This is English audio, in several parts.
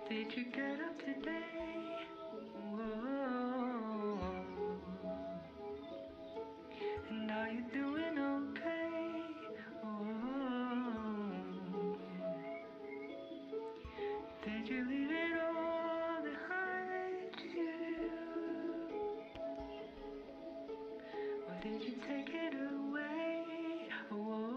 Did you get up today? Whoa. And are you doing okay? Whoa. Did you leave it all behind you? Or did you take it away? Whoa.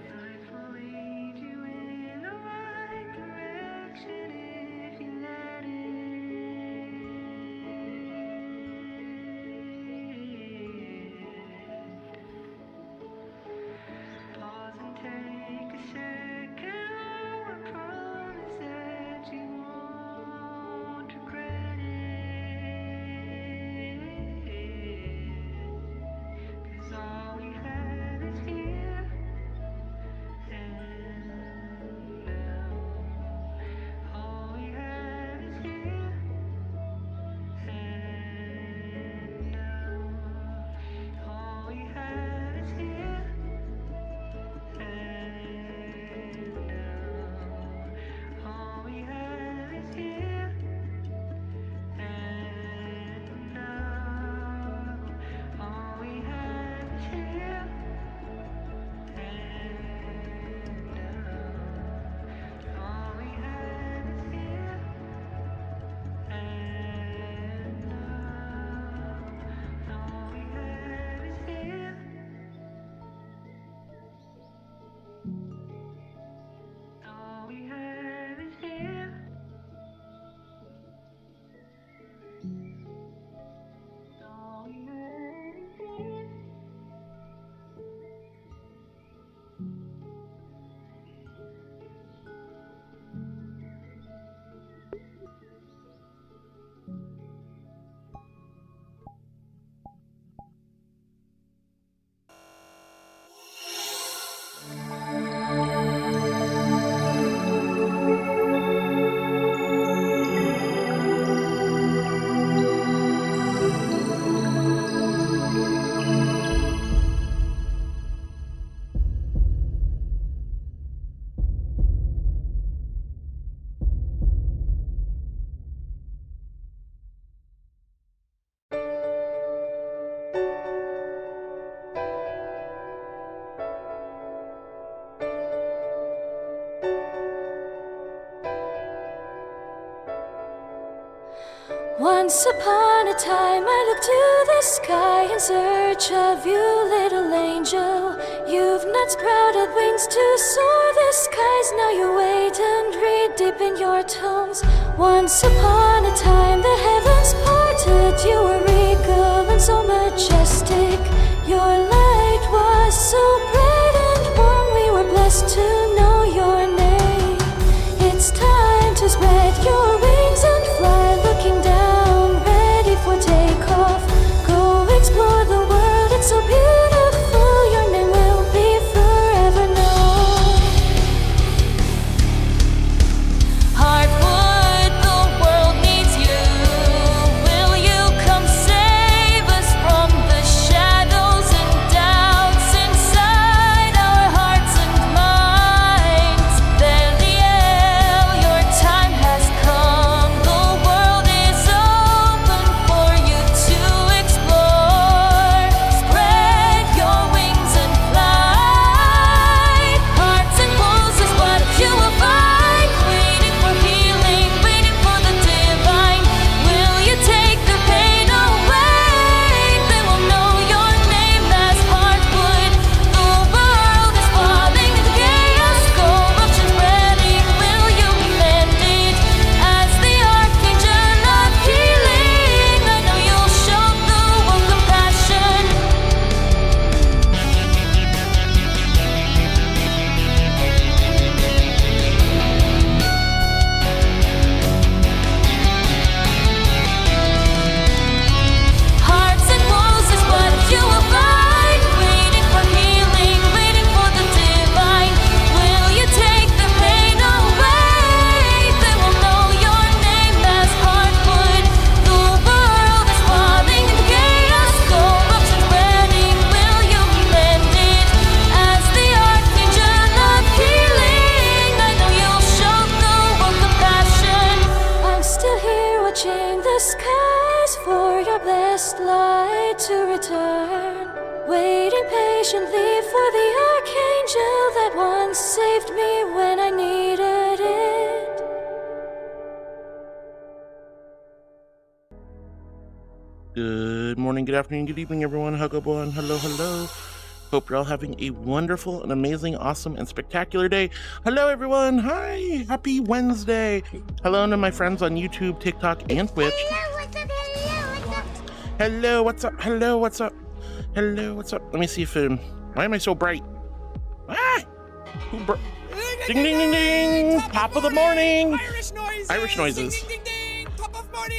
Life will lead you in the right direction if you let it. Pause and take a second. Oh, I promise that you won't regret it. 'Cause all we have is here and now. All we have is here and now. All we have is here and now. All we have is here and now. All we have is here and now. All we have is here and now. All we have is here. All we have is here. All we have is here. Once upon a time I looked to the sky in search of you, little angel. You've not sprouted wings to soar the skies. Now you wait and read deep in your tomes. Once upon a time the heavens parted. You were regal and so majestic. Your light was so bright and warm. We were blessed to know your name. It's time to spread your wings and fly, looking down, ready for takeoff. Go explore the world, it's so beautiful. Your name will be forever known. Hardwood, the world needs you. Will you come save us from the shadows and best light to return, waiting patiently for the archangel that once saved me when I needed it. Good morning, good afternoon, good evening, everyone. Hugabon, hello, hello. Hope you're all having a wonderful and amazing, awesome, and spectacular day. Hello, everyone. Hi. Happy Wednesday. Hello to my friends on YouTube, TikTok, and Twitch. Hello, what's up? Hello, what's up? Hello, what's up? Let me see if why am I so bright? Ah! Ding, ding, ding, ding. Top of the morning. Irish noises. Ding, ding, ding, ding. Top of morning.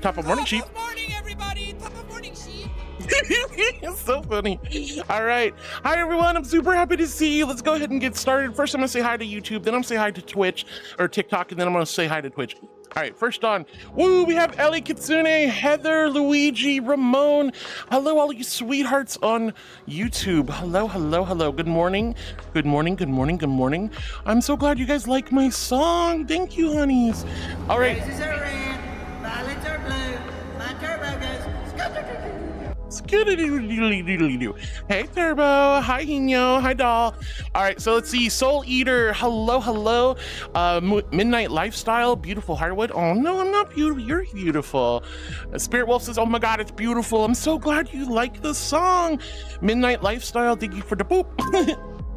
Top of morning, sheep. Top of morning, everybody. Top of morning, sheep. It's so funny. All right. Hi, everyone. I'm super happy to see you. Let's go ahead and get started. First, I'm going to say hi to YouTube. Then I'm going to say hi to Twitch or TikTok. And then I'm going to say hi to Twitch. All right. First on. Woo, we have Ellie, Kitsune, Heather, Luigi, Ramon. Hello, all you sweethearts on YouTube. Hello, hello, hello. Good morning. Good morning. Good morning. Good morning. I'm so glad you guys like my song. Thank you, honeys. All right. Roses are red, violets are blue, my turbo goes Hey, Turbo. Hi, Hino. Hi, Doll. All right, so let's see. Soul Eater. Hello, hello. Midnight Lifestyle. Beautiful Hardwood. Oh, no, I'm not beautiful. You're beautiful. Spirit Wolf says, oh my God, it's beautiful. I'm so glad you like the song. Midnight Lifestyle. Thank you for the boop.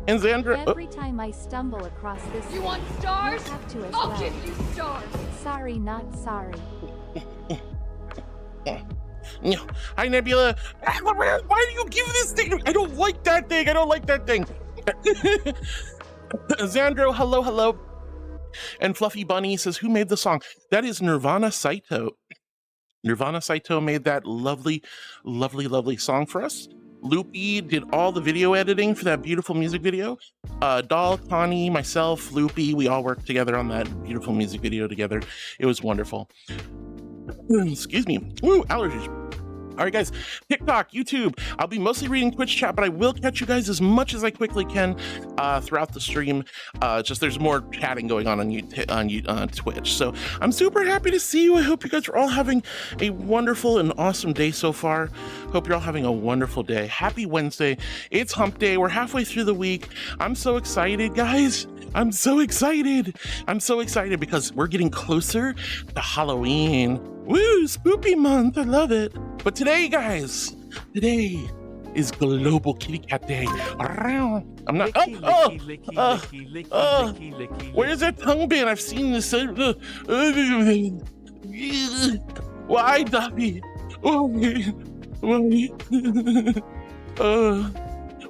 And Xandra. Every time I stumble across this, You want stars? you have to as I'll well. give you stars. Sorry, not sorry. No. Hi, Nebula. Why do you give this thing? I don't like that thing. I don't like that thing. Xandro, hello, hello. And Fluffy Bunny says, who made the song? That is Nirvana Saito. Nirvana Saito made that lovely, lovely, lovely song for us. Loopy did all the video editing for that beautiful music video. Doll, Connie, myself, Loopy, we all worked together on that beautiful music video together. It was wonderful. Excuse me. Woo, allergies. All right, guys, TikTok, YouTube. I'll be mostly reading Twitch chat, but I will catch you guys as much as I quickly can throughout the stream. Just there's more chatting going on Twitch. So I'm super happy to see you. I hope you guys are all having a wonderful and awesome day so far. Hope you're all having a wonderful day. Happy Wednesday. It's hump day. We're halfway through the week. I'm so excited, guys. I'm so excited. I'm so excited because we're getting closer to Halloween. Woo, spoopy month. I love it. But today, guys, today is Global Kitty Cat Day. I'm not. Where's that tongue been? I've seen this. Why, Dobby?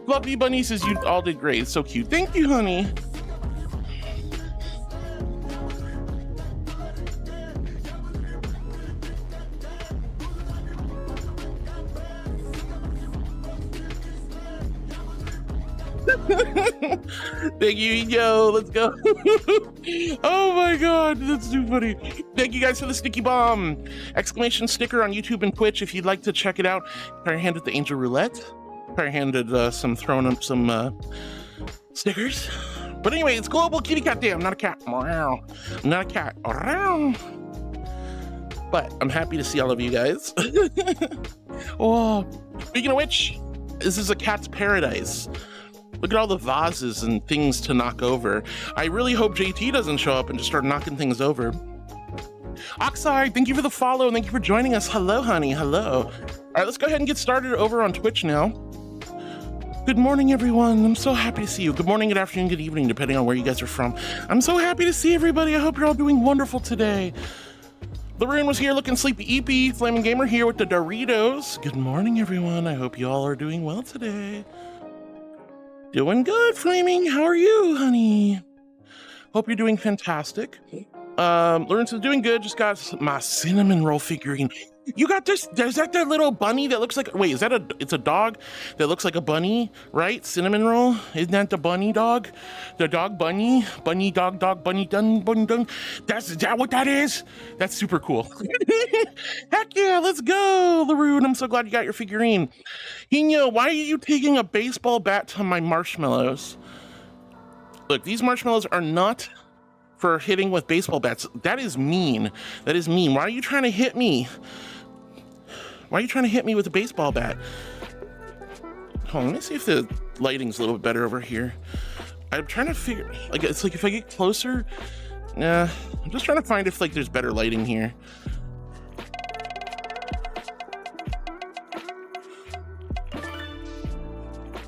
Fluffy Bunny says you all did great. It's so cute. Thank you, honey. Thank you, yo. Let's go. Oh my God, that's too funny. Thank you guys for the sticky bomb exclamation sticker on YouTube and Twitch. If you'd like to check it out, try your hand at the Angel Roulette. Try your hand at throwing up some stickers. But anyway, it's Global Kitty Cat Day. I'm not a cat. I'm not a cat. But I'm happy to see all of you guys. Oh, speaking of which, this is a cat's paradise. Look at all the vases and things to knock over. I really hope JT doesn't show up and just start knocking things over. Oxide, thank you for the follow and thank you for joining us. Hello, honey. Hello. All right, let's go ahead and get started over on Twitch now. Good morning, everyone. I'm so happy to see you. Good morning, good afternoon, good evening, depending on where you guys are from. I'm so happy to see everybody. I hope you're all doing wonderful today. Laroon was here looking sleepy eepy. Flaming Gamer here with the Doritos. Good morning, everyone. I hope you all are doing well today. Doing good, Flaming. How are you, honey? Hope you're doing fantastic. Lawrence is doing good. Just got my cinnamon roll figurine. You got this, there's that little bunny that looks like, wait, is that it's a dog that looks like a bunny, right? Cinnamon roll, isn't that the bunny dog? The dog bunny, bunny dog, bunny dun, bunny dun. Is that what that is? That's super cool. Heck yeah, let's go, Laroon. I'm so glad you got your figurine. Hino, why are you taking a baseball bat to my marshmallows? Look, these marshmallows are not for hitting with baseball bats. That is mean. That is mean. Why are you trying to hit me? Why are you trying to hit me with a baseball bat? Hold on, let me see if the lighting's a little bit better over here. I'm trying to figure, like, it's like if I get closer, nah, I'm just trying to find if like there's better lighting here.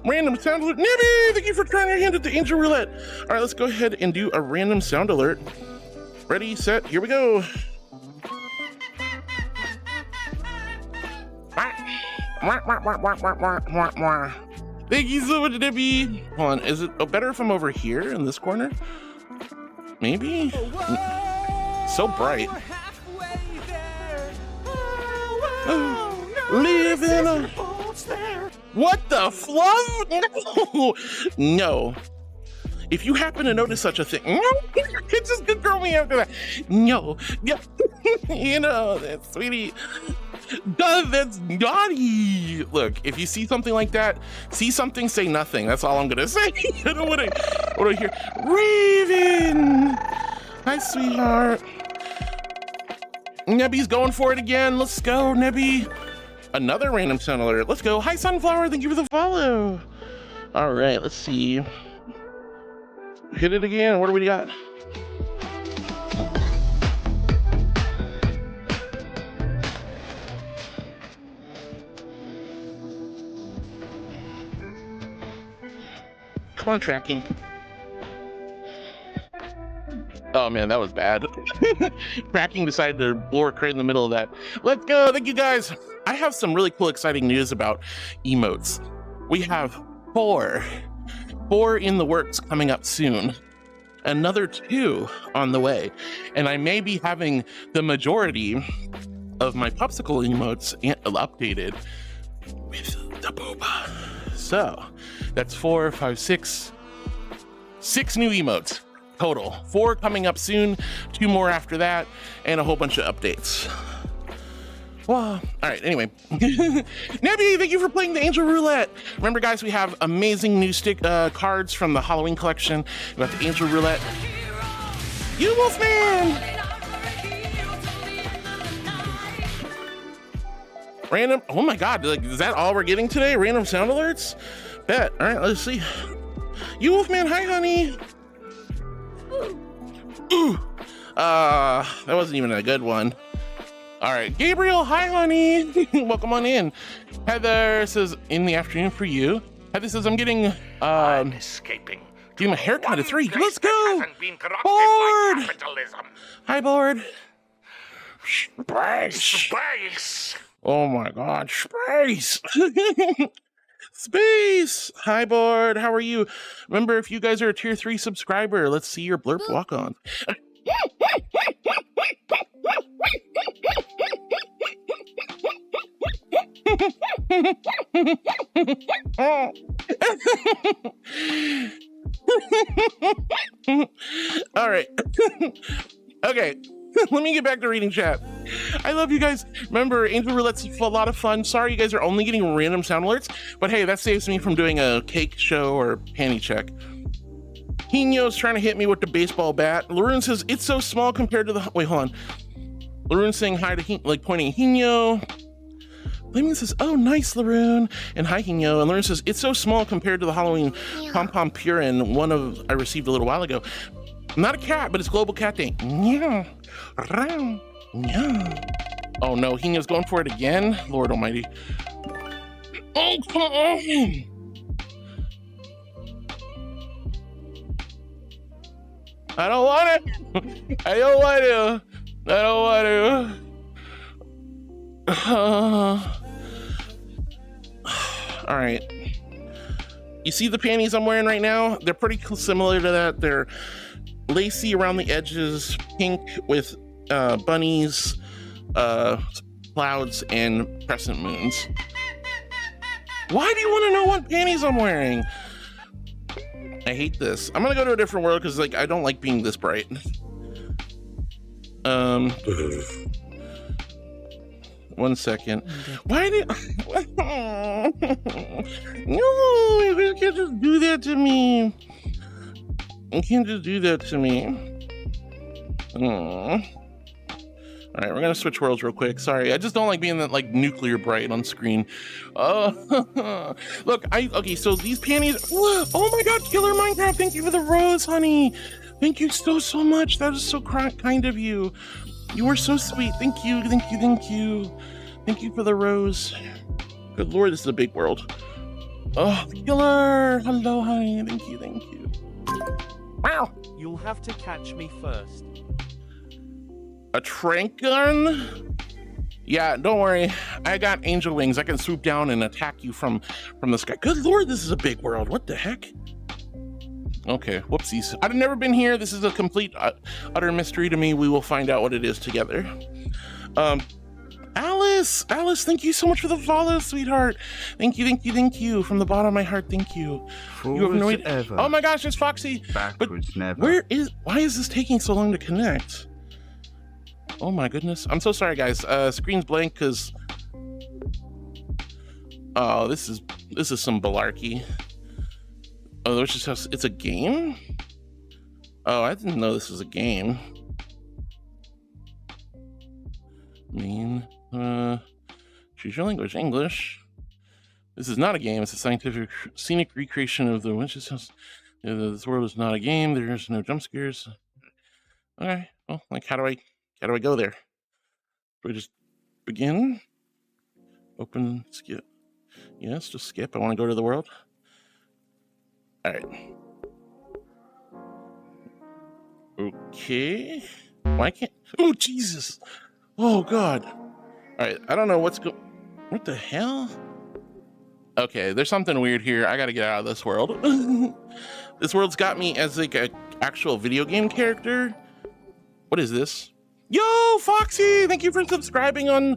Random sound alert. Nibby, thank you for trying your hand at the angel roulette. All right, let's go ahead and do a random sound alert. Ready, set, here we go. Thank you so much, Nibby. Hold on, is it better if I'm over here in this corner? Maybe? So bright. Living a... What the fluff? No. No. If you happen to notice such a thing, no, it just could throw me after that. No. Yeah. You know, that sweetie. That's naughty. Look, if you see something like that, see something, say nothing. That's all I'm gonna say. I don't want to hear. Raven. Hi, sweetheart. Nebby's going for it again. Let's go, Nebby. Another random sound alert. Let's go. Hi, Sunflower. Thank you for the follow. All right, let's see. Hit it again. What do we got? Come on, tracking. Oh man, that was bad. Tracking decided to work right in the middle of that. Let's go. Thank you guys. I have some really cool, exciting news about emotes. We have four in the works coming up soon. Another 2 on the way. And I may be having the majority of my popsicle emotes updated with the boba. So that's 4, 5, 6 new emotes total. 4 coming up soon, 2 more after that, and a whole bunch of updates. Well, all right, anyway. Nebby, thank you for playing the Angel Roulette. Remember, guys, we have amazing new cards from the Halloween collection. We got the Angel Roulette. You Wolfman! Random, oh my God, like, is that all we're getting today? Random sound alerts? Bet, all right, let's see. You Wolfman, hi, honey. Ooh. That wasn't even a good one. All right, Gabriel, hi, honey. Welcome on in. Heather says, in the afternoon for you. Heather says, I'm escaping. Give him a haircut at 3. Let's go. Board. Hi, Board. Space. Oh my God, space. Space. Hi, Board. How are you? Remember, if you guys are a tier 3 subscriber, let's see your blurp walk on. All right. Okay. Let me get back to reading chat. I love you guys. Remember, Angel Roulette's a lot of fun. Sorry you guys are only getting random sound alerts, but hey, that saves me from doing a cake show or panty check. Hino's trying to hit me with the baseball bat. Laroon says, it's so small compared to the... Wait, hold on. Laroon saying hi to like pointing at Hino. Lemon says, oh, nice, Laroon. And hi, Hino. And Laroon says, it's so small compared to the Halloween pom-pom purin I received a little while ago. Not a cat, but it's Global Cat Day. Yeah. Yeah. Oh no, Hino's going for it again? Lord almighty. Oh, come on. I don't want it. I don't want to. I don't want to. All right. You see the panties I'm wearing right now? They're pretty similar to that. They're lacy around the edges, pink with bunnies, clouds, and crescent moons. Why do you want to know what panties I'm wearing? I hate this. I'm gonna go to a different world because like I don't like being this bright. One second. Why did no, you can't just do that to me. You can't just do that to me. All All right, we're gonna switch worlds real quick. Sorry, I just don't like being that like nuclear bright on screen. Look, okay, so these panties, oh my God, Killer Minecraft, thank you for the rose, honey. Thank you so much. That is so kind of you. You were so sweet. Thank you. Thank you for the rose. Good Lord, this is a big world. Oh, Killer, hello, honey. Thank you. Wow. You'll have to catch me first. A trank gun? Yeah, don't worry. I got angel wings. I can swoop down and attack you from the sky. Good Lord, this is a big world. What the heck? Okay, whoopsies. I've never been here. This is a complete, utter mystery to me. We will find out what it is together. Alice, thank you so much for the follow, sweetheart. Thank you. From the bottom of my heart, thank you. You have no idea. Oh my gosh, it's Foxy. Backwards never. Why is this taking so long to connect? Oh my goodness. I'm so sorry, guys. Screen's blank because, oh, this is some malarkey. Oh, it's a game? Oh, I didn't know this was a game. Choose your language, English. This is not a game. It's a scientific, scenic recreation of the witch's house. This world is not a game. There's no jump scares. Okay. Well, like, how do I go there? Do I just begin? Open, skip. Yes, just skip. I want to go to the world. All right. Okay. Why can't? Oh, Jesus. Oh, God. All right. I don't know what the hell? Okay, there's something weird here. I got to get out of this world. This world's got me as like an actual video game character. What is this? Yo, Foxy, thank you for subscribing on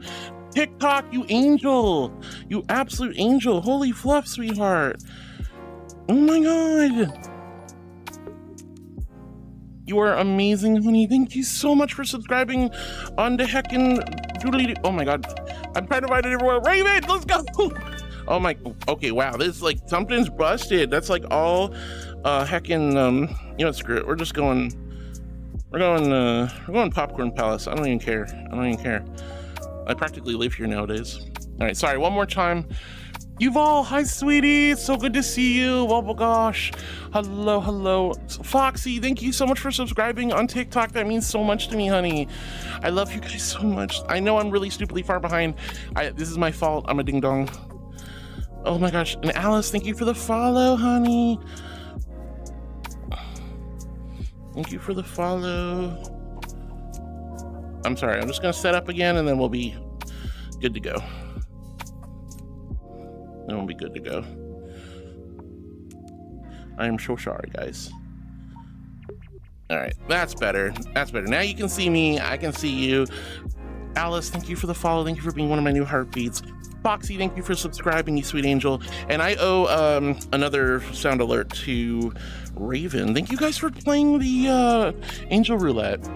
TikTok, you angel. You absolute angel. Holy fluff, sweetheart. Oh my God. You are amazing, honey. Thank you so much for subscribing on the heckin' doodly. Oh my God. I'm trying to find it everywhere. Raven, let's go. Oh my, okay, wow. This is like, something's busted. That's like all heckin', you know, screw it. We're going Popcorn Palace. I don't even care. I practically live here nowadays. All right, sorry, one more time. Yuval, hi sweetie, it's so good to see you. Oh my gosh, hello. Foxy, thank you so much for subscribing on TikTok. That means so much to me, honey. I love you guys so much. I know I'm really stupidly far behind. This is my fault, I'm a ding dong. Oh my gosh, and Alice, thank you for the follow, honey. Thank you for the follow. I'm sorry, I'm just gonna set up again and then we'll be good to go. I am so sorry, guys. All right, that's better. Now you can see me, I can see you. Alice, thank you for the follow. Thank you for being one of my new heartbeats. Foxy, thank you for subscribing, you sweet angel. And I owe another sound alert to Raven. Thank you guys for playing the Angel Roulette.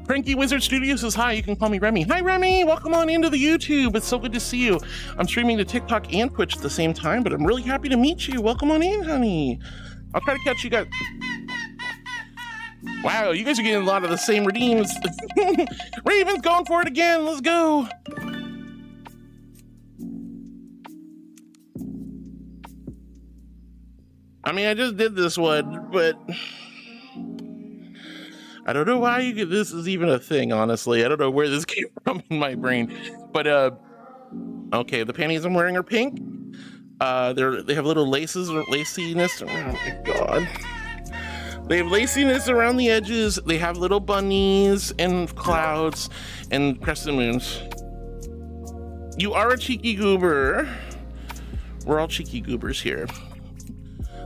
Cranky Wizard Studios says hi, you can call me Remy. Hi Remy, welcome on into the YouTube. It's so good to see you. I'm streaming to TikTok and Twitch at the same time, but I'm really happy to meet you. Welcome on in, honey. I'll try to catch you guys. Wow, you guys are getting a lot of the same redeems. Raven's going for it again, let's go. I mean, I just did this one, but I don't know why this is even a thing, honestly. I don't know where this came from in my brain. But, okay, the panties I'm wearing are pink. They have little laces or laciness. Oh my God. They have laciness around the edges. They have little bunnies and clouds and crescent moons. You are a cheeky goober. We're all cheeky goobers here.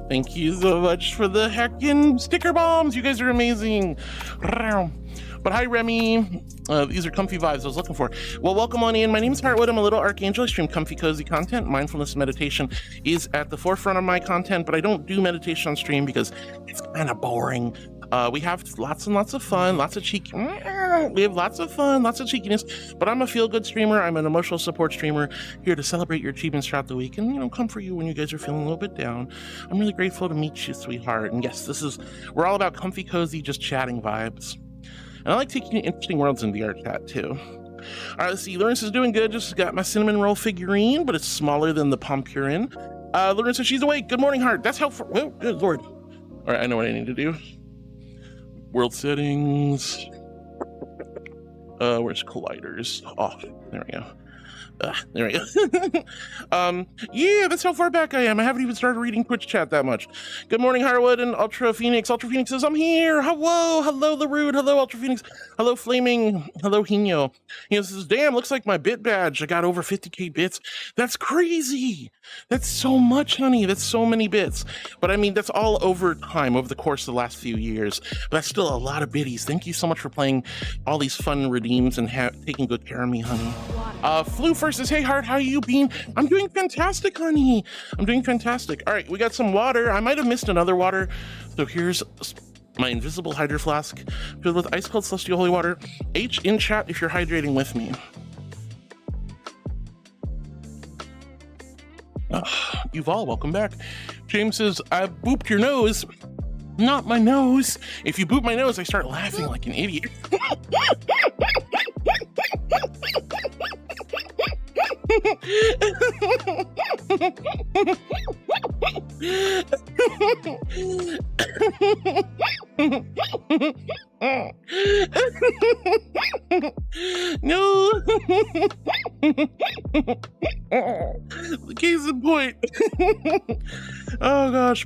Thank you so much for the heckin' sticker bombs. You guys are amazing. But hi, Remy. These are comfy vibes I was looking for. Well, welcome on in. My name is Heartwood. I'm a little archangel. I stream comfy, cozy content. Mindfulness meditation is at the forefront of my content, but I don't do meditation on stream because it's kind of boring. We have lots and lots of fun, lots of cheek. We have lots of fun, lots of cheekiness, but I'm a feel-good streamer. I'm an emotional support streamer here to celebrate your achievements throughout the week and, you know, come for you when you guys are feeling a little bit down. I'm really grateful to meet you, sweetheart. And yes, we're all about comfy, cozy, just chatting vibes. And I like taking interesting worlds in VR chat too. All right, let's see. Lawrence is doing good. Just got my cinnamon roll figurine, but it's smaller than the Pompurin. Lawrence says she's awake. Good morning, heart. That's helpful. Oh, good Lord. All right, I know what I need to do. World settings. Where's colliders? Oh, there we go. There we go. Yeah, that's how far back I am. I haven't even started reading Twitch chat that much. Good morning, Harwood and Ultra Phoenix. Ultra Phoenix says, I'm here. Hello, hello, the Rude. Hello, Ultra Phoenix. Hello, Flaming. Hello, Hino. He says, damn, looks like my bit badge. I got over 50k bits. That's crazy. That's so much, honey. That's so many bits. But I mean, that's all over time, over the course of the last few years. But that's still a lot of biddies. Thank you so much for playing all these fun redeems and taking good care of me, honey. Flu first says, hey, Heart, how you been? I'm doing fantastic, honey. I'm doing fantastic. All right, we got some water. I might have missed another water. So here's my invisible hydro flask filled with ice cold celestial holy water. H in chat if you're hydrating with me. Yuval, welcome back. James says, I booped your nose. Not my nose. If you boop my nose, I start laughing like an idiot. No. Case in point. Oh gosh.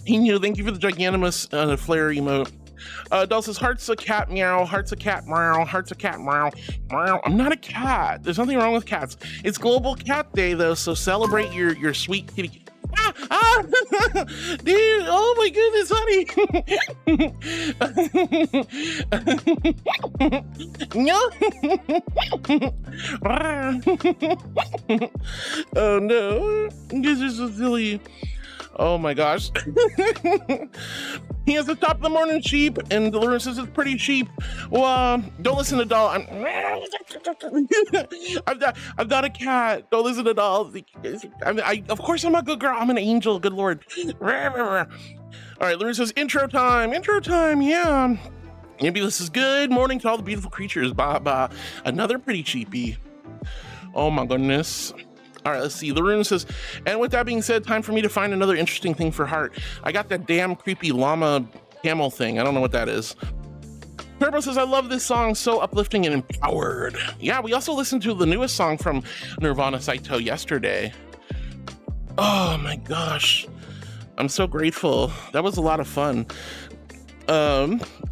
Hino, thank you for the giganimous flare emote. Doll says, heart's a cat meow, heart's a cat meow, heart's a cat meow, meow. I'm not a cat. There's nothing wrong with cats. It's Global Cat Day though, so celebrate your sweet kitty. Dude, oh my goodness, honey. No. Oh no, this is so silly. Oh my gosh. He has the top of the morning sheep, and Lawrence says it's pretty cheap. Well, don't listen to Doll. I'm not a cat. Don't listen to Doll. Of course I'm a good girl. I'm an angel. Good Lord. All right, Lawrence says intro time. Intro time. Yeah. Maybe this is good morning to all the beautiful creatures. Ba ba. Another pretty cheapy. Oh my goodness. All right, let's see. Laroon says, and with that being said, time for me to find another interesting thing for Heart. I got that damn creepy llama camel thing. I don't know what that is. Turbo says, I love this song, so uplifting and empowered. Yeah, we also listened to the newest song from Nirvana Saito yesterday. Oh my gosh. I'm so grateful. That was a lot of fun.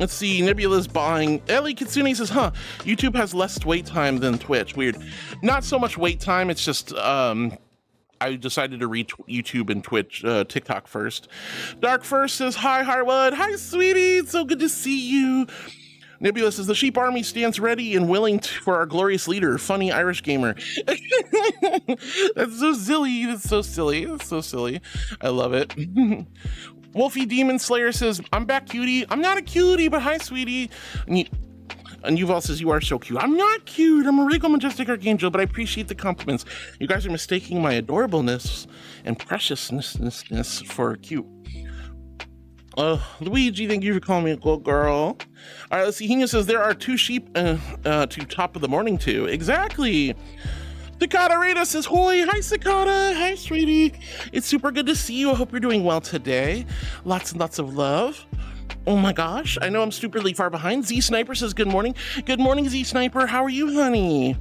Let's see, Nebula's buying. Ellie Kitsune says, YouTube has less wait time than Twitch. Weird. Not so much wait time, it's just I decided to read YouTube and Twitch, TikTok first. Dark First says, hi Harwood. Hi sweetie, it's so good to see you. Nebula says, the sheep army stands ready and willing for our glorious leader, funny Irish gamer. That's so silly. That's so silly. That's so silly. I love it. Wolfie Demon Slayer says, I'm back, cutie. I'm not a cutie, but hi, sweetie. And Yuval says, you are so cute. I'm not cute. I'm a regal, majestic archangel, but I appreciate the compliments. You guys are mistaking my adorableness and preciousness for cute. Luigi, thank you for calling me a good girl. All right, let's see. Hina says, there are two sheep to top of the morning to. Exactly. Cicada Rita says, hoi. Hi, Cicada. Hi, sweetie. It's super good to see you. I hope you're doing well today. Lots and lots of love. Oh my gosh. I know I'm stupidly far behind. Z Sniper says, good morning. Good morning, Z Sniper. How are you, honey?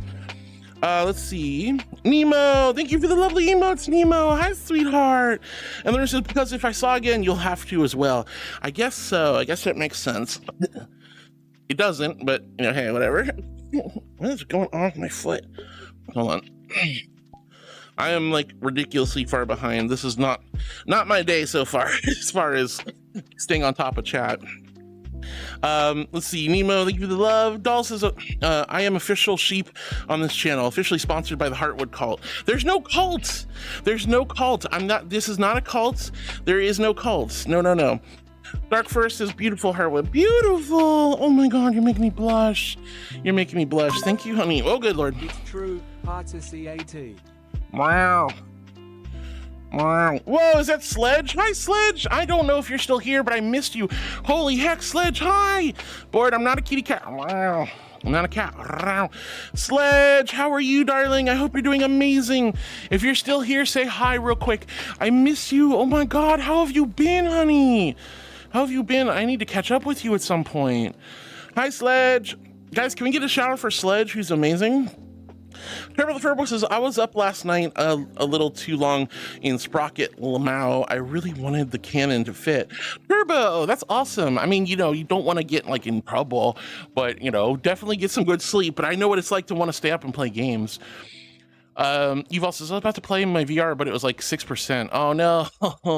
Let's see. Nemo. Thank you for the lovely emotes, Nemo. Hi, sweetheart. And then it says, because if I saw again, you'll have to as well. I guess so. I guess that makes sense. It doesn't, but, you know, hey, whatever. What is going on with my foot? Hold on. I am like ridiculously far behind. This is not my day so far as far as staying on top of chat. Let's see. Nemo, thank you for the love. Doll says, I am official sheep on this channel, officially sponsored by the Heartwood cult. There's no cult. There's no cult. This is not a cult. There is no cult. No. Dark First is beautiful, Heartwood. Beautiful. Oh my God, you're making me blush. You're making me blush. Thank you, honey. Oh, good Lord. It's true. Heart to CAT. Wow. Whoa, is that Sledge? Hi, Sledge. I don't know if you're still here, but I missed you. Holy heck, Sledge, hi. Bored, I'm not a kitty cat. I'm not a cat. Sledge, how are you, darling? I hope you're doing amazing. If you're still here, say hi real quick. I miss you. Oh my God, how have you been, honey? How have you been? I need to catch up with you at some point. Hi, Sledge. Guys, can we get a shout out for Sledge, who's amazing? Turbo the Furbo says, I was up last night a little too long in Sprocket Lamau. I really wanted the cannon to fit. Turbo, that's awesome. I mean, you know, you don't want to get like in trouble, but you know, definitely get some good sleep. But I know what it's like to want to stay up and play games. You've also said about to play my VR, but it was like 6%. Oh no.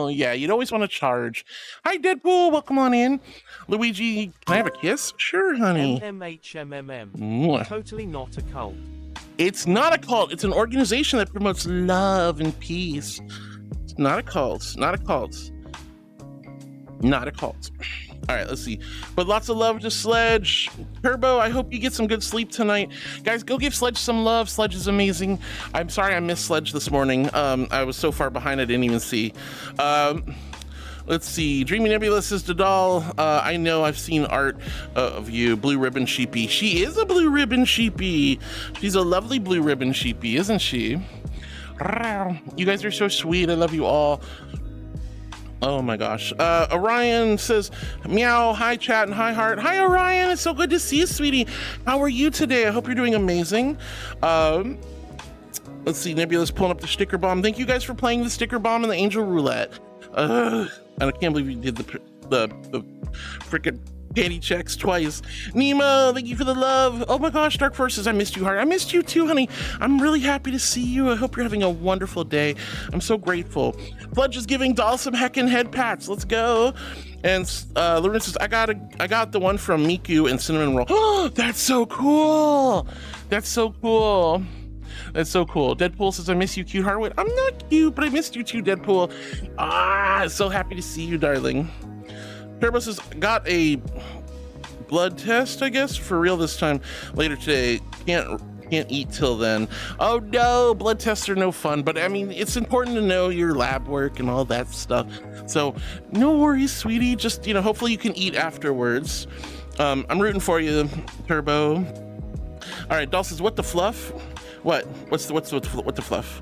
Yeah, you'd always want to charge. Hi, Deadpool. Welcome on in. Luigi, can I have a kiss? Sure, honey. 𝐸𝐸. Totally not a cult. It's not a cult. It's an organization that promotes love and peace. It's not a cult. Not a cult. Not a cult. All right, let's see. But lots of love to Sledge. Turbo, I hope you get some good sleep tonight. Guys, go give Sledge some love. Sledge is amazing. I'm sorry I missed Sledge this morning. I was so far behind I didn't even see. Let's see. Dreamy Nebula says to Doll, I know I've seen art of you, Blue Ribbon Sheepy. She is a Blue Ribbon Sheepy. She's a lovely Blue Ribbon Sheepy, isn't she? You guys are so sweet. I love you all. Oh my gosh. Orion says, meow, hi chat and hi heart. Hi Orion, it's so good to see you, sweetie. How are you today? I hope you're doing amazing. Let's see, Nebula's pulling up the sticker bomb. Thank you guys for playing the sticker bomb and the angel roulette. And I can't believe you did the freaking panty checks twice. Nemo, thank you for the love. Oh my gosh, Dark Forces, I missed you, heart. I missed you too, honey. I'm really happy to see you. I hope you're having a wonderful day. I'm so grateful. Pledge is giving Doll some heckin' head pats. Let's go. And Lorena says, I got the one from Miku and Cinnamon Roll. Oh, that's so cool. That's so cool. That's so cool. Deadpool says, I miss you, cute Heartwood. I'm not cute, but I missed you too, Deadpool. So happy to see you, darling. Turbo says, got a blood test, I guess, for real this time later today. Can't eat till then. Oh no, blood tests are no fun, but I mean, it's important to know your lab work and all that stuff. So no worries, sweetie. Just, you know, hopefully you can eat afterwards. I'm rooting for you, Turbo. All right, Doll says, what the fluff? What? What the fluff?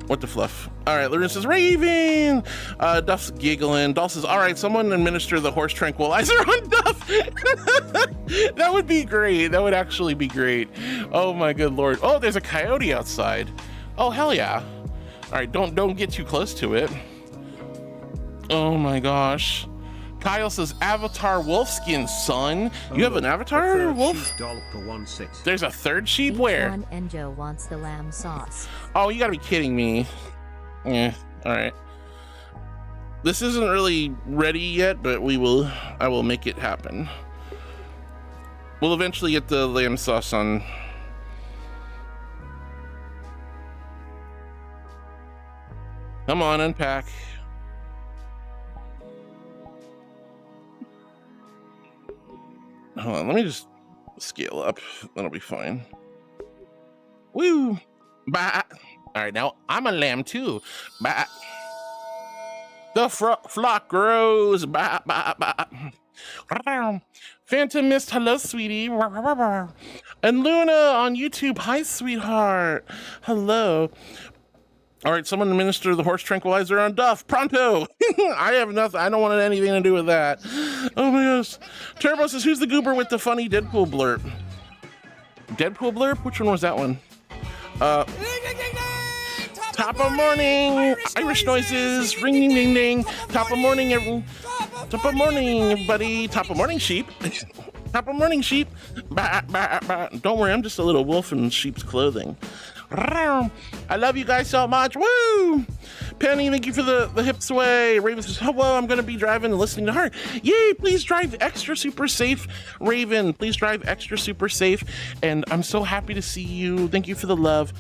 What the fluff? All right, Lorena says, Raven! Duff's giggling. Doll says, all right, someone administer the horse tranquilizer on Duff. That would be great. That would actually be great. Oh my good Lord. Oh, there's a coyote outside. Oh, hell yeah. All right, don't get too close to it. Oh my gosh. Kyle says, Avatar Wolfskin, son. You have an avatar, Wolf? There's a third sheep? Where? Enjo wants the lamb sauce. Oh, you gotta be kidding me. Yeah, all right. This isn't really ready yet, but I will make it happen. We'll eventually get the lamb sauce on. Come on, unpack. Hold on, let me just scale up. That'll be fine. Woo! Bah! All right, now I'm a lamb too. Bah! The flock grows. Bah, bah, bah. Phantom Mist, hello, sweetie. And Luna on YouTube, hi, sweetheart. Hello. All right, someone administer the horse tranquilizer on Duff. Pronto. I have nothing. I don't want anything to do with that. Oh my gosh. Turbo says, who's the goober with the funny Deadpool blurb? Deadpool blurb? Which one was that one? Top of morning. Irish noises. Ring, ding, ding, ding. Top of morning, top of morning, everybody. Top of morning, sheep. Top of morning, sheep. Bah, bah, bah. Don't worry, I'm just a little wolf in sheep's clothing. I love you guys so much. Woo! Penny, thank you for the hip sway. Raven says, hello, I'm going to be driving and listening to Heart. Yay, please drive extra super safe. Raven, please drive extra super safe. And I'm so happy to see you. Thank you for the love.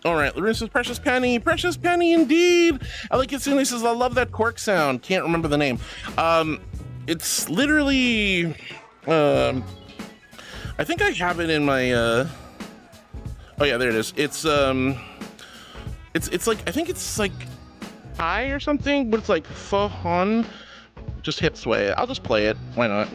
All right, Lorena says, Precious Penny indeed. I like it soon. He says, I love that cork sound. Can't remember the name. It's literally, I think I have it in my, oh yeah, there it is. It's like, I think it's like Thai or something, but it's like pho hon. Just hip sway. I'll just play it. Why not?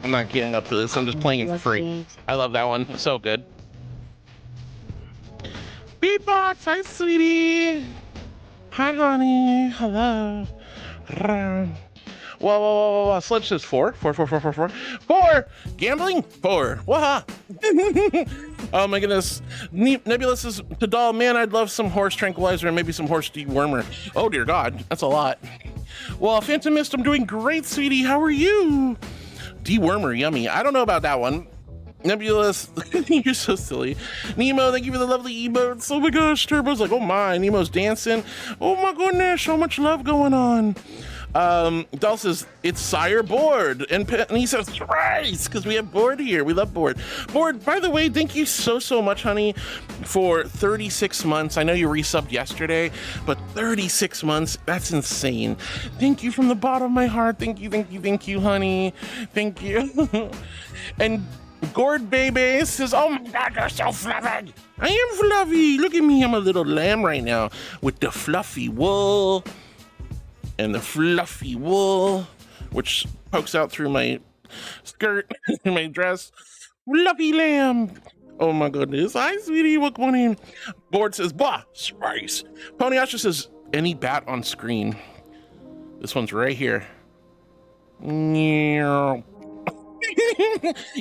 I'm not getting up to this. I'm just playing it for free. I love that one. It's so good. Beatbox, hi sweetie. Hi honey. Hello. Whoa. Sledge says 4. 4. Gambling? 4. Waha. Oh my goodness. Nebula says to Doll, man, I'd love some horse tranquilizer and maybe some horse dewormer. Oh dear God, that's a lot. Well, Phantom Mist, I'm doing great, sweetie. How are you? Dewormer, yummy. I don't know about that one. Nebulous, you're so silly. Nemo, thank you for the lovely emotes. Oh my gosh, Turbo's like, oh my, Nemo's dancing. Oh my goodness, so much love going on. Doll says, it's Sire Board. And he says, thrice, because we have Board here. We love Board. Board, by the way, thank you so much, honey, for 36 months. I know you resubbed yesterday, but 36 months, that's insane. Thank you from the bottom of my heart. Thank you, honey. Thank you. And Gord Baby says, oh my God, you're so fluffy. I am fluffy. Look at me. I'm a little lamb right now with the fluffy wool and the fluffy wool, which pokes out through my skirt and my dress. Fluffy lamb. Oh my goodness. Hi, sweetie. Welcome on in. Board says, blah, spice. Pony Asha says, any bat on screen. This one's right here.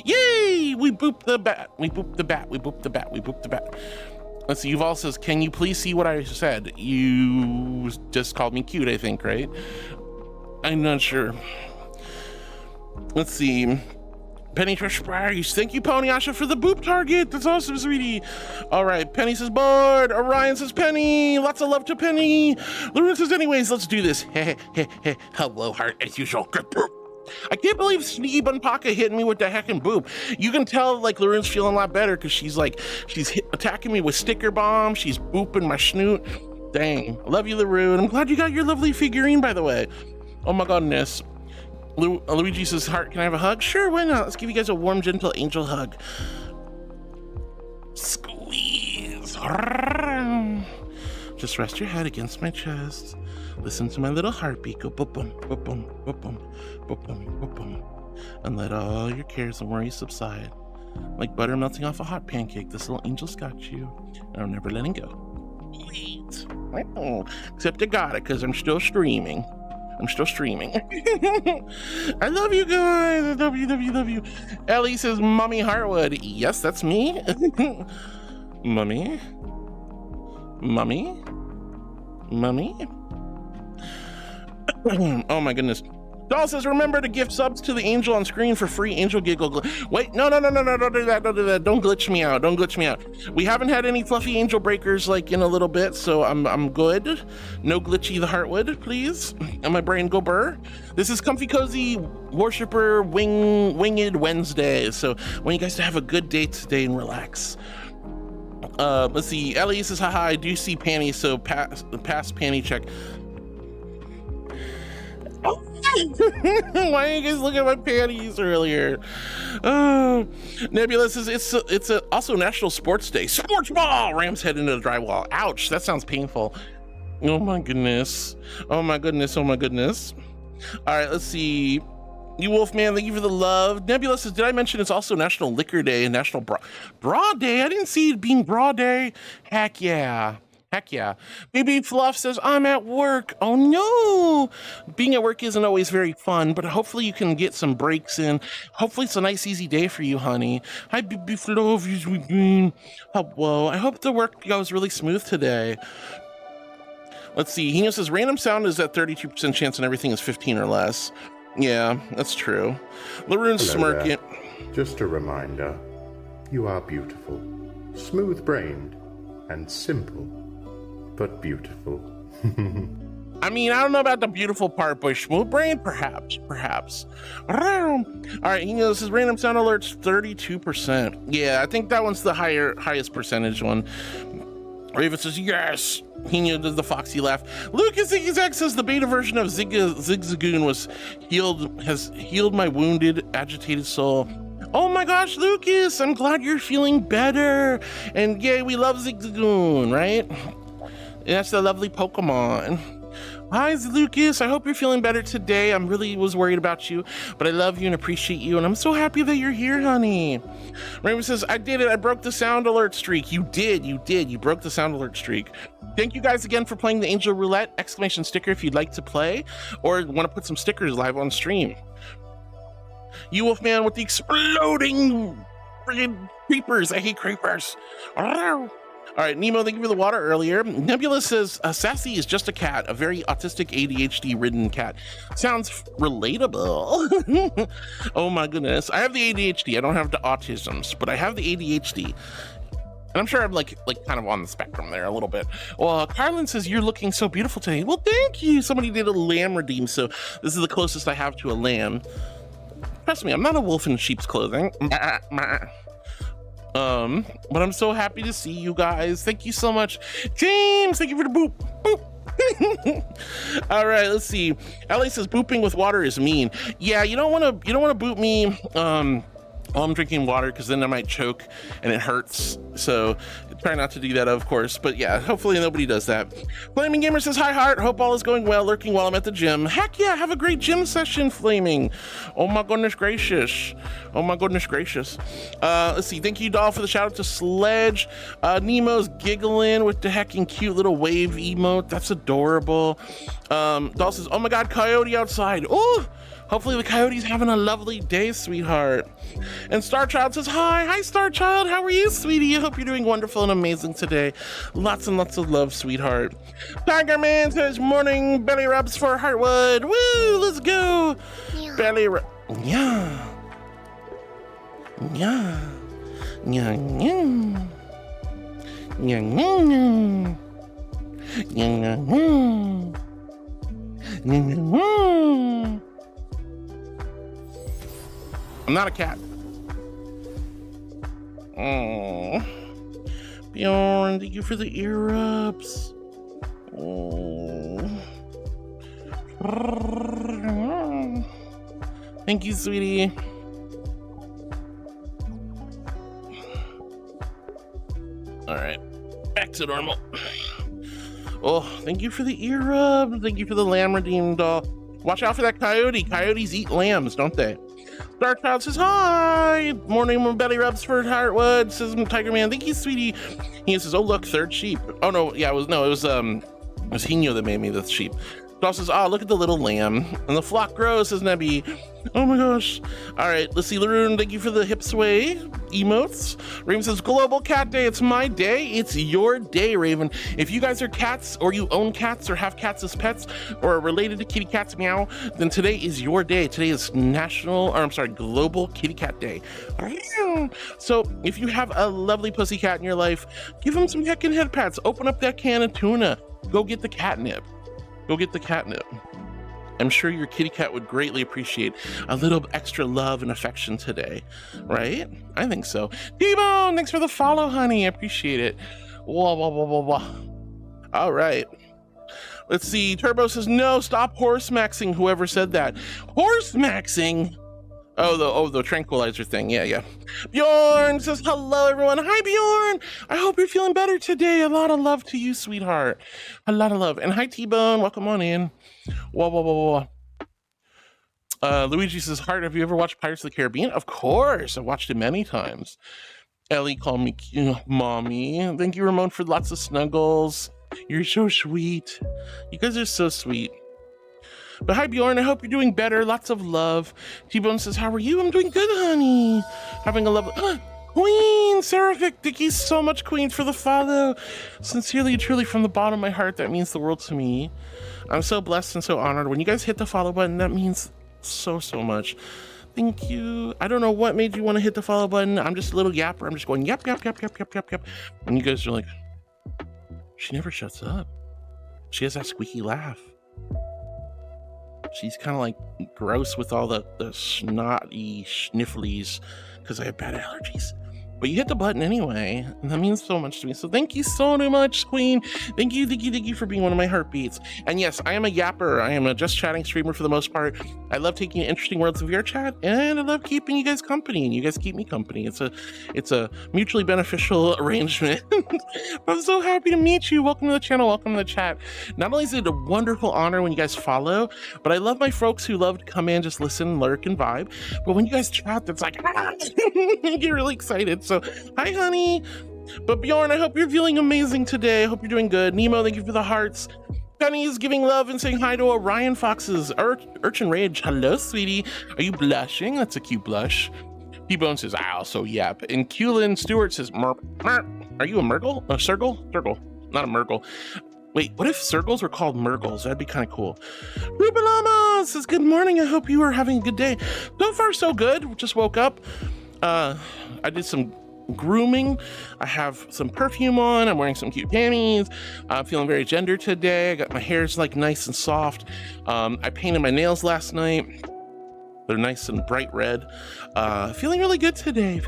Yay! We booped the bat. We booped the bat. We booped the bat. We booped the bat. Let's see. Yuval says, can you please see what I said? You just called me cute, I think, right? I'm not sure. Let's see. Penny Trashbars. Thank you, Pony Asha, for the boop target. That's awesome, sweetie. All right. Penny says, Board. Orion says, Penny. Lots of love to Penny. Luna says, anyways, let's do this. Hello, heart, as usual. I can't believe Sneeb and Paka hit me with the heckin' boop. You can tell like Larune's feeling a lot better because she's attacking me with sticker bombs. She's booping my snoot. Dang. I love you, Larune. I'm glad you got your lovely figurine, by the way. Oh my goodness. Luigi says, heart, can I have a hug? Sure, why not? Let's give you guys a warm, gentle angel hug. Squeeze. Just rest your head against my chest. Listen to my little heartbeat go boop boom, boop boom, boop boom, boop boom, boop boom, and let all your cares and worries subside. Like butter melting off a hot pancake, this little angel's got you, and I'm never letting go. Wait. Except I got it, because I'm still streaming. I love you guys. I love you. Ellie says, Mommy Heartwood. Yes, that's me. Mummy. Oh my goodness. Doll says, remember to gift subs to the angel on screen for free angel giggle. Wait, no, don't do that. Don't glitch me out. We haven't had any fluffy angel breakers like in a little bit, so I'm good. No glitchy the heartwood, please. And my brain go burr. This is Comfy Cozy Worshipper Winged Wednesday. So I want you guys to have a good day today and relax. Let's see. Ellie says, haha, I do see panties, so pass panty check. Why are you guys looking at my panties earlier? Nebula says, it's also National Sports Day. Sports ball! Rams head into the drywall. Ouch, that sounds painful. Oh my goodness. All right, let's see. You Wolfman, thank you for the love. Nebula says, did I mention it's also National Liquor Day and National Bra Day? I didn't see it being Bra Day. Heck yeah. Baby Fluff says, I'm at work. Oh no. Being at work isn't always very fun, but hopefully you can get some breaks in. Hopefully it's a nice, easy day for you, honey. Hi, Baby Fluff. Oh, whoa. I hope the work goes really smooth today. Let's see. Hino says, random sound is at 32% chance and everything is 15 or less. Yeah, that's true. Larune's smirking. Just a reminder, you are beautiful, smooth-brained, and simple, but beautiful. I mean, I don't know about the beautiful part, but smooth brain, perhaps. All right, he knows his random sound alerts 32%. Yeah, I think that one's the highest percentage one. Raven says, yes. He does the foxy laugh. Lucas Zigzag says the beta version of Zigzagoon has healed my wounded, agitated soul. Oh my gosh, Lucas, I'm glad you're feeling better. And yay, we love Zigzagoon, right? That's the lovely Pokemon. Hi, Lucas. I hope you're feeling better today. I really was worried about you, but I love you and appreciate you, and I'm so happy that you're here, honey. Raymond says, I did it. I broke the sound alert streak. You did. You broke the sound alert streak. Thank you guys again for playing the Angel Roulette! Exclamation sticker if you'd like to play or want to put some stickers live on stream. You Wolfman with the exploding friggin' creepers. I hate creepers. All right, Nemo, thank you for the water earlier. Nebula says, Sassy is just a cat, a very autistic ADHD-ridden cat. Sounds relatable. Oh my goodness. I have the ADHD. I don't have the autisms, but I have the ADHD. And I'm sure I'm like kind of on the spectrum there a little bit. Well, Carlin says, you're looking so beautiful today. Well, thank you. Somebody did a lamb redeem, so this is the closest I have to a lamb. Trust me, I'm not a wolf in sheep's clothing. But I'm so happy to see you guys. Thank you so much. James, thank you for the boop. Boop. All right, let's see. Ellie says booping with water is mean. Yeah, you don't want to boop me while I'm drinking water, because then I might choke and it hurts. So try not to do that, of course. But yeah, hopefully nobody does that. Flaming Gamer says, hi, Heart. Hope all is going well, lurking while I'm at the gym. Heck yeah, have a great gym session, Flaming. Oh my goodness gracious. Oh my goodness gracious. Let's see. Thank you, Doll, for the shout out to Sledge. Nemo's giggling with the hecking cute little wave emote. That's adorable. Doll says, oh my God, coyote outside. Oh, hopefully the coyote's having a lovely day, sweetheart. And Starchild says, hi Starchild, how are you, sweetie? I hope you're doing wonderful and amazing today. Lots and lots of love, sweetheart. Tiger Man says, morning belly rubs for Heartwood. Woo, let's go. Yeah. Belly rub. Yeah. Yeah. Yeah. Yeah. Yeah. Yeah. Yeah. Yeah. I'm not a cat. Oh, Bjorn, thank you for the ear rubs. Oh. Thank you, sweetie. All right, back to normal. Oh, thank you for the ear rub. Thank you for the lamb redeem, Doll. Watch out for that coyote. Coyotes eat lambs, don't they? Darkchild says, hi! Morning belly rubs for Heartwood, says Tiger Man. Thank you, sweetie. He says, oh, look, third sheep. Oh, no, yeah, it was Hino that made me the sheep. Doll says, oh, look at the little lamb. And the flock grows, says Nebby. Oh my gosh. All right, let's see, Laroon, thank you for the hip sway emotes. Raven says, Global Cat Day. It's my day. It's your day, Raven. If you guys are cats, or you own cats, or have cats as pets, or are related to kitty cats, meow, then today is your day. Today is Global Kitty Cat Day. So if you have a lovely pussy cat in your life, give them some heckin' head pats. Open up that can of tuna. Go get the catnip. Go get the catnip. I'm sure your kitty cat would greatly appreciate a little extra love and affection today, right? I think so. T-Bone, thanks for the follow, honey. I appreciate it. Wah, wah, wah, wah, wah. All right. Let's see. Turbo says, no, stop horse maxing, whoever said that. Horse maxing? Oh, the tranquilizer thing. Yeah. Bjorn says, hello, everyone. Hi, Bjorn. I hope you're feeling better today. A lot of love to you, sweetheart. A lot of love. And hi, T-Bone. Welcome on in. Whoa. Luigi says, Heart, have you ever watched Pirates of the Caribbean? Of course. I've watched it many times. Ellie called me mommy. Thank you, Ramon, for lots of snuggles. You're so sweet. You guys are so sweet. But hi, Bjorn. I hope you're doing better. Lots of love. T-Bone says, how are you? I'm doing good, honey. Having a lovely... Queen! Seraphic, thank you so much, Queen, for the follow. Sincerely and truly from the bottom of my heart, that means the world to me. I'm so blessed and so honored. When you guys hit the follow button, that means so much. Thank you. I don't know what made you want to hit the follow button. I'm just a little yapper. I'm just going yap. And you guys are like, she never shuts up. She has that squeaky laugh. She's kind of like gross with all the snotty snifflies because I have bad allergies. but you hit the button anyway, and that means so much to me. So thank you so much, Queen. Thank you for being one of my heartbeats. And yes, I am a yapper. I am a just chatting streamer for the most part. I love taking interesting worlds of your chat, and I love keeping you guys company, and you guys keep me company. It's a mutually beneficial arrangement. I'm so happy to meet you. Welcome to the channel. Welcome to the chat. Not only is it a wonderful honor when you guys follow, but I love my folks who love to come in, just listen, lurk, and vibe. But when you guys chat, it's like, I get really excited. So, hi, honey. But Bjorn, I hope you're feeling amazing today. I hope you're doing good. Nemo, thank you for the hearts. Penny's giving love and saying hi to Orion Fox's Urchin Rage. Hello, sweetie. Are you blushing? That's a cute blush. T-Bone says, I also yap. And Kulin Stewart says, Merp, merp. Are you a Murgle? A Circle? Circle. Not a Murgle. Wait, what if circles were called Murgles? That'd be kind of cool. 𝕬𝖑𝖪 says, good morning. I hope you are having a good day. So far, so good. Just woke up. I did some grooming. I have some perfume on. I'm wearing some cute panties. I'm feeling very gender today. I got my hair's like nice and soft. I painted my nails last night. They're nice and bright red. Feeling really good today.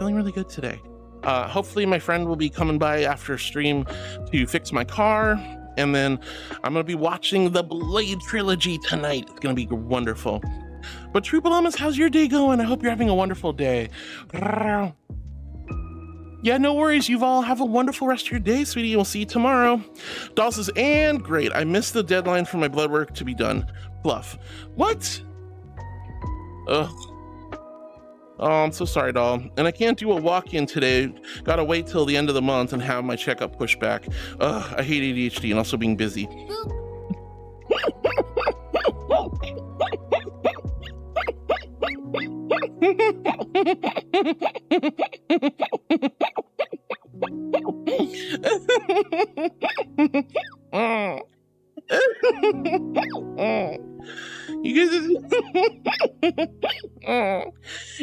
Hopefully my friend will be coming by after stream to fix my car. And then I'm going to be watching the Blade trilogy tonight. It's going to be wonderful. But 𝕬𝖑𝖪, how's your day going? I hope you're having a wonderful day. Yeah, no worries. You've all have a wonderful rest of your day, sweetie. We'll see you tomorrow. Doll says, and great. I missed the deadline for my blood work to be done. Fluff. What? Ugh. Oh, I'm so sorry, doll. And I can't do a walk-in today. Gotta wait till the end of the month and have my checkup pushed back. Ugh, I hate ADHD and also being busy.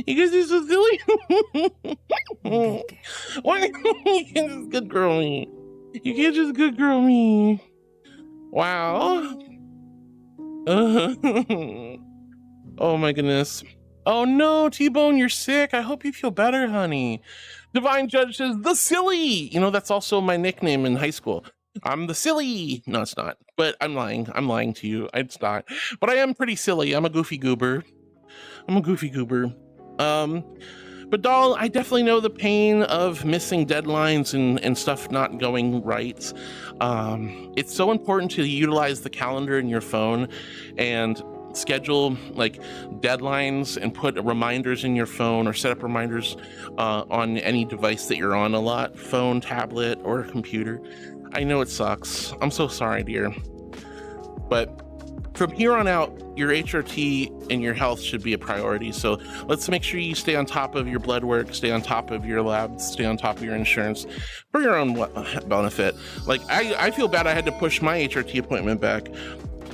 You guys are so silly. Why you can't just good girl me? You can't just good girl me. Wow. Oh my goodness. Oh no, T-Bone, you're sick. I hope you feel better, honey. Divine Judge says, the silly. You know, that's also my nickname in high school. I'm the silly. No, it's not. But I'm lying. I'm lying to you. It's not. But I am pretty silly. I'm a goofy goober. But doll, I definitely know the pain of missing deadlines and stuff not going right. It's so important to utilize the calendar in your phone and schedule like deadlines and put reminders in your phone or set up reminders on any device that you're on a lot, phone, tablet, or computer. I know it sucks. I'm so sorry, dear. But from here on out, your HRT and your health should be a priority. So let's make sure you stay on top of your blood work, stay on top of your labs, stay on top of your insurance for your own benefit. Like I feel bad I had to push my HRT appointment back.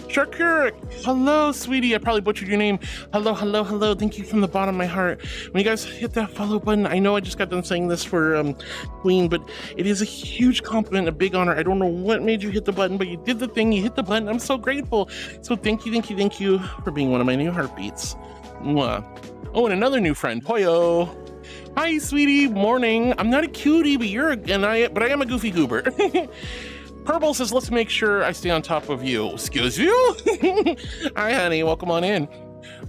Sharkur, hello, sweetie. I probably butchered your name. Hello. Thank you from the bottom of my heart. When you guys hit that follow button, I know I just got done saying this for Queen, but it is a huge compliment, a big honor. I don't know what made you hit the button, but you did the thing. You hit the button. I'm so grateful. So thank you for being one of my new heartbeats. Mwah. Oh, and another new friend, Hoyo. Hi, sweetie. Morning. I'm not a cutie, but but I am a goofy goober. Purple says, let's make sure I stay on top of you. Excuse you? Hi, honey. Welcome on in.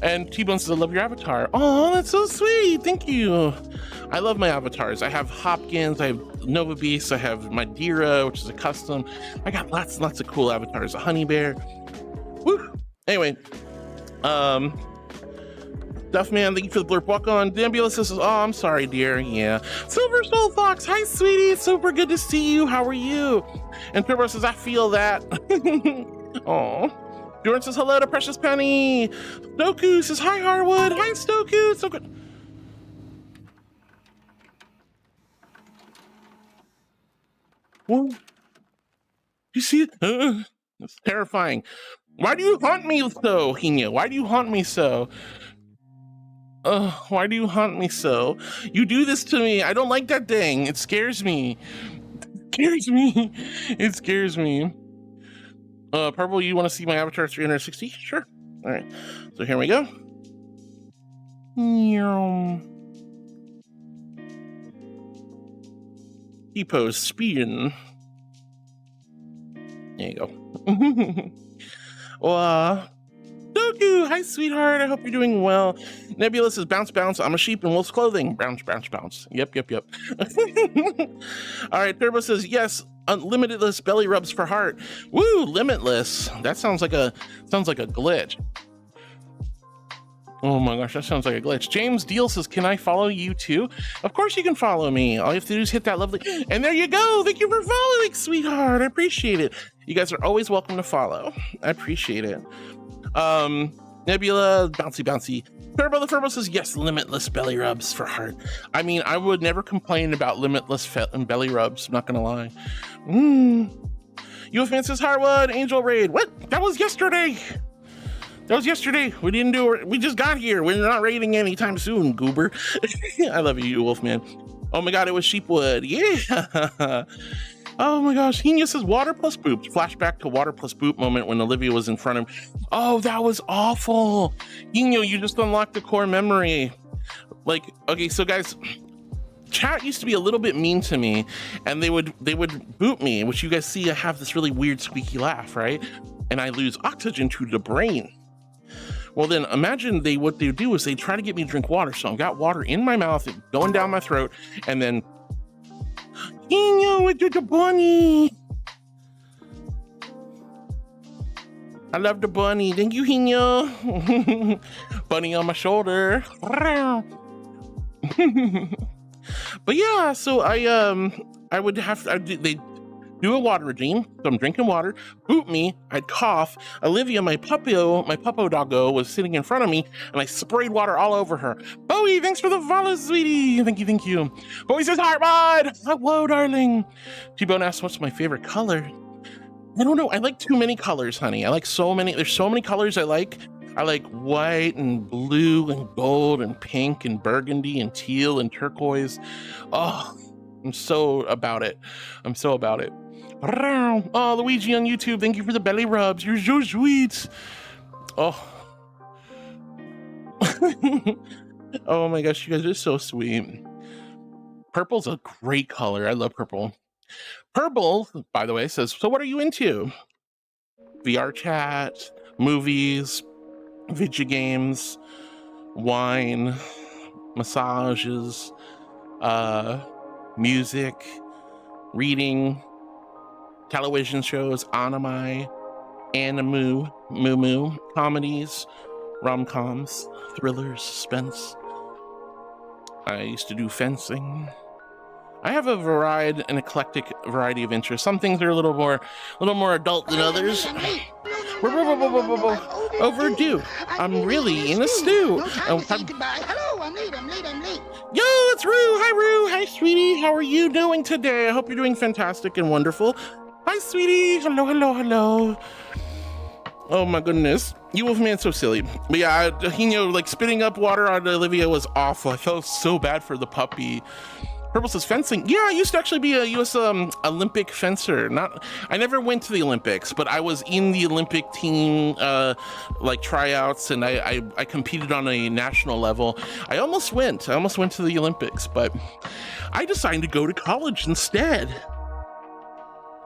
And T-Bone says, I love your avatar. Oh, that's so sweet. Thank you. I love my avatars. I have Hopkins. I have Nova Beast. I have my Dira, which is a custom. I got lots and lots of cool avatars. A honey bear. Woo. Anyway, Duffman, thank you for the blurb. Walk on. Dambula says, oh, I'm sorry, dear. Yeah. Silver Soul Fox, hi, sweetie. It's super good to see you. How are you? And Turbo says, I feel that. Oh. Bjorn says, hello to Precious Penny. Stoku says, hi, Harwood. Hi, Stoku. So good. Whoa. You see it? It's terrifying. Why do you haunt me so, Hinya? Why do you haunt me so? Why do you haunt me so? You do this to me. I don't like that thing. It scares me. It scares me. Purple, you want to see my avatar 360? Sure. All right. So here we go. T-pose spin. There you go. Doku, hi sweetheart. I hope you're doing well. Nebula says bounce bounce. I'm a sheep in wolf's clothing. Bounce bounce bounce. Yep. All right, Turbo says yes. Unlimitless belly rubs for heart. Woo, limitless. That sounds like a glitch. Oh my gosh, that sounds like a glitch. James Deal says, can I follow you too? Of course you can follow me. All you have to do is hit that lovely, and there you go. Thank you for following, sweetheart. I appreciate it. You guys are always welcome to follow. I appreciate it. Nebula, bouncy. Turbo the Furbo says, yes, limitless belly rubs for heart. I mean, I would never complain about limitless belly rubs, I'm not gonna lie. UFan says, Harwood, Angel Raid. What? That was yesterday. We didn't do it. We just got here. We're not raiding anytime soon, goober. I love you, Wolfman. Oh my God, it was Sheepwood. Yeah. Oh my gosh. Henia says water plus boops. Flashback to water plus boop moment when Olivia was in front of him. Oh, that was awful. Henia, you just unlocked the core memory. Like, okay, so guys, chat used to be a little bit mean to me, and they would boot me, which you guys see I have this really weird squeaky laugh, right? And I lose oxygen to the brain. Well, then imagine what they do is they try to get me to drink water. So I've got water in my mouth, going down my throat, and then, Hino, it's the bunny. I love the bunny. Thank you, Hino. Bunny on my shoulder. But yeah, so I would have they do a water regime, so I'm drinking water, boot me, I'd cough. Olivia, my puppo doggo, was sitting in front of me, and I sprayed water all over her. Bowie, thanks for the follow, sweetie. Thank you. Bowie says, heart mod. Hello, darling. T-Bone asks, what's my favorite color? I don't know. I like too many colors, honey. I like so many. There's so many colors I like. I like white and blue and gold and pink and burgundy and teal and turquoise. Oh, I'm so about it. Oh, Luigi on YouTube, thank you for the belly rubs. You're so sweet. Oh. Oh my gosh, you guys are so sweet. Purple's a great color. I love purple. Purple, by the way, says, so what are you into? VR chat, movies, video games, wine, massages, music, reading, television shows, anime, moo, comedies, rom-coms, thrillers, suspense. I used to do fencing. I have an eclectic variety of interests. Some things are a little more adult than others. Overdue. I'm really in a stew. Hello, I'm late. Yo, it's Rue. Hi, Rue. Hi, sweetie. How are you doing today? I hope you're doing fantastic and wonderful. Hi, sweetie. Hello. Oh my goodness. You Wolfman's so silly. But yeah, like spitting up water on Olivia was awful. I felt so bad for the puppy. Purple says fencing. Yeah, I used to actually be a U.S. Olympic fencer. I never went to the Olympics, but I was in the Olympic team, like tryouts, and I competed on a national level. I almost went to the Olympics, but I decided to go to college instead.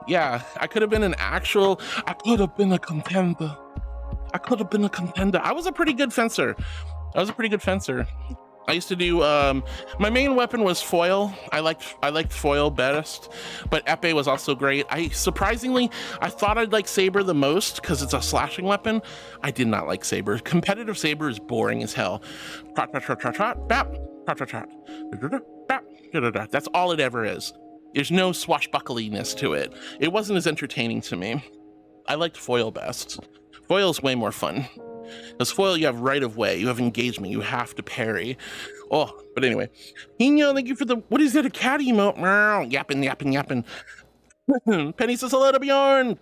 Yeah, I could have been I could have been a contender. I was a pretty good fencer. I used to do, my main weapon was foil. I liked foil best, but épée was also great. I thought I'd like saber the most because it's a slashing weapon. I did not like saber. Competitive saber is boring as hell. Trot, bap, trot. That's all it ever is. There's no swashbuckliness to it. It wasn't as entertaining to me. I liked foil best. Foil's way more fun. Because foil, you have right of way, you have engagement, you have to parry. Oh, but anyway. Hino, thank you for what is that, a cat emote? Yapping. Penny says hello to Bjorn.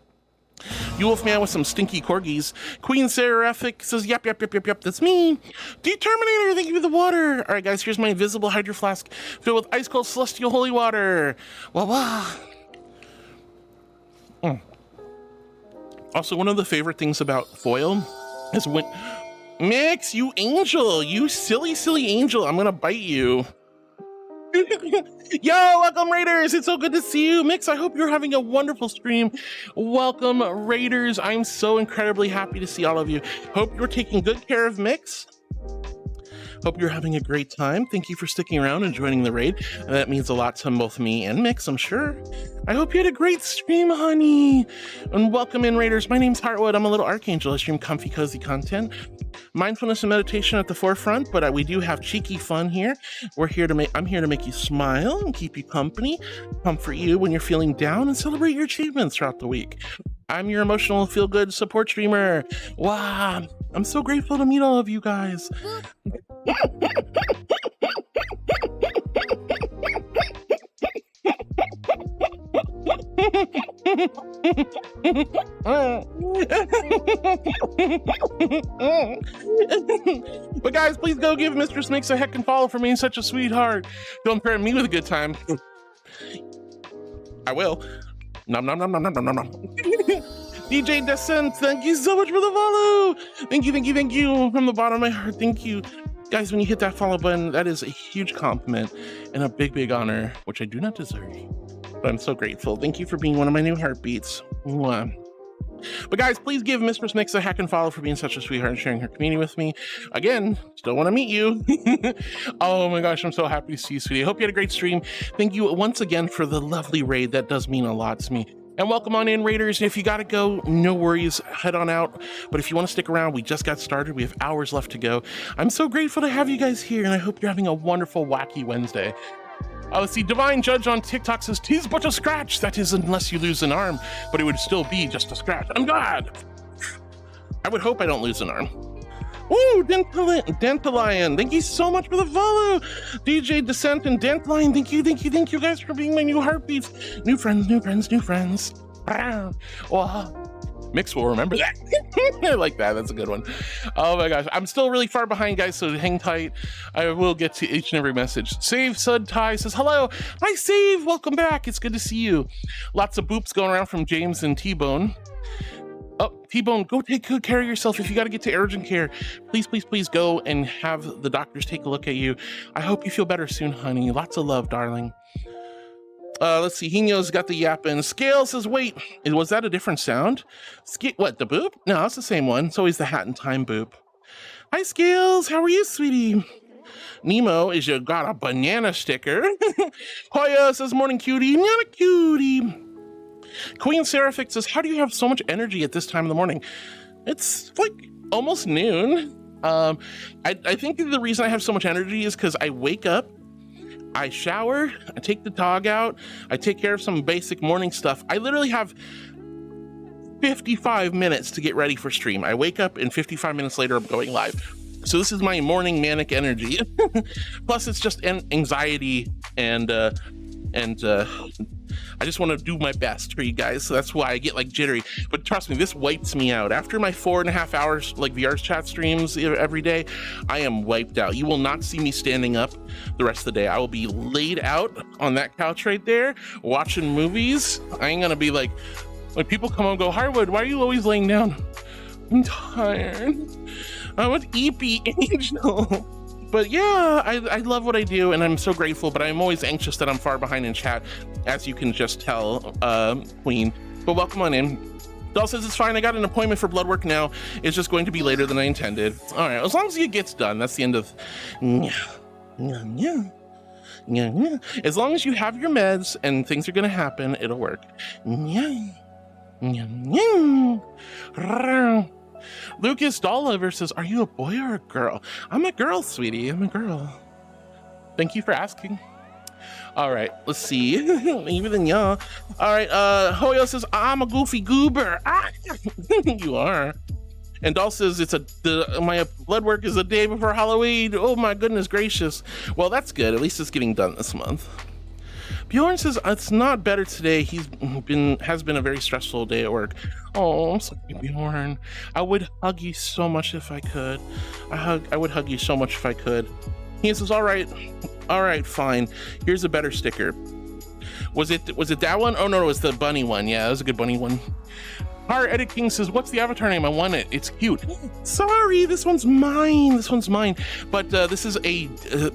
You Wolfman with some stinky corgis. Queen Seraphic says, yep, that's me. Determinator, thank you for the water. All right, guys, here's my invisible hydro flask filled with ice cold celestial holy water. Wah. Also, one of the favorite things about foil is when Mix, you angel, you silly angel, I'm gonna bite you. Yo, welcome Raiders. It's so good to see you. Mix, I hope you're having a wonderful stream. Welcome Raiders. I'm so incredibly happy to see all of you. Hope you're taking good care of Mix. Hope you're having a great time. Thank you for sticking around and joining the raid. That means a lot to both me and Mix, I'm sure. I hope you had a great stream, honey. And welcome in, Raiders. My name's Heartwood. I'm a little archangel. I stream comfy, cozy content. Mindfulness and meditation at the forefront, but we do have cheeky fun here. I'm here to make you smile and keep you company, comfort you when you're feeling down, and celebrate your achievements throughout the week. I'm your emotional feel-good support streamer. Wow, I'm so grateful to meet all of you guys. But guys, please go give Mistress Mix a heckin' follow for being such a sweetheart. Don't threaten me with a good time. I will. Nom nom nom nom nom nom nom. DJ Descent, thank you so much for the follow. Thank you from the bottom of my heart. Thank you. Guys, when you hit that follow button, that is a huge compliment and a big, big honor, which I do not deserve. But I'm so grateful. Thank you for being one of my new heartbeats. Mwah. But guys, please give Mistress Mix a hack and follow for being such a sweetheart and sharing her community with me. Again, still want to meet you. Oh my gosh, I'm so happy to see you, sweetie. I hope you had a great stream. Thank you once again for the lovely raid. That does mean a lot to me. And welcome on in, Raiders. If you gotta go, no worries, head on out. But if you want to stick around, we just got started. We have hours left to go. I'm so grateful to have you guys here, and I hope you're having a wonderful, wacky Wednesday. Oh, see, Divine Judge on TikTok says, "'Tis but a scratch, that is, unless you lose an arm, but it would still be just a scratch." I'm glad. I would hope I don't lose an arm. Woo, Dentalion, thank you so much for the follow. DJ Descent and Dentalion, thank you guys for being my new heartbeats. New friends. Wow. Mix will remember that. I like that. That's a good one. Oh my gosh. I'm still really far behind, guys, so hang tight. I will get to each and every message. Save Sud Ty says, hello. Hi, Save. Welcome back. It's good to see you. Lots of boops going around from James and T-Bone. Oh, T-Bone, go take good care of yourself. If you got to get to urgent care, please go and have the doctors take a look at you. I hope you feel better soon, honey. Lots of love, darling. Let's see. Hino's got the yapping. Scale says, wait, was that a different sound? What, the boop? No, it's the same one. It's always the Hat in Time boop. Hi, Scales. How are you, sweetie? Nemo is you got a banana sticker. Hoya says, morning, cutie. Not a cutie. Queen Seraphic says, how do you have so much energy at this time of the morning? It's like almost noon. I think the reason I have so much energy is because I wake up, I shower, I take the dog out, I take care of some basic morning stuff. I literally have 55 minutes to get ready for stream. I wake up and 55 minutes later I'm going live. So this is my morning manic energy. Plus it's just anxiety and I just want to do my best for you guys, so that's why I get like jittery. But trust me, this wipes me out. After my 4.5 hours like VR chat streams every day, I am wiped out. You will not see me standing up the rest of the day. I will be laid out on that couch right there, watching movies. I ain't gonna be like people come and go, Harwood, why are you always laying down? I'm tired. I'm an EP angel. But yeah, I love what I do, and I'm so grateful, but I'm always anxious that I'm far behind in chat, as you can just tell, Queen. But welcome on in. Doll says it's fine, I got an appointment for blood work now. It's just going to be later than I intended. All right, as long as it gets done, that's the end of... As long as you have your meds and things are gonna happen, it'll work. Lucas Dolllover says, are you a boy or a girl? I'm a girl, sweetie. I'm a girl. Thank you for asking. All right, let's see. Even than y'all. All right, Hoyo says, I'm a goofy goober. Ah, you are. And Doll says, my blood work is a day before Halloween. Oh my goodness gracious. Well, that's good. At least it's getting done this month. Bjorn says it's not better today. Has been a very stressful day at work. Oh, I'm sorry, Bjorn. I would hug you so much if I could. I would hug you so much if I could. He says, all right, fine. Here's a better sticker. Was it that one? Oh no, it was the bunny one. Yeah, it was a good bunny one. Our Edit King says, what's the avatar name? I want it. It's cute. Sorry, this one's mine. This one's mine. But this is a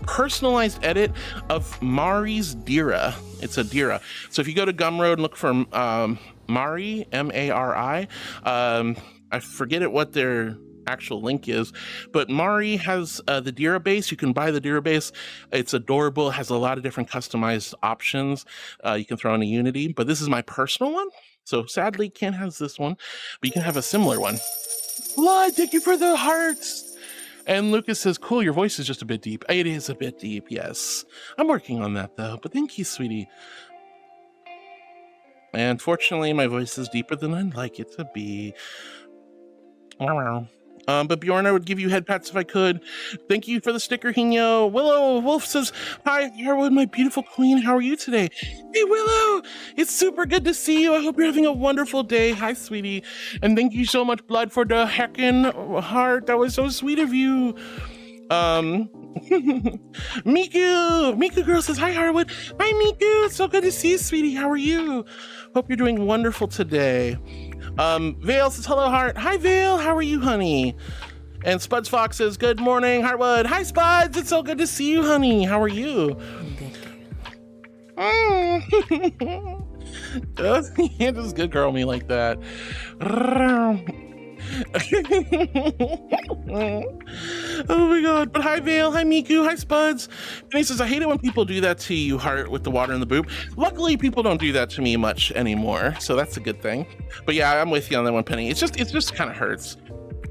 personalized edit of Mari's Dira. It's a Dira. So if you go to Gumroad and look for Mari, M-A-R-I, I forget what their actual link is, but Mari has the Dira base. You can buy the Dira base. It's adorable. It has a lot of different customized options you can throw into Unity, but this is my personal one. So sadly, can't have this one, but you can have a similar one. Blood, thank you for the hearts. And Lucas says, cool, your voice is just a bit deep. It is a bit deep, yes. I'm working on that though, but thank you, sweetie. And fortunately, my voice is deeper than I'd like it to be. But Bjorn, I would give you head pats if I could. Thank you for the sticker, Hino. Willow Wolf says, hi, Harwood, my beautiful queen. How are you today? Hey, Willow, it's super good to see you. I hope you're having a wonderful day. Hi, sweetie. And thank you so much, Blood, for the heckin' heart. That was so sweet of you. Miku girl says, hi, Harwood. Hi, Miku. It's so good to see you, sweetie. How are you? Hope you're doing wonderful today. Vale says, hello, Heart. Hi, Vale. How are you, honey? And Spuds Fox says, good morning, Heartwood. Hi, Spuds. It's so good to see you, honey. How are you? You can't just good girl me like that. Oh my god. But hi, Vale. Hi, Miku. Hi, Spuds. And he says, I hate it when people do that to you, Heart, with the water in the boob. Luckily, people don't do that to me much anymore, so that's a good thing. But yeah, I'm with you on that one, Penny. It just kind of hurts.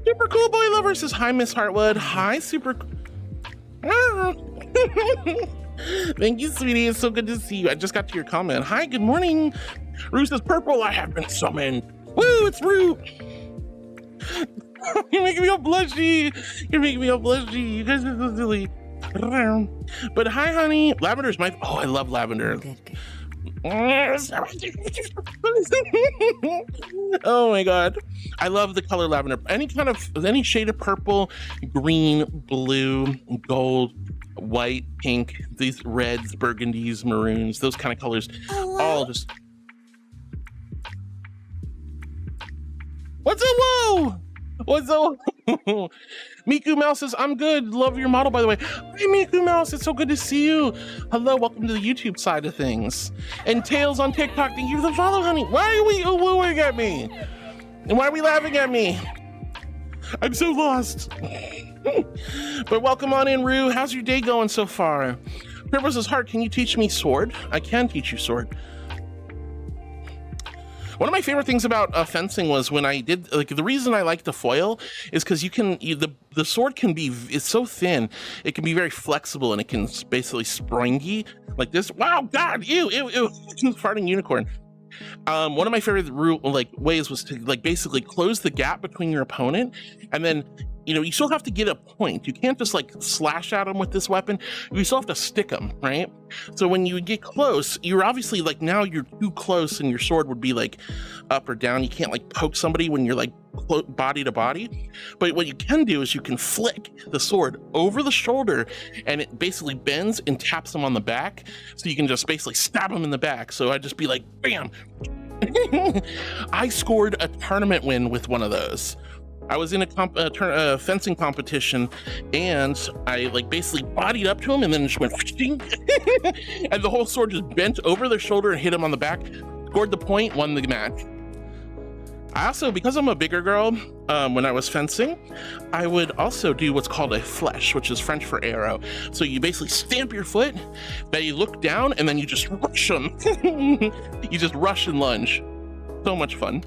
Super Cool Boy Lover says, hi, Miss Heartwood. Hi, Super... Thank you, sweetie. It's so good to see you. I just got to your comment. Hi, good morning. Rue says, purple, I have been summoned. Woo, it's Rue. You're making me all blushy. You're making me all blushy. You guys are so silly. But hi, honey. Lavender's my... Oh, I love lavender. Oh my god. I love the color lavender. Any shade of purple, green, blue, gold, white, pink, these reds, burgundies, maroons, those kind of colors. All just... What's up, whoa? What's up? Miku Mouse says, I'm good. Love your model, by the way. Hey, Miku Mouse, it's so good to see you. Hello, welcome to the YouTube side of things. And Tails on TikTok, thank you for the follow, honey. Why are we wooing at me? And why are we laughing at me? I'm so lost. But welcome on in, Rue. How's your day going so far? Purpose's Heart, can you teach me sword? I can teach you sword. One of my favorite things about fencing was when I did, like, the reason I like the foil is because the sword can be, it's so thin, it can be very flexible and it can basically springy like this. Wow, God, ew, farting unicorn. One of my favorite ways was to basically close the gap between your opponent, and then you still have to get a point. You can't just slash at them with this weapon. You still have to stick them, right? So when you get close, you're obviously now you're too close and your sword would be up or down. You can't poke somebody when you're body to body. But what you can do is you can flick the sword over the shoulder and it basically bends and taps them on the back. So you can just basically stab them in the back. So I'd just be like, bam. I scored a tournament win with one of those. I was in a fencing competition and I basically bodied up to him and then just went and the whole sword just bent over their shoulder and hit him on the back, scored the point, won the match. I also, because I'm a bigger girl, when I was fencing, I would also do what's called a flèche, which is French for arrow. So you basically stamp your foot, then you look down, and then you just rush them. You just rush and lunge. So much fun.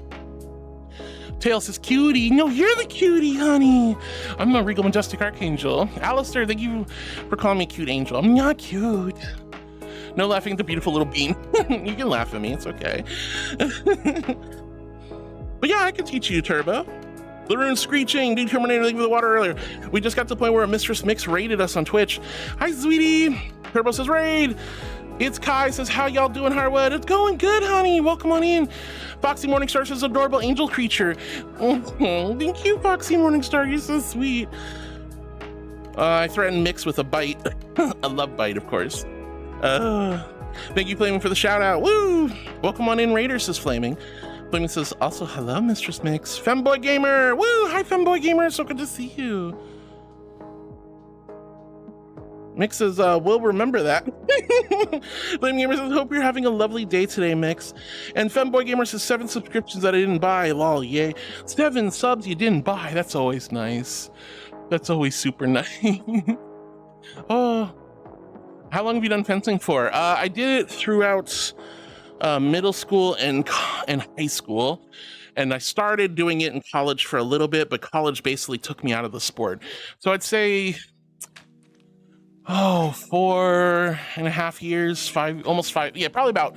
Tail says, cutie. No, you're the cutie, honey. I'm a Regal Majestic Archangel. Alistair, thank you for calling me cute angel. I'm not cute. No laughing at the beautiful little bean. You can laugh at me, it's okay. But yeah, I can teach you, Turbo. The Rune Screeching, Dude Terminator, thank you for the water earlier. We just got to the point where Mistress Mix raided us on Twitch. Hi, sweetie. Turbo says, raid. It's Kai says, how y'all doing, Harwood? It's going good, honey. Welcome on in. Foxy Morningstar says, adorable angel creature. Oh, thank you, Foxy Morningstar. You're so sweet. I threatened Mix with a bite. A love bite, of course. Thank you, Flaming, for the shout out. Woo! Welcome on in, Raider, says Flaming. Flaming says, also, hello, Mistress Mix. Femboy Gamer! Woo! Hi, Femboy Gamer! So good to see you. Mix says, we'll remember that. Flaming Gamer says, hope you're having a lovely day today, Mix. And Femboy Gamer says, 7 subscriptions that I didn't buy. Lol, yay. 7 subs you didn't buy. That's always nice. That's always super nice. Oh. How long have you done fencing for? I did it throughout middle school and high school, and I started doing it in college for a little bit, but college basically took me out of the sport. So I'd say 4.5 years, almost 5. Yeah, probably about,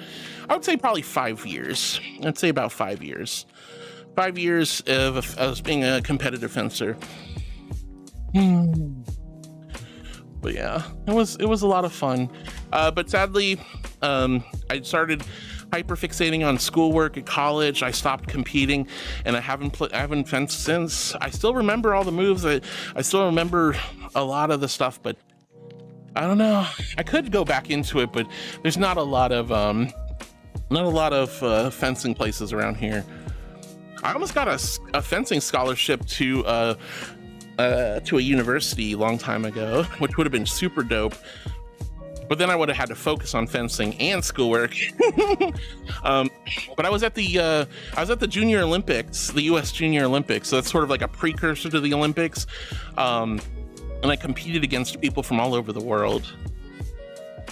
I would say probably 5 years. I'd say about 5 years. 5 years of being a competitive fencer. But yeah, it was a lot of fun. But sadly, I started hyperfixating on schoolwork at college. I stopped competing, and I haven't fenced since. I still remember all the moves. I still remember a lot of the stuff, but I don't know. I could go back into it, but there's not a lot of fencing places around here. I almost got a fencing scholarship to a university a long time ago, which would have been super dope. But then I would have had to focus on fencing and schoolwork. But I was at the Junior Olympics, the U.S. Junior Olympics. So that's sort of like a precursor to the Olympics. And I competed against people from all over the world.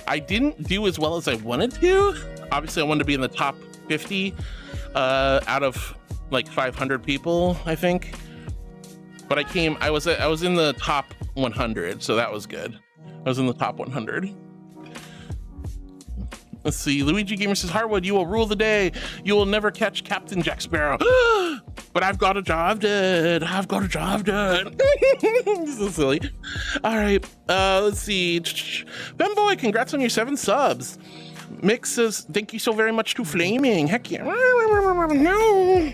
I didn't do as well as I wanted to. Obviously, I wanted to be in the top 50 out of like 500 people, I think. But I was in the top 100, so that was good. I was in the top 100. Let's see. Luigi Gamer says, Harwood, you will rule the day. You will never catch Captain Jack Sparrow. But I've got a job done. I've got a job done. So silly. All right. Let's see. Femboy, congrats on your 7 subs. Mix says, thank you so very much to Flaming. Heck yeah. No.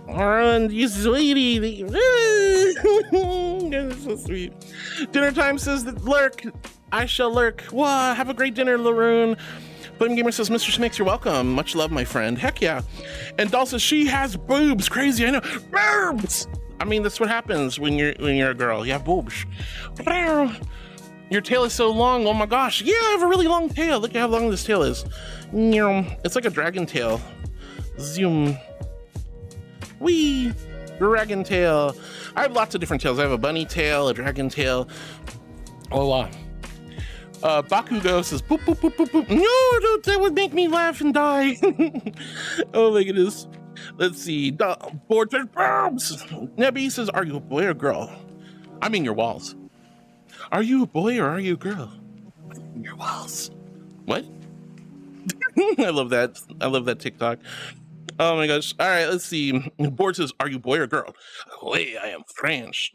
And you sweetie. That's so sweet. Dinner time says, lurk. I shall lurk. Wah, have a great dinner, Laroon. Flame Gamer says, Mr. Smix, you're welcome. Much love, my friend. Heck yeah. And Doll says, she has boobs. Crazy, I know. Boobs! I mean, that's what happens when you're a girl. You have boobs. Your tail is so long. Oh my gosh. Yeah, I have a really long tail. Look at how long this tail is. It's like a dragon tail. Zoom. Wee. Dragon tail. I have lots of different tails. I have a bunny tail, a dragon tail. Oh, wow. Bakugo says, boop, boop, boop, boop, boop. No, that would make me laugh and die. Oh my goodness. Let's see. Board says, boobs. Nebby says, are you a boy or girl? I'm in your walls. Are you a boy or are you a girl? In your walls. What? I love that. I love that TikTok. Oh my gosh. All right, let's see. Board says, are you boy or girl? Wait, I am French.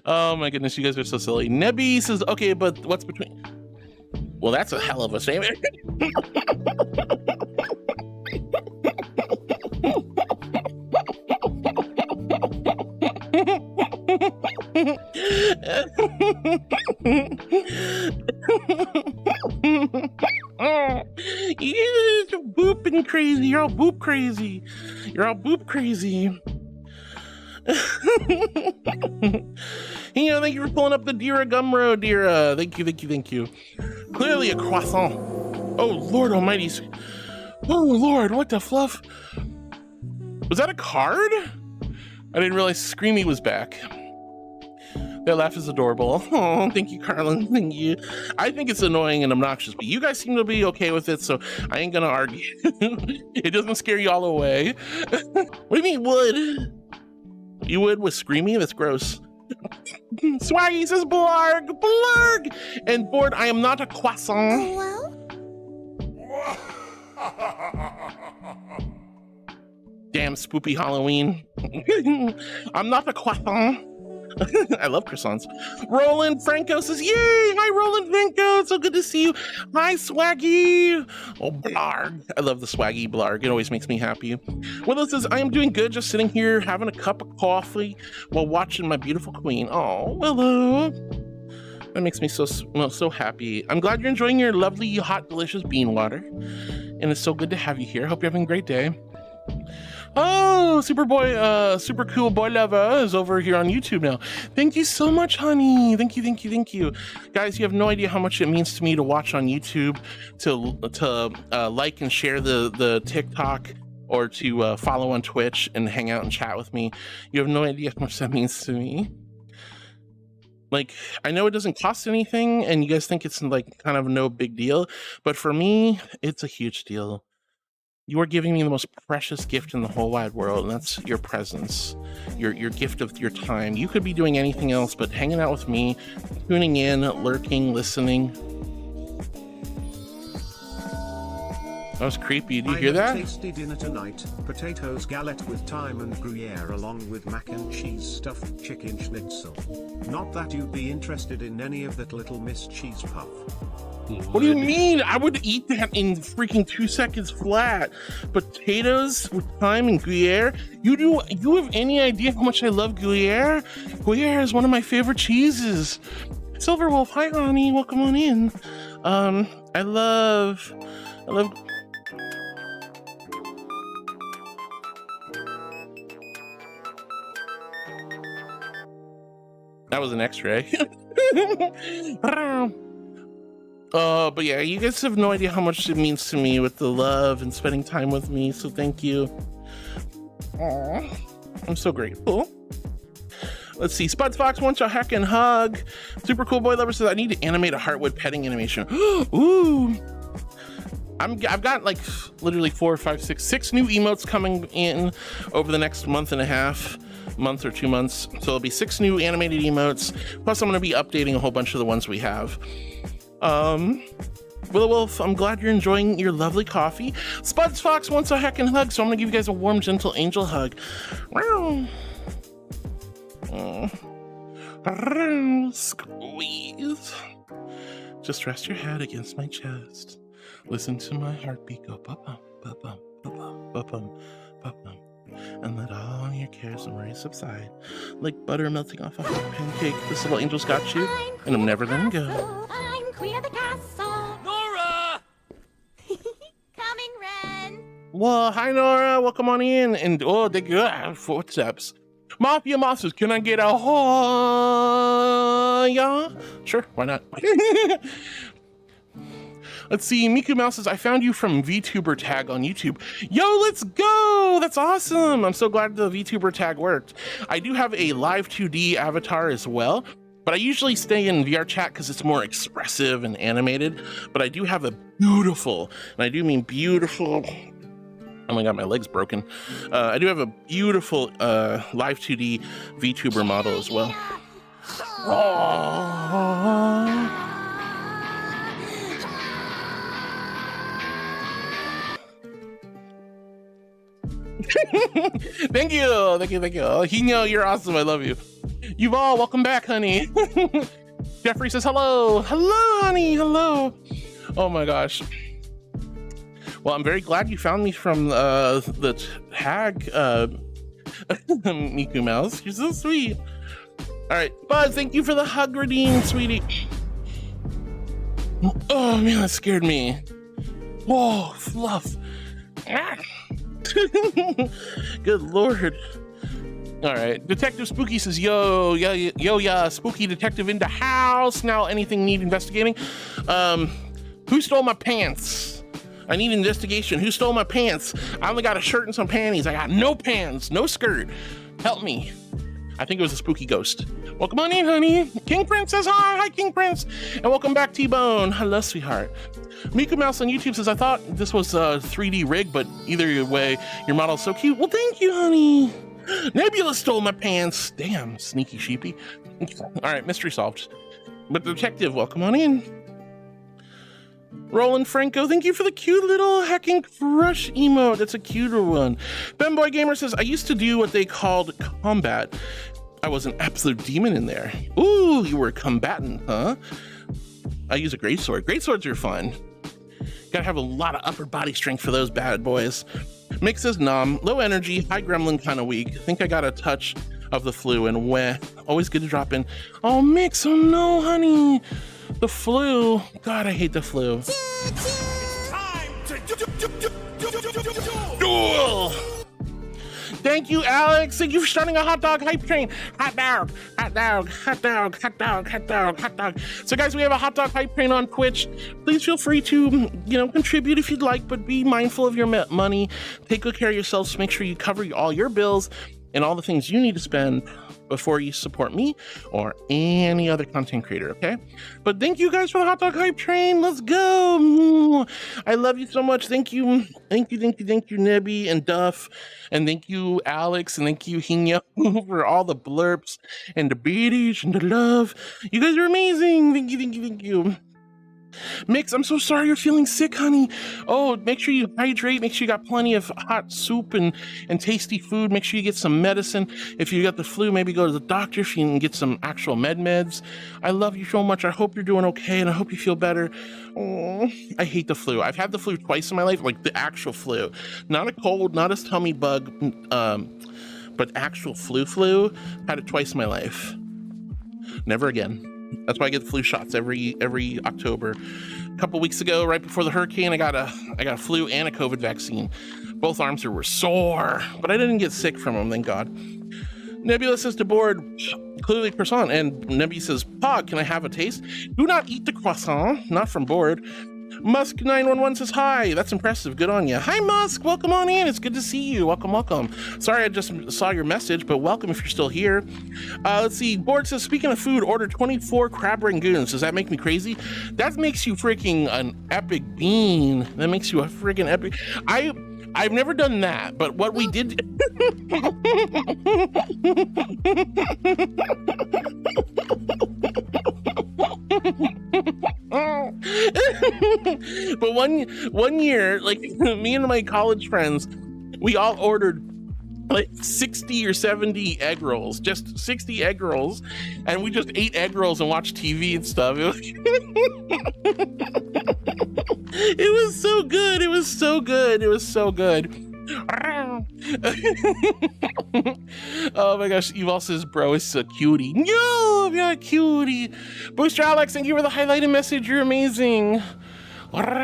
Oh my goodness, you guys are so silly. Nebby says, okay, but what's between? Well, that's a hell of a statement. You're booping crazy. You're all boop crazy. You're all boop crazy. Thank you for pulling up the Dira Gumroad, Dira. Thank you, thank you, thank you. Clearly a croissant. Oh, Lord almighty. Oh, Lord, what the fluff? Was that a card? I didn't realize Screamy was back. That laugh is adorable. Oh, thank you, Carlin. Thank you. I think it's annoying and obnoxious, but you guys seem to be okay with it, so I ain't gonna argue. It doesn't scare you all away. What do you mean, would? You would with Screamy? That's gross. Swaggy says, blarg, blarg! And Board, I am not a croissant. Damn spoopy Halloween. I'm not a croissant. I love croissants. Roland Franco says, yay! Hi, Roland Franco. So good to see you. Hi, Swaggy. Oh, blarg. I love the Swaggy blarg. It always makes me happy. Willow says, I am doing good, just sitting here having a cup of coffee while watching my beautiful queen. Oh, Willow. That makes me so happy. I'm glad you're enjoying your lovely, hot, delicious bean water. and it's so good to have you here. Hope you're having a great day. Oh, super cool boy lover is over here on YouTube now. Thank you so much, honey. Thank you. Guys, you have no idea how much it means to me to watch on YouTube, to like and share the TikTok, or to follow on Twitch and hang out and chat with me. You have no idea how much that means to me. Like, I know it doesn't cost anything, and you guys think it's like kind of no big deal, but for me, it's a huge deal. You are giving me the most precious gift in the whole wide world, and that's your presence, your gift of your time. You could be doing anything else, but hanging out with me, tuning in, lurking, listening. That was creepy. Did you hear that? Tasty dinner tonight. Potatoes galette with thyme and Gruyere, along with mac and cheese stuffed chicken schnitzel. Not that you'd be interested in any of that, Little Miss Cheese Puff. What do you mean? I would eat that in freaking 2 seconds flat. Potatoes with thyme and Gruyere? You have any idea how much I love Gruyere? Gruyere is one of my favorite cheeses. Silver Wolf, hi honey, welcome on in. I love. That was an X-ray. But yeah, you guys have no idea how much it means to me with the love and spending time with me, so thank you. Aww, I'm so grateful. Let's see, Spuds Fox wants a heck and hug. Super cool boy lover says, I need to animate a Heartwood petting animation. Ooh. I've got like literally 4, 5, 6 new emotes coming in over the next month and a half. Month or 2 months, so there'll be 6 new animated emotes, plus I'm going to be updating a whole bunch of the ones we have. Willow Wolf, I'm glad you're enjoying your lovely coffee. Spuds Fox wants a heck and hug, so I'm going to give you guys a warm, gentle angel hug. Squeeze. Just rest your head against my chest. Listen to my heartbeat go ba-bum, ba-bum, ba-bum, ba-bum, ba-bum. And let all your cares and worries subside, like butter melting off a hot pancake. This little angel's got you, and I'm never letting go. I'm queen of the castle. Nora! Coming, Ren. Well, hi Nora, welcome on in. And oh, they good footsteps. Mafia Moth says, can I get a yeah? Sure, why not? Let's see, Miku Mouse says, I found you from VTuber tag on YouTube. Yo, let's go! That's awesome! I'm so glad the VTuber tag worked. I do have a live 2D avatar as well, but I usually stay in VR chat because it's more expressive and animated. But I do have a beautiful, and I do mean beautiful, oh my god, my leg's broken. I do have a beautiful live 2D VTuber model as well. Oh. Thank you. Hino, you're awesome. I love you. Yuval, welcome back, honey. Jeffrey says hello. Hello, honey. Hello. Oh my gosh. Well, I'm very glad you found me from the tag, Miku Mouse. You're so sweet. All right, Buzz, thank you for the hug redeem, sweetie. Oh man, that scared me. Whoa, fluff. Good lord. All right, Detective Spooky says, yo, spooky detective in the house. Now anything need investigating? Who stole my pants? I need investigation. Who stole my pants? I only got a shirt and some panties. I got no pants, no skirt. Help me. I think it was a spooky ghost. Welcome on in, honey. King Prince says hi. Hi, King Prince. And welcome back, T-Bone. Hello, sweetheart. Miku Mouse on YouTube says, I thought this was a 3D rig, but either way, your model's so cute. Well, thank you, honey. Nebula stole my pants. Damn, sneaky sheepy. All right, mystery solved. But detective, welcome on in. Roland Franco, thank you for the cute little hacking crush emote. That's a cuter one. Femboy Gamer says, I used to do what they called combat. I was an absolute demon in there. Ooh, you were a combatant, huh? I use a greatsword. Greatswords are fun. Gotta have a lot of upper body strength for those bad boys. Mick says, nom, low energy, high gremlin, kind of weak. Think I got a touch of the flu and weh. Always good to drop in. Oh, Mick, oh no, honey. The flu. God, I hate the flu. It's time to Thank you, Alex. Thank you for starting a hot dog hype train. Hot dog, hot dog, hot dog, hot dog, hot dog, hot dog. So guys, we have a hot dog hype train on Twitch. Please feel free to, contribute if you'd like, but be mindful of your money. Take good care of yourselves. Make sure you cover all your bills and all the things you need to spend before you support me or any other content creator, okay? But thank you guys for the hot dog hype train. Let's go. I love you so much. Thank you, Nebby and Duff, and thank you, Alex, and thank you, Hinya, for all the blurps and the beaties and the love. You guys are amazing. Thank you. Mix, I'm so sorry you're feeling sick, honey. Oh, make sure you hydrate. Make sure you got plenty of hot soup and tasty food. Make sure you get some medicine. If you got the flu, maybe go to the doctor if you can get some actual meds. I love you so much. I hope you're doing okay, and I hope you feel better. Oh, I hate the flu. I've had the flu twice in my life, like the actual flu. Not a cold, not a tummy bug, but actual flu. Had it twice in my life. Never again. That's why I get the flu shots every October. A couple weeks ago, right before the hurricane, I got a flu and a COVID vaccine. Both arms were sore, but I didn't get sick from them, thank God. Nebula says to board, clearly croissant, and Nebby says, Pog, can I have a taste? Do not eat the croissant, not from board. Musk 911 says hi. That's impressive. Good on you. Hi, Musk. Welcome on in. It's good to see you. Welcome. Sorry, I just saw your message, but welcome if you're still here. Let's see. Board says, speaking of food, order 24 crab rangoons. Does that make me crazy? That makes you freaking an epic bean. That makes you a freaking epic. I've never done that, but what we did. But one year, like me and my college friends, we all ordered like 60 or 70 egg rolls, just 60 egg rolls, and we just ate egg rolls and watched TV and stuff. It was so good. It was so good. Oh my gosh, Eval says, bro is a cutie. No, you're a cutie. Booster Alex, thank you for the highlighted message. You're amazing. Thank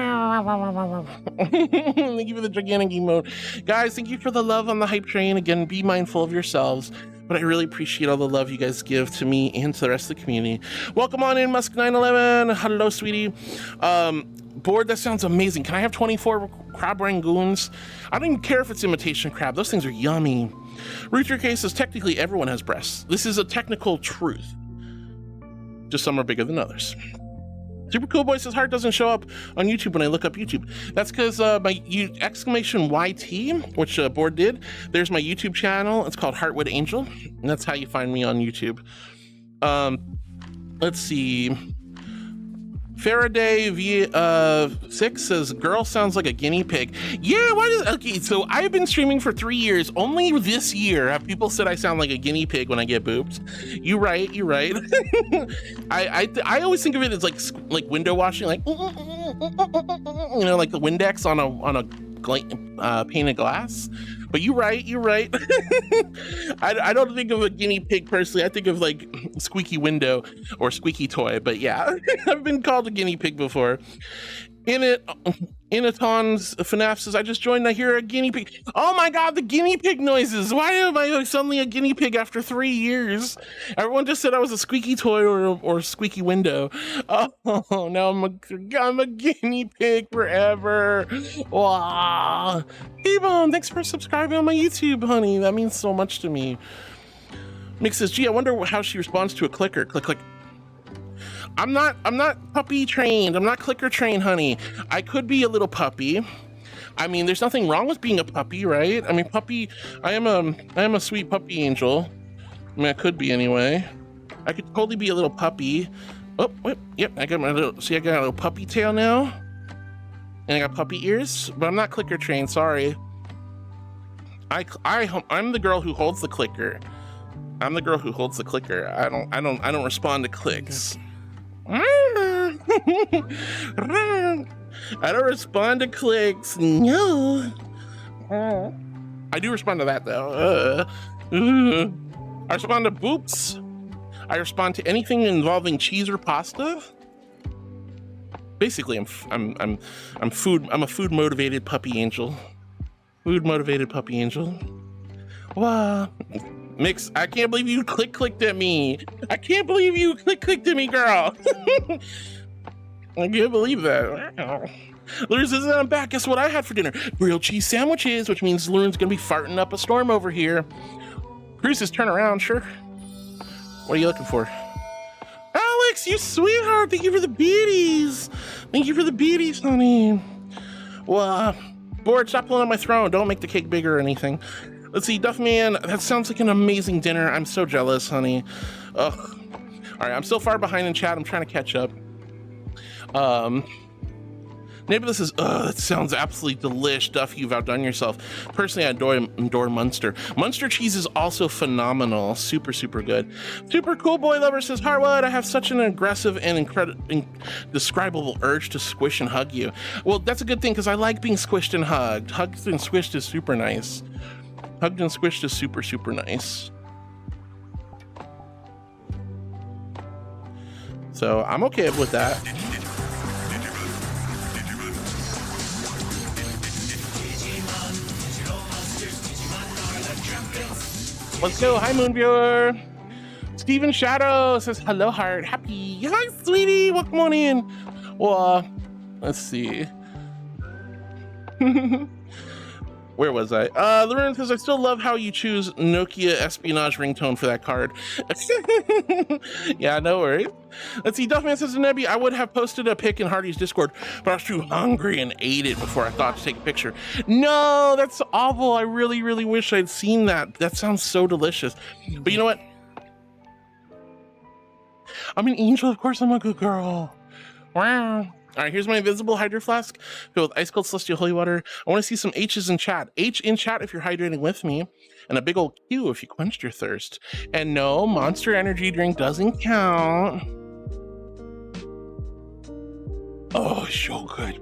you for the gigantic emote. Guys, thank you for the love on the hype train. Again, be mindful of yourselves. But I really appreciate all the love you guys give to me and to the rest of the community. Welcome on in, Musk 911. Hello, sweetie. Board, that sounds amazing. Can I have 24 crab rangoons? I don't even care if it's imitation crab. Those things are yummy. Rooster Case says, technically everyone has breasts. This is a technical truth. Just some are bigger than others. Super Cool Boy says, heart doesn't show up on YouTube when I look up YouTube. That's because my exclamation YT, which Board did, there's my YouTube channel. It's called Heartwood Angel, and that's how you find me on YouTube. Let's see. Faraday V6 says, girl sounds like a guinea pig. Yeah, okay, so I've been streaming for 3 years. Only this year have people said I sound like a guinea pig when I get boobs. You're right. I always think of it as like window washing, like like the Windex on a pane of glass. But you're right. I don't think of a guinea pig personally. I think of like squeaky window or squeaky toy. But yeah, I've been called a guinea pig before. Inaton's FNAF says, I just joined, I hear a guinea pig. Oh my god, the guinea pig noises. Why am I suddenly a guinea pig after 3 years? Everyone just said I was a squeaky toy or squeaky window. Oh, now I'm a guinea pig forever. Wow. T-Bone, thanks for subscribing on my YouTube, honey. That means so much to me. Mick says, gee, I wonder how she responds to a clicker. Click. I'm not puppy trained. I'm not clicker trained, honey. I could be a little puppy. I mean, there's nothing wrong with being a puppy, right? I mean, I am a sweet puppy angel. I mean, I could be anyway. I could totally be a little puppy. Oh, wait, yep, I got a little puppy tail now. And I got puppy ears, but I'm not clicker trained, sorry. I'm the girl who holds the clicker. I'm the girl who holds the clicker. I don't respond to clicks. I don't respond to clicks. No. I do respond to that though. I respond to boops. I respond to anything involving cheese or pasta. Basically, I'm a food motivated puppy angel. Food motivated puppy angel. Wow. Mix, I can't believe you clicked at me. I can't believe you clicked at me, girl. I can't believe that. Wow. Luna says, I'm back. Guess what I had for dinner? Grilled cheese sandwiches, which means Luna's gonna be farting up a storm over here. Cruz says, turn around, sure. What are you looking for? Alex, you sweetheart. Thank you for the beaties. Thank you for the beaties, honey. Well, Board, stop pulling on my throne. Don't make the cake bigger or anything. Let's see, Duffman, that sounds like an amazing dinner. I'm so jealous, honey. Ugh. All right, I'm still far behind in chat. I'm trying to catch up. Nebulous says, that sounds absolutely delish. Duff, you've outdone yourself. Personally, I adore Munster. Munster cheese is also phenomenal. Super, super good. Super Cool Boy Lover says, Harwood, I have such an aggressive and indescribable urge to squish and hug you. Well, that's a good thing because I like being squished and hugged. Hugged and squished is super nice. Hugged and squished is super, super nice. So I'm okay with that. Let's go. Hi, Moonviewer. Steven Shadow says, hello, heart. Happy. Hi, sweetie. Welcome on in. Well, let's see. Where was I? Lauren says, I still love how you choose Nokia espionage ringtone for that card. Yeah, no worries. Let's see. Duffman says, Nebby, I would have posted a pic in Hardy's Discord, but I was too hungry and ate it before I thought to take a picture. No, that's awful. I really, really wish I'd seen that. That sounds so delicious. But you know what? I'm an angel. Of course I'm a good girl. Wow. All right, here's my invisible hydro flask filled with ice cold celestial holy water. I want to see some H's in chat. H in chat if you're hydrating with me, and a big old Q if you quenched your thirst. And no, Monster Energy drink doesn't count. Oh, so good.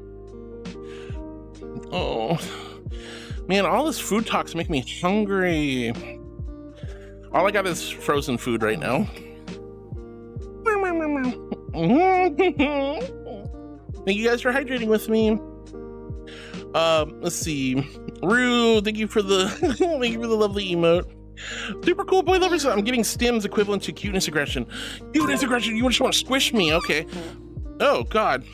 Oh, man, all this food talks make me hungry. All I got is frozen food right now. Thank you guys for hydrating with me. Let's see. Rue, thank you for the thank you for the lovely emote. Super Cool Boy Lovers, I'm getting stims equivalent to cuteness aggression. Cuteness aggression, you just want to squish me, okay. Oh God.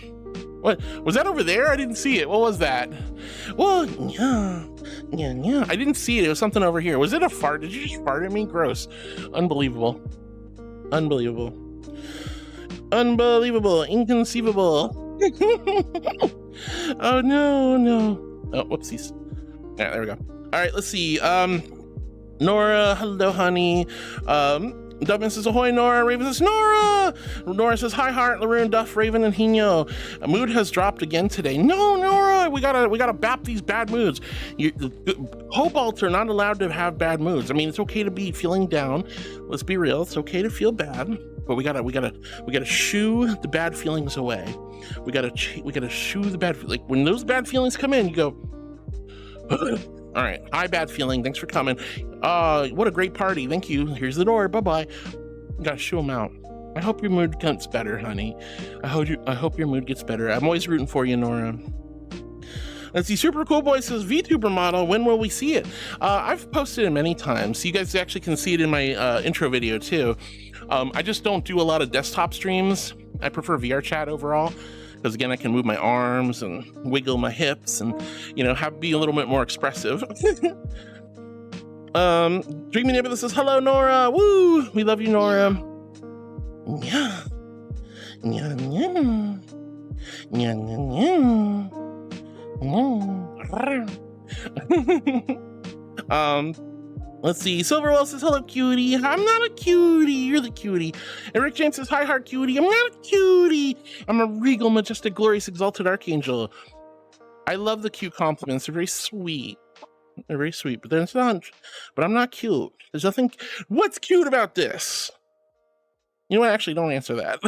What was that over there? I didn't see it. What was that? Well, yeah. I didn't see it. It was something over here. Was it a fart? Did you just fart at me? Gross. Unbelievable. Unbelievable. Unbelievable. Inconceivable. Oh no. Oh, whoopsies. All right, there we go. All right, let's see. Nora, hello, honey. Duffman says, ahoy, Nora. Raven says, Nora. Nora says, hi, Heart, Laroon, Duff, Raven, and Hino. A mood has dropped again today. No, Nora, we gotta bap these bad moods. Kobolds are not allowed to have bad moods. I mean, it's okay to be feeling down. Let's be real. It's okay to feel bad, but we gotta shoo the bad feelings away. We gotta shoo the bad, like when those bad feelings come in, you go, all right, hi, bad feeling. Thanks for coming. What a great party. Thank you. Here's the door. Bye-bye. Gotta shoo them out. I hope your mood gets better, honey. I hope your mood gets better. I'm always rooting for you, Nora. Let's see. Super Cool Boy says, VTuber model. When will we see it? I've posted it many times. You guys actually can see it in my intro video too. I just don't do a lot of desktop streams. I prefer VR chat overall. Because again, I can move my arms and wiggle my hips and, you know, be a little bit more expressive. Dreamy Nebula says, hello, Nora. Woo! We love you, Nora. Yeah. Yeah, yeah. Yeah, yeah, yeah. Let's see. Silverwell says, hello, cutie. I'm not a cutie. You're the cutie. And Rick James says, hi, heart cutie. I'm not a cutie. I'm a regal, majestic, glorious, exalted archangel. I love the cute compliments. They're very sweet. They're very sweet, but there's not. But I'm not cute. There's nothing. What's cute about this? You know what? Actually, don't answer that.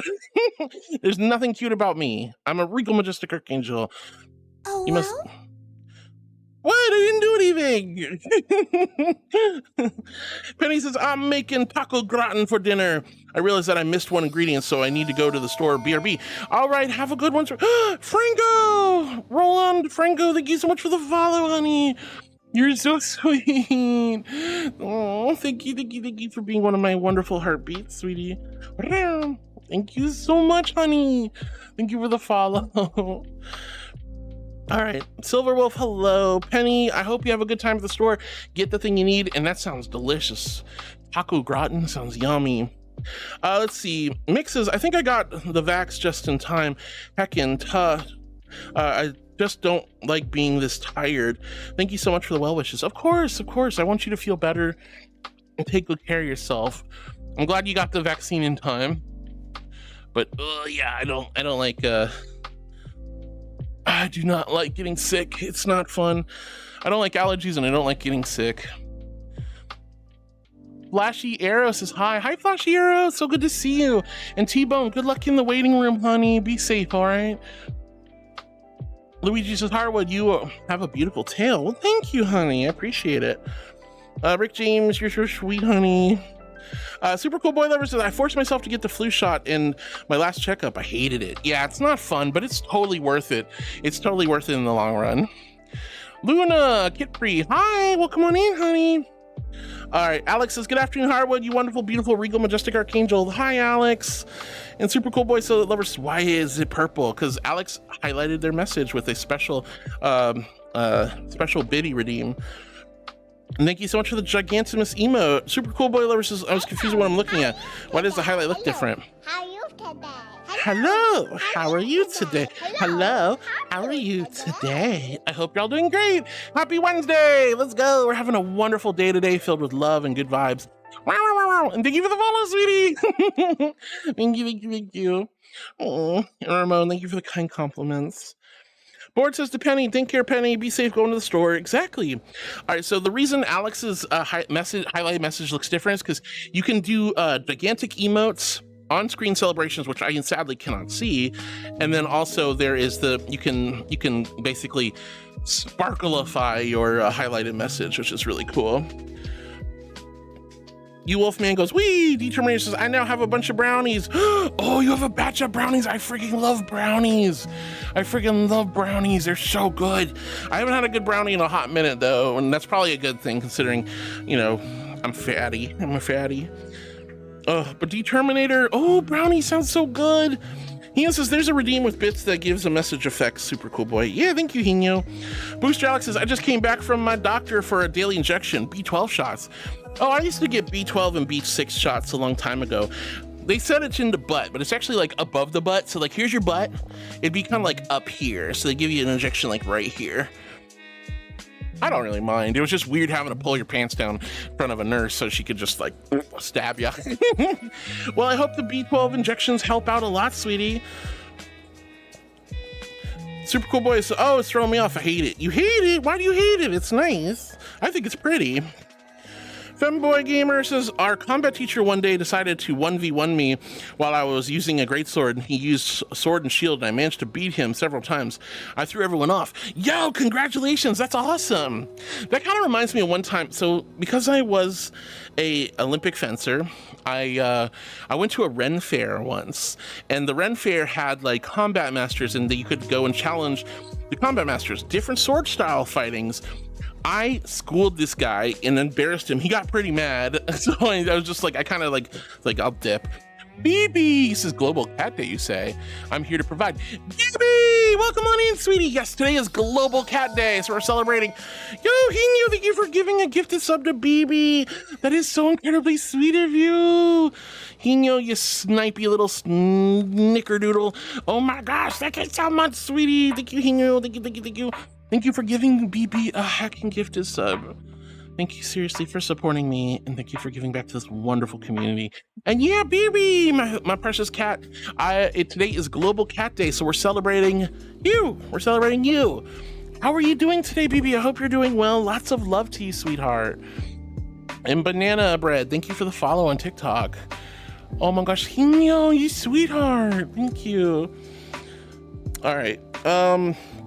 There's nothing cute about me. I'm a regal, majestic archangel. Oh, you must. What? I didn't do anything. Penny says, I'm making taco gratin for dinner. I realized that I missed one ingredient, so I need to go to the store. BRB. All right, have a good one. Franco! Roll on, Franco. Thank you so much for the follow, honey. You're so sweet. Oh, thank you for being one of my wonderful heartbeats, sweetie. Thank you so much, honey. Thank you for the follow. All right, Silver Wolf, hello. Penny, I hope you have a good time at the store. Get the thing you need, and that sounds delicious. Taco gratin sounds yummy. Let's see, mixes. I think I got the Vax just in time. Heckin' I just don't like being this tired. Thank you so much for the well wishes. Of course. I want you to feel better and take good care of yourself. I'm glad you got the vaccine in time. But yeah, I don't like I do not like getting sick. It's not fun. I don't like allergies and I don't like getting sick. Flashy Arrow says hi. Hi, Flashy Arrow. So good to see you. And T-Bone, good luck in the waiting room, honey. Be safe, all right? Luigi says, Harwood, you have a beautiful tail. Well, thank you, honey. I appreciate it. Rick James, you're so sweet, honey. Super Cool Boy Lover says, I forced myself to get the flu shot in my last checkup. I hated it. Yeah, it's not fun, but it's totally worth it. It's totally worth it in the long run. Luna, Kit Free, hi. Welcome on in, honey. All right, Alex says, good afternoon, Harwood, you wonderful, beautiful, regal, majestic archangel. Hi, Alex. And Super Cool Boy So Lovers, why is it purple? Because Alex highlighted their message with a special biddy redeem. And thank you so much for the gigantimous emote. Super Cool Boy Lover says, I was confused with what I'm looking at. Why does the highlight look different? How are you today? Hello, how are you today? Hello, how are you today? I hope you're all doing great. Happy Wednesday. Let's go. We're having a wonderful day today filled with love and good vibes. Wow. And thank you for the follow, sweetie. Thank you. Oh, Ramon, thank you for the kind compliments. Board says to Penny, take care, Penny. Be safe going to the store. Exactly. All right, so the reason Alex's highlight message looks different is because you can do gigantic emotes, on-screen celebrations, which I sadly cannot see, and then also there is you can basically sparkleify your highlighted message, which is really cool. You Wolfman goes, wee! D-Terminator says, I now have a bunch of brownies. Oh, you have a batch of brownies. I freaking love brownies. They're so good. I haven't had a good brownie in a hot minute though, and that's probably a good thing considering, you know, I'm a fatty. But D-Terminator, oh, brownie sounds so good. Hino says, there's a redeem with bits that gives a message effect. Super cool boy. Yeah, thank you, Hino. Booster Alex says, I just came back from my doctor for a daily injection, B12 shots. Oh, I used to get B12 and B6 shots a long time ago. They said it's in the butt, but it's actually like above the butt. So like, here's your butt. It'd be kind of like up here. So they give you an injection like right here. I don't really mind. It was just weird having to pull your pants down in front of a nurse so she could just like stab you. Well, I hope the B12 injections help out a lot, sweetie. Super cool boy. So, oh, it's throwing me off. I hate it. You hate it? Why do you hate it? It's nice. I think it's pretty. Femboy Gamer says, our combat teacher one day decided to 1v1 me while I was using a greatsword. He used sword and shield and I managed to beat him several times. I threw everyone off. Yo, congratulations, that's awesome. That kind of reminds me of one time. So because I was a Olympic fencer, I went to a Ren Fair once, and the Ren Fair had like combat masters, and you could go and challenge the combat masters, different sword style fightings. I schooled this guy and embarrassed him. He got pretty mad. So I was just like, I kind of like I'll dip. BB says, Global Cat Day, you say? I'm here to provide. BB, welcome on in, sweetie. Yes, today is Global Cat Day, so we're celebrating. Yo, Hino, thank you for giving a gifted sub to BB. That is so incredibly sweet of you. Hino, you snipey little snickerdoodle. Oh my gosh, thank you so much, sweetie. Thank you, Hino. Thank you. Thank you for giving BB a hacking gifted sub. Thank you seriously for supporting me, and thank you for giving back to this wonderful community. And yeah, BB, my precious cat, today is Global Cat Day, so we're celebrating you. How are you doing today, BB? I hope you're doing well. Lots of love to you, sweetheart. And Banana Bread, thank you for the follow on TikTok. Oh my gosh, Hino, you sweetheart. Thank you. All right.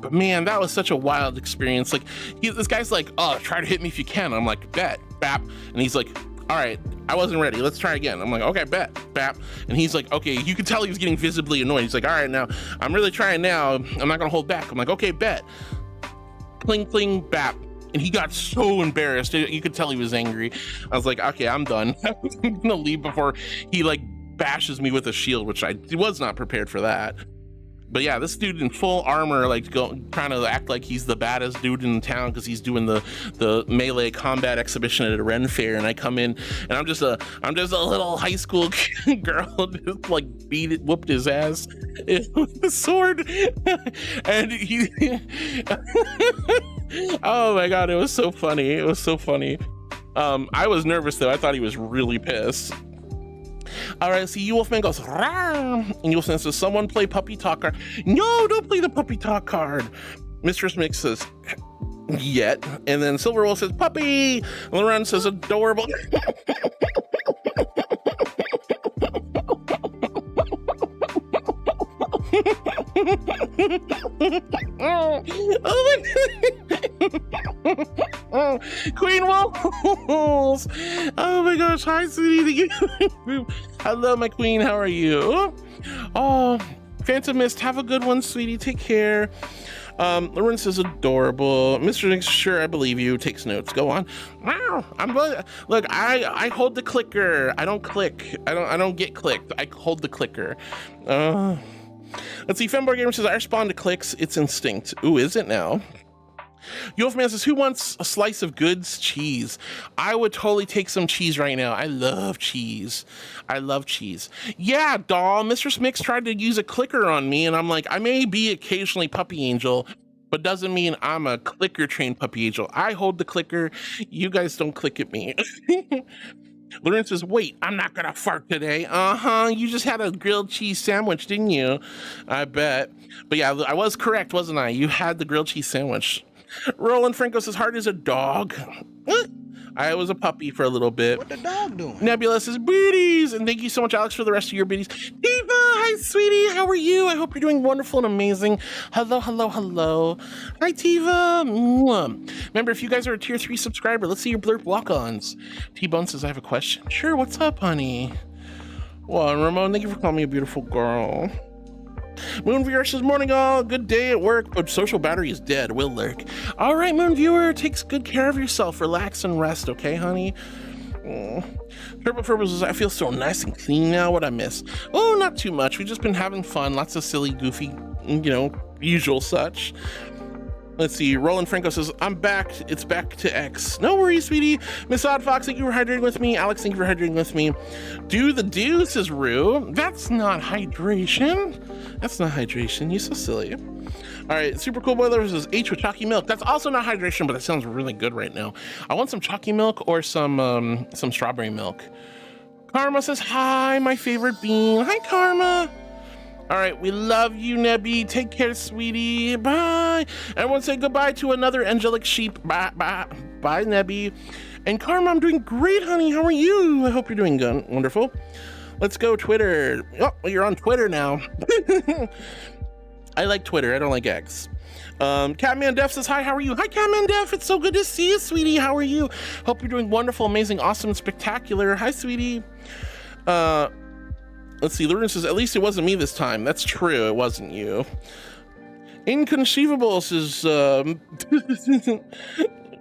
But man, that was such a wild experience. Like, this guy's like, oh, try to hit me if you can. I'm like, bet, bap. And he's like, all right, I wasn't ready. Let's try again. I'm like, okay, bet, bap. And he's like, okay, you could tell he was getting visibly annoyed. He's like, all right, now I'm really trying now. I'm not gonna hold back. I'm like, okay, bet. Cling, cling, bap. And he got so embarrassed. You could tell he was angry. I was like, okay, I'm done. I'm gonna leave before he like bashes me with a shield, which I was not prepared for that. But yeah, this dude in full armor, like trying to act like he's the baddest dude in town because he's doing the melee combat exhibition at a Ren fair, and I come in and I'm just a little high school girl, just like whooped his ass with the sword, and he. Oh my god, it was so funny. It was so funny. I was nervous though. I thought he was really pissed. All right, see, Wolfman goes, Rawr! And Wolfman says, someone play puppy talk card. No, don't play the puppy talk card. Mistress Mix says, yet. And then Silver Wolf says, puppy. And Loren says, adorable. Oh my Queen Wolves. Oh my gosh, hi sweetie. Hello my queen, how are you? Oh, Phantom Mist, have a good one, sweetie, take care. Lawrence is adorable. Mr. Nick's sure, I believe you, takes notes. Go on. Wow, look, I hold the clicker. I don't click. I don't get clicked. I hold the clicker. Let's see, Femboy Gamer says, I respond to clicks, it's instinct. Ooh, is it now? Wolfman says, who wants a slice of goods cheese? I would totally take some cheese right now. I love cheese. I love cheese. Yeah, doll, Mistress Mix tried to use a clicker on me, and I'm like, I may be occasionally puppy angel, but doesn't mean I'm a clicker trained puppy angel. I hold the clicker. You guys don't click at me. Lauren says, wait, I'm not gonna fart today. You just had a grilled cheese sandwich, didn't you? I bet. But yeah, I was correct, wasn't I? You had the grilled cheese sandwich. Roland Franco says, heart is a dog. I was a puppy for a little bit. What the dog doing? Nebula says, booties. And thank you so much, Alex, for the rest of your booties. Diva, hi, sweetie. How are you? I hope you're doing wonderful and amazing. Hello, hello, hello. Hi, Tiva. Mwah. Remember, if you guys are a tier 3 subscriber, let's see your blurb walk-ons. T-Bone says, I have a question. Sure, what's up, honey? Well, Ramon, thank you for calling me a beautiful girl. Moonviewer says, morning all, good day at work, but social battery is dead, will lurk. All right, Moonviewer, takes good care of yourself, relax and rest, okay, honey? Turbo Furbo says, I feel so nice and clean now, what I miss? Oh, not too much, we've just been having fun, lots of silly, goofy, usual such. Let's see, Roland Franco says, I'm back, it's back to X. No worries, sweetie. Miss Odd Fox, thank you for hydrating with me. Alex, thank you for hydrating with me. Do the do, says Rue. That's not hydration. That's not hydration, you're so silly. All right, Super Cool Boiler says, H with chalky milk. That's also not hydration, but that sounds really good right now. I want some chalky milk or some strawberry milk. Karma says, hi, my favorite bean. Hi, Karma. All right, we love you, Nebby. Take care, sweetie. Bye. Everyone say goodbye to another angelic sheep. Bye, bye. Bye, Nebby. And Karma, I'm doing great, honey. How are you? I hope you're doing good. Wonderful. Let's go, Twitter. Oh, well, you're on Twitter now. I like Twitter. I don't like X. Catman Def says, hi, how are you? Hi, Catman Def. It's so good to see you, sweetie. How are you? Hope you're doing wonderful, amazing, awesome, spectacular. Hi, sweetie. Let's see, Lauren says, at least it wasn't me this time. That's true, it wasn't you. Inconceivable says,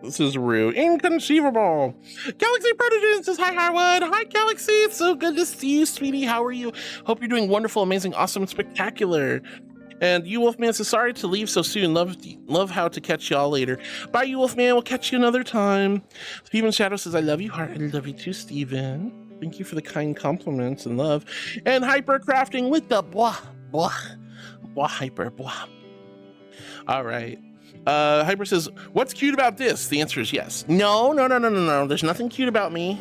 this is Rue. Inconceivable. Galaxy Prodigy says, hi, Harwood. Hi, Galaxy. It's so good to see you, sweetie. How are you? Hope you're doing wonderful, amazing, awesome, and spectacular. And you, Wolfman, says, sorry to leave so soon. Love how to catch y'all later. Bye, you, Wolfman. We'll catch you another time. Steven Shadow says, I love you, heart. I love you too, Steven. Thank you for the kind compliments and love. And Hypercrafting with the blah, blah, blah, hyper, blah. All right. Hyper says, what's cute about this? The answer is yes. No. There's nothing cute about me.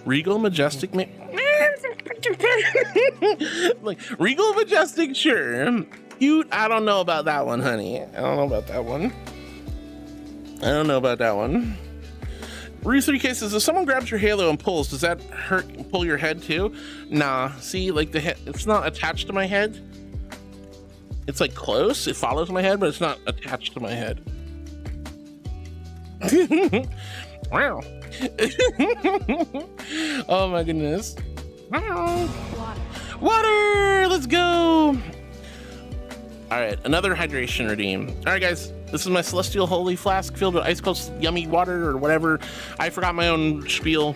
Regal, majestic, like, Regal, majestic, sure. Cute, I don't know about that one, honey. I don't know about that one. Rue 3K says, if someone grabs your halo and pulls, does that pull your head too? Nah, see, like the head, it's not attached to my head. It's like close, it follows my head, but it's not attached to my head. Wow. Oh my goodness. Water, let's go. All right, another hydration redeem. All right, guys, This is my celestial holy flask filled with ice cold yummy water or whatever. I forgot my own spiel,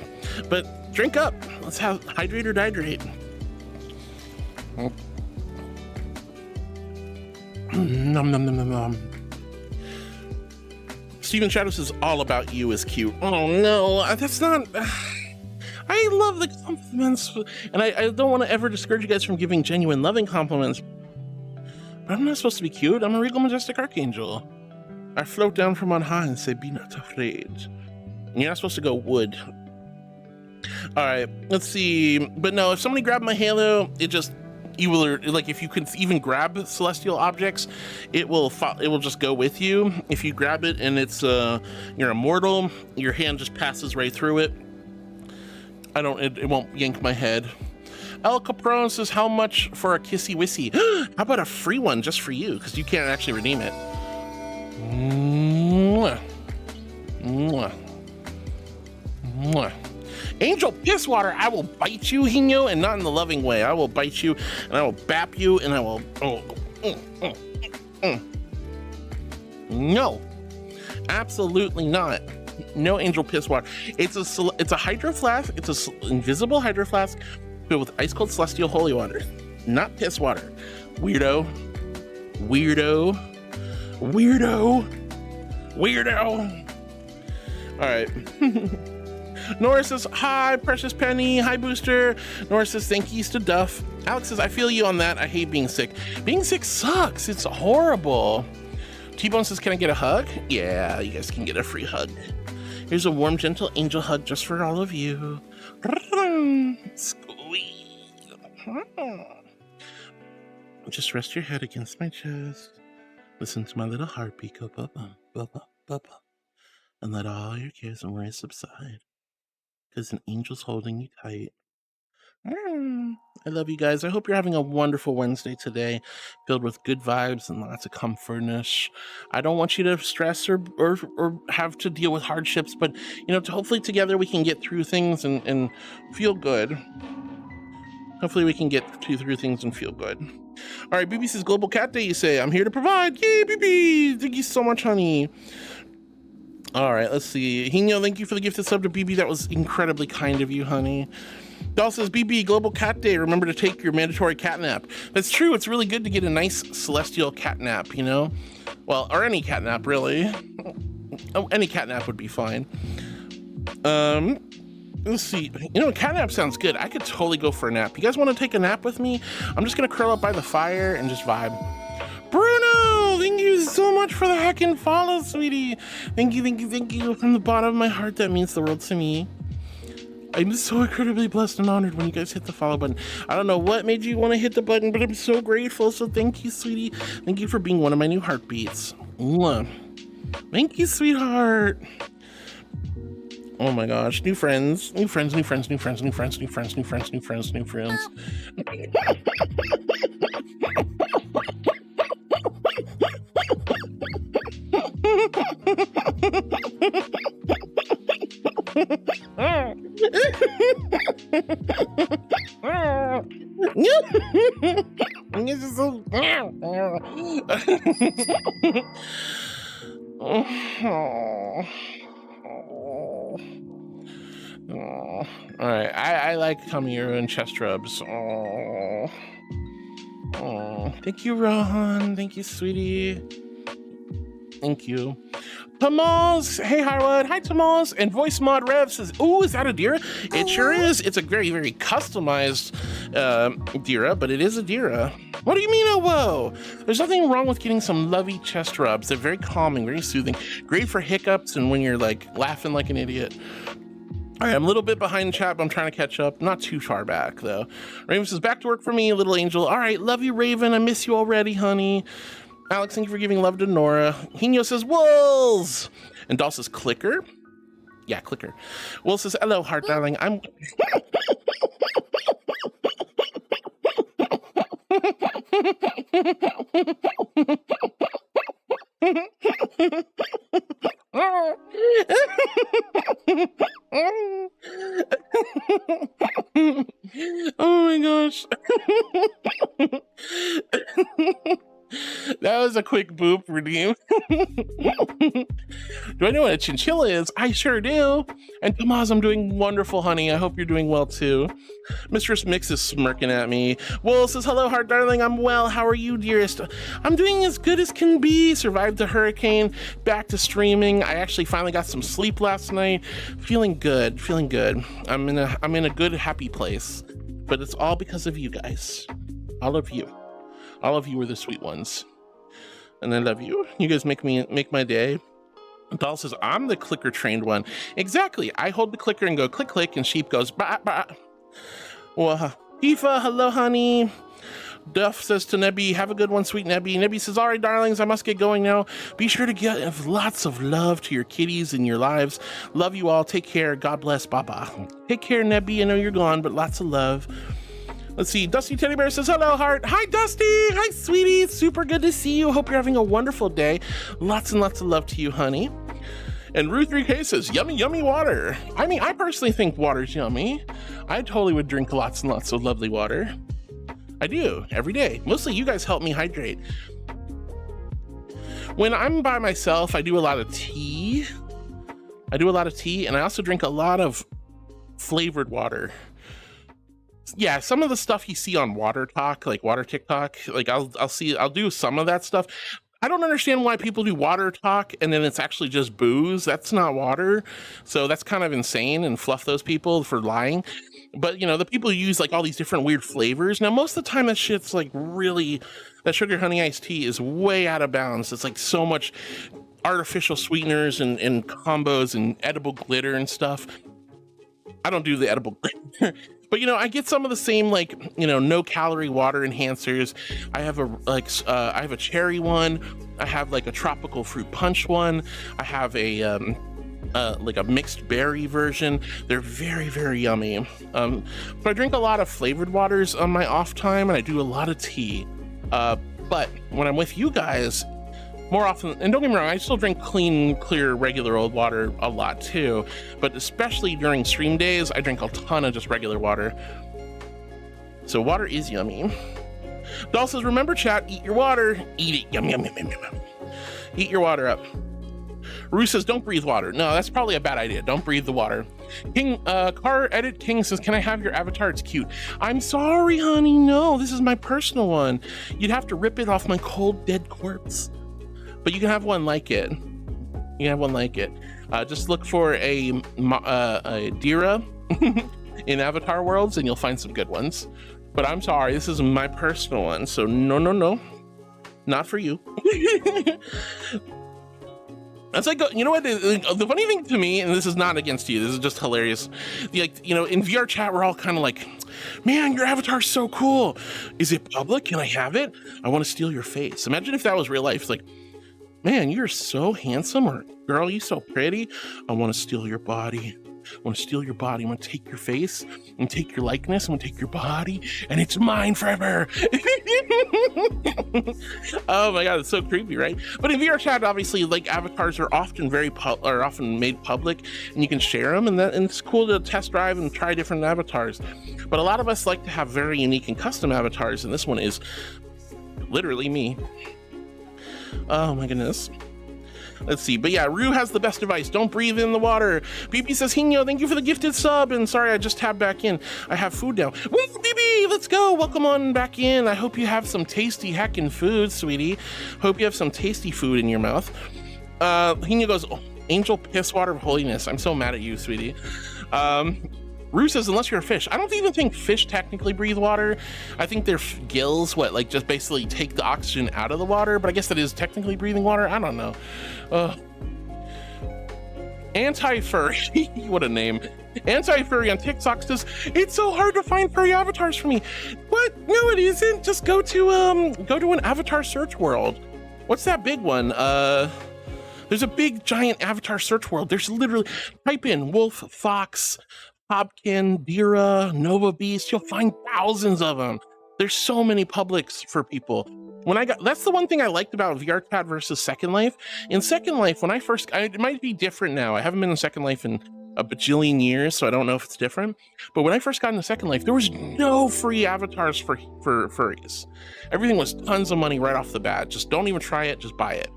but drink up. Let's have hydrate or dihydrate. Nom nom nom nom nom. Steven Shadow says all about you is cute. Oh no, that's not. I love the compliments, and I don't want to ever discourage you guys from giving genuine loving compliments. But I'm not supposed to be cute. I'm a regal majestic archangel. I float down from on high and say, "Be not afraid." And you're not supposed to go wood. All right, let's see. But no, if somebody grabbed my halo, it just, you will, like, if you can even grab celestial objects, it will just go with you. If you grab it and it's you're immortal, your hand just passes right through it. It won't yank my head. El Capron says, how much for a kissy wissy? How about a free one just for you, because you can't actually redeem it. Mwah. Mwah. Mwah. Angel piss water, I will bite you, Hino, and not in the loving way. I will bite you, and I will bap you, and I will. No, absolutely not. No angel piss water. It's a hydro flask. It's an invisible hydro flask filled with ice cold celestial holy water, not piss water. Weirdo. Weirdo. Weirdo. Weirdo. All right. Nora says, hi, Precious Penny. Hi, Booster. Nora says, thank yous to Duff. Alex says, I feel you on that. I hate being sick. Being sick sucks. It's horrible. T-Bone says, can I get a hug? Yeah, you guys can get a free hug. Here's a warm, gentle angel hug just for all of you. Squeeze. Just rest your head against my chest. Listen to my little heartbeat go ba-bum, ba-bum, ba-bum. And let all your cares and worries subside. Because an angel's holding you tight. I love you guys. I hope you're having a wonderful Wednesday today, filled with good vibes and lots of comfortness. I don't want you to stress or have to deal with hardships, but hopefully together we can get through things and feel good. Hopefully we can get through things and feel good. All right, BB says, Global Cat Day, you say. I'm here to provide. Yay, BB. Thank you so much, honey. All right, let's see. Hino, thank you for the gifted sub to BB. That was incredibly kind of you, honey. Doll says, BB, Global Cat Day. Remember to take your mandatory cat nap. That's true. It's really good to get a nice celestial cat nap, Well, or any cat nap, really. Oh, any cat nap would be fine. Let's see. Cat nap sounds good. I could totally go for a nap. You guys want to take a nap with me? I'm just going to curl up by the fire and just vibe. Bruno, thank you so much for the hack and follow, sweetie. Thank you from the bottom of my heart. That means the world to me. I'm so incredibly blessed and honored when you guys hit the follow button. I don't know what made you want to hit the button, but I'm so grateful. So thank you, sweetie. Thank you for being one of my new heartbeats. Mwah. Thank you, sweetheart. Oh my gosh, new friends. This is so. All right, I like Kamiru and chest rubs. Thank you, Rohan. Thank you, sweetie. Thank you. Tamals, hey Harwood, hi Tamals, and Voice Mod Rev says, "Ooh, is that a Dira?" It sure is. It's a very, very customized Dira, but it is a Dira. What do you mean, oh whoa? There's nothing wrong with getting some lovey chest rubs. They're very calming, very soothing, great for hiccups and when you're like laughing like an idiot. All right, I'm a little bit behind chat, but I'm trying to catch up. Not too far back though. Raven says, "Back to work for me, little angel." All right, love you, Raven. I miss you already, honey. Alex, thank you for giving love to Nora. Hino says, "Wolves." And Doll says, "Clicker?" Yeah, clicker. Will says, "Hello, heart darling. I'm..." Oh my gosh. That was a quick boop redeem. Do I know what a chinchilla is? I sure do. And Tomas, I'm doing wonderful, honey. I hope you're doing well too. Mistress Mix is smirking at me. Wool says, hello, heart darling. I'm well. How are you, dearest? I'm doing as good as can be. Survived the hurricane. Back to streaming. I actually finally got some sleep last night. Feeling good. Feeling good. I'm in a good, happy place. But it's all because of you guys. All of you. All of you are the sweet ones. And I love you. You guys make my day. Doll says, I'm the clicker trained one. Exactly. I hold the clicker and go click, click, and sheep goes, bah, bah. Well, Tifa, hello, honey. Duff says to Nebby, have a good one, sweet Nebby. Nebby says, all right, darlings, I must get going now. Be sure to give lots of love to your kitties in your lives. Love you all. Take care. God bless. Baba. Take care, Nebby. I know you're gone, but lots of love. Let's see. Dusty Teddy Bear says, hello, heart. Hi, Dusty. Hi, sweetie. Super good to see you. Hope you're having a wonderful day. Lots and lots of love to you, honey. And Ruth 3K says, yummy, yummy water. I mean, I personally think water's yummy. I totally would drink lots and lots of lovely water. I do, every day. Mostly you guys help me hydrate. When I'm by myself, I do a lot of tea. And I also drink a lot of flavored water. Yeah, some of the stuff you see on Water Talk, like Water TikTok, like I'll do some of that stuff. I don't understand why people do Water Talk and then it's actually just booze. That's not water. So that's kind of insane, and fluff those people for lying. But you know, the people use like all these different weird flavors. Now, most of the time that shit's like really, that sugar honey iced tea is way out of bounds. It's like so much artificial sweeteners and combos and edible glitter and stuff. I don't do the edible glitter. But you know, I get some of the same, like, you know, no calorie water enhancers. I have a cherry one. I have like a tropical fruit punch one. I have a like a mixed berry version. They're very, very yummy. But I drink a lot of flavored waters on my off time, and I do a lot of tea. But when I'm with you guys, more often, and don't get me wrong, I still drink clean, clear, regular old water a lot too, but especially during stream days, I drink a ton of just regular water. So water is yummy. Doll says, remember chat, eat your water. Eat it, yum, yum, yum, yum, yum. Eat your water up. Rue says, don't breathe water. No, that's probably a bad idea. Don't breathe the water. King, Car Edit King says, can I have your avatar? It's cute. I'm sorry, honey. No, this is my personal one. You'd have to rip it off my cold, dead corpse. But you can have one like it. You can have one like it. Just look for a Dira in Avatar Worlds and you'll find some good ones. But I'm sorry, this is my personal one. So no, no, no. Not for you. That's like, you know what? The funny thing to me, and this is not against you, this is just hilarious. Like, you know, in VR chat, we're all kind of like, man, your avatar's so cool. Is it public? Can I have it? I want to steal your face. Imagine if that was real life. It's like, man, you're so handsome, or girl, you're so pretty. I want to steal your body. I want to steal your body. I want to take your face and take your likeness. I want to take your body, and it's mine forever. Oh my god, it's so creepy, right? But in VR chat, obviously, like avatars are often often made public, and you can share them, and it's cool to test drive and try different avatars. But a lot of us like to have very unique and custom avatars, and this one is literally me. Oh my goodness. Let's see. But yeah, Rue has the best advice. Don't breathe in the water. BB says, Hino, thank you for the gifted sub. And sorry, I just tabbed back in. I have food now. Woo, BB, let's go. Welcome on back in. I hope you have some tasty heckin' food, sweetie. Hope you have some tasty food in your mouth. Hino goes, oh, angel piss water of holiness. I'm so mad at you, sweetie. Rue says, unless you're a fish. I don't even think fish technically breathe water. I think their gills, like just basically take the oxygen out of the water, but I guess that is technically breathing water. I don't know. Anti-furry, what a name. Anti-furry on TikTok says, it's so hard to find furry avatars for me. What? No, it isn't. Just go to an avatar search world. What's that big one? There's a big giant avatar search world. There's literally, type in wolf, fox, Hopkin, Dira, Nova Beast, you'll find thousands of them. There's so many publics for people. That's the one thing I liked about VR chat versus Second Life. In Second Life, when I first, it might be different now. I haven't been in Second Life in a bajillion years, so I don't know if it's different. But when I first got into Second Life, there was no free avatars for furries. Everything was tons of money right off the bat. Just don't even try it, just buy it.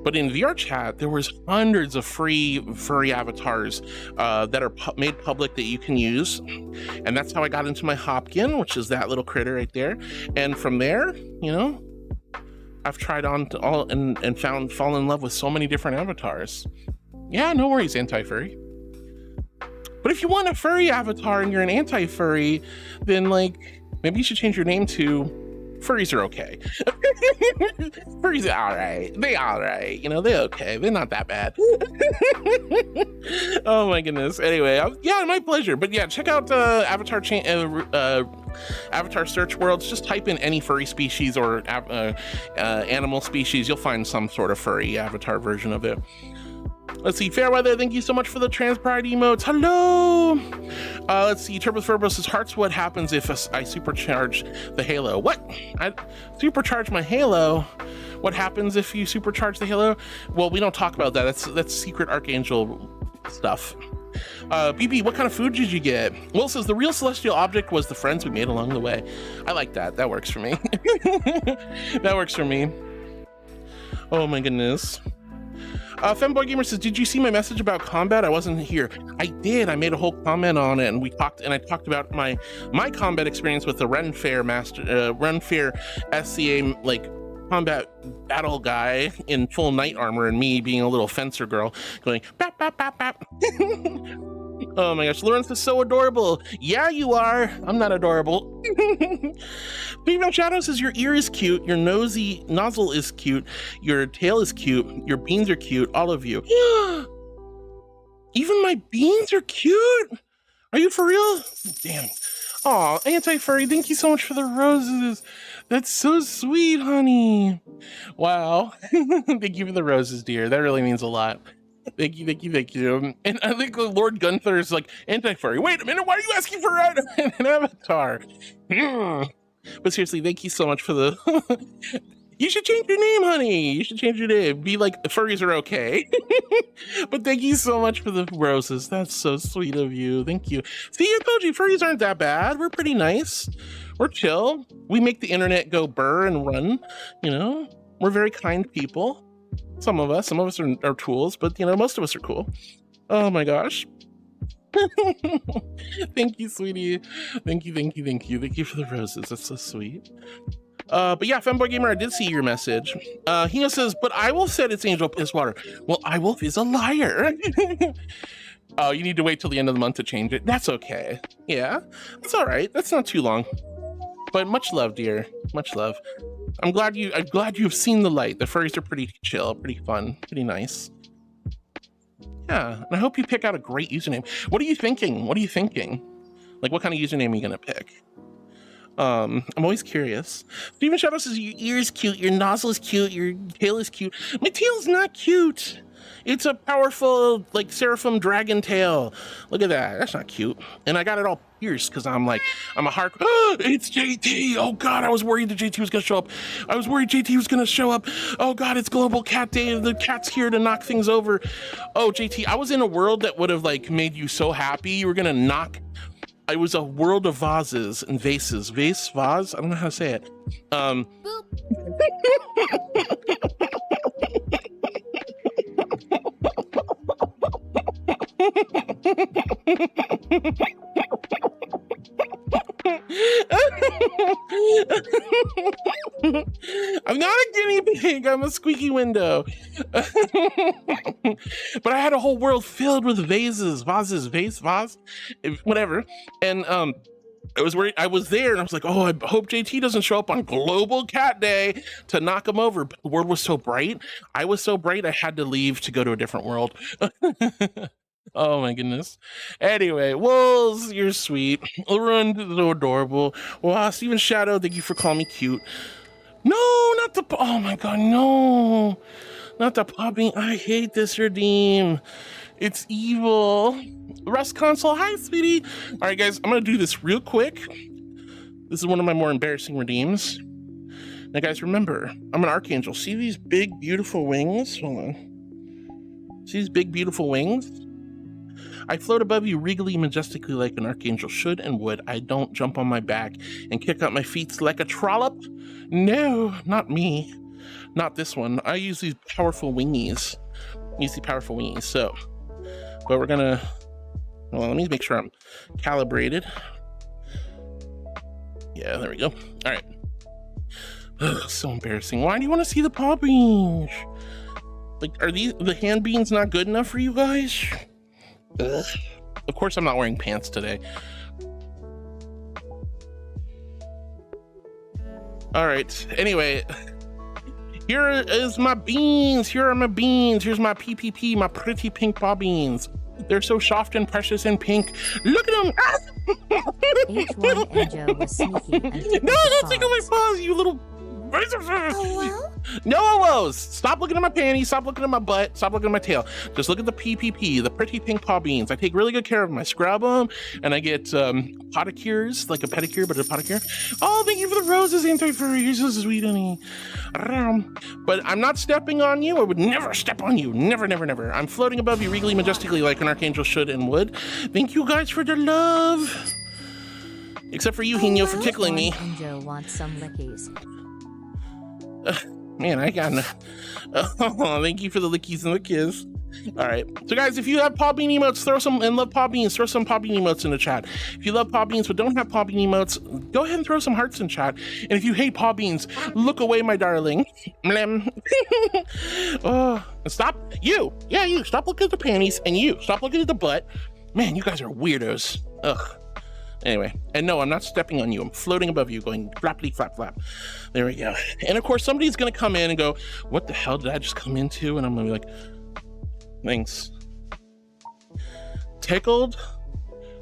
But in VR chat, there was hundreds of free furry avatars that are made public that you can use. And that's how I got into my Hopkin, which is that little critter right there. And from there, you know, I've tried on to all and fallen in love with so many different avatars. Yeah, no worries, anti-furry. But if you want a furry avatar and you're an anti-furry, then like maybe you should change your name to Furries Are Okay. Furries are alright. They alright. You know, they're okay. They're not that bad. Oh my goodness. Anyway, yeah, my pleasure. But yeah, check out Avatar search worlds. Just type in any furry species or animal species. You'll find some sort of furry avatar version of it. Let's see, Fairweather, thank you so much for the trans pride emotes. Hello. Let's see, Turbofurbos says, Hearts, what happens if I supercharge the Halo? What? I supercharge my Halo? What happens if you supercharge the Halo? Well, we don't talk about that. That's secret Archangel stuff. BB, what kind of food did you get? Will says, the real celestial object was the friends we made along the way. I like that. That works for me. That works for me. Oh my goodness. Femboy Gamer says, did you see my message about combat? I wasn't here. I did. I made a whole comment on it, and I talked about my combat experience with the Ren Fair SCA like combat battle guy in full knight armor, and me being a little fencer girl going bap bap bap bap. Oh my gosh, Lawrence is so adorable. Yeah, you are. I'm not adorable. Female Shadow says, your ear is cute, your nozzle is cute, your tail is cute, your beans are cute, all of you. Even my beans are cute? Are you for real? Damn. Aw, anti-furry, thank you so much for the roses. That's so sweet, honey. Wow. Thank you for the roses, dear. That really means a lot. Thank you, thank you, thank you. And I think Lord Gunther is like, anti-furry. Wait a minute, why are you asking for an avatar? But seriously, thank you so much for the... You should change your name, honey. You should change your name. Be like, furries are okay. But thank you so much for the roses. That's so sweet of you. Thank you. See, I told you, furries aren't that bad. We're pretty nice. We're chill. We make the internet go burr and run, you know? We're very kind people. Some of us are tools, but you know, most of us are cool. Oh my gosh. Thank you, sweetie. Thank you, thank you, thank you. Thank you for the roses. That's so sweet. But yeah, Femboy Gamer, I did see your message. Hina says, but Eyewolf said it's Angel Pisswater. Well, Eyewolf is a liar. Oh, you need to wait till the end of the month to change it. That's okay. Yeah, that's all right. That's not too long. But much love, dear. Much love. I'm glad you've seen the light. The furries are pretty chill, pretty fun, pretty nice. Yeah, and I hope you pick out a great username. What are you thinking? What are you thinking? Like, what kind of username are you gonna pick? I'm always curious. Steven Shadow says, your ear is cute, your nozzle is cute, your tail is cute. My tail's not cute. It's a powerful, like, seraphim dragon tail. Look at that. That's not cute. And I got it all pierced because I'm a hard... it's JT. Oh, God, I was worried that JT was going to show up. I was worried JT was going to show up. Oh, God, it's Global Cat Day. The cat's here to knock things over. Oh, JT, I was in a world that would have, like, made you so happy. You were going to knock... It was a world of vases and vases. Vase? Vase? I don't know how to say it. I'm not a guinea pig, I'm a squeaky window. But I had a whole world filled with vases, vase, whatever. And I was worried. I was there and I was like, oh, I hope JT doesn't show up on Global Cat Day to knock him over. But the world was so bright. I was so bright, I had to leave to go to a different world. Oh my goodness. Anyway, Wolves, you're sweet. Run, so adorable. Wow, Steven Shadow, thank you for calling me cute. No, not the... Oh my god, no. Not the puppy. I hate this redeem. It's evil. Rust Console, hi, sweetie. All right, guys, I'm going to do this real quick. This is one of my more embarrassing redeems. Now, guys, remember, I'm an archangel. See these big, beautiful wings? Hold on. See these big, beautiful wings? I float above you regally, majestically like an archangel should and would. I don't jump on my back and kick up my feet like a trollop. No, not me. not this one. I use these powerful wingies. So, but we're gonna, well, let me make sure I'm calibrated. Yeah, there we go. All right. Ugh, so embarrassing. Why do you want to see the paw beans? Like, are the hand beans not good enough for you guys? Ugh. Of course I'm not wearing pants today. All right, anyway, here is my beans. Here are my beans. Here's my PPP, my pretty pink paw beans. They're so soft and precious and pink. Look at them. H1 and Joe was sneaky and no, don't take away my paws, you little... Oh, well? No oh-ohs. Stop looking at my panties. Stop looking at my butt. Stop looking at my tail. Just look at the PPP, the pretty pink paw beans. I take really good care of them. I scrub them, and I get pedicures, like a pedicure, but a pedicure. Oh, thank you for the roses, anti-furry. You're so sweet, honey. But I'm not stepping on you. I would never step on you. Never, never, never. I'm floating above you, regally, majestically, like an archangel should and would. Thank you guys for the love. Except for you, Hino, for tickling me. And Joe wants some lickies. Man, I got oh, thank you for the lickies and the kiss. All right, so guys, if you have paw bean emotes, throw some, and love paw beans, throw some paw bean emotes in the chat. If you love paw beans but don't have paw bean emotes, go ahead and throw some hearts in chat. And if you hate paw beans, look away, my darling. Oh, stop, you stop looking at the panties, and you stop looking at the butt. Man, you guys are weirdos. Ugh. Anyway, and no, I'm not stepping on you. I'm floating above you, going flappity flap flap. There we go. And of course, somebody's gonna come in and go, "What the hell did I just come into?" And I'm gonna be like, "Thanks." Tickled.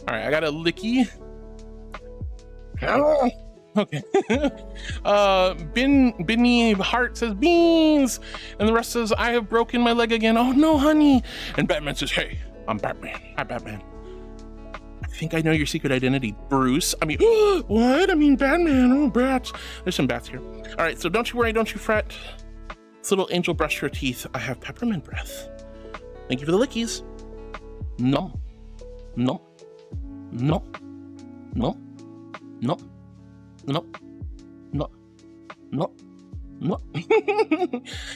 All right, I got a licky. Okay. Binny Heart says beans, and the rest says I have broken my leg again. Oh no, honey. And Batman says, "Hey, I'm Batman. Hi, Batman. I think I know your secret identity, Bruce." I mean, what? I mean, Batman. Oh, bats. There's some bats here. All right, so don't you worry, don't you fret. This little angel brushed her teeth. I have peppermint breath. Thank you for the lickies. No. No. No. No. No. No. No. No. No.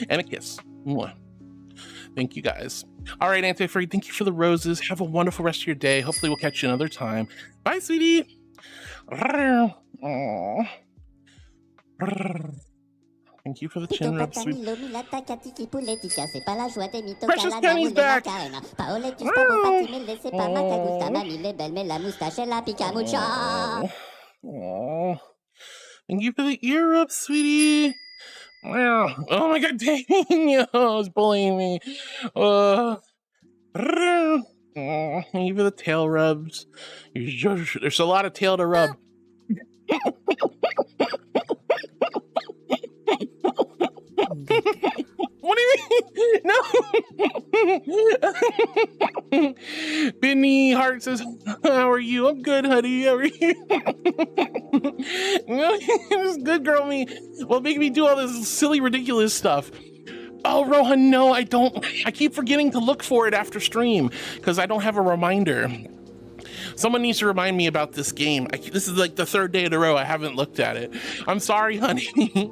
And a kiss. Mwah. Thank you guys. All right, Anti-Furry, thank you for the roses. Have a wonderful rest of your day. Hopefully we'll catch you another time. Bye, sweetie. Aww. Thank you for the chin rub, sweet. Precious Penny's back. Aww. Thank you for the ear rub, sweetie. Wow. Oh my god, dang, it's bullying me. Thank you for the tail rubs. There's a lot of tail to rub. What do you mean? No. Benny Hart says, "How are you?" I'm good, honey. How are you? This good girl me. Well, make me do all this silly, ridiculous stuff. Oh, Rohan, no, I don't. I keep forgetting to look for it after stream because I don't have a reminder. Someone needs to remind me about this game. This is like the third day in a row I haven't looked at it. I'm sorry, honey.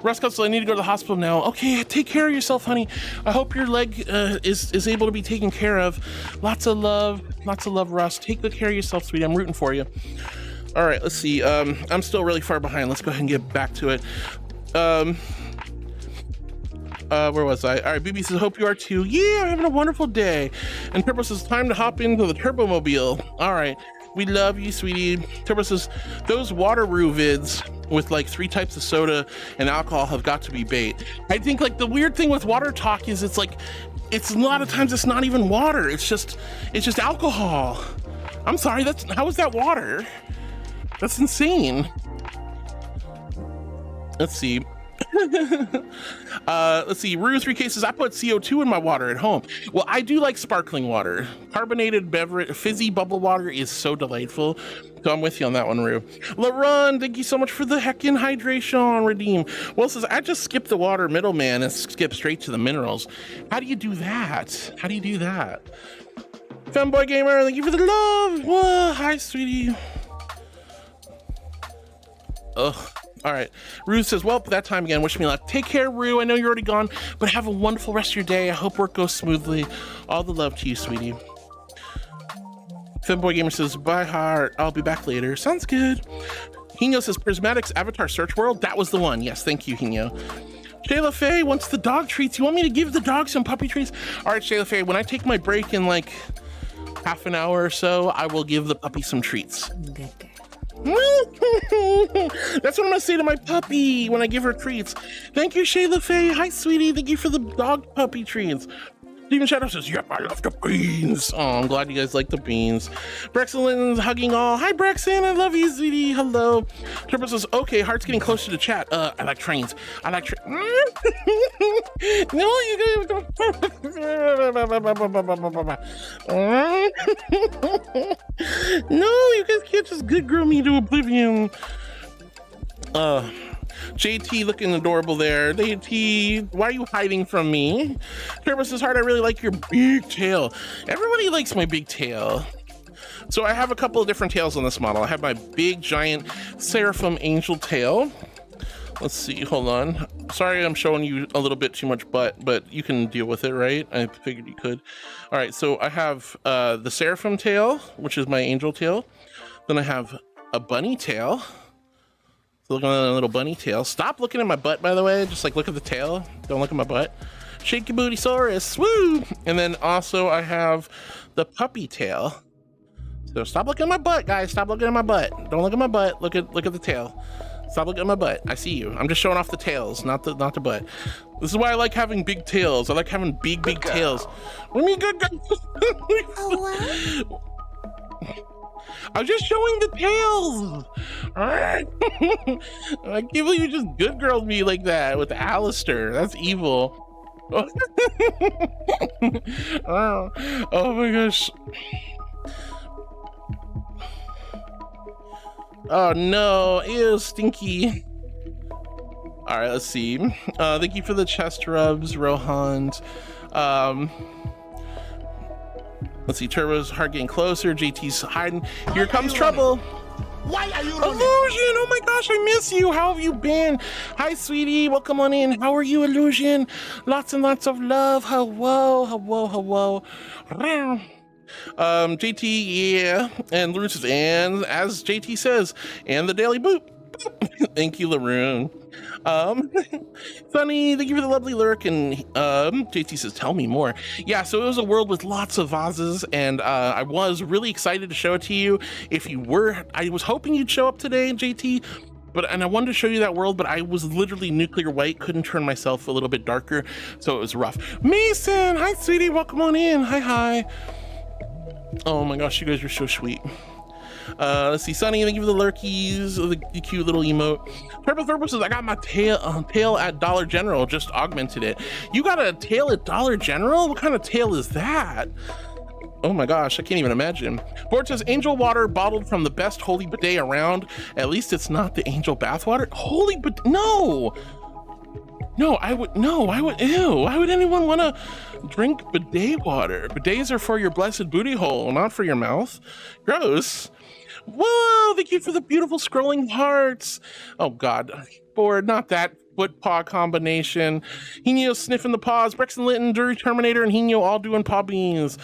Russ Cutzel, I need to go to the hospital now. Okay, take care of yourself, honey. I hope your leg is able to be taken care of. Lots of love, Russ. Take good care of yourself, sweetie. I'm rooting for you. All right, let's see. I'm still really far behind. Let's go ahead and get back to it. Where was I? All right, BB says, hope you are too. Yeah, I'm having a wonderful day. And Turbo says, time to hop into the Turbomobile. All right, we love you, sweetie. Turbo says, those Wateroo vids with like 3 types of soda and alcohol have got to be bait. I think like the weird thing with water talk is it's like, it's a lot of times it's not even water. It's just alcohol. I'm sorry, how is that water? That's insane. Let's see. Let's see, Rue 3 cases. I put CO2 in my water at home. Well, I do like sparkling water. Carbonated beverage, fizzy bubble water is so delightful. So I'm with you on that one, Rue. LaRon, thank you so much for the heckin' hydration. Redeem. Well, says I just skip the water middleman and skip straight to the minerals. How do you do that? How do you do that? Femboy Gamer, thank you for the love. Whoa, hi, sweetie. Ugh. All right. Rue says, well, that time again. Wish me luck. Take care, Rue. I know you're already gone, but have a wonderful rest of your day. I hope work goes smoothly. All the love to you, sweetie. Femboy Gamer says, bye, heart. I'll be back later. Sounds good. Hino says, Prismatic's Avatar Search World. That was the one. Yes, thank you, Hino. Shayla Faye wants the dog treats. You want me to give the dog some puppy treats? All right, Shayla Faye, when I take my break in like half an hour or so, I will give the puppy some treats. Good girl. That's what I'm gonna say to my puppy when I give her treats. Thank you, Shayla Faye. Hi, sweetie. Thank you for the dog puppy treats. Steven Shadow says, yep, I love the beans. Oh, I'm glad you guys like the beans. Brexon Linton's hugging all. Hi, Brexon. I love you, sweetie. Hello. Turbo says, okay, heart's getting closer to chat. I like trains. I like No, you guys No, you guys can't just good girl me to oblivion. JT looking adorable there. JT, why are you hiding from me? Turbo says, heart, I really like your big tail. Everybody likes my big tail. So I have a couple of different tails on this model. I have my big giant seraphim angel tail. Let's see, hold on. Sorry, I'm showing you a little bit too much butt, but you can deal with it, right? I figured you could. All right, so I have the seraphim tail, which is my angel tail. Then I have a bunny tail. So look at that little bunny tail. Stop looking at my butt, by the way. Just like look at the tail. Don't look at my butt. Shake your booty, Saurus. Woo! And then also I have the puppy tail. So stop looking at my butt, guys. Stop looking at my butt. Don't look at my butt. Look at the tail. Stop looking at my butt. I see you. I'm just showing off the tails, not the butt. This is why I like having big tails. I like having big tails. What do you mean good girl? Oh, what? I was just showing the tails. All right. I can't believe you just good girled me like that with Alistair. That's evil. Oh my gosh. Oh no, ew, stinky. All right, let's see. Thank you for the chest rubs, Rohan. Let's see, Turbo's heart getting closer. JT's hiding. Here comes trouble. Why are you running? Illusion, oh my gosh, I miss you. How have you been? Hi, sweetie, welcome on in. How are you, Illusion? Lots and lots of love. Hello, hello, hello. JT, yeah, and Laroon says, and as JT says, and the daily boop. Thank you, Laroon. Sunny, thank you for the lovely lurk. And JT says, tell me more. Yeah, so it was a world with lots of vases, and I was really excited to show it to you. If you were, I was hoping you'd show up today, JT. And I wanted to show you that world, but I was literally nuclear white, couldn't turn myself a little bit darker, so it was rough. Mason, hi, sweetie, welcome on in. Hi. Oh my gosh, you guys are so sweet. Let's see, Sunny, thank you for the lurkies, the cute little emote. Turbo says, I got my tail at Dollar General, just augmented it. You got a tail at Dollar General? What kind of tail is that? Oh my gosh, I can't even imagine. Board says, angel water bottled from the best holy bidet around. At least it's not the angel bathwater. Holy bidet, no, I would, ew. Why would anyone want to drink bidet water? Bidets are for your blessed booty hole, not for your mouth. Gross. Whoa, thank you for the beautiful scrolling hearts. Oh God, bored, not that foot paw combination. Hino sniffing the paws, Brexon Linton, Dury Terminator, and Hino all doing paw beans.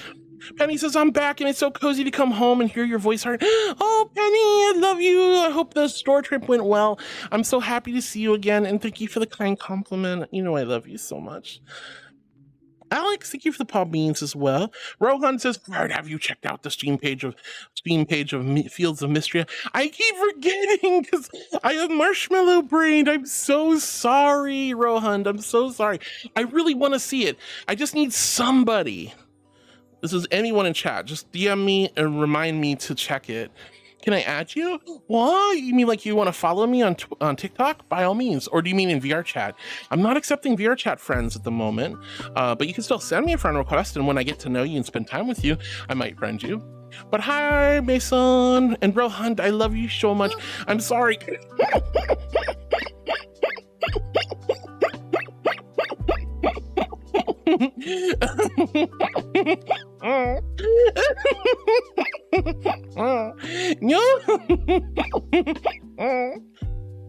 Penny says, I'm back and it's so cozy to come home and hear your voice, heart. Oh, Penny, I love you. I hope the store trip went well. I'm so happy to see you again, and thank you for the kind compliment. You know I love you so much. Alex, thank you for the paw beans as well. Rohan says, Fred, have you checked out the Steam page of Fields of Mystery? I keep forgetting because I have marshmallow brain. I'm so sorry, Rohan. I'm so sorry. I really want to see it. I just need somebody. This is anyone in chat. Just DM me and remind me to check it. Can I add you? What? You mean like you want to follow me on TikTok? By all means. Or do you mean in VR chat? I'm not accepting VR chat friends at the moment, but you can still send me a friend request, and when I get to know you and spend time with you, I might friend you. But hi, Mason and Rohan, I love you so much. I'm sorry.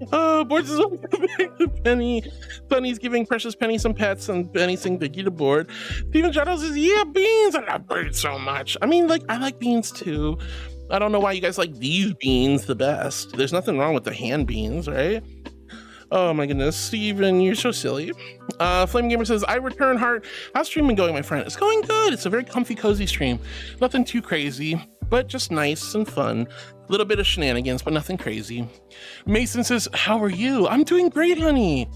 Board says, welcome back to Penny. Sunny's giving Precious Penny some pets, and Penny saying thank you to Board. Steven Shadow says, yeah, beans. I love birds so much. I mean, like, I like beans too. I don't know why you guys like these beans the best. There's nothing wrong with the hand beans, right? Oh my goodness, Steven, you're so silly. Flame Gamer says, I return heart. How's streaming going, my friend? It's going good. It's a very comfy, cozy stream. Nothing too crazy, but just nice and fun. A little bit of shenanigans, but nothing crazy. Mason says, how are you? I'm doing great, honey.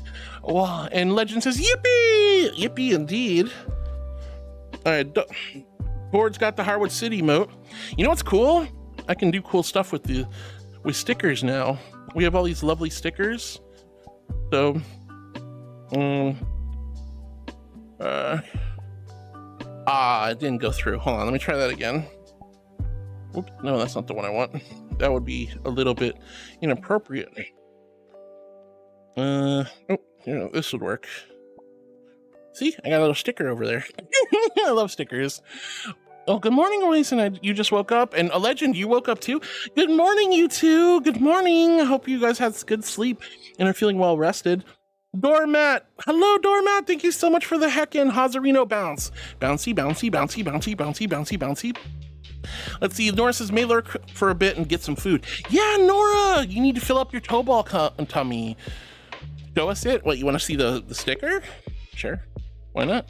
Wow. And Legend says, yippee! Yippee indeed. All right, Board's got the Harwood City emote. You know what's cool? I can do cool stuff with stickers now. We have all these lovely stickers. So, it didn't go through. Hold on, let me try that again. Oops, no, that's not the one I want. That would be a little bit inappropriate. Oh, yeah, this would work. See, I got a little sticker over there. I love stickers. Oh, good morning, Oasis. You just woke up, and a Legend, you woke up too. Good morning, you two. Good morning. I hope you guys had good sleep and are feeling well rested. Doormat. Hello, Doormat. Thank you so much for the heckin' Hazarino bounce. Bouncy, bouncy, bouncy, bouncy, bouncy, bouncy, bouncy. Let's see. Nora says, may lurk for a bit and get some food. Yeah, Nora, you need to fill up your toe ball tummy. Show us it. What, you want to see the sticker? Sure. Why not?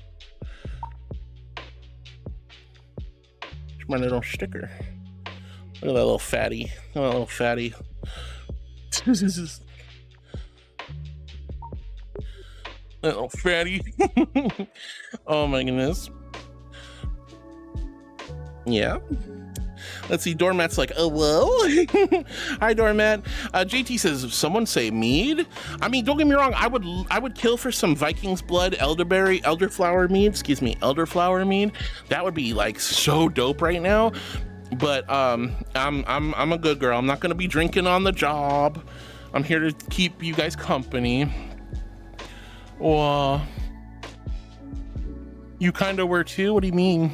My little sticker. Look at that little fatty. Look at that little fatty. That little fatty. Oh my goodness. Yeah. Let's see. Doormat's like, oh, whoa. Hi, Doormat. JT says, someone say mead. I mean, don't get me wrong. I would kill for some Viking's blood elderflower mead. That would be like so dope right now. But I'm a good girl. I'm not gonna be drinking on the job. I'm here to keep you guys company. Well, you kind of were too. What do you mean?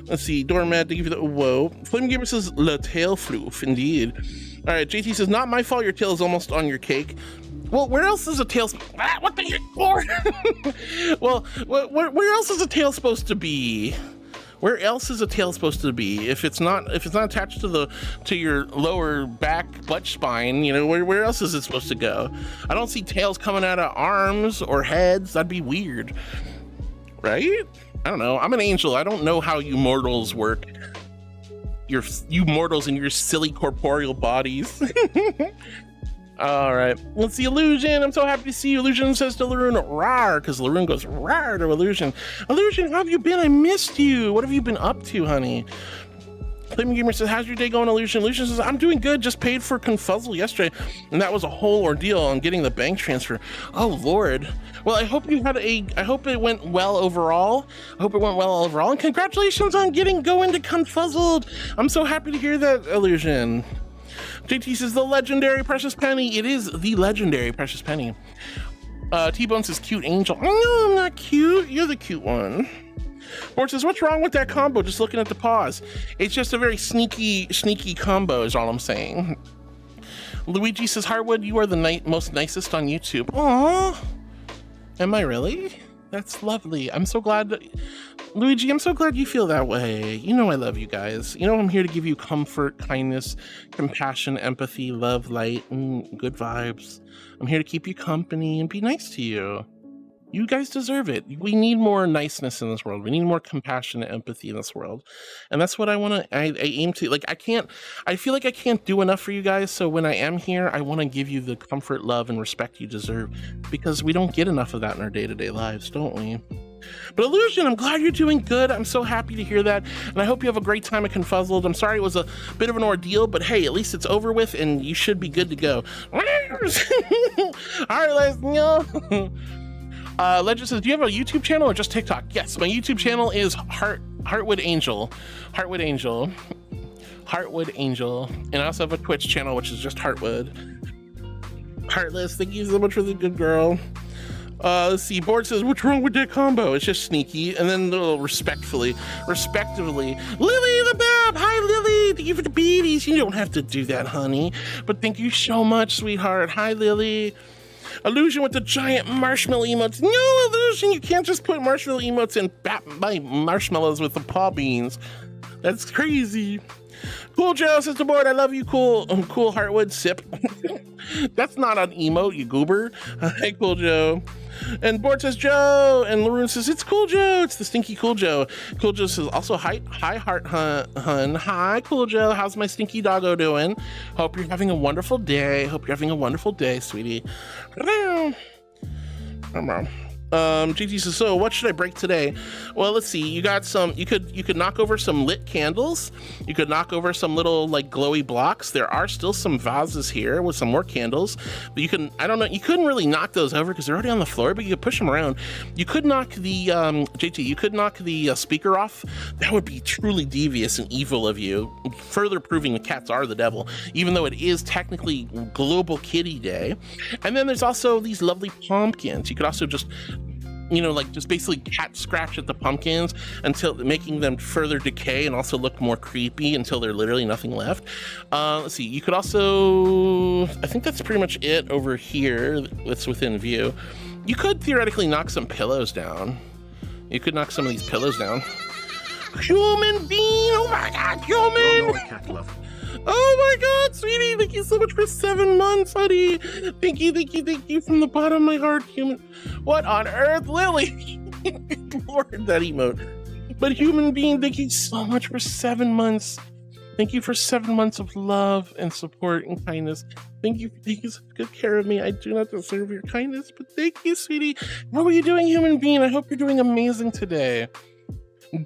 Let's see, Doormat, thank you for the whoa. Flame Gamer says, le tail floof, indeed. All right, JT says, not my fault your tail is almost on your cake. Well, where else is a tail? What the heck? Well, where else is a tail supposed to be? Where else is a tail supposed to be? If it's not attached to your lower back butt spine, you know, where else is it supposed to go? I don't see tails coming out of arms or heads. That'd be weird, right? I don't know. I'm an angel. I don't know how you mortals work. You mortals in your silly corporeal bodies. All right. Let's see, Illusion. I'm so happy to see you. Illusion says to Laroon, rawr, because Laroon goes rawr to Illusion. Illusion, how have you been? I missed you. What have you been up to, honey? Flame Gamer says, how's your day going, Illusion? Illusion says, I'm doing good. Just paid for Confuzzle yesterday, and that was a whole ordeal on getting the bank transfer. Oh, Lord. Well, I hope it went well overall. And congratulations on going to Confuzzled. I'm so happy to hear that, Illusion. JT says, the legendary Precious Penny. It is the legendary Precious Penny. T-Bone says, cute angel. Oh, no, I'm not cute. You're the cute one. Board says, what's wrong with that combo? Just looking at the paws. It's just a very sneaky combo is all I'm saying. Luigi says, Harwood, you are the most nicest on YouTube. Aww. Am I really? That's lovely. I'm so glad. Luigi, I'm so glad you feel that way. You know I love you guys. You know I'm here to give you comfort, kindness, compassion, empathy, love, light, and good vibes. I'm here to keep you company and be nice to you. You guys deserve it. We need more niceness in this world. We need more compassion and empathy in this world. And that's what I aim to. Like, I feel like I can't do enough for you guys. So when I am here, I want to give you the comfort, love, and respect you deserve, because we don't get enough of that in our day-to-day lives, don't we? But Illusion, I'm glad you're doing good. I'm so happy to hear that. And I hope you have a great time at Confuzzled. I'm sorry it was a bit of an ordeal, but hey, at least it's over with and you should be good to go. All right, let's go. Legend says, do you have a YouTube channel or just TikTok? Yes, my YouTube channel is Heartwood Angel. And I also have a Twitch channel, which is just Heartwood. Heartless, thank you so much for the good girl. Let's see, Board says, what's wrong with that combo? It's just sneaky. And then respectively, Lily the Bab. Hi, Lily. thank you for the beaties. You don't have to do that, honey. But thank you so much, sweetheart. Hi, Lily. Illusion with the giant marshmallow emotes. No, Illusion, you can't just put marshmallow emotes and bat my marshmallows with the paw beans. That's crazy. Cool Joe says to Board, I love you, cool Heartwood, sip. That's not an emote, you goober. Hey, Cool Joe. And Board says Joe, and Laroon says it's Cool Joe. It's the stinky Cool Joe. Cool Joe says also hi Heart Hun. Hi, Cool Joe. How's my stinky doggo doing? Hope you're having a wonderful day. Sweetie. GT says, so what should I break today? Well, let's see. You got some, you could knock over some lit candles. You could knock over some little like glowy blocks. There are still some vases here with some more candles, but you can, I don't know, you couldn't really knock those over because they're already on the floor, but you could push them around. You could knock the, JT, you could knock the speaker off. That would be truly devious and evil of you, further proving the cats are the devil, even though it is technically Global Kitty Day. And then there's also these lovely pumpkins. You could also just, you know, like just basically cat scratch at the pumpkins until making them further decay and also look more creepy until they're literally nothing left. Let's see, you could also, I think that's pretty much it over here that's within view. You could theoretically knock some pillows down. You could knock some of these pillows down. Human being, oh my God, human! Oh my God, sweetie, thank you so much for 7 months, honey. Thank you from the bottom of my heart, human. What on earth, Lily? Lord, that emote. But human being, thank you so much for 7 months. Thank you for 7 months of love and support and kindness. Thank you for taking such good care of me. I do not deserve your kindness, but thank you, sweetie. How are you doing, human being? I hope you're doing amazing today.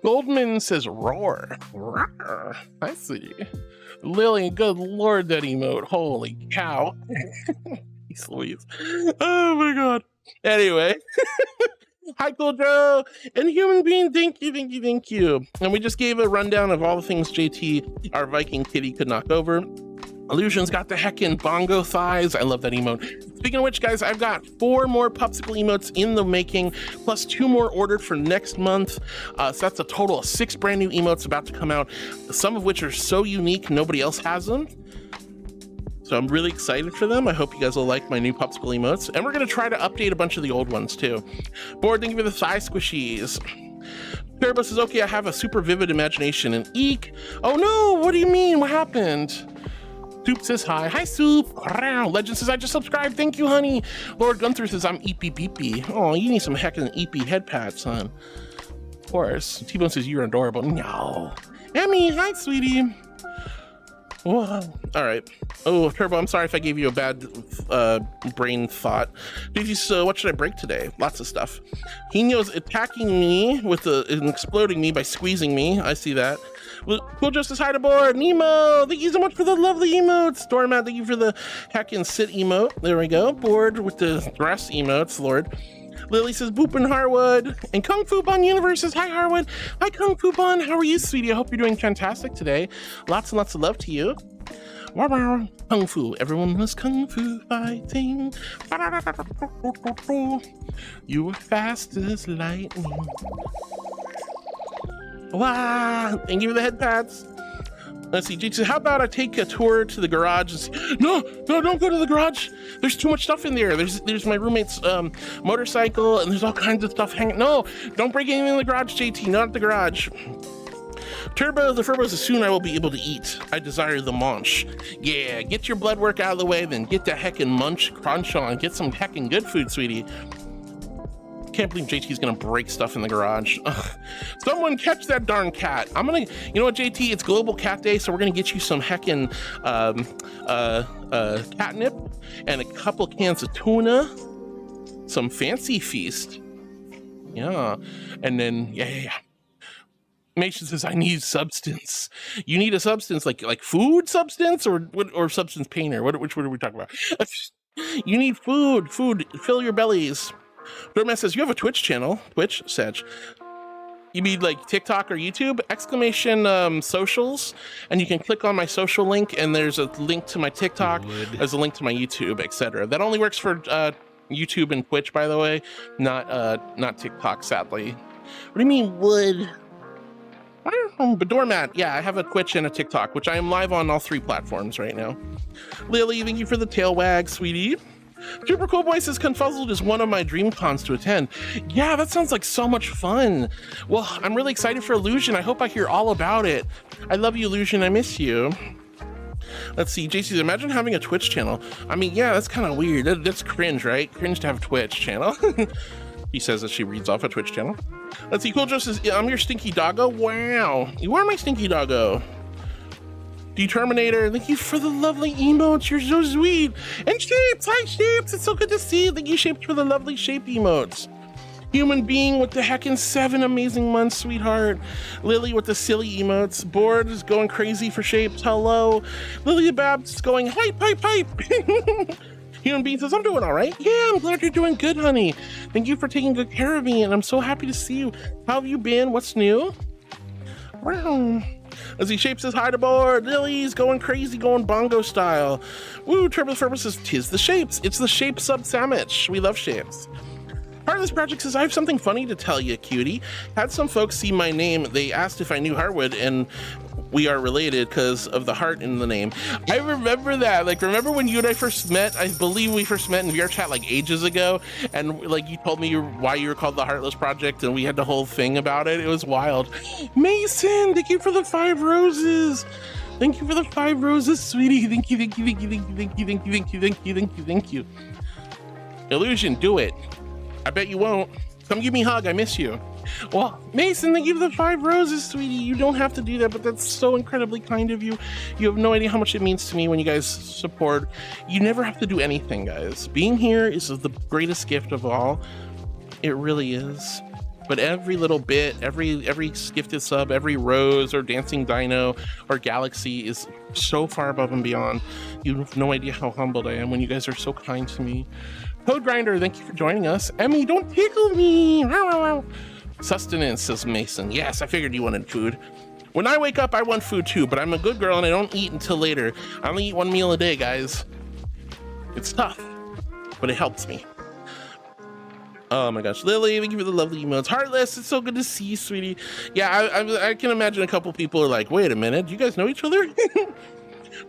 Goldman says roar. Roar. I see. Lily, good Lord, that emote. Holy cow. He's Louise. Oh my God. Anyway. Hi, Cool Joe. And human being, thank you. And we just gave a rundown of all the things JT, our Viking kitty, could knock over. Illusion's got the heckin' bongo thighs. I love that emote. Speaking of which, guys, I've got 4 more popsicle emotes in the making, plus 2 more ordered for next month. So that's a total of 6 brand new emotes about to come out, some of which are so unique, nobody else has them. So I'm really excited for them. I hope you guys will like my new popsicle emotes. And we're gonna try to update a bunch of the old ones too. Board, thank you for the thigh squishies. Turbo says, okay, I have a super vivid imagination. And eek. Oh no, what do you mean? What happened? Soup says hi. Hi, Soup. Legend says, I just subscribed. Thank you, honey. Lord Gunther says, I'm eepy beepy. Oh, you need some heckin' eepy head pats, son. Of course. T-Bone says, you're adorable. No. Emmy, hi, sweetie. Whoa. All right. Oh, Turbo, I'm sorry if I gave you a bad brain thought. So what should I break today? Lots of stuff. Hino's attacking me with and exploding me by squeezing me. I see that. Cool Justice Hi to Board. Nemo, thank you so much for the lovely emotes. Doormat, thank you for the heckin' sit emote. There we go. Board with the dress emotes, Lord. Lily says, Boop and Harwood. And Kung Fu Bun Universe says, hi, Harwood. Hi, Kung Fu Bun. How are you, sweetie? I hope you're doing fantastic today. Lots and lots of love to you. Kung Fu. Everyone was Kung Fu fighting. You were fast as lightning. Wow. Thank you for the head pats. Let's see, JT, how about I take a tour to the garage and see? No, don't go to the garage. There's too much stuff in there. There's my roommate's motorcycle, and there's all kinds of stuff hanging. No, don't break anything in the garage, JT, not at the garage. Turbo, the Furbos, soon I will be able to eat. I desire the munch. Yeah, get your blood work out of the way, then get the heckin' munch crunch on. Get some heckin' good food, sweetie. Can't believe JT's gonna break stuff in the garage. Ugh. Someone catch that darn cat. I'm gonna, you know what, JT, it's Global Cat Day, so we're gonna get you some heckin' catnip and a couple cans of tuna, some fancy feast. Yeah, and then, yeah. Mason says, I need substance. You need a substance, like food substance or substance painter? Which one are we talking about? You need food, fill your bellies. Doorman says, you have a Twitch channel. Twitch, Sedge. You mean like TikTok or YouTube? Exclamation socials, and you can click on my social link, and there's a link to my TikTok, there's a link to my YouTube, etc. That only works for YouTube and Twitch, by the way, not TikTok, sadly. What do you mean would? But doormat, yeah, I have a Twitch and a TikTok, which I am live on all 3 platforms right now. Lily, thank you for the tail wag, sweetie. Super Cool Boy says Confuzzled is one of my dream cons to attend. Yeah, that sounds like so much fun. Well, I'm really excited for Illusion. I hope I hear all about it. I love you, Illusion. I miss you. Let's see, JC, imagine having a Twitch channel. I mean, yeah, that's kind of weird. That's cringe, right? Cringe to have a Twitch channel. He says that she reads off a Twitch channel. Let's see, Cool Joe says, I'm your stinky doggo. Wow, you are my stinky doggo. Terminator, thank you for the lovely emotes. You're so sweet. And Shapes, hi Shapes. It's so good to see you. Thank you, Shapes, for the lovely shape emotes. Human Being with the heckin' 7 amazing months, sweetheart. Lily with the silly emotes. Board is going crazy for Shapes. Hello. Lily Babs is going hype, hype, hype. Human Being says, I'm doing all right. Yeah, I'm glad you're doing good, honey. Thank you for taking good care of me, and I'm so happy to see you. How have you been? What's new? Wow. As he Shapes says, hi to board. Lily's going crazy, going bongo style. Woo, Turbo Ferber says, 'tis the Shapes. It's the Shapes sub sandwich. We love Shapes. Part of this project says, I have something funny to tell you, cutie. Had some folks see my name. They asked if I knew Harwood, and we are related because of the heart in the name. I remember that. Like, remember when you and I first met? I believe we first met in VR chat like ages ago, and like you told me why you were called the Heartless Project, and we had the whole thing about it. It was wild. Mason, thank you for the 5 roses. Thank you for the 5 roses, sweetie. Thank you, thank you, thank you, thank you, thank you, thank you, thank you, thank you, thank you, thank you. Illusion, do it. I bet you won't. Come give me a hug. I miss you. Well, Mason, thank you for the 5 roses, sweetie. You don't have to do that, but that's so incredibly kind of you. You have no idea how much it means to me when you guys support. You never have to do anything, guys. Being here is the greatest gift of all. It really is. But every little bit, every gifted sub, every rose or dancing dino or galaxy is so far above and beyond. You have no idea how humbled I am when you guys are so kind to me. Code Grinder, thank you for joining us. Emmy, don't tickle me. Sustenance, says Mason. Yes, I figured you wanted food. When I wake up, I want food too, but I'm a good girl and I don't eat until later. I only eat 1 meal a day, guys. It's tough, but it helps me. Oh my gosh, Lily, thank you for the lovely emotes. Heartless, it's so good to see you, sweetie. Yeah, I can imagine a couple people are like, wait a minute, do you guys know each other?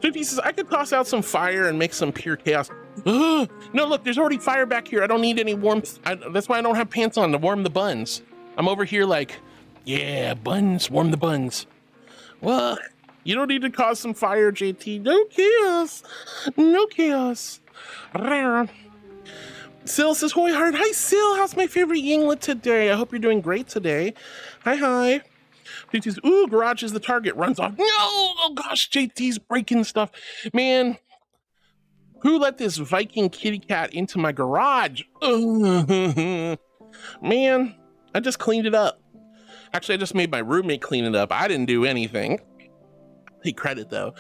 50 says, I could toss out some fire and make some pure chaos. No, look, there's already fire back here. I don't need any warmth. That's why I don't have pants on to warm the buns. I'm over here like, yeah, buns, warm the buns. Well, you don't need to cause some fire, JT. No chaos. No chaos. Sil says, Hoy Heart. Hi, Sil. How's my favorite Yinglet today? I hope you're doing great today. Hi. JT's, ooh, garage is the target. Runs off. No! Oh gosh, JT's breaking stuff. Man, who let this Viking kitty cat into my garage? Man, I just cleaned it up. Actually, I just made my roommate clean it up. I didn't do anything. Take credit though.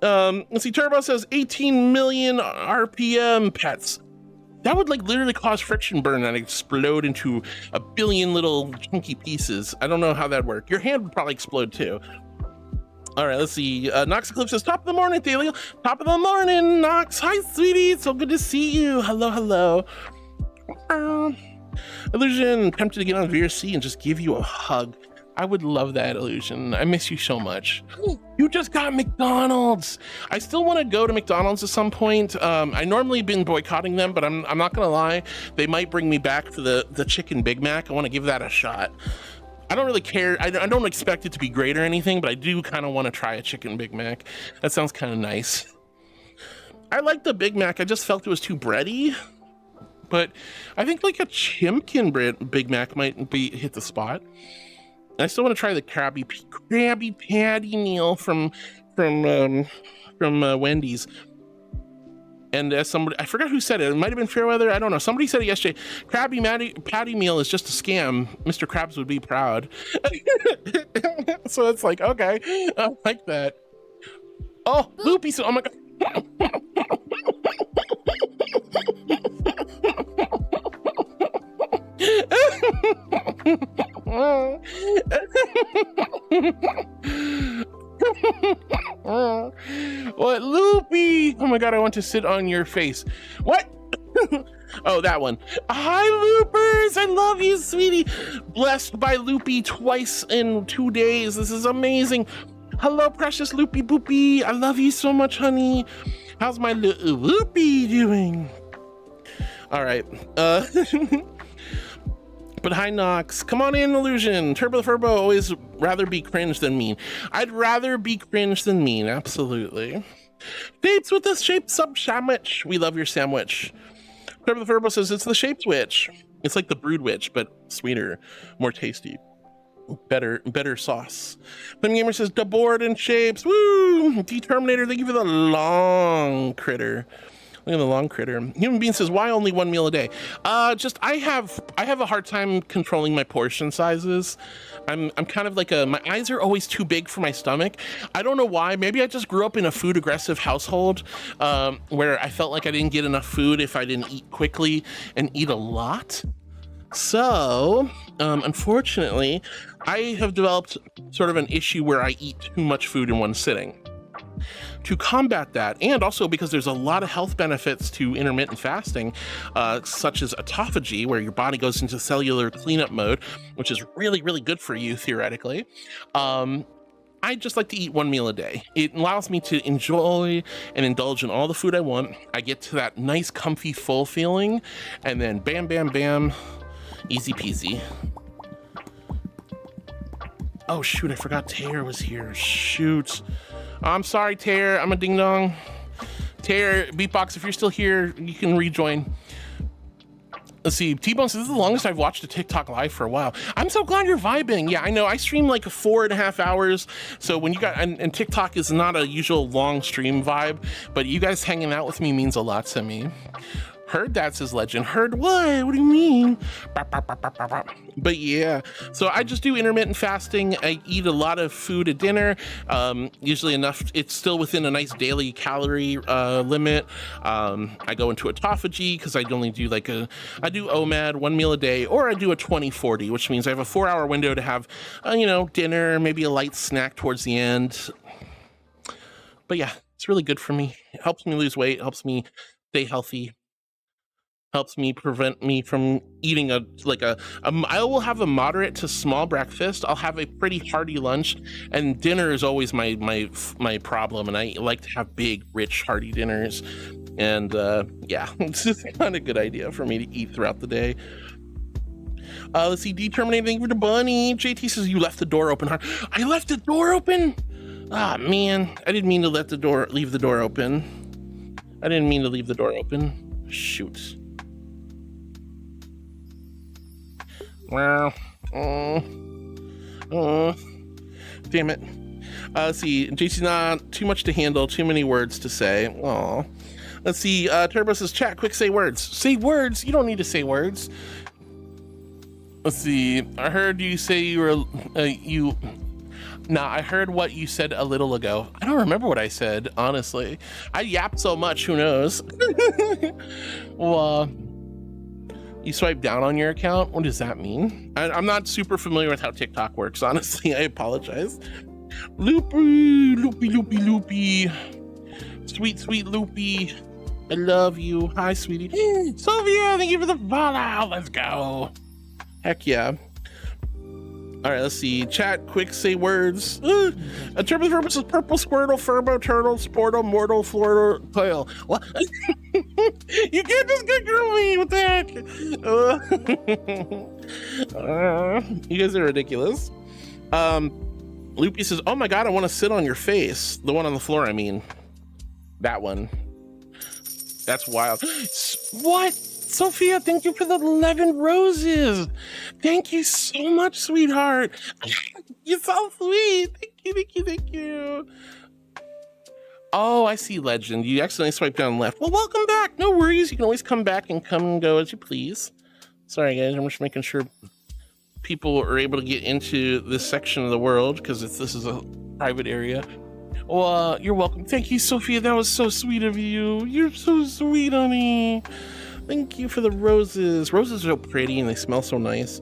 Let's see, Turbo says 18 million RPM pets. That would like literally cause friction burn and explode into a billion little chunky pieces. I don't know how that'd work. Your hand would probably explode too. All right, let's see. Nox Eclipse says, top of the morning, Thalio. Top of the morning, Nox. Hi, sweetie. It's so good to see you. Hello. Illusion, tempted to get on VRC and just give you a hug. I would love that, Illusion. I miss you so much. You just got McDonald's. I still want to go to McDonald's at some point. I normally been boycotting them, but I'm not gonna lie. They might bring me back for the chicken Big Mac. I want to give that a shot. I don't really care. I don't expect it to be great or anything, but I do kind of want to try a chicken Big Mac. That sounds kind of nice. I like the Big Mac. I just felt it was too bready. But I think like a Chimkin Big Mac might hit the spot. I still want to try the Krabby Patty meal from Wendy's. And as somebody, I forgot who said it. It might have been Fairweather. I don't know. Somebody said it yesterday. Krabby Patty meal is just a scam. Mr. Krabs would be proud. So it's like, okay, I like that. Oh, Loopy. So, oh my God. What, Loopy? Oh my God, I want to sit on your face. What? Oh, that one. Hi, Loopers. I love you, sweetie. Blessed by Loopy twice in 2 days. This is amazing. Hello, precious Loopy Boopy. I love you so much, honey. How's my Loopy doing? All right. But hi, Nox. Come on in, Illusion. Turbo the Furbo always rather be cringe than mean. I'd rather be cringe than mean. Absolutely. Dates with the shape sub sandwich. We love your sandwich. Turbo the Furbo says it's the shaped witch. It's like the brood witch, but sweeter, more tasty, better sauce. Then Gamer says the board and shapes. Woo! D-Terminator, thank you for the long critter. Look at the long critter. Human Being says, why only 1 meal a day? Just I have a hard time controlling my portion sizes. I'm kind of like my eyes are always too big for my stomach. I don't know why. Maybe I just grew up in a food aggressive household where I felt like I didn't get enough food if I didn't eat quickly and eat a lot. So, unfortunately, I have developed sort of an issue where I eat too much food in one sitting. To combat that, and also because there's a lot of health benefits to intermittent fasting, such as autophagy, where your body goes into cellular cleanup mode, which is really, really good for you, theoretically. I just like to eat 1 meal a day. It allows me to enjoy and indulge in all the food I want. I get to that nice, comfy, full feeling, and then bam, bam, bam, easy peasy. Oh, shoot, I forgot Taylor was here. Shoot. I'm sorry, Taylor. I'm a ding dong. Taylor, Beatbox, if you're still here, you can rejoin. Let's see. T-Bone says this is the longest I've watched a TikTok live for a while. I'm so glad you're vibing. Yeah, I know. I stream like 4.5 hours. So when you got and TikTok is not a usual long stream vibe, but you guys hanging out with me means a lot to me. Heard that, says Legend. Heard what? What do you mean? But yeah, so I just do intermittent fasting. I eat a lot of food at dinner, usually enough. It's still within a nice daily calorie limit. I go into autophagy because I only do I do OMAD 1 meal a day, or I do a 20-40, which means I have a 4-hour window to have, dinner, maybe a light snack towards the end. But yeah, it's really good for me. It helps me lose weight, helps me stay healthy. Helps me prevent me from eating I will have a moderate to small breakfast. I'll have a pretty hearty lunch, and dinner is always my problem. And I like to have big, rich, hearty dinners. And yeah, it's just not a good idea for me to eat throughout the day. Let's see, D-Terminator, thank you for the bunny. JT says you left the door open. I left the door open? Ah, man, I didn't mean to leave the door open. I didn't mean to leave the door open. Shoot. Well, damn it. Let's see. JC's not too much to handle, too many words to say. Aw. Let's see. Turbo says, chat, quick, say words. Say words? You don't need to say words. Let's see. I heard you say you were, Nah, I heard what you said a little ago. I don't remember what I said, honestly. I yapped so much, who knows? Well, you swipe down on your account? What does that mean? I'm not super familiar with how TikTok works, honestly. I apologize. Loopy, loopy, loopy, loopy. Sweet, sweet Loopy. I love you. Hi, sweetie. Sylvia, thank you for the follow. Let's go. Heck yeah. All right, let's see. Chat, quick, say words. A turbo purpose is purple, squirtle, furbo, turtle, sportle, mortal, floral, tail. What? You can't just get girl me. What the heck? You guys are ridiculous. Loopy says, oh my God, I want to sit on your face. The one on the floor, I mean. That one. That's wild. What? Sophia, thank you for the 11 roses. Thank you so much, sweetheart. You're so sweet. Thank you, thank you, thank you. Oh, I see, Legend. You accidentally swiped down left. Well, welcome back. No worries. You can always come back and come and go as you please. Sorry, guys. I'm just making sure people are able to get into this section of the world because this is a private area. Well, you're welcome. Thank you, Sophia. That was so sweet of you. You're so sweet, honey. Thank you for the roses. Roses are so pretty and they smell so nice.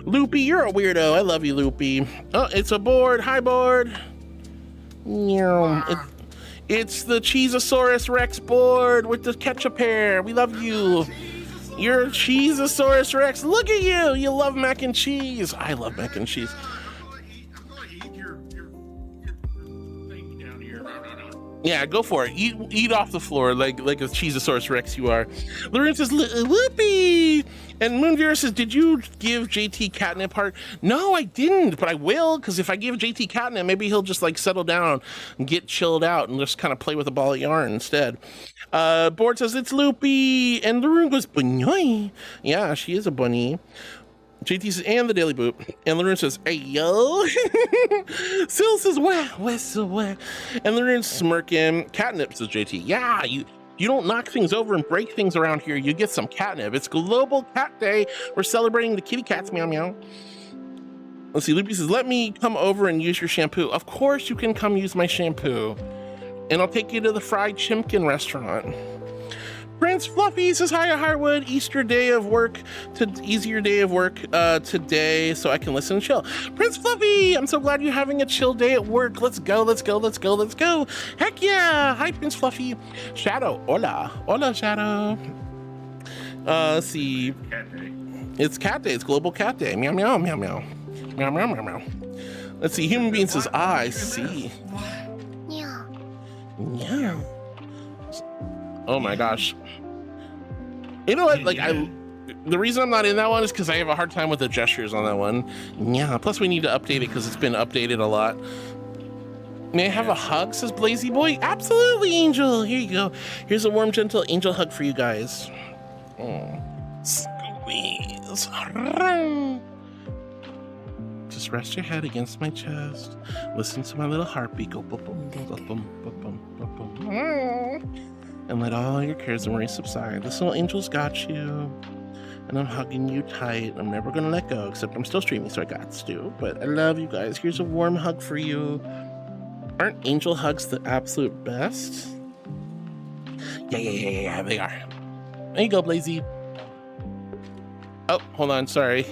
Loopy, you're a weirdo. I love you, Loopy. Oh, it's a board. Hi, board. It's the Cheezosaurus Rex board with the ketchup hair. We love you. You're a Cheezosaurus Rex. Look at you. You love mac and cheese. I love mac and cheese. Yeah, go for it. Eat off the floor like a Cheezosaurus Rex you are. Lorraine says, whoopee! And Moonvira says, did you give JT catnip heart? No, I didn't, but I will, because if I give JT catnip, maybe he'll just like settle down and get chilled out and just kind of play with a ball of yarn instead. Board says, it's Loopy. And Lorraine goes, bunny. Yeah, she is a bunny. JT says, and the Daily Boop. And Lorraine says, hey, yo. Sil says, wah. And Lorraine's smirking. Catnip, says JT. Yeah, you don't knock things over and break things around here. You get some catnip. It's Global Cat Day. We're celebrating the kitty cats, meow, meow. Let's see, Loopy says, let me come over and use your shampoo. Of course you can come use my shampoo. And I'll take you to the Fried Chimkin restaurant. Prince Fluffy says, hiya Harwood, easier day of work today so I can listen and chill. Prince Fluffy, I'm so glad you're having a chill day at work. Let's go. Heck yeah. Hi, Prince Fluffy. Shadow, hola Shadow. Let's see. It's Cat Day. It's Global Cat Day. Meow, meow, meow, meow. Meow, meow, meow, meow. Let's see. Human Being says, I see. Yeah. Oh my gosh. You know what? Like the reason I'm not in that one is because I have a hard time with the gestures on that one. Yeah. Plus we need to update it because it's been updated a lot. May I have a hug? Says Blazy Boy. Absolutely, Angel. Here you go. Here's a warm, gentle angel hug for you guys. Oh. Squeeze. Just rest your head against my chest. Listen to my little heartbeat go boom, boom, boom, boom, boom, boom, boom. And let all your cares and worries subside. This little angel's got you. And I'm hugging you tight. I'm never gonna let go, except I'm still streaming, so I got to. But I love you guys. Here's a warm hug for you. Aren't angel hugs the absolute best? Yeah, they are. There you go, Blazy. Oh, hold on, sorry.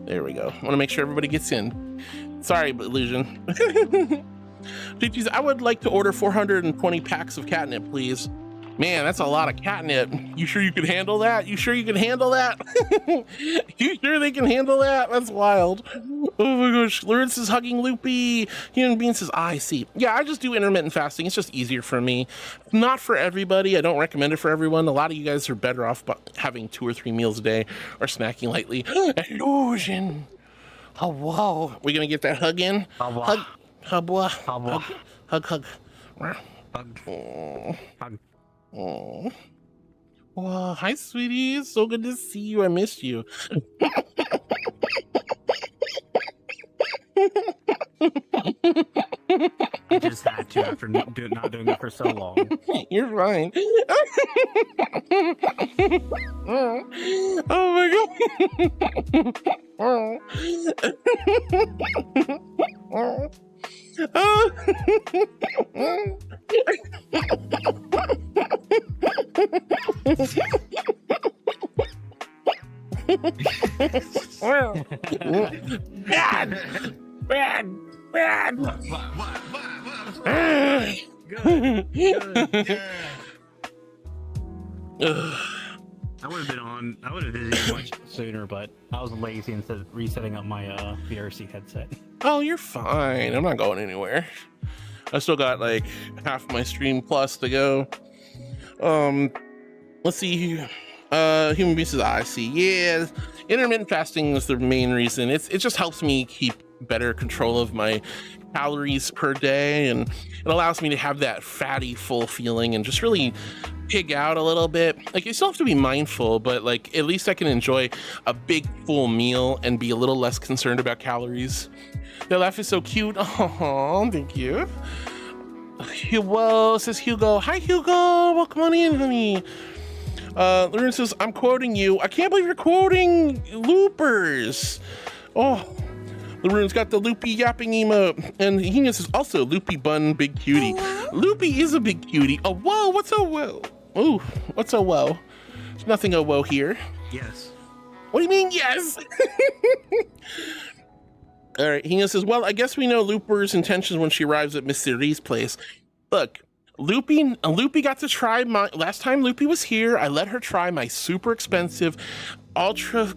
There we go. I want to make sure everybody gets in. Sorry, Illusion. JT's, I would like to order 420 packs of catnip, please. Man, that's a lot of catnip. You sure you can handle that? You sure you can handle that? You sure they can handle that? That's wild. Oh my gosh. Lawrence is hugging Loopy. Human Being says, I see. Yeah, I just do intermittent fasting. It's just easier for me. Not for everybody. I don't recommend it for everyone. A lot of you guys are better off having 2 or 3 meals a day or snacking lightly. Illusion. Oh, whoa. We gonna get that hug in? Hug. Hug. Oh. Wow, hi, sweetie. It's so good to see you. I missed you. I just had to after not doing it for so long. You're fine. Oh my god. Bad. Good. I would have visited much sooner, but I was lazy instead of resetting up my VRC headset. Oh, you're fine. I'm not going anywhere. I still got like half my stream plus to go. Let's see. Human Being says, I see. Yeah, intermittent fasting is the main reason. It just helps me keep better control of my calories per day, and it allows me to have that fatty full feeling and just really pig out a little bit. Like, you still have to be mindful, but like at least I can enjoy a big full meal and be a little less concerned about calories. Their laugh is so cute. Oh, thank you. Whoa, says Hugo. Hi, Hugo. Welcome on in, honey. Lauren says, I'm quoting you. I can't believe you're quoting loopers. Oh, Laroon's got the Loopy yapping emote. And he says also Loopy bun big cutie. Loopy is a big cutie. Oh, whoa, what's a whoa? Ooh, what's a whoa? There's nothing a whoa here. Yes. What do you mean, yes? All right, he says, well, I guess we know Looper's intentions when she arrives at Miss Ciri's place. Look, Loopy got to try my, last time Loopy was here, I let her try my super expensive, super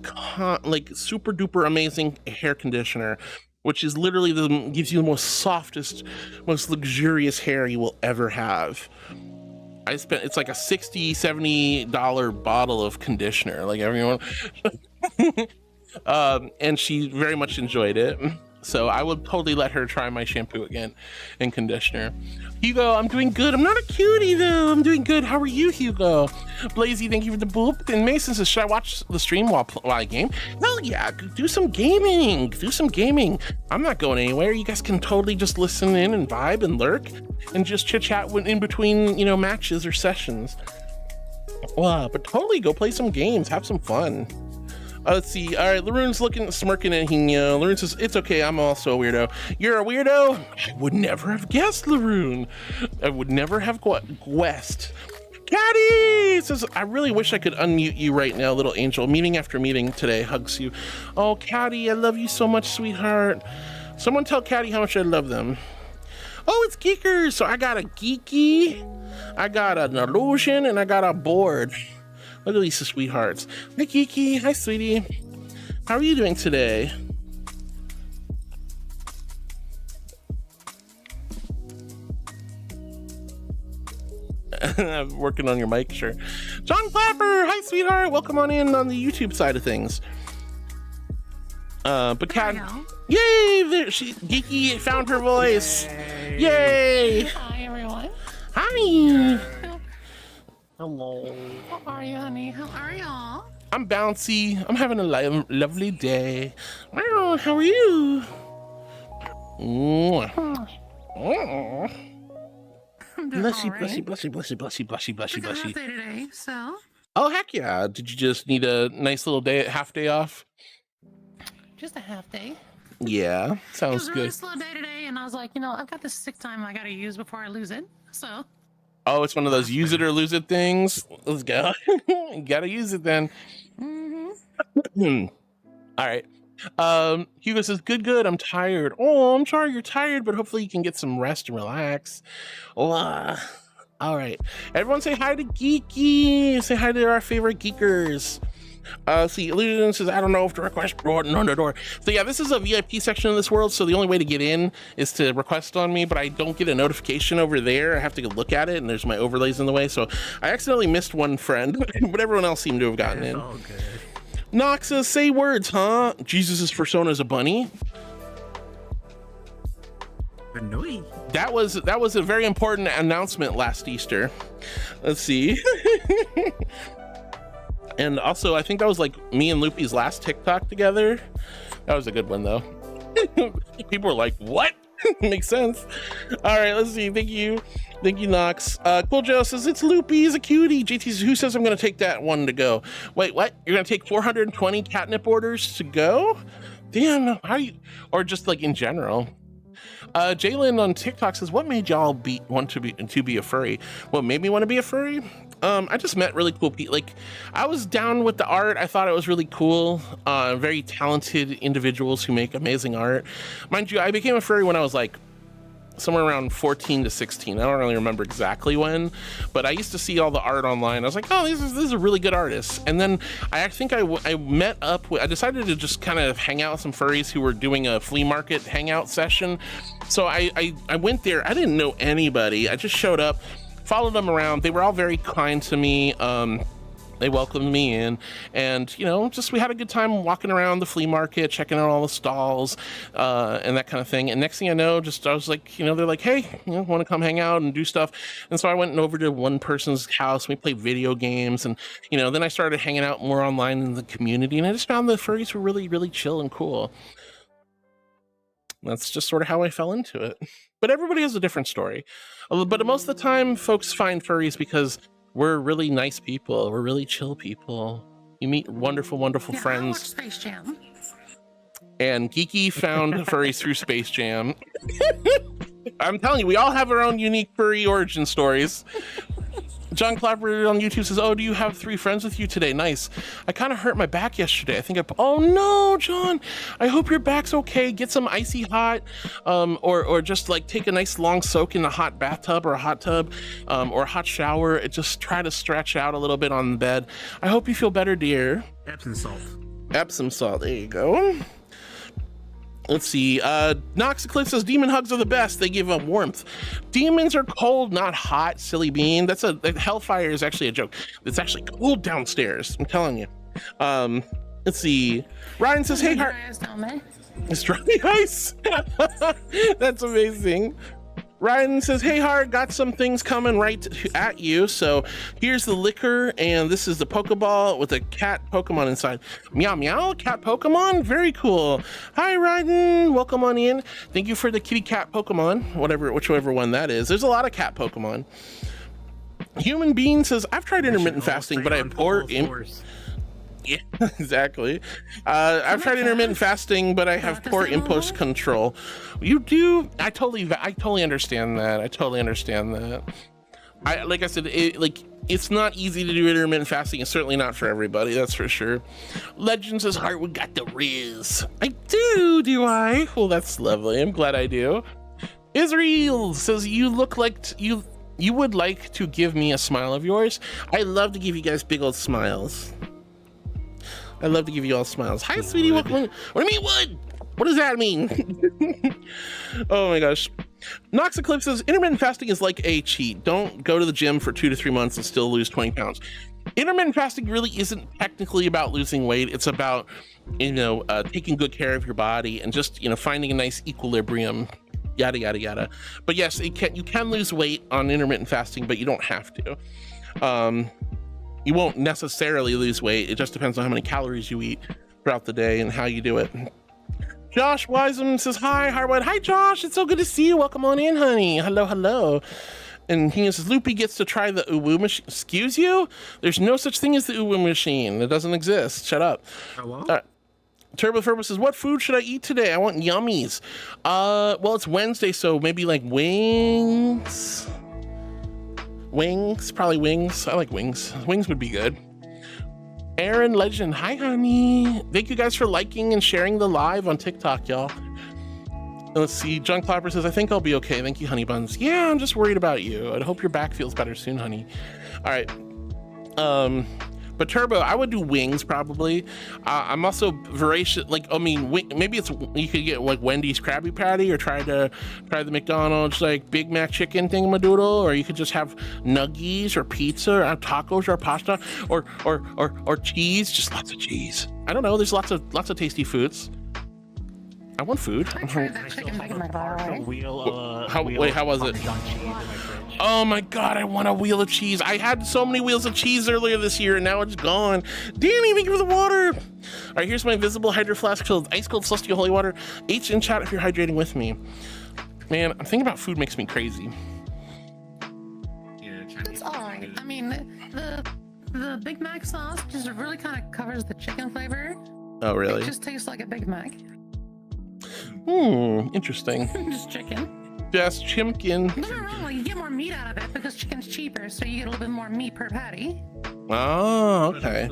duper amazing hair conditioner, which is literally gives you the most softest, most luxurious hair you will ever have. It's like a $60-$70 bottle of conditioner, like everyone. And she very much enjoyed it. So I would totally let her try my shampoo again and conditioner. Hugo, I'm doing good. I'm not a cutie though. I'm doing good. How are you, Hugo? Blazy, thank you for the boop. And Mason says, should I watch the stream while I game? Hell yeah, do some gaming. Do some gaming. I'm not going anywhere. You guys can totally just listen in and vibe and lurk and just chit chat in between, you know, matches or sessions. Wow, but totally go play some games. Have some fun. Let's see. All right, Laroon's smirking at Hino. Laroon says, it's okay, I'm also a weirdo. You're a weirdo? I would never have guessed, Laroon. I would never have guessed. Caddy says, I really wish I could unmute you right now, little angel. Meeting after meeting today, hugs you. Oh, Caddy, I love you so much, sweetheart. Someone tell Caddy how much I love them. Oh, it's Geekers. So I got a Geeky, I got an Illusion, and I got a Board. Look at these sweethearts. Hi, Kiki. Hi, sweetie. How are you doing today? I'm working on your mic, sure. John Clapper. Hi, sweetheart. Welcome on in on the YouTube side of things. But Kat, yay! There, Geeky found her voice. Yay! Hi, everyone. Hi. Hello. How are you, honey? How are y'all? I'm bouncy. I'm having a lovely day. Wow, how are you? Blessy, blessy, blessy, blessy, blessy, blessy, blessy, blessy. Day today, so. Oh, heck yeah. Did you just need a nice little half day off? Just a half day. Yeah, sounds It was a really good. slow day today, and I was like, you know, I've got this sick time I gotta use before I lose it, so. Oh, it's one of those use it or lose it things. Let's go. You gotta use it then. All right. Hugo says, good. I'm tired. Oh, I'm sorry you're tired, but hopefully you can get some rest and relax. Oh, all right. Everyone say hi to Geeky. Say hi to our favorite geekers. See, Illusion says, I don't know if to request button on the door. So yeah, this is a VIP section of this world, so the only way to get in is to request on me, but I don't get a notification over there. I have to go look at it, and there's my overlays in the way, so I accidentally missed one friend, but everyone else seemed to have gotten in. All good. Nox says, say words, huh? Jesus' persona is a bunny. That was a very important announcement last Easter. Let's see. And also, I think that was like me and Loopy's last TikTok together. That was a good one, though. People were like, what? Makes sense. All right, let's see. Thank you, Nox. Cool Joe says, it's Loopy. He's a cutie. JT says, who says I'm going to take that one to go? Wait, what? You're going to take 420 catnip orders to go? Damn, how you... Or just like in general. Jalen on TikTok says, what made y'all want to be a furry? What made me want to be a furry? I just met really cool people. Like, I was down with the art. I thought it was really cool. Very talented individuals who make amazing art. Mind you, I became a furry when I was like somewhere around 14 to 16. I don't really remember exactly when, but I used to see all the art online. I was like, oh, this is a really good artist. And then I think I met up with, I decided to just kind of hang out with some furries who were doing a flea market hangout session. So I went there. I didn't know anybody. I just showed up, followed them around. They were all very kind to me. They welcomed me in, and you know, just we had a good time walking around the flea market, checking out all the stalls, and that kind of thing. And next thing I know, I was like, you know, they're like, hey, you know, want to come hang out and do stuff? And so I went over to one person's house. We played video games, and you know, then I started hanging out more online in the community, and I just found the furries were really, really chill and cool. That's just sort of how I fell into it. But everybody has a different story. But most of the time, folks find furries because we're really nice people. We're really chill people. You meet wonderful, wonderful friends. I watched Space Jam. And Geeky found furries through Space Jam. I'm telling you, we all have our own unique furry origin stories. John Clapper on YouTube says, oh, do you have 3 friends with you today? Nice. I kind of hurt my back yesterday. I think oh no, John, I hope your back's okay. Get some icy hot, or just like take a nice long soak in a hot bathtub or a hot tub, or a hot shower. Just try to stretch out a little bit on the bed. I hope you feel better, dear. Epsom salt. Epsom salt, there you go. Let's see, 𝕬𝑑𝖒𝖒 says, demon hugs are the best. They give them warmth. Demons are cold, not hot, silly bean. That's hellfire is actually a joke. It's actually cold downstairs, I'm telling you. Let's see, Ryan says, hey, it's dry ice. That's amazing. Ryan says, hey Hart, got some things coming right at you. So here's the liquor, and this is the Pokeball with a cat Pokemon inside. Meow meow, cat Pokemon, very cool. Hi Ryan, welcome on in. Thank you for the kitty cat Pokemon, whichever one that is. There's a lot of cat Pokemon. Human Being says, I've tried intermittent fasting, but I have poor yeah, exactly. I've tried intermittent fasting, but I have poor impulse control. You do? I totally understand that. I totally understand that. Like I said, it's not easy to do intermittent fasting. It's certainly not for everybody, that's for sure. Legend says, Heartwood got the Riz. I do I? Well, that's lovely. I'm glad I do. Israel says, you look like you would like to give me a smile of yours. I love to give you guys big old smiles. I love to give you all smiles. Hi, sweetie. Welcome. What do you mean, wood? What does that mean? Oh my gosh. 𝕬𝑑𝖒𝖒 says, intermittent fasting is like a cheat. Don't go to the gym for 2 to 3 months and still lose 20 pounds. Intermittent fasting really isn't technically about losing weight. It's about, taking good care of your body and just, finding a nice equilibrium, yada, yada, yada. But yes, you can lose weight on intermittent fasting, but you don't have to. You won't necessarily lose weight. It just depends on how many calories you eat throughout the day and how you do it. Josh Wiseman says, hi, Harwood. Hi, Josh. It's so good to see you. Welcome on in, honey. Hello, hello. And he says, Loopy gets to try the uwu machine. Excuse you? There's no such thing as the uwu machine. It doesn't exist. Shut up. Hello? Turbo Ferbo says, what food should I eat today? I want yummies. Well, it's Wednesday, so maybe like wings. Wings, probably wings. I like wings. Wings would be good. Aaron Legend, hi honey. Thank you guys for liking and sharing the live on TikTok, y'all. Let's see, John Clapper says, I think I'll be okay. Thank you, honey buns. Yeah, I'm just worried about you. I hope your back feels better soon, honey. All right. But Turbo, I would do wings probably. I'm also voracious, maybe you could get like Wendy's Krabby Patty or try the McDonald's like Big Mac chicken thingamadoodle, or you could just have nuggies or pizza or tacos or pasta or cheese, just lots of cheese. I don't know, there's lots of tasty foods. I want food. How was it? Oh my god, I want a wheel of cheese. I had so many wheels of cheese earlier this year and now it's gone. Danny, thank you for the water. All right, here's my invisible hydro flask filled with ice cold celestial holy water. H in chat if you're hydrating with me. Man, I'm thinking about food makes me crazy. It's alright. I mean, the Big Mac sauce just really kind of covers the chicken flavor. Oh really? It just tastes like a Big Mac. Interesting. Just chicken. Just chimkin. No, wrong. You get more meat out of it because chicken's cheaper, so you get a little bit more meat per patty. Oh, okay.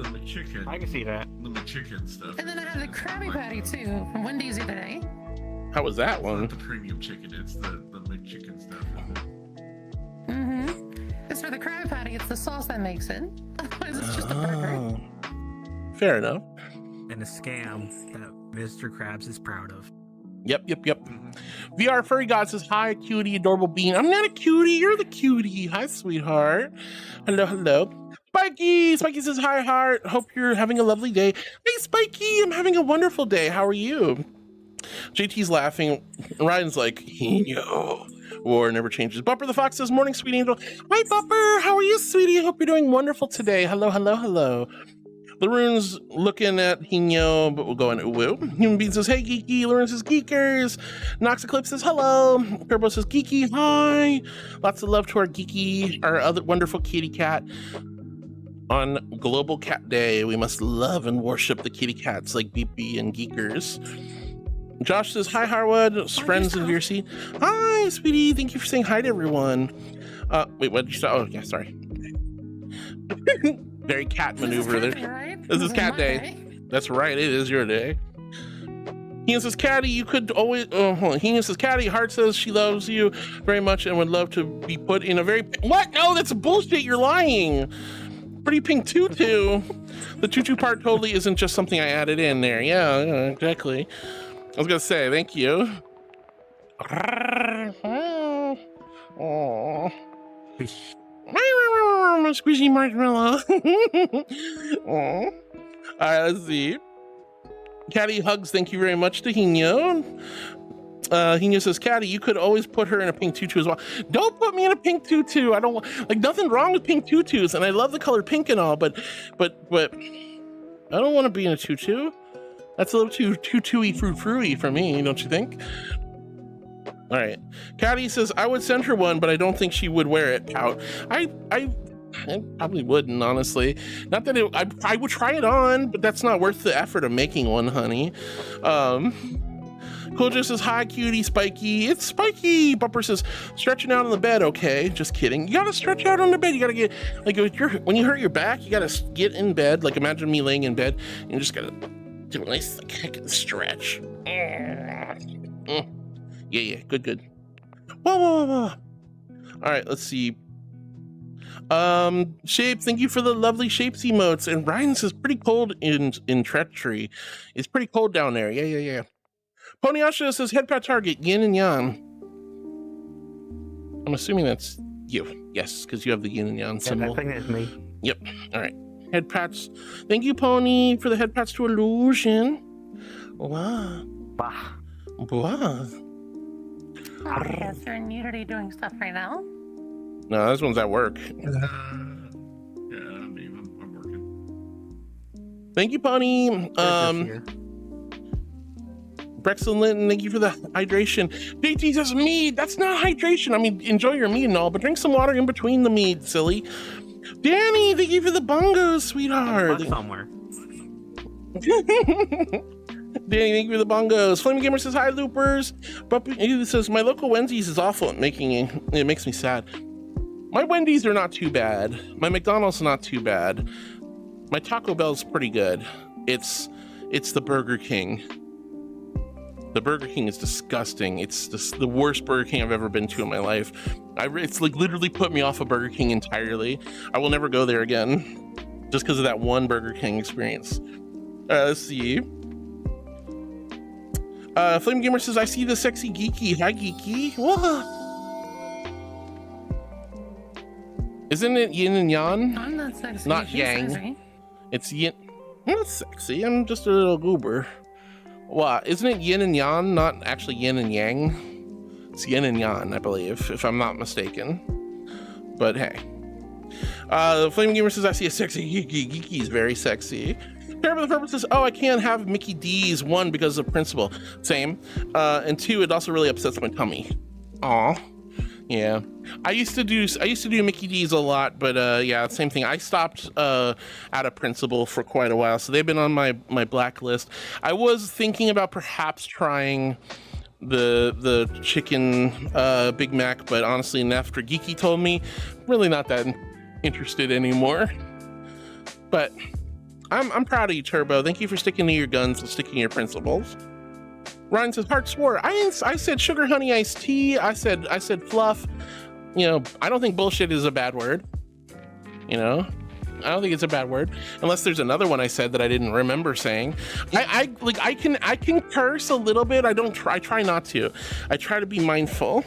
I can see that. The McChicken stuff. And then I have the Krabby Patty too from Wendy's the other day. How was that one? Not the premium chicken, it's the McChicken stuff. It's for the Krabby Patty, it's the sauce that makes it. Otherwise, it's just a burger. Fair enough. And a scam that Mr. Krabs is proud of. Yep. VR Furry God says, hi, cutie, adorable bean. I'm not a cutie, you're the cutie. Hi, sweetheart. Hello. Spiky says, hi, heart. Hope you're having a lovely day. Hey, Spiky, I'm having a wonderful day. How are you? JT's laughing. Ryan's like, yo. War never changes. Bupper the Fox says, morning, sweet angel. Hi, Bupper. How are you, sweetie? Hope you're doing wonderful today. Hello. Laroon's looking at Hino, but we'll go in woo. Human Being says, hey, Geeky. Laroon says, Geekers. 𝕬𝑑𝖒𝖒 says, hello. Turbo says, Geeky, hi. Lots of love to our Geeky, our other wonderful kitty cat. On Global Cat Day, we must love and worship the kitty cats like Beepy and Geekers. Josh says, hi, Harwood. Friends in VRC. Hi, sweetie. Thank you for saying hi to everyone. Wait, what did you say? Oh, yeah, sorry. Very cat maneuver there. Day, right? This is cat my day. That's right, it is your day. He says, Caddy, you could always, hold on. He says, Caddy, Heart says she loves you very much and would love to be put in a very, what? No, that's bullshit, you're lying. Pretty pink tutu. The tutu part totally isn't just something I added in there. Yeah, exactly. I was gonna say, thank you. Oh. Squishy marshmallow. All right, let's see. Caddy hugs, thank you very much to Hino. Hino says, Caddy, you could always put her in a pink tutu as well. Don't put me in a pink tutu. I don't want, like, nothing wrong with pink tutus, and I love the color pink and all, but I don't want to be in a tutu. That's a little too tutu-y frou-frou-y for me, don't you think? All right. Caddy says, I would send her one, but I don't think she would wear it. Pout. I probably wouldn't, honestly. Not that I would try it on, but that's not worth the effort of making one, honey. Cooljo says, hi, cutie, Spiky. It's Spiky. Bumper says, stretching out on the bed, okay. Just kidding. You gotta stretch out on the bed. You gotta get, like, when you hurt your back, you gotta get in bed. Like, imagine me laying in bed, and you just gotta do a nice, like, heck of a stretch. Yeah, good. Whoa. All right, let's see. Shape, thank you for the lovely shapes emotes. And Ryan says, pretty cold in Treachery. It's pretty cold down there. Yeah. Ponyasha says, head pat target, yin and yang. I'm assuming that's you. Yes, because you have the yin and yang symbol. I think that's me. Yep. All right. Head pats. Thank you, Pony, for the head pats to Illusion. Wow. Bah. Oh, yes, you're in Unity doing stuff right now. No, this one's at work. Yeah, I'm working. Thank you, Pony. Brexel Linton, thank you for the hydration. JT says, mead, that's not hydration. I mean, enjoy your mead and all, but drink some water in between the mead, silly. Danny, thank you for the bongos, sweetheart. Somewhere. Danny, thank you for the bongos. Flame Gamer says, hi, loopers. But he says, my local Wendy's is awful at making it makes me sad. My Wendy's are not too bad. My McDonald's are not too bad. My Taco Bell's pretty good. It's the Burger King. The Burger King is disgusting. It's the worst Burger King I've ever been to in my life. It's like literally put me off of Burger King entirely. I will never go there again, just because of that one Burger King experience. Let's see. Flame Gamer says, I see the sexy geeky. Hi, geeky. What? Isn't it yin and yang? I'm not sexy. Not She's yang. sexy. It's yin. I'm not sexy. I'm just a little goober. What? Isn't it yin and yang? Not actually yin and yang. It's yin and yang, I believe, if I'm not mistaken. But hey. Flame Gamer says, I see a sexy geeky. Geeky is very sexy. Terrible the Purpose says, oh, I can't have Mickey D's, 1, because of principle. Same. And 2, it also really upsets my tummy. Aw. Yeah. I used to do Mickey D's a lot, but yeah, same thing. I stopped out of principle for quite a while, so they've been on my blacklist. I was thinking about perhaps trying the chicken Big Mac, but honestly, after Geeky told me, really not that interested anymore. But I'm proud of you, Turbo. Thank you for sticking to your guns and sticking to your principles. Ryan says, Heart swore. I said sugar honey iced tea. I said fluff. You know, I don't think bullshit is a bad word. You know, I don't think it's a bad word, unless there's another one I said that I didn't remember saying. I can curse a little bit. I try not to. I try to be mindful.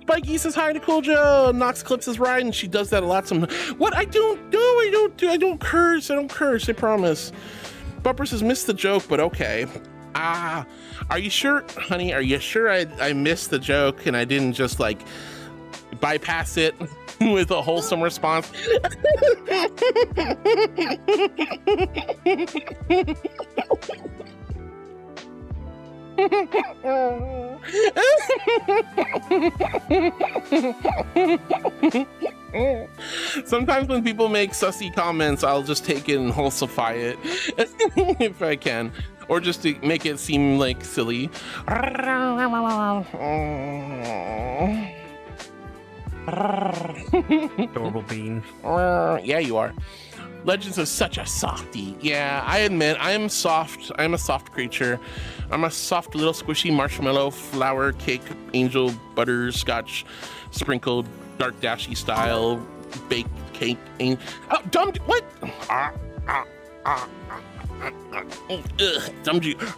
Spikey says hi to Cooljo. Nox Clip says right, and she does that a lot. What? I don't curse. I promise. Bumper says missed the joke, but okay. Are you sure, honey? Are you sure I missed the joke and I didn't just like bypass it with a wholesome response? Sometimes when people make sussy comments, I'll just take it and wholesify it if I can, or just to make it seem like silly. Adorable bean. Yeah, you are. Legends of such a softie. Yeah, I admit I am soft. I'm a soft creature. I'm a soft little squishy marshmallow flour cake angel butterscotch sprinkled dark dashy style baked cake. Oh, dumb. What? Dumb juice.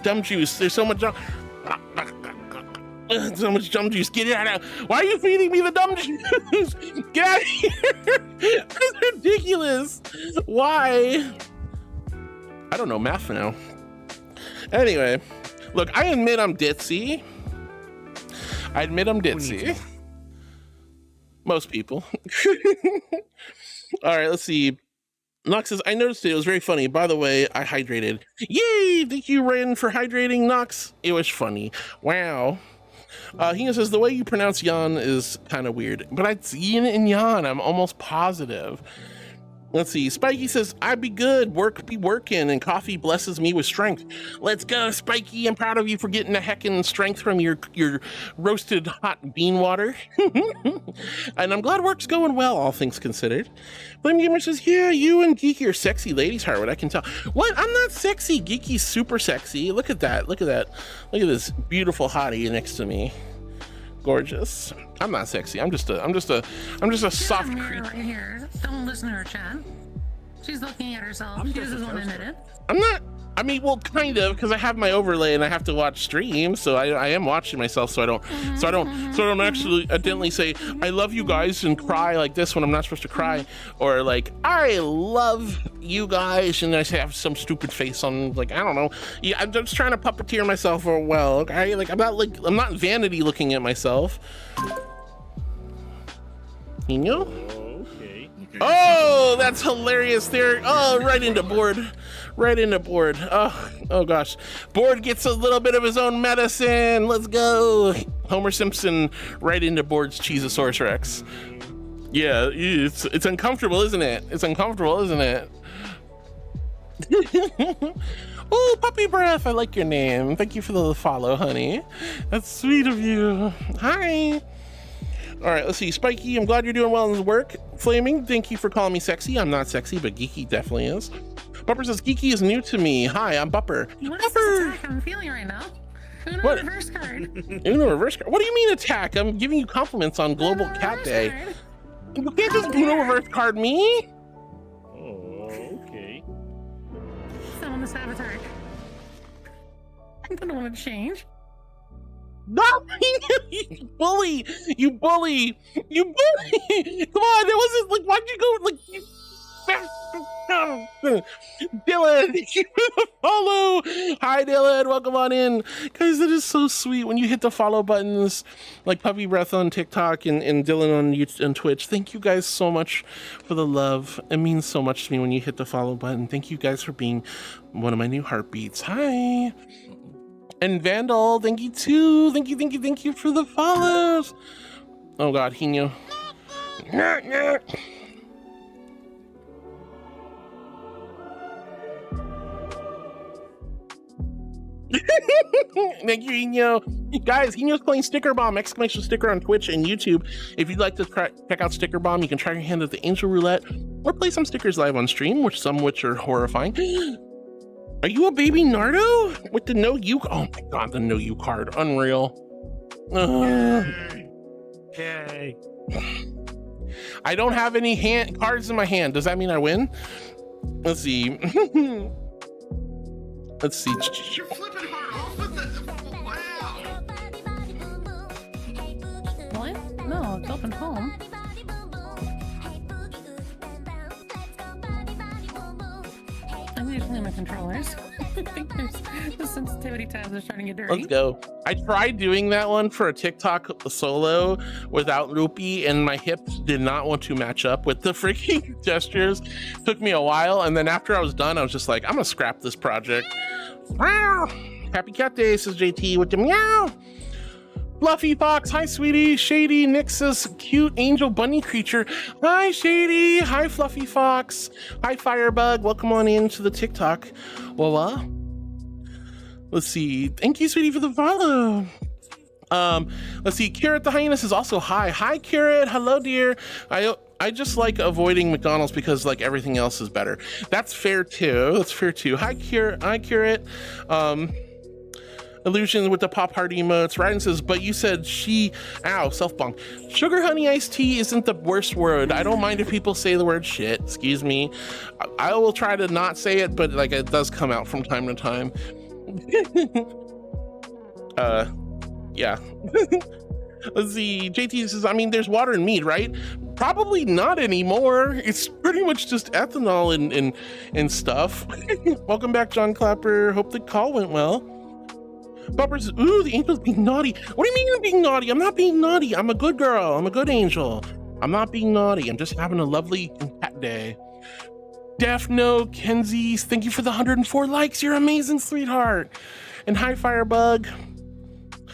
Dumb juice. There's so much. So much dumb juice. Get it out of here. Why are you feeding me the dumb juice? Get out of here. That's ridiculous. Why? I don't know math now. Anyway, look, I admit I'm ditzy. I admit I'm ditzy. Most people. All right, let's see. Nox says, I noticed it was very funny. By the way, I hydrated. Yay! Thank you, Ren, for hydrating, Nox. It was funny. Wow. He says, the way you pronounce Yan is kind of weird, but it's yin and yan. I'm almost positive. Let's see. Spiky says, I'd be good. Work be working, and coffee blesses me with strength. Let's go, Spiky. I'm proud of you for getting the heckin' strength from your roasted hot bean water. And I'm glad work's going well, all things considered. Flame Gamer says, yeah, you and Geeky are sexy ladies, Harwood. I can tell. What? I'm not sexy. Geeky's super sexy. Look at that. Look at that. Look at this beautiful hottie next to me. Gorgeous. I'm not sexy. I'm just a soft creature. Right here. Don't listen to her, chat. She's looking at herself. She doesn't want to admit it. I'm not. I mean, well, kind of, because I have my overlay and I have to watch streams, so I am watching myself, so I don't actually accidentally say I love you guys and cry like this when I'm not supposed to cry, or like I love you guys and I have some stupid face on, like I don't know. Yeah, I'm just trying to puppeteer myself for well. Okay, like I'm not vanity looking at myself. You know? Okay. Oh, that's hilarious there. Oh, right into board. Right into board. Oh gosh. Board gets a little bit of his own medicine. Let's go. Homer Simpson right into Board's Cheezosaurus Rex. Yeah, it's uncomfortable, isn't it? It's uncomfortable, isn't it? Oh, Puppy Breath. I like your name. Thank you for the follow, honey. That's sweet of you. Hi. All right, let's see. Spiky, I'm glad you're doing well in the work. Flaming, thank you for calling me sexy. I'm not sexy, but Geeky definitely is. Bupper says, Geeky is new to me. Hi, I'm Bupper. What is this attack I'm feeling right now? Uno reverse card. Uno reverse card? What do you mean attack? I'm giving you compliments on Global Cat Day. Card. You can't just Uno reverse card me. Oh, okay. Someone the saboteur. I don't want to change. No, you bully! You bully! You bully! Come on, it wasn't like, why'd you go like you... Dylan, thank you for the follow. Hi Dylan, welcome on in. Guys, that is so sweet when you hit the follow buttons, like Puppy Breath on TikTok and Dylan on YouTube and Twitch. Thank you guys so much for the love. It means so much to me when you hit the follow button. Thank you guys for being one of my new heartbeats. Hi. And Vandal, thank you too. Thank you for the follows. Oh god, Hino. Thank you, Hino. Guys, Hino's playing Sticker Bomb, exclamation sticker on Twitch and YouTube. If you'd like to check out Sticker Bomb, you can try your hand at the Angel Roulette or play some stickers live on stream, some which are horrifying. Are you a baby Nardo? With the no you? Oh my god, the no you card. Unreal. Yay. I don't have any cards in my hand. Does that mean I win? Let's see. Let's see. You're flipping hard off with the... Wow. What? No, it's open home. I'm gonna play my controllers. I think the sensitivity tabs are starting to get dirty. Let's go. I tried doing that one for a TikTok solo without Loopy, and my hips did not want to match up with the freaking gestures. Took me a while, and then after I was done, I was just like, I'm gonna scrap this project. Wow. Happy Cat Day, says JT with the meow. Fluffy Fox, hi sweetie. Shady Nix's cute angel bunny creature. Hi Shady. Hi Fluffy Fox. Hi Firebug. Welcome on into the TikTok. Voila. Let's see. Thank you, sweetie, for the follow. Let's see. Carrot the Hyenas is also hi. Hi, Carrot. Hello, dear. I just like avoiding McDonald's because like everything else is better. That's fair too. That's fair too. Hi, Carrot. Hi, Carrot. Illusion with the pop heart emotes. Ryan says, but you said self-bong. Sugar honey iced tea isn't the worst word. I don't mind if people say the word shit. Excuse me. I will try to not say it, but like it does come out from time to time. Yeah. Let's see. JT says, I mean, there's water in mead, right? Probably not anymore. It's pretty much just ethanol and stuff. Welcome back, John Clapper. Hope the call went well. Bumpers, ooh, the angel's being naughty. What do you mean I'm being naughty? I'm not being naughty. I'm a good girl. I'm a good angel. I'm not being naughty. I'm just having a lovely cat day. Defno, Kenzie, thank you for the 104 likes. You're amazing, sweetheart. And hi, Firebug.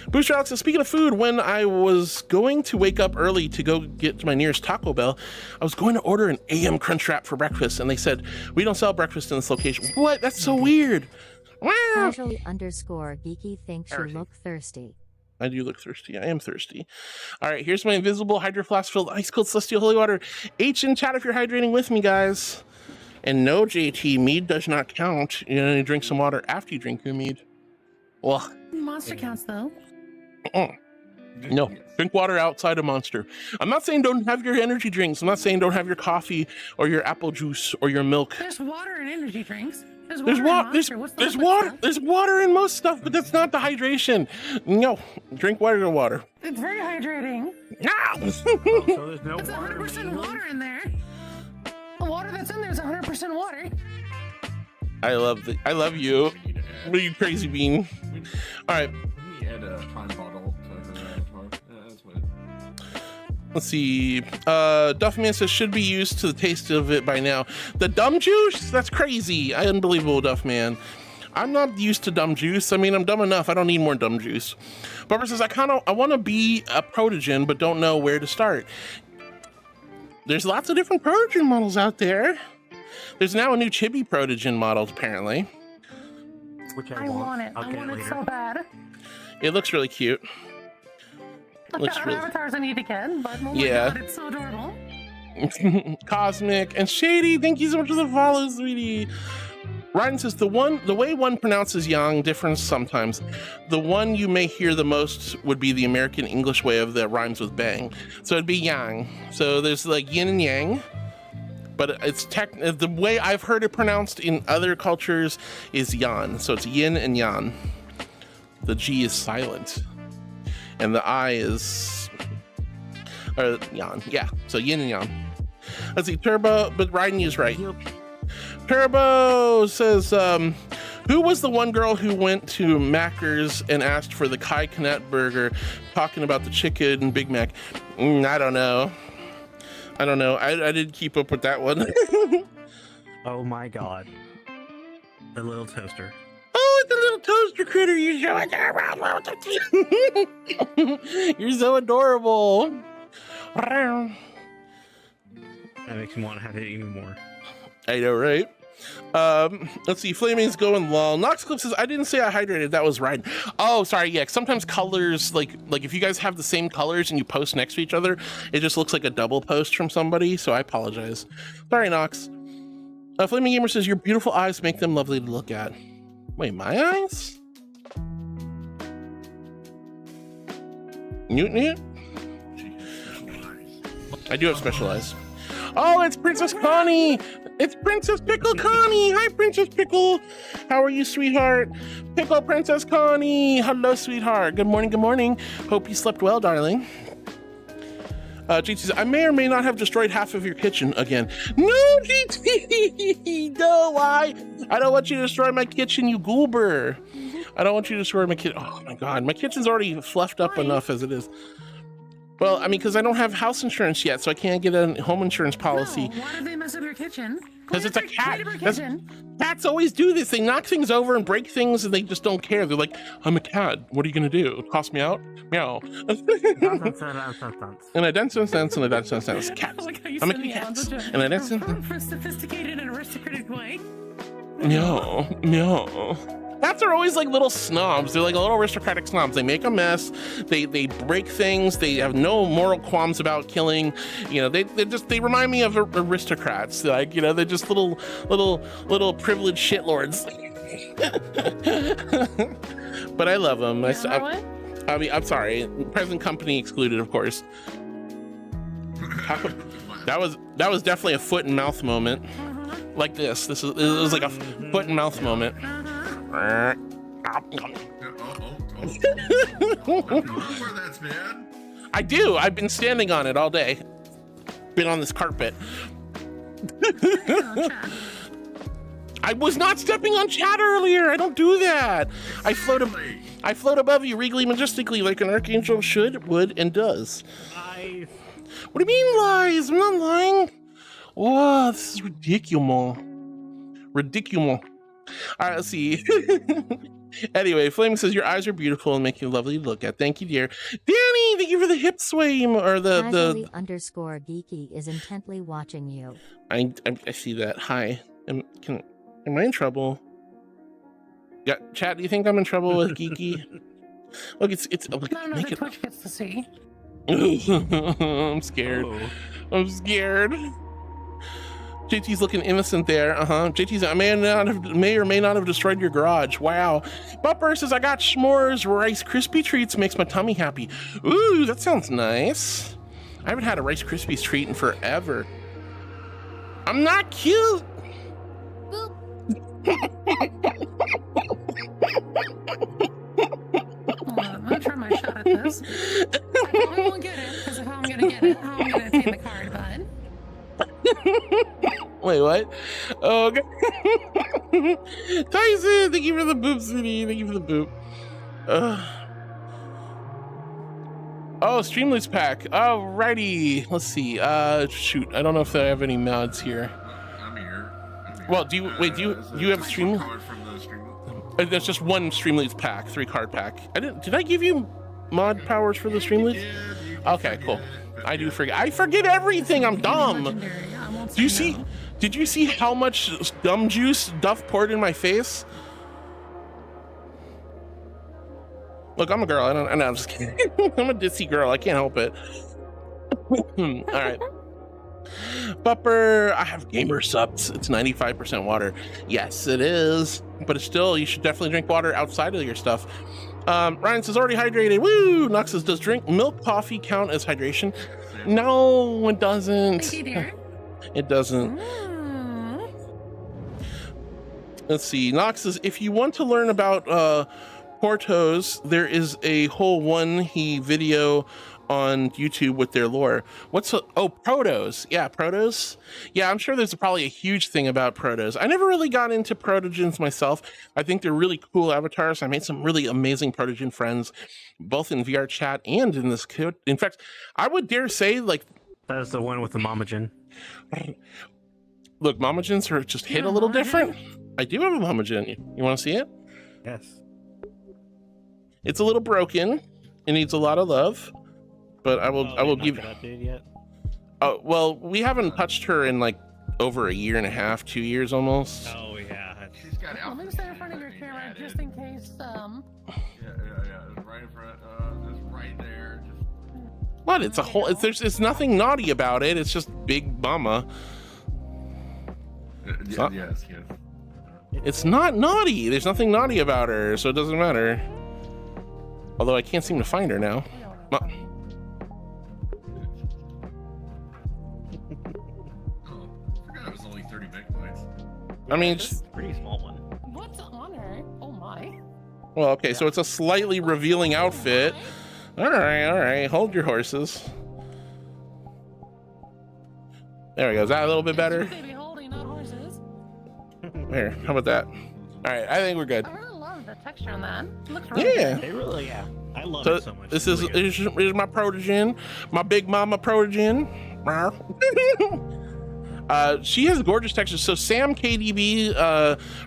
Booster Alex says, speaking of food, when I was going to wake up early to go get to my nearest Taco Bell, I was going to order an AM Crunchwrap for breakfast, and they said, we don't sell breakfast in this location. What? That's so weird. Casually_geeky thinks you look thirsty. I do look thirsty. I am thirsty. All right, here's my invisible Hydro Flask filled ice cold celestial holy water. H in chat if you're hydrating with me, guys. And no, JT, mead does not count. You need to drink some water after you drink your mead. Well, Monster counts though. No, drink water outside of Monster. I'm not saying don't have your energy drinks. I'm not saying don't have your coffee or your apple juice or your milk. There's water in energy drinks. There's water in most stuff, but that's not the hydration. No, drink water to water. It's very hydrating. No! So there's no it's 100% water in there. The water that's in there is 100% water. I love you. What are you, crazy bean? All right. We had a time bottle to her avatar. That's what. Let's see. Duffman says should be used to the taste of it by now. The dumb juice? That's crazy. Unbelievable, Duffman. I'm not used to dumb juice. I mean, I'm dumb enough. I don't need more dumb juice. Barbara says I want to be a protogen, but don't know where to start. There's lots of different protogen models out there. There's now a new chibi protogen model, apparently. Which I want it. I want it so bad. It looks really cute. Avatars I need to get, but oh my God, it's so adorable. Cosmic and Shady, thank you so much for the follow, sweetie. Ryan says the way one pronounces yang differs sometimes. The one you may hear the most would be the American English way of the rhymes with bang. So it'd be yang. So there's like yin and yang, but it's the way I've heard it pronounced in other cultures is yan. So it's yin and yang. The G is silent. And the I is yan. Yeah, so yin and yang. Let's see, Turbo, but Ryden is right. Turbo says, who was the one girl who went to Macker's and asked for the 𝖋𝖙 burger, talking about the chicken and Big Mac? I don't know. I didn't keep up with that one. Oh my God. The little toaster. Oh, the little toaster critter. You're so adorable. You're so adorable. That makes me want to have it even more. I know, right? Let's see. Flaming's going lol. Noxclip says, I didn't say I hydrated. That was right. Oh, sorry. Yeah, sometimes colors, like if you guys have the same colors and you post next to each other, it just looks like a double post from somebody. So I apologize. Sorry, Nox. Flaming Gamer says, your beautiful eyes make them lovely to look at. Wait, my eyes? Newt? I do have special eyes. Oh, it's Princess Connie! It's Princess Pickle Connie! Hi, Princess Pickle! How are you, sweetheart? Pickle Princess Connie! Hello, sweetheart. Good morning, good morning. Hope you slept well, darling. GT says, I may or may not have destroyed half of your kitchen again. No, GT! No, why? I don't want you to destroy my kitchen, you goober. I don't want you to destroy my kitchen. Oh my God, my kitchen's already fluffed up enough as it is. Well, I mean, because I don't have house insurance yet, so I can't get a home insurance policy. No, why did they mess up your kitchen? Because it's a cat. Cats always do this. They knock things over and break things, and they just don't care. They're like, I'm a cat. What are you going to do? Toss me out? Meow. And I dance and dance and I dance and dance. Cats. I'm a cat. And I dance and dance. For sophisticated and aristocratic way. Meow. Meow. Cats are always like little snobs. They're like little aristocratic snobs. They make a mess. They break things. They have no moral qualms about killing. You know, they remind me of aristocrats. Like, you know, they're just little privileged shitlords. But I love them. I mean, I'm sorry. Present company excluded, of course. That was definitely a foot and mouth moment. Like this. It was like a foot and mouth moment. I don't know where that's been. I do. I've been standing on it all day. Been on this carpet. I was not stepping on chat earlier. I don't do that. I float above you regally, majestically, like an archangel should, would, and does. Lies. What do you mean lies? I'm not lying. Wow, this is ridiculous. Ridiculous. All right, let's see. Anyway, Flaming says your eyes are beautiful and make you lovely to look at. Thank you, dear. Danny, thank you for the hip sway, or the _geeky is intently watching you. I see that. Hi. Am I in trouble? Yeah, chat. Do you think I'm in trouble with geeky? Look, it's. Look, No, the Twitch gets to see. I'm scared. Oh. I'm scared. JT's looking innocent there. JT's, I may or may not have destroyed your garage. Wow. Bupper says, I got s'mores Rice Krispie treats, makes my tummy happy. Ooh, that sounds nice. I haven't had a Rice Krispies treat in forever. I'm not cute. I'm gonna try my shot at this. I probably won't get it, because if I'm gonna get it, I'm gonna take the card, bud. Wait, what? Oh, okay. Tyson, thank you for the boop, City. Thank you for the boop. Oh, Streamloots pack. Alrighty. Let's see. Shoot. I don't know if I have any mods here. I'm here. Well, do you have Streamloots? There's just one Streamloots pack, 3-card pack. Did I give you mod powers for the Streamloots? Okay, cool. I do forget. I forget everything. I'm dumb. Did you see how much gum juice Duff poured in my face? Look, I'm a girl. I'm just kidding. I'm a ditzy girl. I can't help it. All right. Bupper, I have gamer subs. It's 95% water. Yes, it is. But it's still, you should definitely drink water outside of your stuff. Ryan says, already hydrated. Woo! Nux says, does drink milk coffee count as hydration? No, it doesn't. Thank you, dear. It doesn't. Let's see. Nox says, if you want to learn about Portos, there is a whole one-he video on YouTube with their lore. Protos. Yeah, Protos. Yeah, I'm sure there's probably a huge thing about Protos. I never really got into Protogens myself. I think they're really cool avatars. I made some really amazing Protogen friends, both in VR chat and in this code. In fact, I would dare say, like, that's the one with the Momogen. Look, Momogens are just hit a little different. I do have a Momogen. You want to see it? Yes. It's a little broken. It needs a lot of love. But I will give. Yet? Oh well, we haven't touched her in like over a year and a half, 2 years almost. Oh yeah, she's got Let me stand in front of your camera just in case. Yeah, it's right in front. It's right there. Just. What? It's a whole. It's nothing naughty about it. It's just Big Mama. Yes. It's not naughty. There's nothing naughty about her, so it doesn't matter. Although I can't seem to find her now. It was only 30 megabytes. I mean, it's a pretty small one. What's on her? Oh my. Well, okay, so it's a slightly revealing outfit. All right. Hold your horses. There we go. Is that a little bit better? Here, how about that? All right, I think we're good. I really love the texture on that. It looks really good. They really, yeah. I love it so much. This is my Protogen, my Big Mama Protogen. She has gorgeous textures. So Sam KDB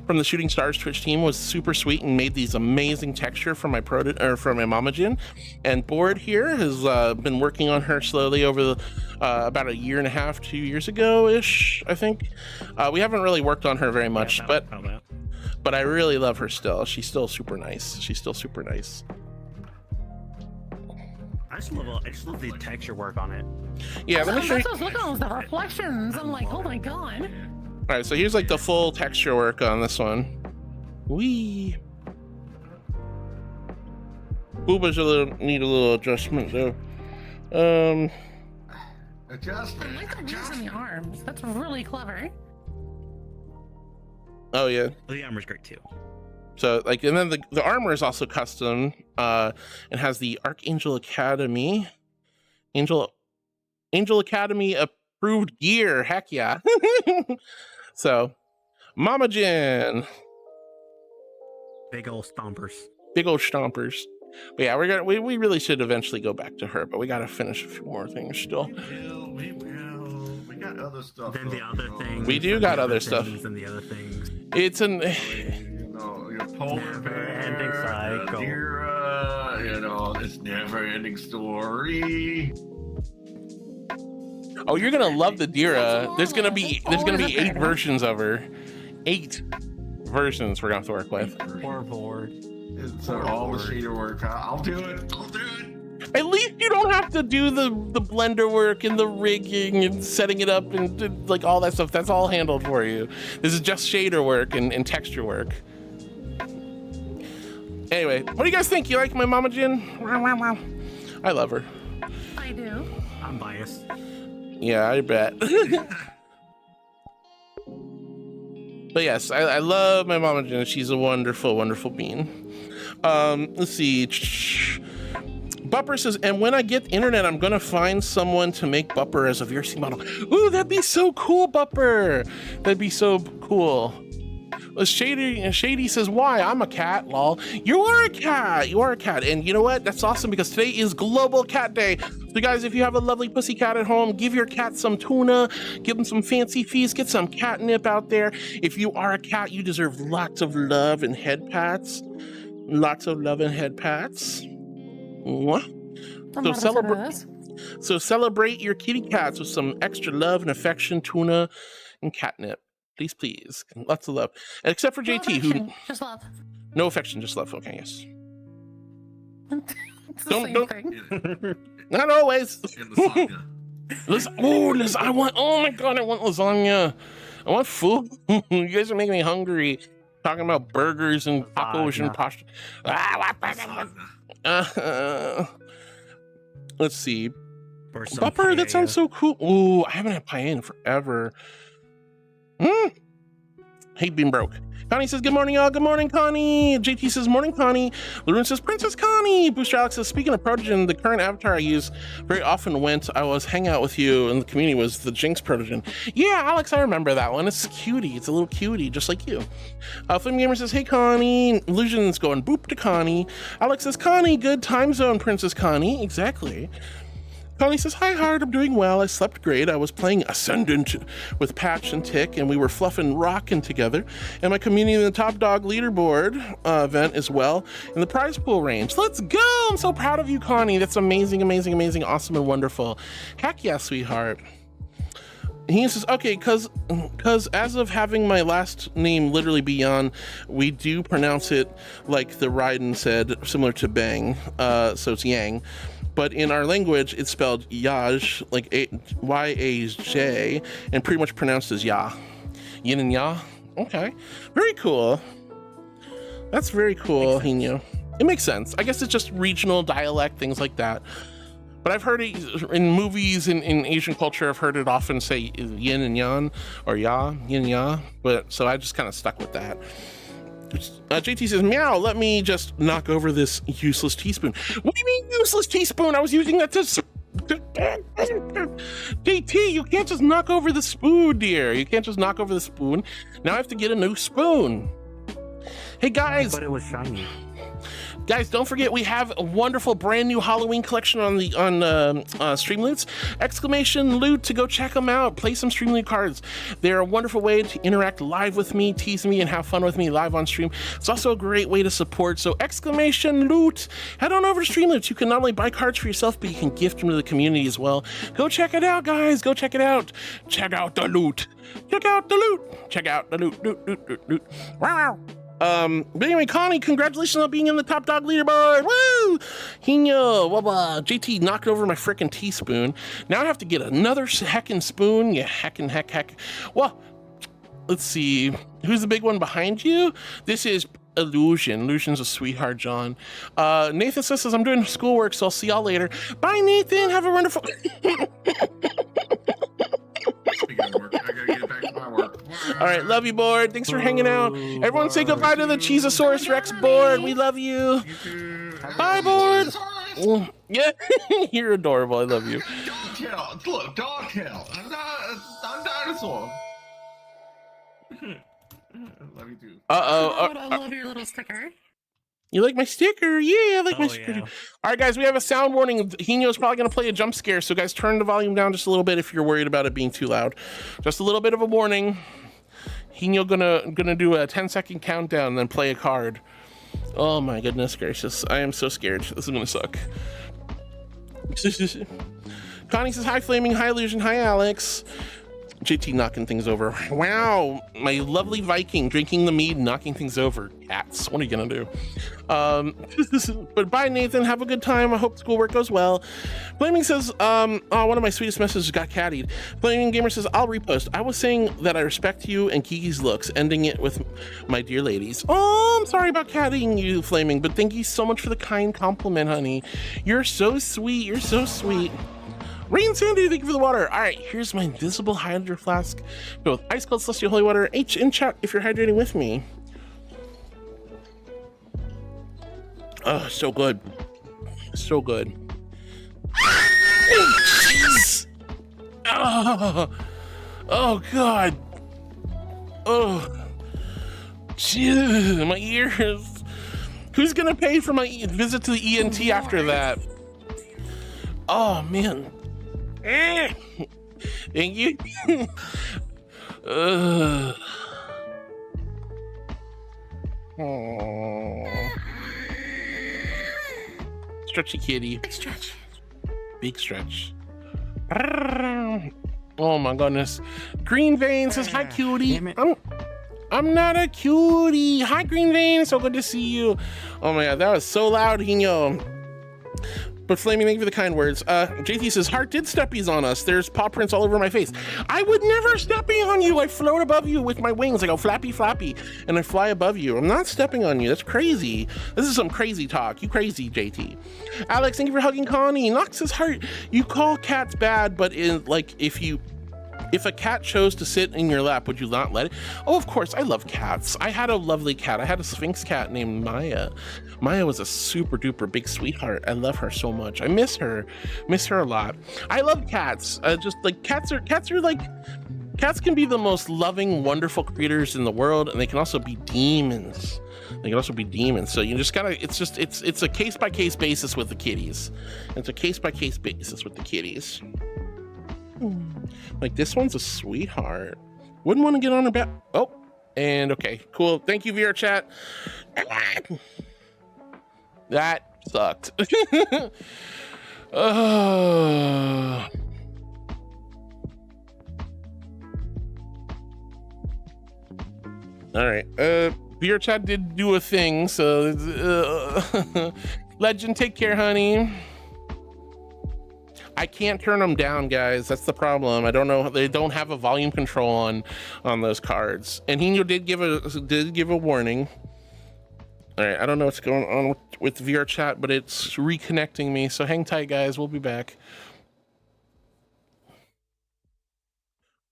from the Shooting Stars Twitch team was super sweet and made these amazing texture for my Momogen. And Board here has been working on her slowly over about a year and a half, 2 years ago ish, I think. We haven't really worked on her very much, but but I really love her still. She's still super nice. She's still super nice. I just love the texture work on it. Yeah, let me show you. Look at all the reflections. I'm like, oh my god. All right, so here's like the full texture work on this one. Wee. Booba's need a little adjustment though. Adjustment. I like the wheels in the arms. That's really clever. Oh yeah. The armor's great too. So like, and then the armor is also custom. It has the Archangel Academy, Angel Academy approved gear. Heck yeah. So, Mama Jin. Big old stompers. Big old stompers. But yeah, we really should eventually go back to her, but we gotta finish a few more things still. We got other stuff. Then the other things. We do got other stuff. And the other things. It's an your polar bear, cycle. This never-ending story. Oh, you're gonna love the Dira. There's gonna be 8 versions of her. 8 versions we're gonna have to work with. Poor board. It's all the shader work. I'll do it. I'll do it. At least you don't have to do the blender work and the rigging and setting it up and like all that stuff. That's all handled for you. This is just shader work and texture work. Anyway, what do you guys think? You like my Mama Jin? I love her. I do. I'm biased. Yeah, I bet. But yes, I love my Mama Jin. She's a wonderful, wonderful bean. Let's see. Bupper says, and when I get the internet, I'm gonna find someone to make Bupper as a VRC model. Ooh, that'd be so cool, Bupper. That'd be so cool. Shady says, why? I'm a cat, lol. You are a cat. You are a cat. And you know what? That's awesome because today is Global Cat Day. So guys, if you have a lovely pussy cat at home, give your cat some tuna, give them some fancy feast, get some catnip out there. If you are a cat, you deserve lots of love and head pats. Lots of love and head pats. So celebrate your kitty cats with some extra love and affection, tuna, and catnip. Please, please. Lots of love. Except for JT, who... Just love. No affection, just love. Okay, yes. It's the same thing. Not always. Lasagna, I want... Oh my god, I want lasagna. I want food. You guys are making me hungry. Talking about burgers and tacos and pasta. Let's see. Bupper, that sounds so cool. Ooh, I haven't had paella in forever. Hate being broke. Connie says, good morning, y'all. Good morning, Connie. JT says, morning, Connie. Laroon says, Princess Connie. Booster Alex says, speaking of Protogen, the current avatar I use very often I was hang out with you in the community was the Jinx Protogen. Yeah, Alex, I remember that one. It's cutie. It's a little cutie, just like you. Flame Gamer says, hey, Connie. Illusion's going boop to Connie. Alex says, Connie, good time zone, Princess Connie. Exactly. Connie says, hi, Heart, I'm doing well. I slept great. I was playing Ascendant with Patch and Tick, and we were fluffing rocking together. And my community in the Top Dog Leaderboard event as well in the prize pool range. Let's go! I'm so proud of you, Connie. That's amazing, amazing, amazing, awesome, and wonderful. Heck yeah, sweetheart. He says, okay, because as of having my last name literally be Yan, we do pronounce it like the Raiden said, similar to Bang, so it's Yang. But in our language, it's spelled Yaj, like Y-A-J, and pretty much pronounced as Ya. Yin and Ya. Okay. Very cool. That's very cool, Hino. It makes sense. I guess it's just regional dialect, things like that. But I've heard it in movies, in Asian culture, I've heard it often say Yin and Yan, or Ya, Yin and Ya. But so I just kind of stuck with that. JT says, meow, let me just knock over this useless teaspoon. What do you mean useless teaspoon? I was using that to... JT, you can't just knock over the spoon, dear. You can't just knock over the spoon. Now I have to get a new spoon. Hey, guys. But it was shiny. Guys, don't forget we have a wonderful brand new Halloween collection on Streamloots. Exclamation Loot to go check them out. Play some Streamloot cards. They're a wonderful way to interact live with me, tease me, and have fun with me live on stream. It's also a great way to support. So exclamation Loot. Head on over to Streamloots. You can not only buy cards for yourself, but you can gift them to the community as well. Go check it out, guys. Go check it out. Check out the loot. Check out the loot. Check out the loot. Loot, loot, loot, loot. Wow. But anyway, Connie, congratulations on being in the top dog leaderboard. Woo! Hino, wabba. JT knocked over my frickin' teaspoon. Now I have to get another heckin' spoon. Yeah, heck. Well, let's see. Who's the big one behind you? This is Illusion. Illusion's a sweetheart, John. Nathan says, I'm doing schoolwork, so I'll see y'all later. Bye, Nathan. Have a wonderful... All right, love you, board. Thanks for hanging out. Everyone say goodbye to the Cheezosaurus Rex board. We love you. Bye, board. Yeah, you're adorable. I love you. Dog tail. Look, dog tail. I'm dinosaur. Love you too. I love your little sticker. You like my sticker? Yeah, I like my sticker. Yeah. All right, guys, we have a sound warning. Hino's probably going to play a jump scare, so guys, turn the volume down just a little bit if you're worried about it being too loud. Just a little bit of a warning. Hino gonna do a 10-second countdown and then play a card. Oh my goodness gracious. I am so scared. This is going to suck. Connie says, hi, Flaming. Hi, Illusion. Hi, Alex. JT knocking things over. Wow, my lovely Viking drinking the mead, knocking things over. Cats, what are you gonna do? But bye, Nathan. Have a good time. I hope schoolwork goes well. Flaming says, oh, one of my sweetest messages got caddied. Flaming Gamer says, I'll repost. I was saying that I respect you and Kiki's looks, ending it with my dear ladies. Oh, I'm sorry about caddying you, Flaming, but thank you so much for the kind compliment, honey. You're so sweet. You're so sweet. Rain Sandy, thank you for the water. All right, here's my invisible hydrator flask filled with ice cold celestial holy water. H in chat if you're hydrating with me. Oh, so good. So good. Jeez. Oh, God. Oh, jeez, my ears. Who's going to pay for my visit to the ENT after that? Oh, man. Thank you. Stretchy kitty. Big stretch. Big stretch. Oh my goodness. Green Vein says, hi, cutie. I'm not a cutie. Hi, Green Vein. So good to see you. Oh my God, that was so loud, Hino. But Flaming, thank you for the kind words. JT says, Heart did steppies on us. There's paw prints all over my face. I would never stepping on you. I float above you with my wings. I go flappy, flappy, and I fly above you. I'm not stepping on you. That's crazy. This is some crazy talk. You crazy, JT. Alex, thank you for hugging Connie. Knox says, Heart, you call cats bad, but if a cat chose to sit in your lap, would you not let it? Oh, of course. I love cats. I had a lovely cat. I had a Sphinx cat named Maya. Maya was a super duper big sweetheart. I love her so much. I miss her a lot. I love cats. Just like cats can be the most loving, wonderful creatures in the world, and they can also be demons. So you just gotta, it's a case-by-case basis with the kitties. It's a case-by-case basis with the kitties. Like, this one's a sweetheart. Wouldn't want to get on her back. Oh, and okay, cool. Thank you, VR chat. That sucked. All right. VR chat did do a thing, so Legend, take care, honey. I can't turn them down, guys. That's the problem. I don't know. They don't have a volume control on those cards. And Hino did give a warning. All right. I don't know what's going on with VR chat, but it's reconnecting me. So hang tight, guys. We'll be back.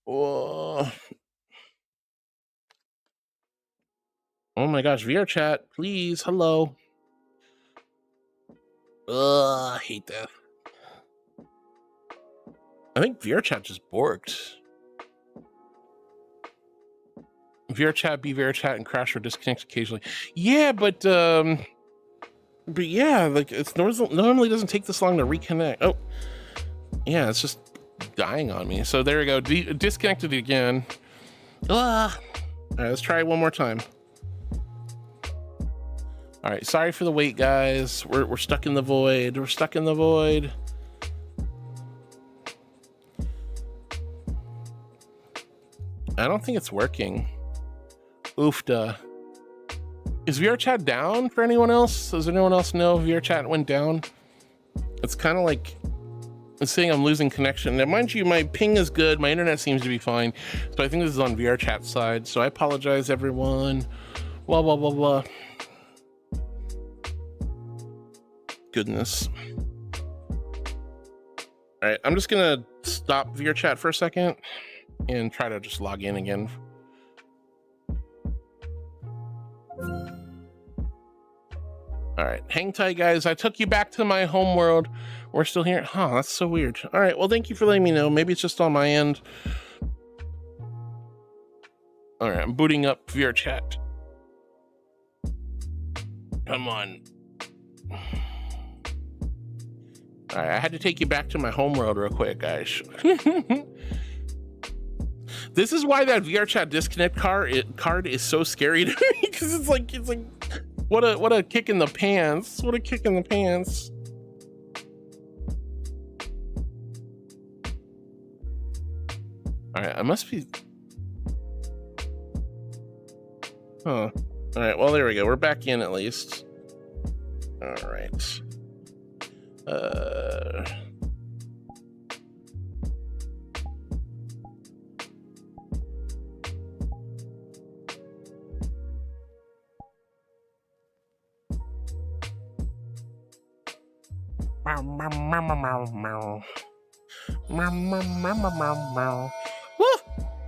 Oh my gosh, VR chat, please. Hello. I hate that. I think VR chat just borked. VR chat, be VR chat, and crash or disconnect occasionally. Yeah, but yeah, like it's normally doesn't take this long to reconnect. Oh, yeah, it's just dying on me. So there we go. Disconnected again. All right, let's try it one more time. All right, sorry for the wait, guys. We're stuck in the void. We're stuck in the void. I don't think it's working. Oofda. Is VR chat down for anyone else? Does anyone else know if VR chat went down? It's kind of like it's saying I'm losing connection. Now, mind you, my ping is good. My internet seems to be fine. So I think this is on VR chat side. So I apologize, everyone. Blah, blah, blah, blah. Goodness. All right, I'm just gonna stop VR chat for a second and try to just log in again. All right, hang tight, guys. I took you back to my home world. We're still here. Huh, that's so weird. All right, well, thank you for letting me know. Maybe it's just on my end. All right, I'm booting up VR chat. Come on. All right, I had to take you back to my home world real quick, guys. This is why that VR chat disconnect card is so scary to me, because it's like what a kick in the pants. What a kick in the pants. All right, I must be. Huh. All right, well, there we go. We're back in at least. All right.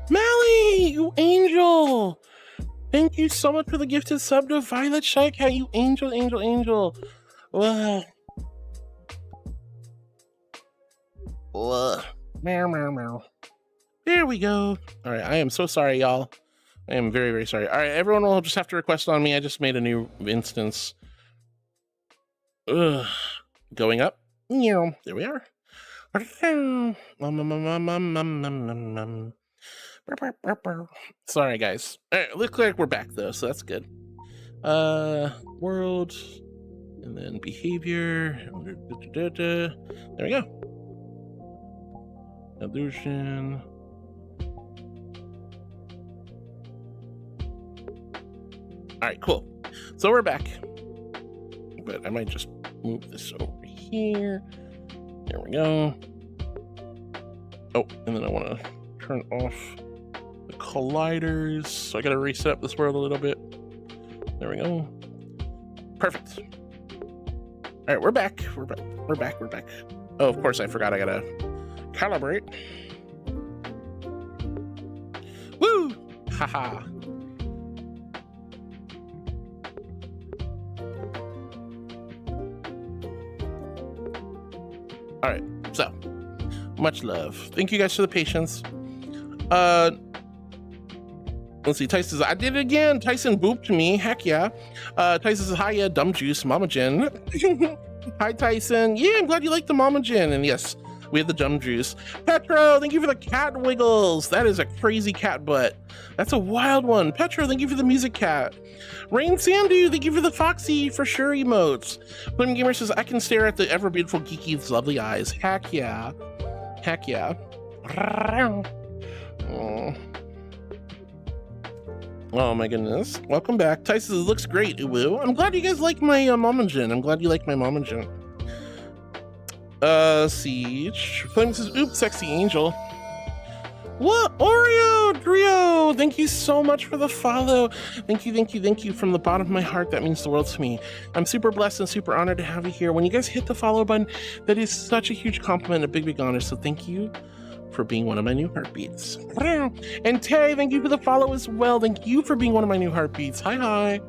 Mally, you angel! Thank you so much for the gifted sub to Violet Shy Cat, you angel. Wow. Meow. There we go. All right, I am so sorry, y'all. I am very, very sorry. All right, everyone will just have to request on me. I just made a new instance. Ugh. Going up. There we are. Sorry, guys. All right, looks like we're back though, so that's good. World, and then behavior. There we go. Illusion. All right, cool. So we're back. But I might just move this over here. There we go. Oh, and then I want to turn off the colliders. So I got to reset up this world a little bit. There we go. Perfect. All right, we're back. We're back. Oh, of course, I forgot I got to calibrate. Woo! Haha. All right, so much love. Thank you guys for the patience. Let's see. Tyson says, I did it again. Tyson booped me. Heck yeah. Tyson says, hi, yeah, dumb juice, Mama Jen. Hi, Tyson. Yeah, I'm glad you like the Mama Jen. And yes, we have the dumb juice. Petro, thank you for the cat wiggles. That is a crazy cat butt. That's a wild one. Petro, thank you for the music cat. Rain Sandu, thank you for the Foxy for sure emotes. Flame Gamer says, I can stare at the ever beautiful Geeky's lovely eyes. Heck yeah. Heck yeah. Oh my goodness. Welcome back. Tyson says, looks great, Uwu. I'm glad you guys like my Mama Jen. I'm glad you like my Mama Jen. Siege. Flame says, oops, sexy angel. What? Oreo, Drio, thank you so much for the follow. Thank you from the bottom of my heart. That means the world to me. I'm super blessed and super honored to have you here. When you guys hit the follow button, that is such a huge compliment, a big honor. So thank you for being one of my new heartbeats. And Tay, thank you for the follow as well. Thank you for being one of my new heartbeats. Hi.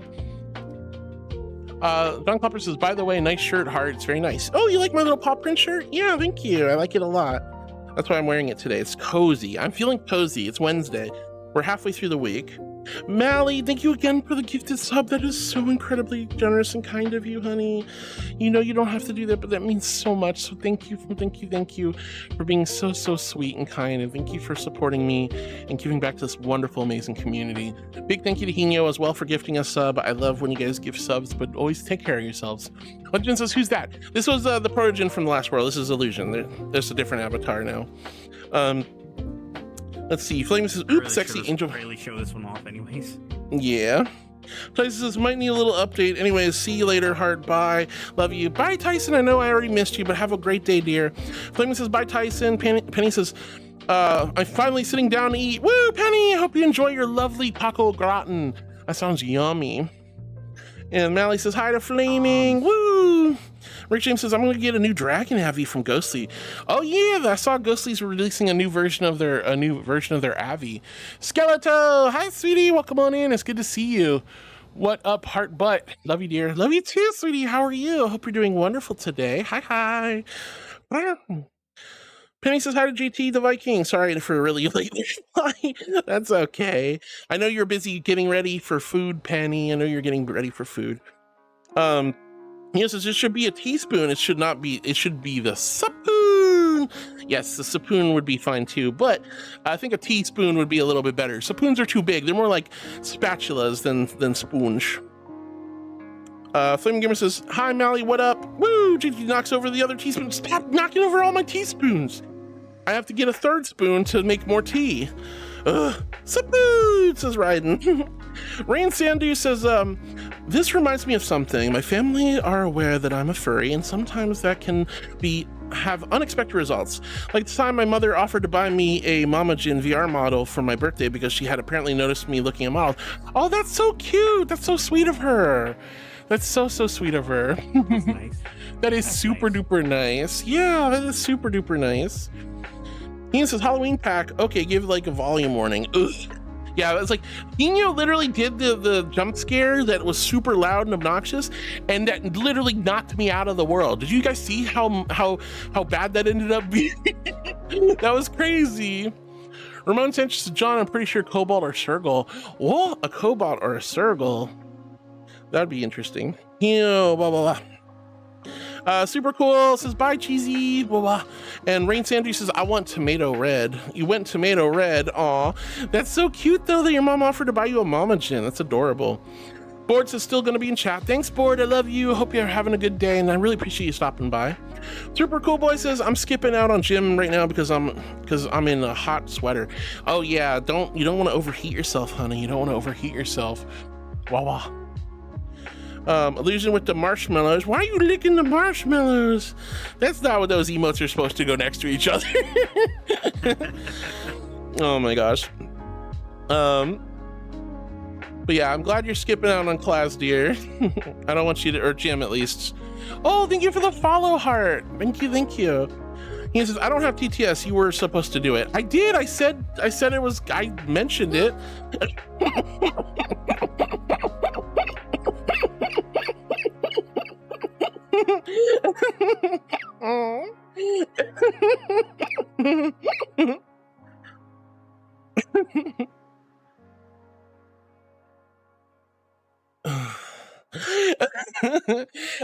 John Klopper says, by the way, nice shirt, heart. It's very nice. Oh, you like my little paw print shirt? Yeah, thank you. I like it a lot. That's why I'm wearing it today. It's cozy. I'm feeling cozy. It's Wednesday. We're halfway through the week. Mally, thank you again for the gifted sub. That is so incredibly generous and kind of you, honey. You know you don't have to do that, but that means so much. So thank you for being so sweet and kind, and thank you for supporting me and giving back to this wonderful, amazing community. Big thank you to Hino as well for gifting a sub. I love when you guys give subs, but always take care of yourselves. Legend says, who's that? This was the Protogen from the last world. This is Illusion. There's a different avatar now. Let's see. Flame says, oops, really sexy angel. Really show this one off anyways. Yeah. Tyson says, might need a little update. Anyways, see you later, heart. Bye. Love you. Bye, Tyson. I know I already missed you, but have a great day, dear. Flaming says, bye, Tyson. Penny says, I'm finally sitting down to eat. Woo, Penny! I hope you enjoy your lovely taco gratin. That sounds yummy. And Mally says, hi to Flaming. Woo! Rick James says, I'm going to get a new Dragon Avi from Ghostly. Oh yeah, I saw Ghostly's releasing a new version of their Avi. Skeleto, hi sweetie, welcome on in. It's good to see you. What up, heart butt? Love you, dear. Love you too, sweetie. How are you? I hope you're doing wonderful today. Hi. Penny says, hi to JT the Viking. Sorry for a really late reply. That's okay. I know you're busy getting ready for food, Penny. I know you're getting ready for food. He says, it should be a teaspoon. It should not be, it should be the spoon. Yes, the spoon would be fine too, but I think a teaspoon would be a little bit better. Spoons are too big. They're more like spatulas than spoons. Flaming Gamer says, hi Mally, what up? Woo, JT knocks over the other teaspoon. Stop knocking over all my teaspoons. I have to get a third spoon to make more tea. Spoon, says Ryden. Rain Sandu says, this reminds me of something. My family are aware that I'm a furry, and sometimes that can have unexpected results. Like the time my mother offered to buy me a Mamajin VR model for my birthday because she had apparently noticed me looking at models. Oh, that's so cute. That's so sweet of her. That's so sweet of her. That's nice. That is super duper nice. Yeah, that is super duper nice. He says, Halloween pack. Okay, give like a volume warning. Ugh. Yeah, it's like Nino literally did the jump scare that was super loud and obnoxious, and that literally knocked me out of the world. Did you guys see how bad that ended up being? That was crazy. Ramon Sanchez to John, I'm pretty sure Cobalt or Sergal. What? A Cobalt or a Sergal? That'd be interesting. Blah, blah, blah. Super cool says, bye cheesy, blah, blah. And Rain Sandy says, I want tomato red. You went tomato red. Aw, that's so cute though that your mom offered to buy you a Mamajin. That's adorable. Board says, still gonna be in chat. Thanks, Board, I love you. Hope you're having a good day, and I really appreciate you stopping by. Super cool boy says, I'm skipping out on gym right now because I'm in a hot sweater. Oh yeah, you don't want to overheat yourself, honey. You don't want to overheat yourself. Wah wah. Illusion with the marshmallows. Why are you licking the marshmallows? That's not what those emotes are supposed to go next to each other. Oh my gosh. But yeah, I'm glad you're skipping out on class, dear. I don't want you to, or gym at least. Oh, thank you for the follow heart. Thank you. He says, I don't have TTS. You were supposed to do it. I did. I said it was, I mentioned it.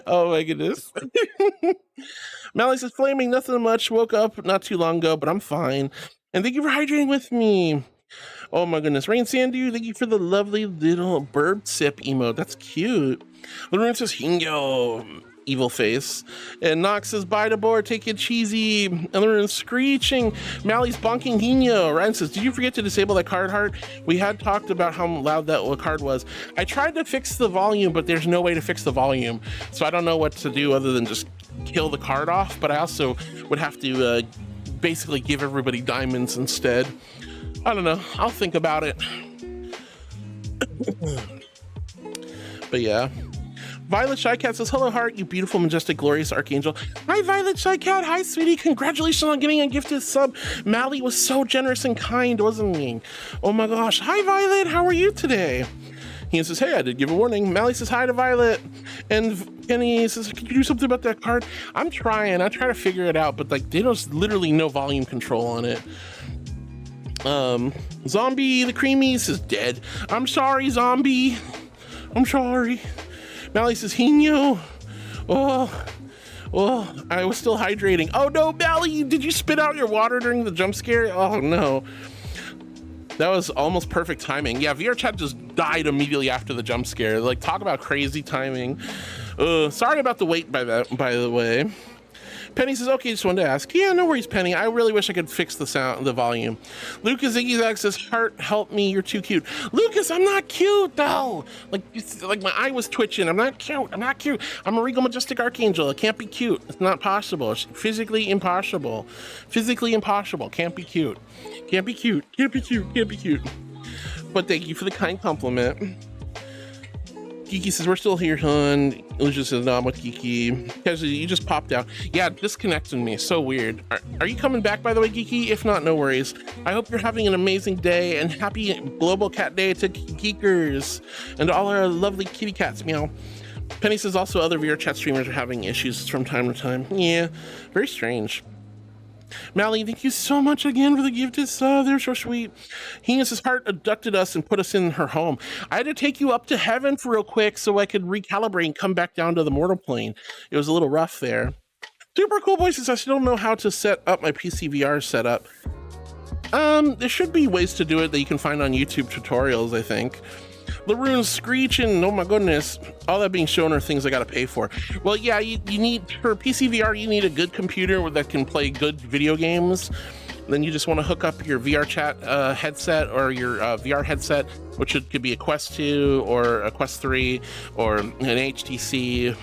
Oh my goodness. Mally says, Flaming, nothing much. Woke up not too long ago, but I'm fine. And thank you for hydrating with me. Oh my goodness. Rain Sandu, thank you for the lovely little bird sip emote. That's cute. Lorraine says, Hingo, evil face. And Nox says, bye to board, take it cheesy. And Lorraine's screeching. Mally's bonking Hino. Ryan says, did you forget to disable that card heart? We had talked about how loud that card was. I tried to fix the volume, but there's no way to fix the volume. So I don't know what to do other than just kill the card off. But I also would have to basically give everybody diamonds instead. I don't know. I'll think about it. But yeah. Violet Shycat says, hello, heart, you beautiful, majestic, glorious archangel. Hi, Violet Shycat. Hi, sweetie. Congratulations on getting a gifted sub. Mally was so generous and kind, wasn't he? Oh my gosh. Hi, Violet. How are you today? He says, hey, I did give a warning. Mally says, hi to Violet. And Kenny says, could you do something about that card? I'm trying. I try to figure it out, but like, there's literally no volume control on it. Zombie the Creamies is dead. I'm sorry, Zombie. I'm sorry. Mally says, Hino. Oh, I was still hydrating. Oh no, Mally, did you spit out your water during the jump scare? Oh no. That was almost perfect timing. Yeah, VR chat just died immediately after the jump scare. Like, talk about crazy timing. Sorry about the wait by the way. Penny says, okay, just wanted to ask. Yeah, no worries, Penny. I really wish I could fix the volume. 𝕬𝑑𝖒𝖔𝖘𝖙 says, heart, help me. You're too cute. Lucas, I'm not cute, though. Like my eye was twitching. I'm not cute. I'm not cute. I'm a regal majestic archangel. It can't be cute. It's not possible. It's physically impossible. Physically impossible. Can't be cute. Can't be cute. Can't be cute. Can't be cute. But thank you for the kind compliment. Geeky says, we're still here, hon. Illusion says, no, I'm with Geeky. Because you just popped out. Yeah, disconnecting me. So weird. Are you coming back, by the way, Geeky? If not, no worries. I hope you're having an amazing day, and happy Global Cat Day to geekers and all our lovely kitty cats. Meow. Penny says, also other VR chat streamers are having issues from time to time. Yeah, very strange. Mally, thank you so much again for the gifted sub. They're so sweet. Heinous' heart abducted us and put us in her home. I had to take you up to heaven for real quick so I could recalibrate and come back down to the mortal plane. It was a little rough there. Super cool voices. I still don't know how to set up my PC VR setup. There should be ways to do it that you can find on YouTube tutorials, I think. Laroon's screeching, oh my goodness. All that being shown are things I gotta pay for. Well, yeah, you need, for PC VR, you need a good computer that can play good video games. Then you just want to hook up your VR chat headset or your VR headset, which could be a Quest 2 or a Quest 3 or an HTC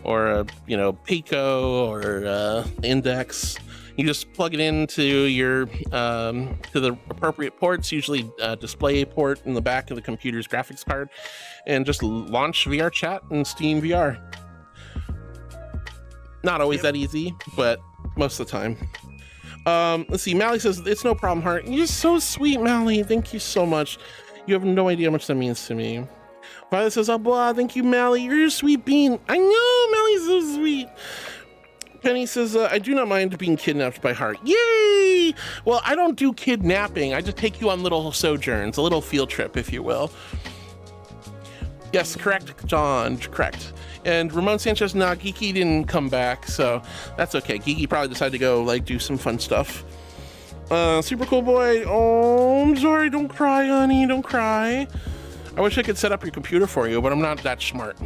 or a, Pico or Index. You just plug it into your to the appropriate ports, usually display port in the back of the computer's graphics card, and just launch VR chat and Steam VR. Not always that easy, but most of the time. Let's see, Mally says, it's no problem, heart. You're so sweet, Mally. Thank you so much. You have no idea how much that means to me. Violet says, oh, blah, thank you, Mally. You're a sweet bean. I know, Mally's so sweet. Penny says, I do not mind being kidnapped by Heart. Yay! Well, I don't do kidnapping. I just take you on little sojourns, a little field trip, if you will. Yes, correct, John, correct. And Ramon Sanchez, nah, Geeky didn't come back, so that's okay. Geeky probably decided to go, do some fun stuff. Super cool boy. Oh, I'm sorry, don't cry, honey, don't cry. I wish I could set up your computer for you, but I'm not that smart.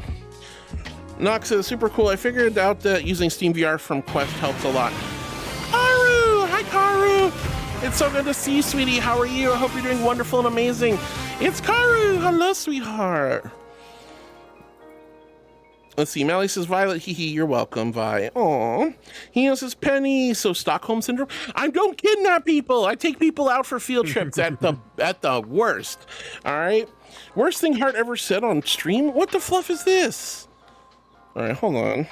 Nox says, super cool. I figured out that using Steam VR from Quest helps a lot. Karu! Hi, Karu! It's so good to see you, sweetie. How are you? I hope you're doing wonderful and amazing. It's Karu! Hello, sweetheart. Let's see. Mally says, Violet, hee hee, you're welcome, Vi. Aw. He says, Penny. So Stockholm Syndrome? I don't kidnap people. I take people out for field trips at the worst. All right? Worst thing Heart ever said on stream? What the fluff is this? All right, hold on.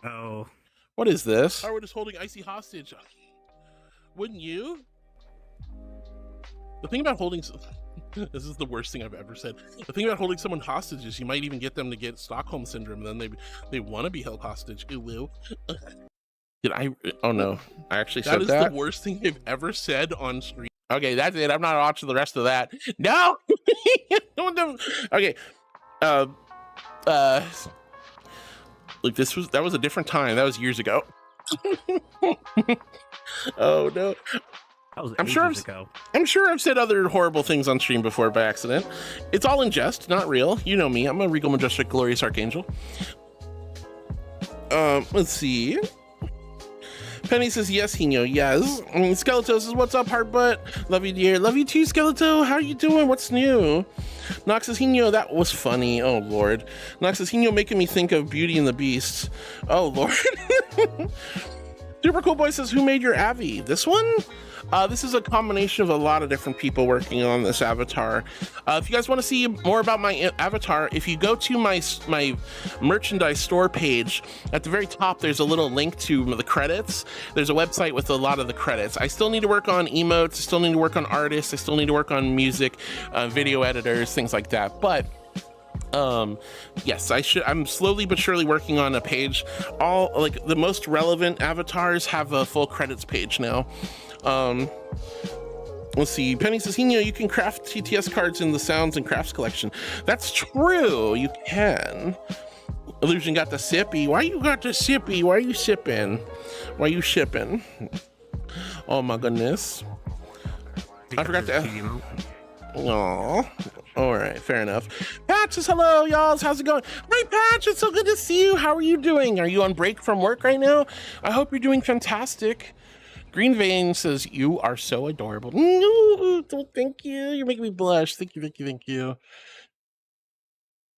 Oh. What is this? Harwood is holding Icy hostage. Wouldn't you? The thing about holding... This is the worst thing I've ever said. The thing about holding someone hostage is you might even get them to get Stockholm Syndrome, and then they want to be held hostage. Ooh. Did I... Oh, no. I actually said that. That is the worst thing I've ever said on stream. Okay, that's it. I'm not watching the rest of that. No! Okay. Look, that was a different time. That was years ago. Oh no. That was ages ago. I'm sure I've said other horrible things on stream before by accident. It's all in jest, not real. You know me. I'm a regal, majestic, glorious archangel. Let's see. Penny says, yes, Hino, yes. Skeleto says, what's up, Heartbutt? Love you, dear. Love you too, Skeleto. How are you doing? What's new? Nox says, Hino, that was funny. Oh, Lord. Nox says, Hino making me think of Beauty and the Beast. Oh, Lord. Super Cool Boy says, who made your Avi? This one? This is a combination of a lot of different people working on this avatar. If you guys want to see more about my avatar, if you go to my merchandise store page, at the very top, there's a little link to the credits. There's a website with a lot of the credits. I still need to work on emotes. I still need to work on artists. I still need to work on music, video editors, things like that. But yes, I'm slowly but surely working on a page. All the most relevant avatars have a full credits page now. Let's see. Penny says, Hino, you can craft TTS cards in the Sounds and Crafts collection. That's true. You can. Illusion got the sippy. Why you got the sippy? Why are you sipping? Why are you shipping? Oh my goodness. I forgot to. Aww. All right, fair enough. Patch says hello, y'all. How's it going? Hi, Patch. It's so good to see you. How are you doing? Are you on break from work right now? I hope you're doing fantastic. Green Vein says, you are so adorable. No, thank you. You're making me blush. Thank you, thank you, thank you.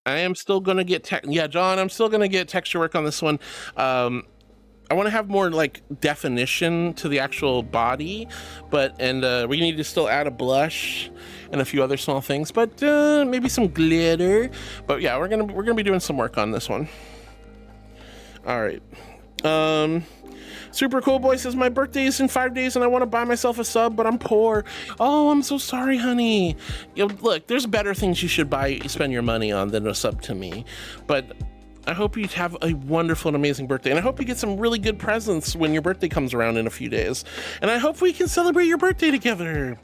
I am still going to get John, I'm still going to get texture work on this one. I want to have more like definition to the actual body, and we need to still add a blush and a few other small things, but maybe some glitter. But yeah, we're gonna be doing some work on this one. All right. Super Cool Boy says, my birthday is in 5 days and I want to buy myself a sub, but I'm poor. Oh, I'm so sorry, honey. Look, there's better things you should spend your money on than a sub to me. But I hope you have a wonderful and amazing birthday. And I hope you get some really good presents when your birthday comes around in a few days. And I hope we can celebrate your birthday together.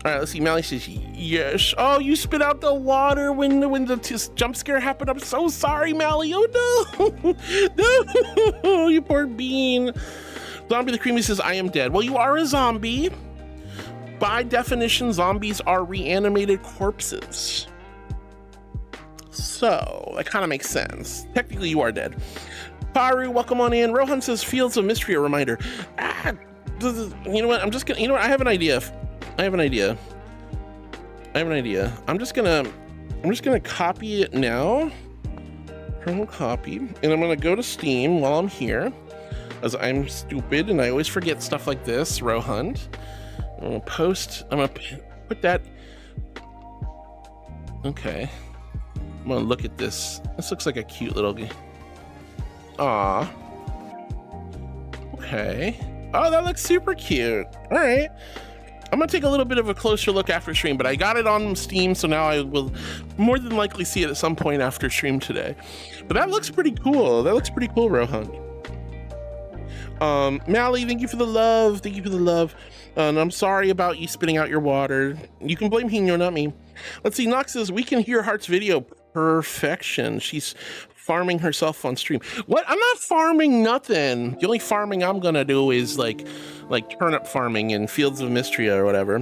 All right, let's see. Mally says, yes. Oh, you spit out the water when the jump scare happened. I'm so sorry, Mally. Oh, no. No, you poor bean. Zombie the Creamy says, I am dead. Well, you are a zombie. By definition, zombies are reanimated corpses. So, that kind of makes sense. Technically, you are dead. Paru, welcome on in. Rohan says, Fields of Mystery, a reminder. You know what? I have an idea. I'm just gonna copy it now. Kernel copy, and I'm gonna go to Steam while I'm here, as I'm stupid and I always forget stuff like this. Rohan. I'm gonna put that. Okay. I'm gonna look at this. This looks like a cute little. Aw. Okay. Oh, that looks super cute. All right. I'm gonna take a little bit of a closer look after stream, but I got it on Steam, so now I will more than likely see it at some point after stream today. But that looks pretty cool. That looks pretty cool, Rohan. Mally, thank you for the love. Thank you for the love. And I'm sorry about you spitting out your water. You can blame Hino, not me. Let's see. Nox says, we can hear Heart's video. Perfection. She's farming herself on stream. What? I'm not farming nothing. The only farming I'm gonna do is like turnip farming in Fields of Mystery or whatever.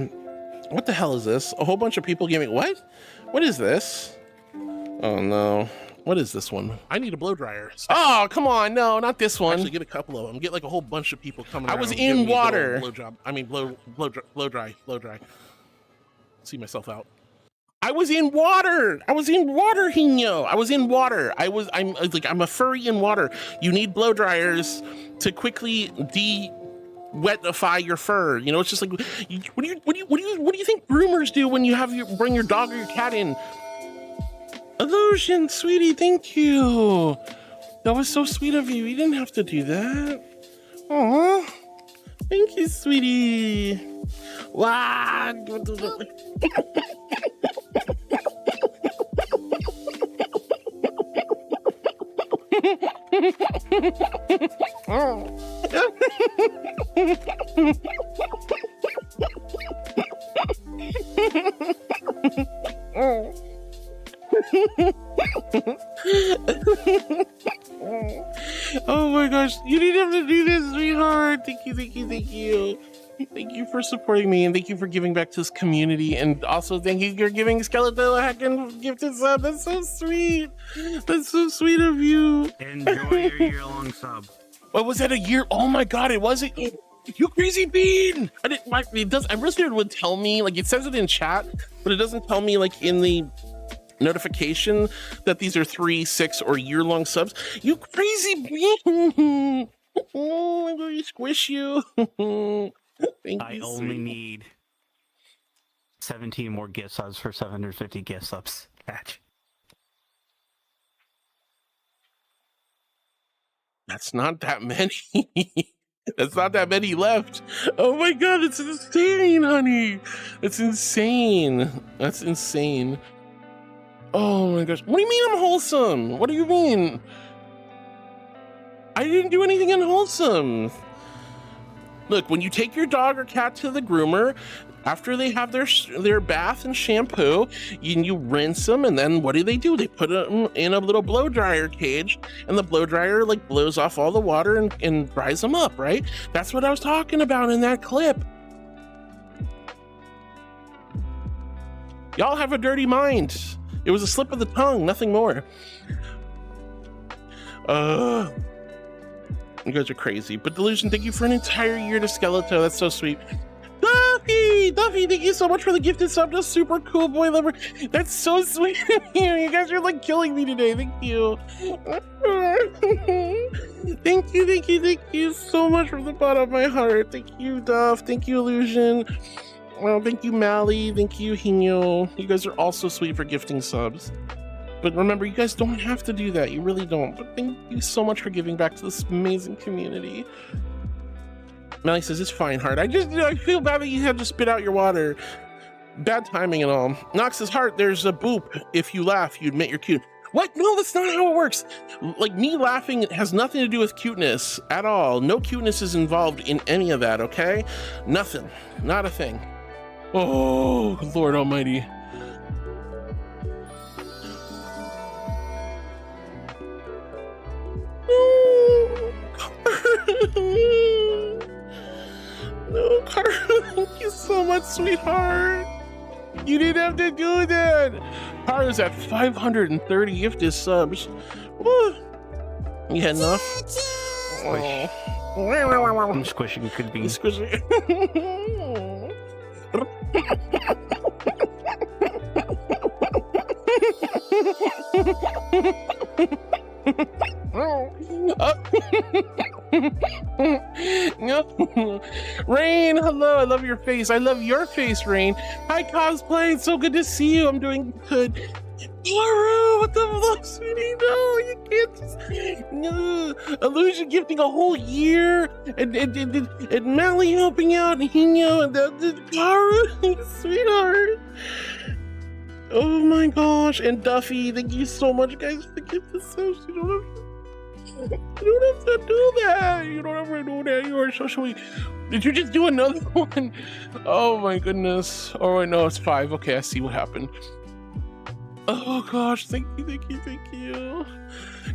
What the hell is this? A whole bunch of people giving what? What is this? Oh no. What is this one? I need a blow dryer. Oh, come on. No, not this one. Actually, get a couple of them. Get like a whole bunch of people coming around. I was in water. Blow job. I mean, blow dry. See myself out. I was in water. Hino. I was in water. I'm a furry in water. You need blow dryers to quickly wetify your fur. You know, it's just like, what do you think groomers do when you bring your dog or your cat in? Illusion, sweetie, thank you. That was so sweet of you. You didn't have to do that. Aw, thank you, sweetie. Wow. Oh my gosh, you didn't have to do this, sweetheart. Thank you. Thank you for supporting me, and thank you for giving back to this community, and also thank you for giving Skeletal a heckin' gifted sub. That's so sweet. That's so sweet of you. Enjoy your year-long sub. What was that, a year? Oh my god, it wasn't. You crazy bean! I wish it would tell me, like it says it in chat, but it doesn't tell me like in the notification that these are 3, 6, or year-long subs. You crazy bean! Oh, I'm going to squish you. I only need 17 more gift subs for 750 gift subs. Patch. That's not that many. That's not that many left. Oh my god, it's insane, honey. It's insane. That's insane. Oh my gosh. What do you mean I'm wholesome? What do you mean? I didn't do anything unwholesome. Look, when you take your dog or cat to the groomer, after they have their bath and shampoo, you rinse them, and then what do? They put them in a little blow dryer cage, and the blow dryer like blows off all the water and dries them up, right? That's what I was talking about in that clip. Y'all have a dirty mind. It was a slip of the tongue, nothing more. You guys are crazy. But Delusion, thank you for an entire year to Skeleto. That's so sweet. Duffy, thank you so much for the gifted sub. Just super cool boy lover. That's so sweet of you. You guys are like killing me today. Thank you. Thank you so much from the bottom of my heart. Thank you, Duff. Thank you, Illusion. Well, thank you, Mally. Thank you, Hino. You guys are all so sweet for gifting subs. But remember, you guys don't have to do that. You really don't. But thank you so much for giving back to this amazing community. Mally says, it's fine, Heart. I feel bad that you had to spit out your water. Bad timing and all. Nox says, Heart, there's a boop. If you laugh, you admit you're cute. What? No, that's not how it works. Like, me laughing has nothing to do with cuteness at all. No cuteness is involved in any of that, okay? Nothing. Not a thing. Oh, Lord Almighty. No, Carl, thank you so much, sweetheart. You didn't have to do that. Carla's at 530 gifted subs. Woo. You had enough? Squish. I'm squishing could be. Squishing. Rain, hello, I love your face. I love your face, Rain. Hi, cosplay. It's so good to see you. I'm doing good. Laura, what the fuck, sweetie? No, you can't just... No. Illusion gifting a whole year, and Mally helping out, and Hino, and Laura, sweetheart. Oh my gosh, and Duffy, thank you so much, guys, for the gift of subs. You don't have to do that. You don't have to do that. You are so sweet. Did you just do another one? Oh my goodness. Oh, wait, no, it's 5. Okay, I see what happened. Oh gosh, thank you.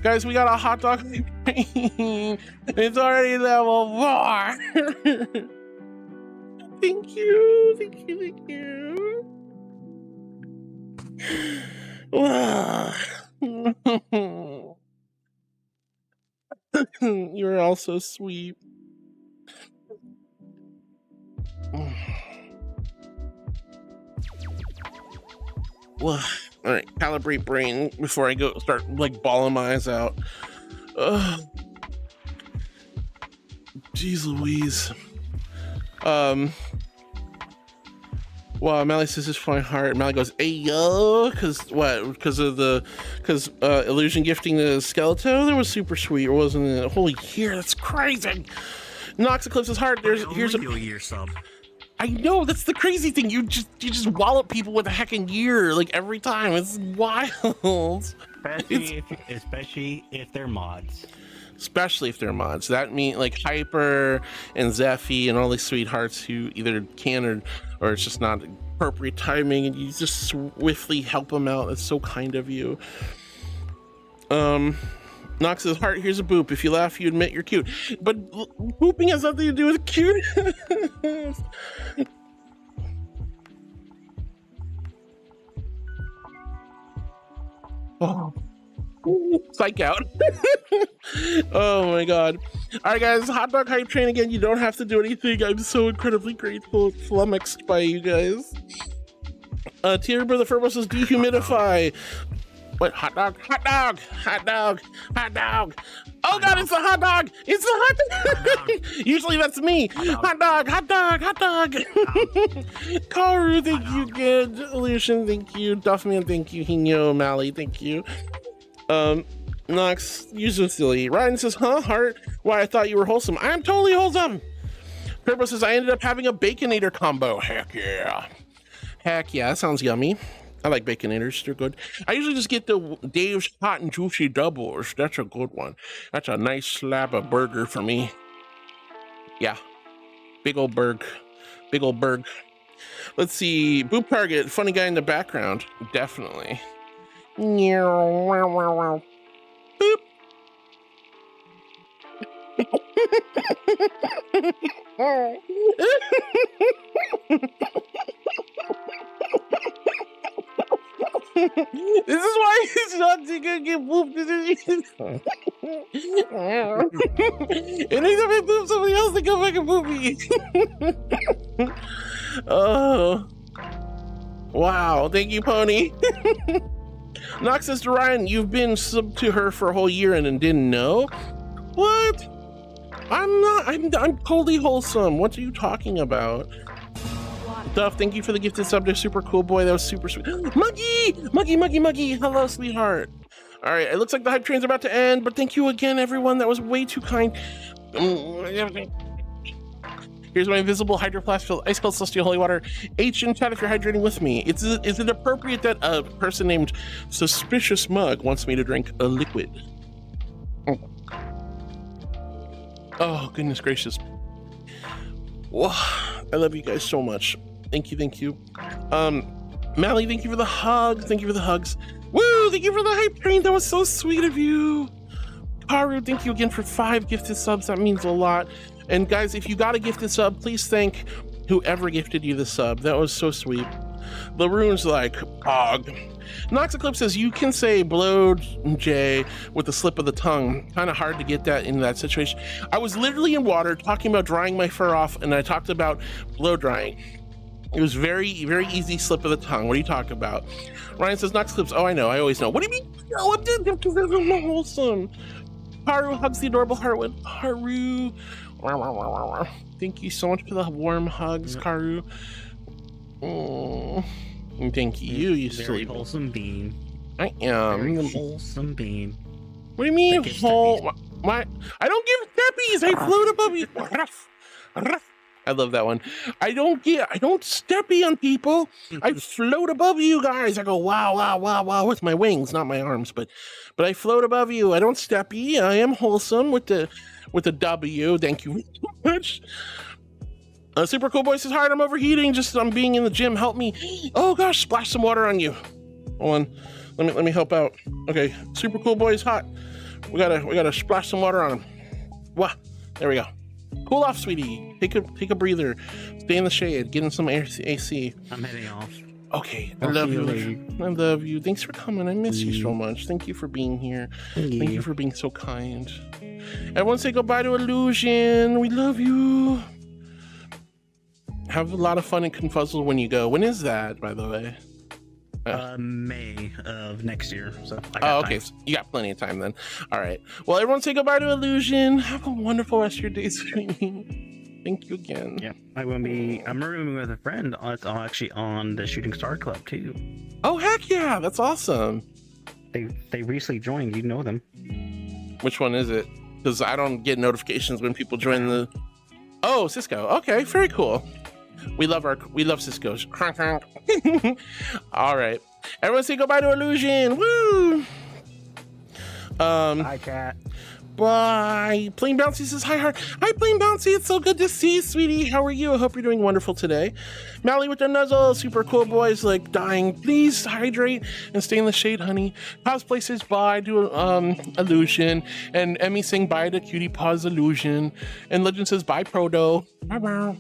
Guys, we got a hot dog train. It's already level 4. Thank you. Wow. You're all so sweet. Well, all right, calibrate brain before I go start like bawling my eyes out. Jeez Louise. Wow, Mally says it's fine, Heart. Mally goes, hey yo, because Illusion gifting the Skeleto, that was super sweet, or wasn't it? Holy year, that's crazy. Nox Eclipse's Heart. Here's a year sub. I know, that's the crazy thing. You just wallop people with a heckin' year like every time. It's wild. Especially if they're mods. Especially if they're mods. That means like Hyper and Zephy and all these sweethearts who either can or it's just not appropriate timing, and you just swiftly help them out. That's so kind of you. Nox's Heart, here's a boop. If you laugh, you admit you're cute. But booping has nothing to do with cute. Oh. Psych out. Oh my god. All right, guys, hot dog hype train again. You don't have to do anything. I'm so incredibly grateful, flummoxed by you guys. Tier Brother Furbo says dehumidify. What? Hot dog. Oh god, it's the hot dog. It's the hot dog. Usually that's me. Hot dog. Karu, thank you. Good. Illusion, thank you. Duffman, thank you. Hino, Mally, thank you. Nox, user silly. Ryan says, huh, Heart? Why, I thought you were wholesome. I am totally wholesome. Purple says, I ended up having a Baconator combo. Heck yeah, that sounds yummy. I like Baconators, they're good. I usually just get the Dave's Hot and Juicy Doubles. That's a good one. That's a nice slab of burger for me. Yeah, big old burg. Let's see, Boop Target, funny guy in the background. Definitely. Boop. This is why it's not gonna get pooped. And anytime I poop somebody else, they come back and poop me. Oh. Wow, thank you, Pony. Knox says to Ryan, you've been sub to her for a whole year and didn't know? What? I'm totally wholesome. What are you talking about? Duff, thank you for the gifted sub to Super Cool Boy. That was super sweet. Muggy. Hello, sweetheart. All right, it looks like the hype train's about to end, but thank you again, everyone. That was way too kind. Here's my invisible hydroplast filled ice cold celestial holy water. H in chat if you're hydrating with me. Is it appropriate that a person named Suspicious Mug wants me to drink a liquid? Oh, goodness gracious. Whoa, I love you guys so much. Thank you. Mally, thank you for the hug. Thank you for the hugs. Woo, thank you for the hype train. That was so sweet of you. Haru, thank you again for 5 gifted subs. That means a lot. And guys, if you got a gifted sub, please thank whoever gifted you the sub. That was so sweet. The rune's like, pog. Nox Eclipse says, you can say blow J with the slip of the tongue. Kind of hard to get that in that situation. I was literally in water talking about drying my fur off, and I talked about blow drying. It was very, very easy slip of the tongue. What are you talking about? Ryan says, Nox Eclipse, oh, I know, I always know. What do you mean? No, I'm doing because I'm not wholesome. Haru hugs the adorable Harwin. Haru. Thank you so much for the warm hugs, Karu. Thank you. You very wholesome bean. I am. Very wholesome bean. What do you mean? I don't give steppies. I float above you. I love that one. I don't steppy on people. I float above you guys. I go wow with my wings, not my arms, but I float above you. I don't steppy. I am wholesome with the W. Thank you so much. Super Cool Boy says, hi, I'm overheating. I'm being in the gym. Help me. Oh gosh, splash some water on you. Hold on. Let me help out. Okay, Super Cool Boy is hot. We gotta splash some water on him. Wow. There we go. Cool off, sweetie. Take a breather. Stay in the shade. Get in some AC. I'm heading off. Okay. I love you. I love you. Thanks for coming. I miss you so much. Thank you for being here. Thank you for being so kind. Everyone say goodbye to Illusion. We love you. Have a lot of fun in Confuzzle when you go. When is that, by the way? May of next year. So okay. So you got plenty of time then. All right. Well, everyone say goodbye to Illusion. Have a wonderful rest of your day streaming. Thank you again. Yeah, I'm rooming with a friend. It's actually on the Shooting Star Club too. Oh heck yeah, that's awesome. They recently joined. You know them. Which one is it? Because I don't get notifications when people join the. Oh, Cisco. Okay, very cool. We love Cisco's. All right. Everyone say goodbye to Illusion. Woo! Hi, chat. Bye. Plain Bouncy says, hi, Heart. Hi, Plain Bouncy. It's so good to see you, sweetie. How are you? I hope you're doing wonderful today. Mally with the nuzzle. Super Cool Boys like dying. Please hydrate and stay in the shade, honey. Cosplay says bye to Illusion. And Emmy saying bye to Cutie Paws Illusion. And Legend says bye, Proto. Bye-bye.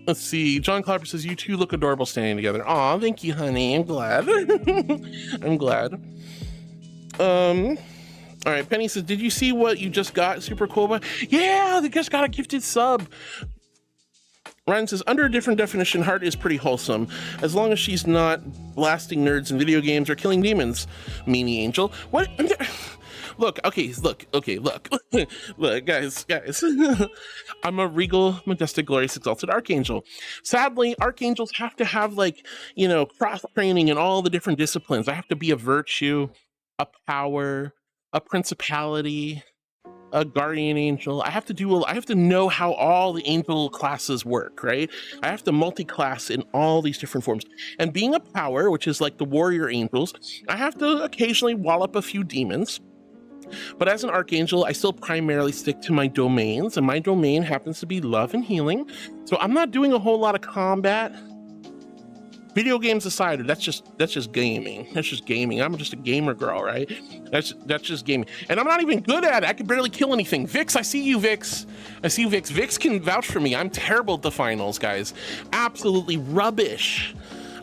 Let's see. John Clapper says, you two look adorable standing together. Aw, thank you, honey. I'm glad. I'm glad. All right, Penny says, did you see what you just got? Super cool. But yeah, they just got a gifted sub. Ryan says, under a different definition, Heart is pretty wholesome, as long as she's not blasting nerds in video games or killing demons. Meanie Angel. What? Look, guys. I'm a regal, majestic, glorious, exalted archangel. Sadly, archangels have to have cross training in all the different disciplines. I have to be a virtue, a power, a principality, a guardian angel. I have to know how all the angel classes work, right? I have to multi-class in all these different forms. And being a power, which is like the warrior angels, I have to occasionally wallop a few demons. But as an archangel, I still primarily stick to my domains, and my domain happens to be love and healing. So I'm not doing a whole lot of combat. Video games aside, that's just gaming. That's just gaming. I'm just a gamer girl, right? That's just gaming. And I'm not even good at it. I can barely kill anything. Vix, I see you, Vix. I see you, Vix. Vix can vouch for me. I'm terrible at the finals, guys. Absolutely rubbish.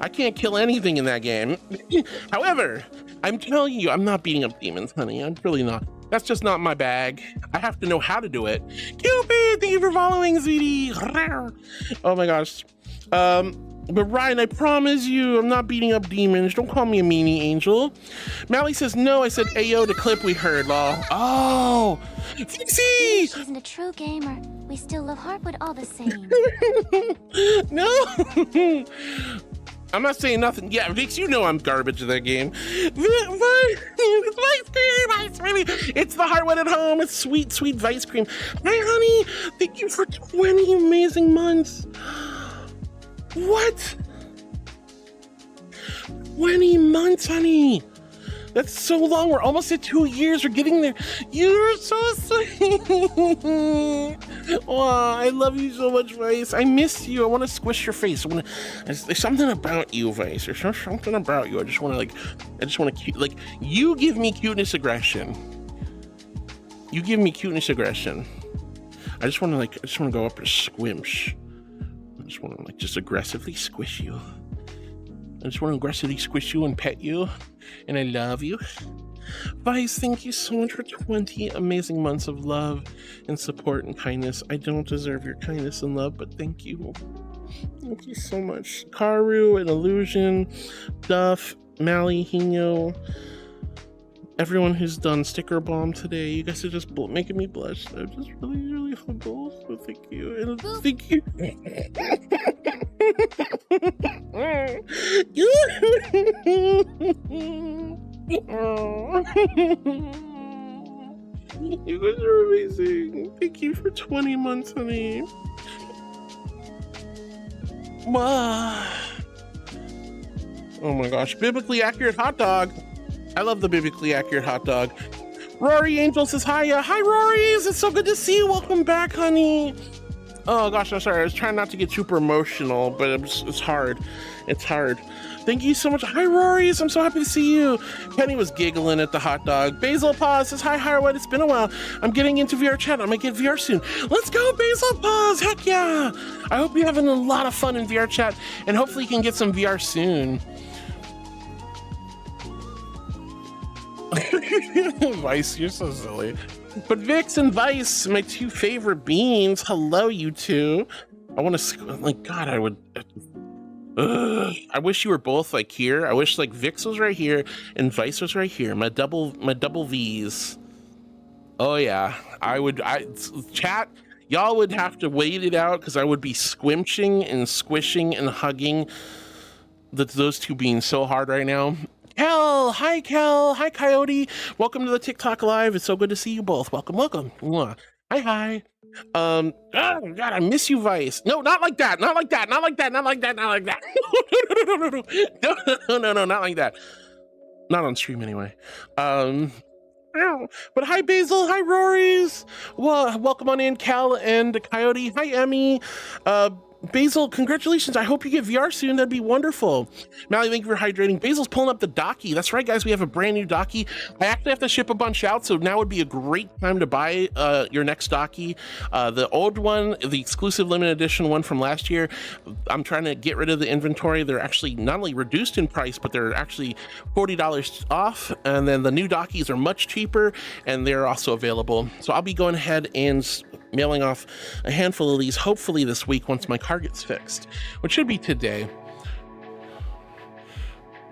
I can't kill anything in that game. However, I'm telling you, I'm not beating up demons, honey. I'm really not. That's just not my bag. I have to know how to do it. Cupid, thank you for following, sweetie. Oh my gosh. But Ryan, I promise you, I'm not beating up demons. Don't call me a meanie, Angel. Mally says, no, I said Ayo, the clip we heard, lol. Oh, Fixie! She isn't a true gamer. We still love Heartwood all the same. No! I'm not saying nothing. Yeah, Vix, you know I'm garbage in that game. Vice cream! It's the Heartwood at home. It's sweet, sweet Vice cream. Hi, honey. Thank you for 20 amazing months. What? 20 months, honey. That's so long. We're almost at 2 years. We're getting there. You're so sweet. Oh, I love you so much, Vice. I miss you. I want to squish your face. There's something about you, Vice. There's something about you. I just want to you give me cuteness aggression. You give me cuteness aggression. I just want to go up and squimsh. I just want to just aggressively squish you. I just want to aggressively squish you and pet you. And I love you. Vice, thank you so much for 20 amazing months of love and support and kindness. I don't deserve your kindness and love, but thank you. Thank you so much. Karu and Illusion, Duff, Mally, Hino, everyone who's done Sticker Bomb today. You guys are just making me blush. I'm just really, really humble. So thank you. And thank you. You guys are amazing. Thank you for 20 months, honey. Wow. Oh my gosh. Biblically accurate hot dog. I love the biblically accurate hot dog. Rory Angel says hi. Hi, Rory. It's so good to see you. Welcome back, honey. Oh gosh, I'm sorry. I was trying not to get super emotional, but it's hard. It's hard. Thank you so much. Hi, Rory. I'm so happy to see you. Penny was giggling at the hot dog. Basil Paws says, hi, Harwood. It's been a while. I'm getting into VR chat. I might get VR soon. Let's go, Basil Paws. Heck yeah. I hope you're having a lot of fun in VR chat, and hopefully you can get some VR soon. Vice, you're so silly. But Vix and Vice, my two favorite beans. Hello, you two. I want to, God, I would. I wish you were both here. I wish Vix was right here and Vice was right here. My double V's. Oh yeah, chat. Y'all would have to wait it out because I would be squimching and squishing and hugging those two beans so hard right now. Kel, hi Kel, hi Coyote. Welcome to the TikTok live. It's so good to see you both. Welcome, welcome. Hi. Oh God, I miss you, Vice. No, not like that. Not like that. Not like that. Not like that. Not like that. No, not like that. Not on stream anyway. But hi Basil, hi Rory's. Well, welcome on in, Cal and Coyote. Hi Emmy. Basil, congratulations. I hope you get VR soon. That'd be wonderful. Mally, thank you for hydrating. Basil's pulling up the docky. That's right, guys. We have a brand new docky. I actually have to ship a bunch out, so now would be a great time to buy your next docky. The old one, the exclusive limited edition one from last year, I'm trying to get rid of the inventory. They're actually not only reduced in price, but they're actually $40 off. And then the new dockies are much cheaper, and they're also available. So I'll be going ahead and mailing off a handful of these hopefully this week once my car gets fixed, which should be today.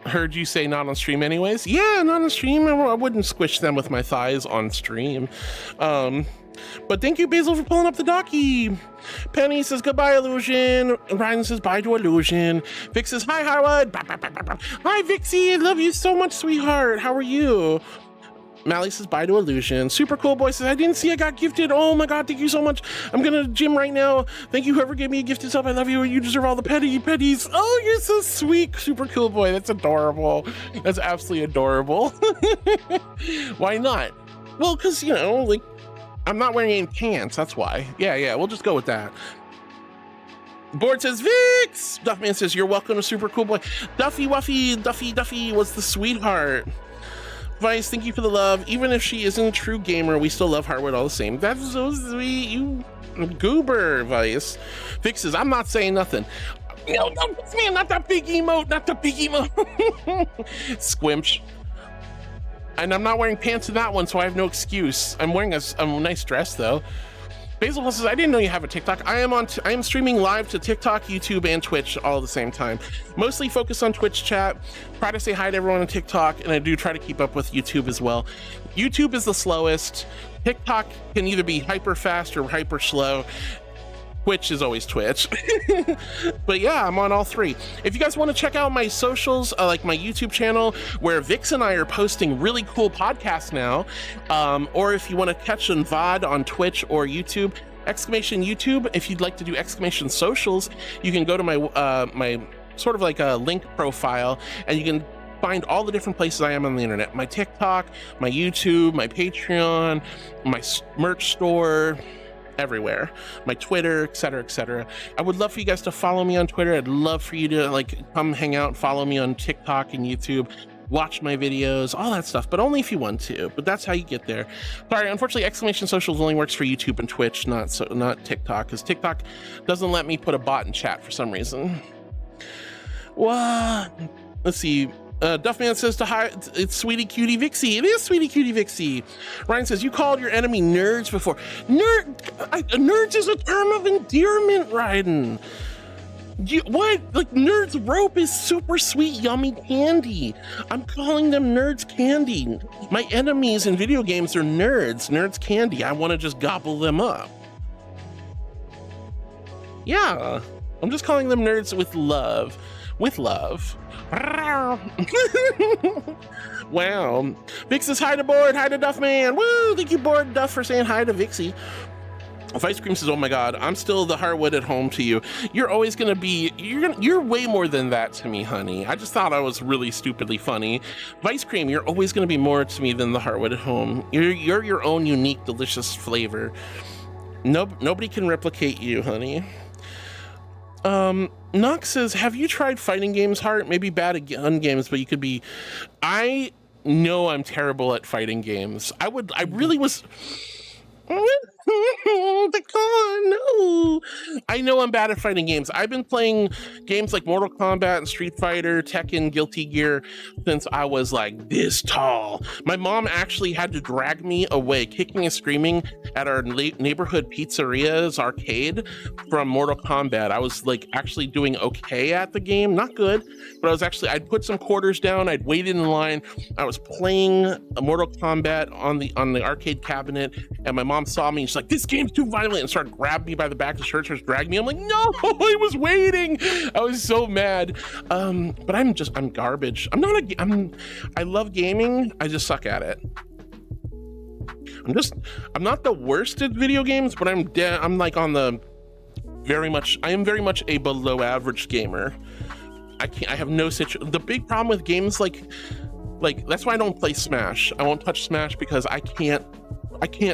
Heard you say not on stream anyways. Yeah, not on stream. I wouldn't squish them with my thighs on stream. But thank you, Basil, for pulling up the docky. Penny says goodbye, Illusion. Ryan says bye to Illusion. Vix says hi, Harwood. Hi, Vixie. I love you so much, sweetheart. How are you? Mally says bye to Illusion. Super Cool Boy says, I didn't see I got gifted. Oh my God, thank you so much. I'm gonna gym right now. Thank you, whoever gave me a gifted sub. I love you. You deserve all the petties. Oh, you're so sweet, Super Cool Boy. That's adorable. That's absolutely adorable. Why not? Well, because, I'm not wearing any pants. That's why. Yeah, we'll just go with that. Board says, Vix! Duffman says, you're welcome to Super Cool Boy. Duffy was the sweetheart. Vice, thank you for the love. Even if she isn't a true gamer, we still love Harwood all the same. That's so sweet. You goober, Vice. Vix says, I'm not saying nothing. No, man, not that big emote, not the big emote. Squimch. And I'm not wearing pants in that one, so I have no excuse. I'm wearing a nice dress though. Basil says, I didn't know you have a TikTok. I am streaming live to TikTok, YouTube, and Twitch all at the same time. Mostly focused on Twitch chat. Try to say hi to everyone on TikTok, and I do try to keep up with YouTube as well. YouTube is the slowest. TikTok can either be hyper fast or hyper slow. Twitch is always Twitch. But yeah, I'm on all three. If you guys want to check out my socials, like my YouTube channel, where Vix and I are posting really cool podcasts now, or if you want to catch an VOD on Twitch or YouTube, !YouTube. If you'd like to do !socials, you can go to my my sort of like a link profile, and you can find all the different places I am on the internet. My TikTok, my YouTube, my Patreon, my merch store, everywhere, my Twitter, etc. I would love for you guys to follow me on Twitter. I'd love for you to like come hang out, follow me on TikTok and YouTube, watch my videos, all that stuff, but only if you want to. But that's how you get there. Sorry, unfortunately, !socials only works for YouTube and Twitch, not TikTok, because TikTok doesn't let me put a bot in chat for some reason. What? Let's see. Duffman says to hi, it's Sweetie Cutie Vixie. It is Sweetie Cutie Vixie. Ryan says, you called your enemy nerds before. Nerds is a term of endearment, Ryden. What? Like, nerds rope is super sweet, yummy candy. I'm calling them nerds candy. My enemies in video games are nerds candy. I want to just gobble them up. Yeah, I'm just calling them nerds with love. Wow. Vix says hi to Board, hi to Duffman. Woo! Thank you, Board Duff, for saying hi to Vixie. Vice Cream says, oh my god, I'm still the Heartwood at home to you. You're always gonna be, you're way more than that to me, honey. I just thought I was really stupidly funny. Vice Cream, you're always gonna be more to me than the Heartwood at home. You're your own unique, delicious flavor. Nobody can replicate you, honey. Nox says, have you tried fighting games, Heart? Maybe bad at gun games, but you could be. I know I'm terrible at fighting games. I really was. The con, no. I know I'm bad at fighting games. I've been playing games like Mortal Kombat and Street Fighter, Tekken, Guilty Gear since I was like this tall. My mom actually had to drag me away, kicking and screaming at our neighborhood pizzeria's arcade from Mortal Kombat. I was like actually doing okay at the game, not good, but I'd put some quarters down, I'd waited in line, I was playing Mortal Kombat on the arcade cabinet, and my mom saw me. She's like, this game's too violent, and started grabbing me by the back of the shirt, started dragging me. I'm like, no, I was waiting. I was so mad. But I'm garbage. I love gaming. I just suck at it. I'm not the worst at video games, but I'm like on the I am very much a below average gamer. I have no the big problem with games like that's why I don't play Smash. I won't touch Smash because I can't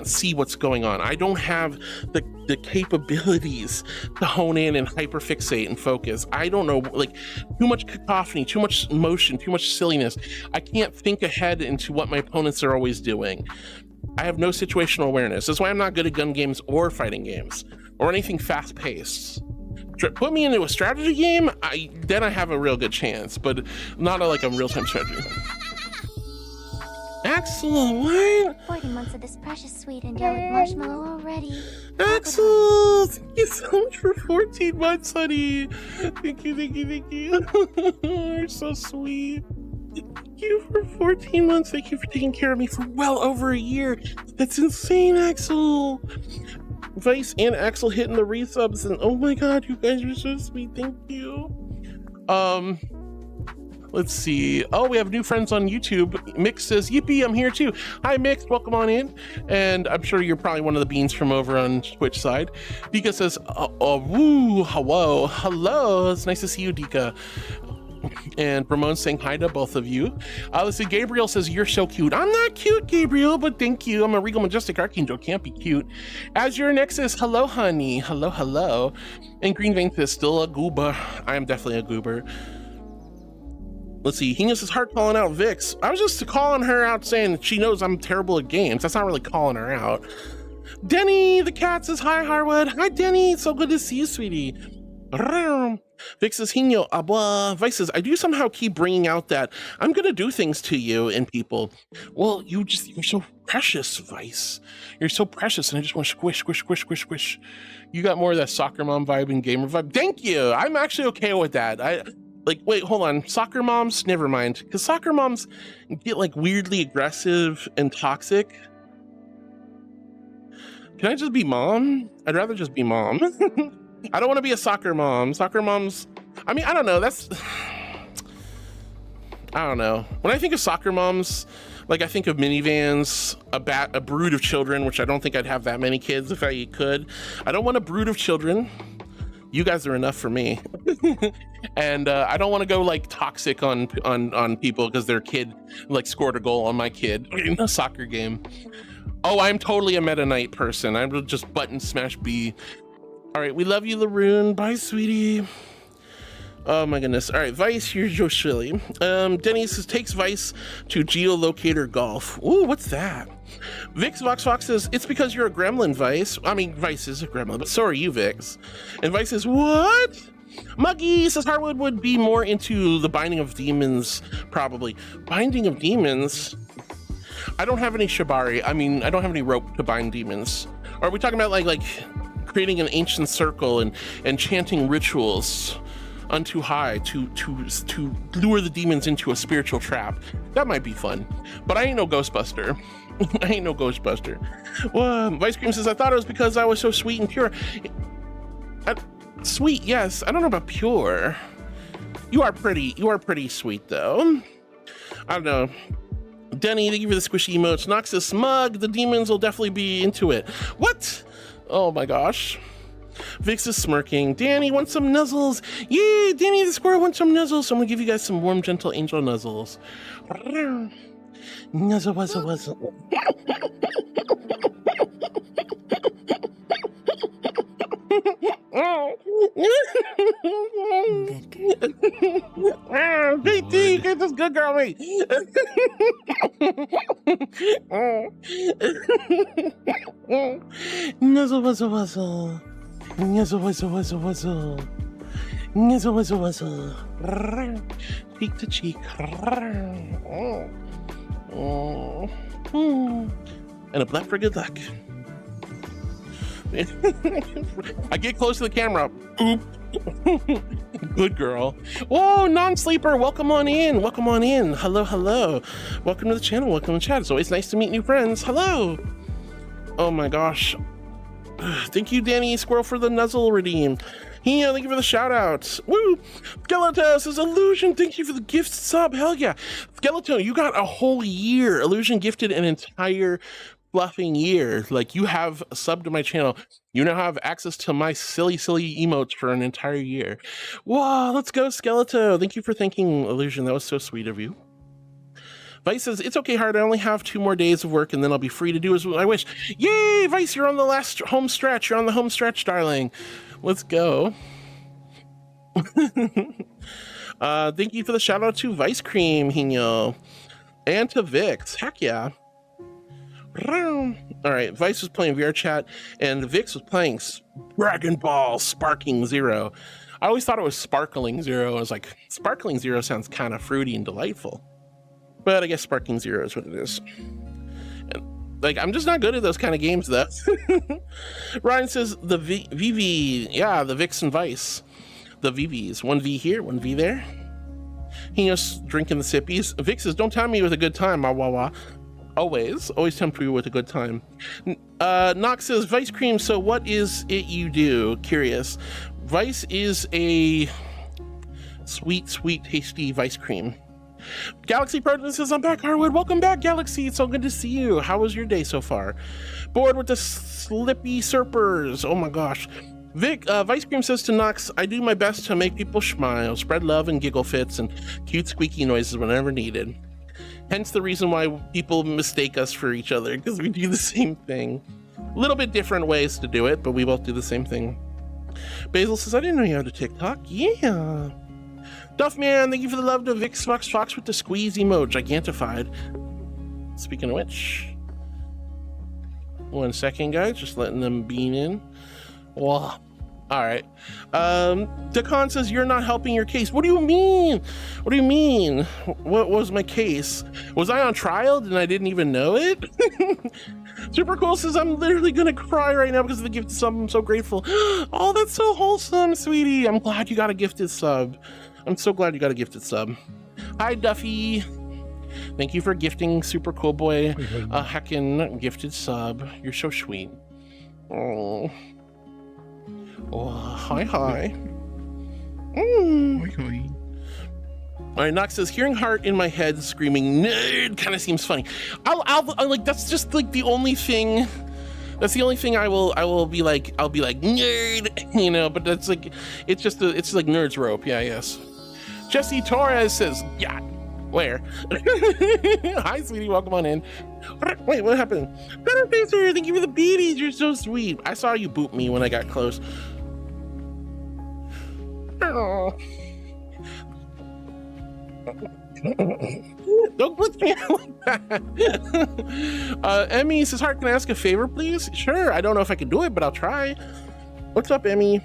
see what's going on. I don't have the capabilities to hone in and hyperfixate and focus. I don't know, like too much cacophony, too much motion, too much silliness. I can't think ahead into what my opponents are always doing. I have no situational awareness. That's why I'm not good at gun games or fighting games or anything fast paced. Put me into a strategy game, then I have a real good chance, but not like a real-time strategy. Axel, what? 40 months of this precious sweet angelic marshmallow already. Axel, thank you so much for 14 months, honey. Thank you. You're so sweet. Thank you for 14 months. Thank you for taking care of me for well over a year. That's insane, Axel. Vice and Axel hitting the resubs, and oh my god, you guys are so sweet. Thank you. Let's see. Oh, we have new friends on YouTube. Mix says, yippee, I'm here too. Hi, Mix, welcome on in. And I'm sure you're probably one of the beans from over on Twitch side. Dika says, woo, hello. It's nice to see you, Dika. And Ramon's saying hi to both of you. Let's see, Gabriel says, you're so cute. I'm not cute, Gabriel, but thank you. I'm a regal, majestic archangel. Can't be cute. Azure Nexus, hello, honey. Hello. And Green Vein says, still a goober. I am definitely a goober. Let's see, Heinous is heart calling out Vix. I was just calling her out saying that she knows I'm terrible at games. That's not really calling her out. Denny the cat says, hi, Harwood. Hi, Denny. It's so good to see you, sweetie. Vic says, Hino, abwa. Vice says, I do somehow keep bringing out that I'm going to do things to you and people. Well, you're so precious, Vice. You're so precious, and I just want to squish, squish, squish, squish, squish. You got more of that soccer mom vibe and gamer vibe. Thank you. I'm actually okay with that. Wait, hold on. Soccer moms? Never mind. Because soccer moms get, like, weirdly aggressive and toxic. Can I just be mom? I'd rather just be mom. I don't want to be a soccer mom. Soccer moms, I mean, I don't know. I don't know. When I think of soccer moms, like I think of minivans, a brood of children, which I don't think I'd have that many kids if I could. I don't want a brood of children. You guys are enough for me. And I don't want to go like toxic on people because their kid like scored a goal on my kid in a soccer game. Oh, I'm totally a Meta Knight person. I will just button smash B. All right, we love you, Laroon. Bye, sweetie. Oh my goodness. All right, Vice, here's your chili. Denny says, takes Vice to geolocator golf. Ooh, what's that? Vix Vox Fox says, it's because you're a gremlin, Vice. I mean, Vice is a gremlin, but so are you, Vix. And Vice says, what? Muggy says Harwood would be more into the Binding of Demons, probably. Binding of Demons? I don't have any shibari. I mean, I don't have any rope to bind demons. Or are we talking about like creating an ancient circle and chanting rituals unto high to lure the demons into a spiritual trap? That might be fun. But I ain't no Ghostbuster. I ain't no Ghostbuster. Well, Vice Cream says, I thought it was because I was so sweet and pure. Sweet, yes. I don't know about pure. You are pretty sweet though. I don't know. Denny, thank you for the squishy emotes. Nox is smug. The demons will definitely be into it. What? Oh my gosh. Vix is smirking. Danny wants some nuzzles. Yay, Danny the squirrel wants some nuzzles. So I'm gonna give you guys some warm, gentle angel nuzzles. Nuzzle, wuzzle, wuzzle. VT, get this good girl me. Nuzzle, wuzzle, wuzzle. Nuzzle, wuzzle, wuzzle, wuzzle. Nuzzle, wuzzle, wuzzle. Cheek to cheek. And a black for good luck. I get close to the camera. Oop. Good girl. Whoa, non-sleeper, welcome on in. Welcome on in. Hello, hello. Welcome to the channel. Welcome to chat. It's always nice to meet new friends. Hello. Oh my gosh. Thank you, Danny Squirrel, for the nuzzle redeem. Hino, thank you for the shout out. Woo! Skeleton says, Illusion, thank you for the gift sub. Hell yeah. Skeleton, you got a whole year. Illusion gifted an entire fluffing year. Like, you have subbed to my channel. You now have access to my silly emotes for an entire year. Wow, let's go, Skeleton. Thank you for thanking Illusion. That was so sweet of you. Vice says, it's okay, Hard. I only have 2 more days of work and then I'll be free to do as I wish. Yay, Vice, you're on the last home stretch. You're on the home stretch, darling. Let's go. Thank you for the shout out to Vice Cream, Hino. And to Vix. Heck yeah. All right, Vice was playing VR chat and Vix was playing Dragon Ball Sparking Zero. I always thought it was Sparkling Zero. I was like, Sparkling Zero sounds kind of fruity and delightful. But I guess Sparking Zero is what it is. And, like, I'm just not good at those kind of games, though. Ryan says, the VV, yeah, the Vix and Vice. The VVs. 1V here, 1V there. He was drinking the sippies. Vix says, don't tempt me with a good time, wah wah wah. Always tempt you with a good time. Nox says, Vice Cream, so what is it you do? Curious. Vice is a sweet, tasty Vice Cream. Galaxy Proton says, I'm back, Harwood. Welcome back, Galaxy. It's so good to see you. How was your day so far? Bored with the slippy serpers. Oh my gosh. Vice Cream says to Nox, I do my best to make people smile, spread love and giggle fits and cute squeaky noises whenever needed. Hence the reason why people mistake us for each other, because we do the same thing. A little bit different ways to do it, but we both do the same thing. Basil says, I didn't know you had a TikTok. Yeah. Duffman, thank you for the love to Vix Fox with the squeeze emote, gigantified. Speaking of which, 1 second, guys, just letting them bean in. Wow. All right. Dakan says you're not helping your case. What do you mean? What do you mean? What was my case? Was I on trial and I didn't even know it? Super Cool says I'm literally gonna cry right now because of the gift sub. I'm so grateful. Oh, that's so wholesome, sweetie. I'm glad you got a gifted sub. I'm so glad you got a gifted sub. Hi, Duffy. Thank you for gifting Super Cool Boy a heckin' gifted sub. You're so sweet. Oh. Oh, hi. Hi. All right, Nox says, hearing Heart in my head screaming nerd kind of seems funny. I'll like, that's just like the only thing. That's the only thing I will be like, I'll be like nerd, you know, but that's like, it's just it's like nerd's rope. Yeah, yes. Jesse Torres says, yeah, where? Hi, sweetie, welcome on in. Wait, what happened? Better Facer, thank you for the beaties, you're so sweet. I saw you boot me when I got close. Oh. Don't put me out like that. Emmy says, Heart, can I ask a favor, please? Sure, I don't know if I can do it, but I'll try. What's up, Emmy?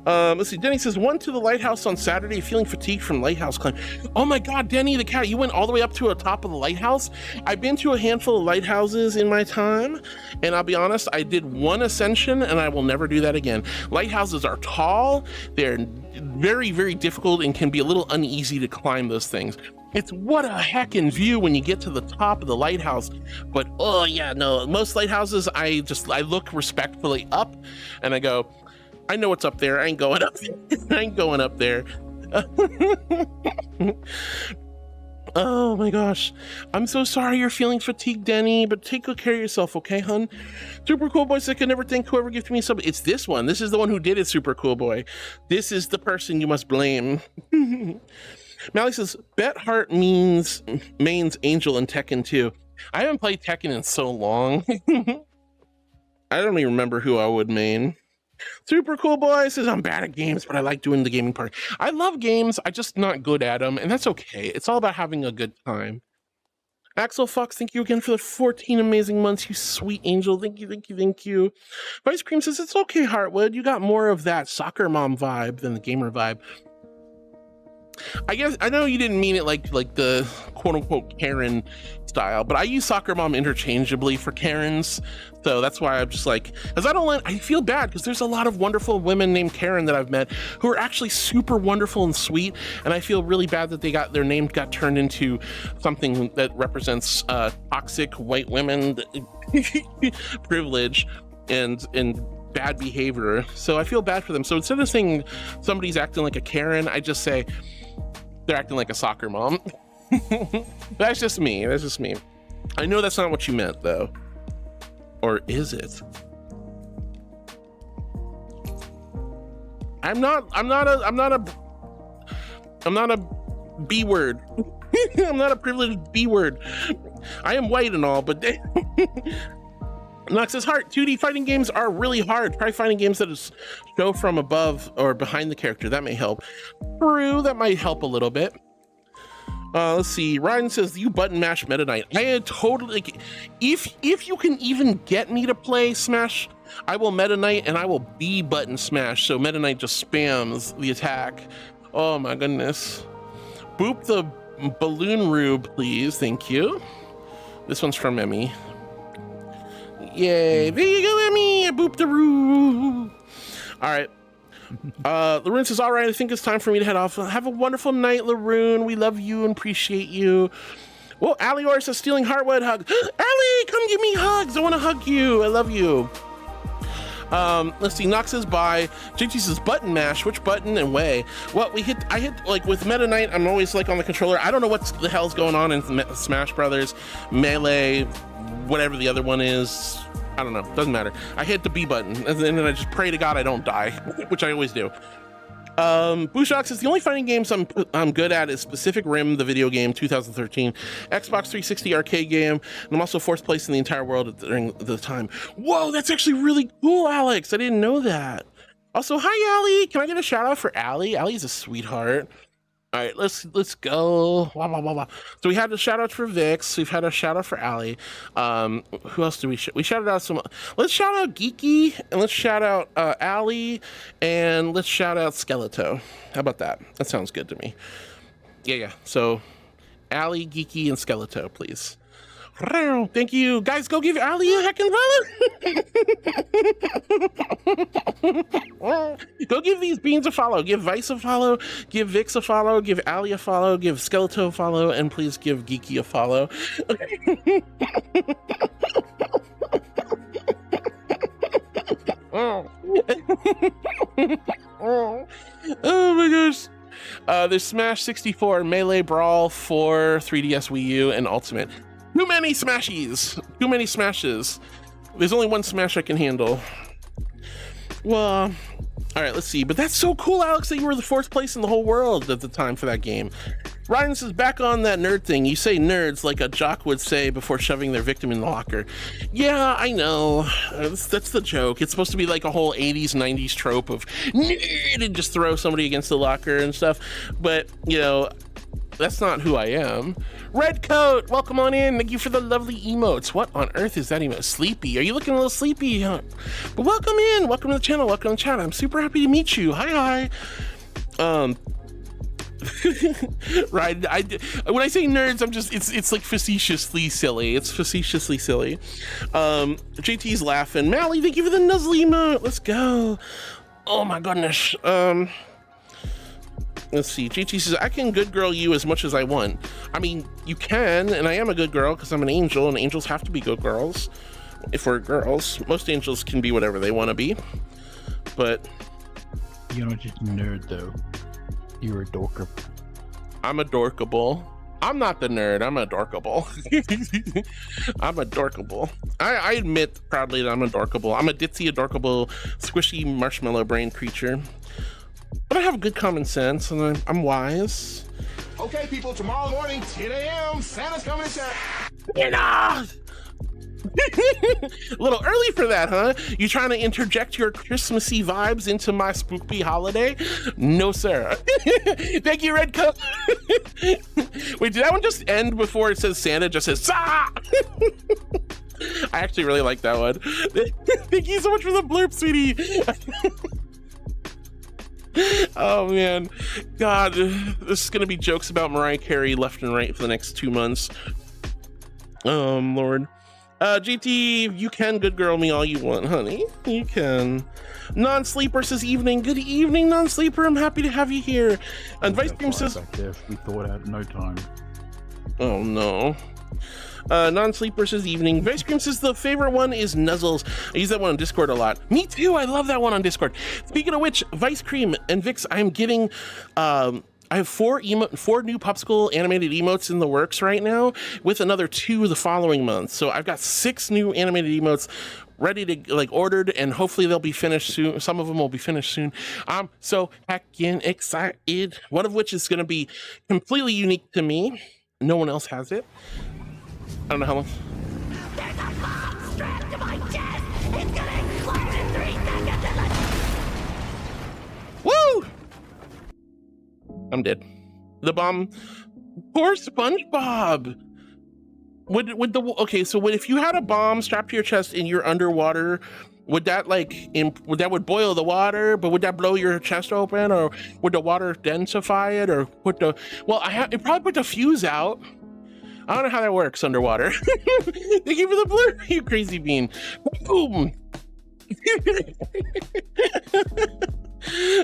Let's see. Denny says, went to the lighthouse on Saturday, feeling fatigued from lighthouse climb. Oh my God, Denny the cat, you went all the way up to the top of the lighthouse? I've been to a handful of lighthouses in my time, and I'll be honest, I did one ascension and I will never do that again. Lighthouses are tall, they're very, very difficult and can be a little uneasy to climb those things. It's what a heckin' view when you get to the top of the lighthouse. But oh yeah, no, most lighthouses, I look respectfully up and I go, I know what's up there. I ain't going up there. I ain't going up there. Oh my gosh. I'm so sorry you're feeling fatigued, Denny, but take good care of yourself, okay, hun? Super Cool Boy said, I can never thank whoever gifted me something. It's this one. This is the one who did it, Super Cool Boy. This is the person you must blame. Mally says, bet Heart mains Angel in Tekken 2. I haven't played Tekken in so long. I don't even remember who I would main. Super Cool Boy says, I'm bad at games, but I like doing the gaming part. I love games, I'm just not good at them, and that's okay. It's all about having a good time. Axel Fox, thank you again for the 14 amazing months, you sweet angel. Thank you, thank you, thank you. Vice Cream says, it's okay, Heartwood. You got more of that soccer mom vibe than the gamer vibe. I guess, I know you didn't mean it like the quote-unquote Karen style, but I use soccer mom interchangeably for Karens, so that's why I'm just like, because I feel bad because there's a lot of wonderful women named Karen that I've met who are actually super wonderful and sweet, and I feel really bad that their name got turned into something that represents toxic white women privilege and bad behavior. So I feel bad for them. So instead of saying somebody's acting like a Karen, I just say they're acting like a soccer mom. That's just me. That's just me. I know that's not what you meant, though. Or is it? I'm not a B word. I'm not a privileged B word. I am white and all, but Nox says, Heart, 2D fighting games are really hard. Try finding games that is show from above or behind the character. That may help. True, that might help a little bit. Let's see. Ryan says, you button mash Meta Knight. I had totally, if you can even get me to play Smash, I will Meta Knight and I will B button smash. So Meta Knight just spams the attack. Oh my goodness. Boop the balloon rube, please. Thank you. This one's from Emmy. Yay, there you go, Emmy. I booped the roo. All right. Laroon says, all right, I think it's time for me to head off. Have a wonderful night, Laroon. We love you and appreciate you. Well, Alior says, stealing Heartwood hug. Allie, come give me hugs. I want to hug you. I love you. Let's see. Nox says, bye. JT says, button mash. Which button and way? Well, I hit like with Meta Knight, I'm always like on the controller. I don't know what the hell's going on in Smash Brothers, Melee, whatever the other one is. I don't know, doesn't matter. I hit the B button and then I just pray to God I don't die, which I always do. Bushok says, the only fighting games I'm good at is Pacific Rim, the video game, 2013, Xbox 360 arcade game, and I'm also fourth place in the entire world during the time. Whoa, that's actually really cool, Alex. I didn't know that. Also, hi, Allie. Can I get a shout out for Allie? Allie's a sweetheart. All right, let's go. Wah, wah, wah, wah. So we had a shout out for Vix. We've had a shout out for Allie. Who else do we shouted out some? Let's shout out Geeky, and let's shout out Allie, and let's shout out Skeleto. How about that? That sounds good to me. Yeah. So Allie, Geeky, and Skeleto, please. Thank you. Guys, go give Ali a heckin' follow. Go give these beans a follow. Give Vice a follow. Give Vix a follow. Give Ali a follow. Give Skeleto a follow. And please give Geeky a follow. Oh my gosh. There's Smash 64, Melee Brawl 4, 3DS Wii U, and Ultimate. Too many smashies. Too many smashes. There's only one smash I can handle. Well, all right, let's see. But that's so cool, Alex, that you were the 4th place in the whole world at the time for that game. Ryan says, back on that nerd thing. You say nerds like a jock would say before shoving their victim in the locker. Yeah, I know. That's the joke. It's supposed to be like a whole 80s, 90s trope of nerd and just throw somebody against the locker and stuff. But, you know, that's not who I am. Red Coat, welcome on in. Thank you for the lovely emotes. What on earth is that emote? Sleepy. Are you looking a little sleepy? Huh? But welcome in. Welcome to the channel. Welcome to the chat. I'm super happy to meet you. Hi. Right. When I say nerds, I'm just it's like facetiously silly. It's facetiously silly. JT's laughing. Mally, thank you for the nuzzle emote. Let's go. Oh my goodness. Let's see. JT says, I can good girl you as much as I want. I mean, you can, and I am a good girl because I'm an angel, and angels have to be good girls. If we're girls, most angels can be whatever they want to be. But you're not just a nerd, though. You're adorkable. I'm adorkable. I'm not the nerd. I'm adorkable. I'm adorkable. I admit proudly that I'm adorkable. I'm a ditzy, adorkable, squishy marshmallow brain creature. But I have good common sense, and I'm wise. Okay, people, tomorrow morning, 10 a.m., Santa's coming to town. Enough! A little early for that, huh? You trying to interject your Christmassy vibes into my spooky holiday? No, sir. Thank you, Red Coat. Wait, did that one just end before it says Santa? Just says, Sa! I actually really like that one. Thank you so much for the blurb, sweetie. Oh man, God, this is gonna be jokes about Mariah Carey left and right for the next 2 months. Lord. GT, you can good girl me all you want, honey. You can. Non-sleeper says evening. Good evening, non-sleeper. I'm happy to have you here. And Vice Cream says, we thought out no time. Oh no. Non-sleeper says evening. Vice Cream says the favorite one is Nuzzles. I use that one on Discord a lot. Me too. I love that one on Discord. Speaking of which, Vice Cream and Vix, I'm getting I have 4 new Popsicle animated emotes in the works right now, with another 2 the following month. So I've got 6 new animated emotes ready to like ordered, and hopefully they'll be finished soon. Some of them will be finished soon. I'm so heckin' excited. One of which is going to be completely unique to me. No one else has it. I don't know how long. There's a bomb strapped to my chest. It's gonna explode in 3 seconds. Woo! I'm dead. The bomb. Poor SpongeBob. If you had a bomb strapped to your chest and you're underwater, would that would boil the water, but would that blow your chest open, or would the water densify it, or it probably put the fuse out. I don't know how that works underwater. Thank you for the blur, you crazy bean. Boom.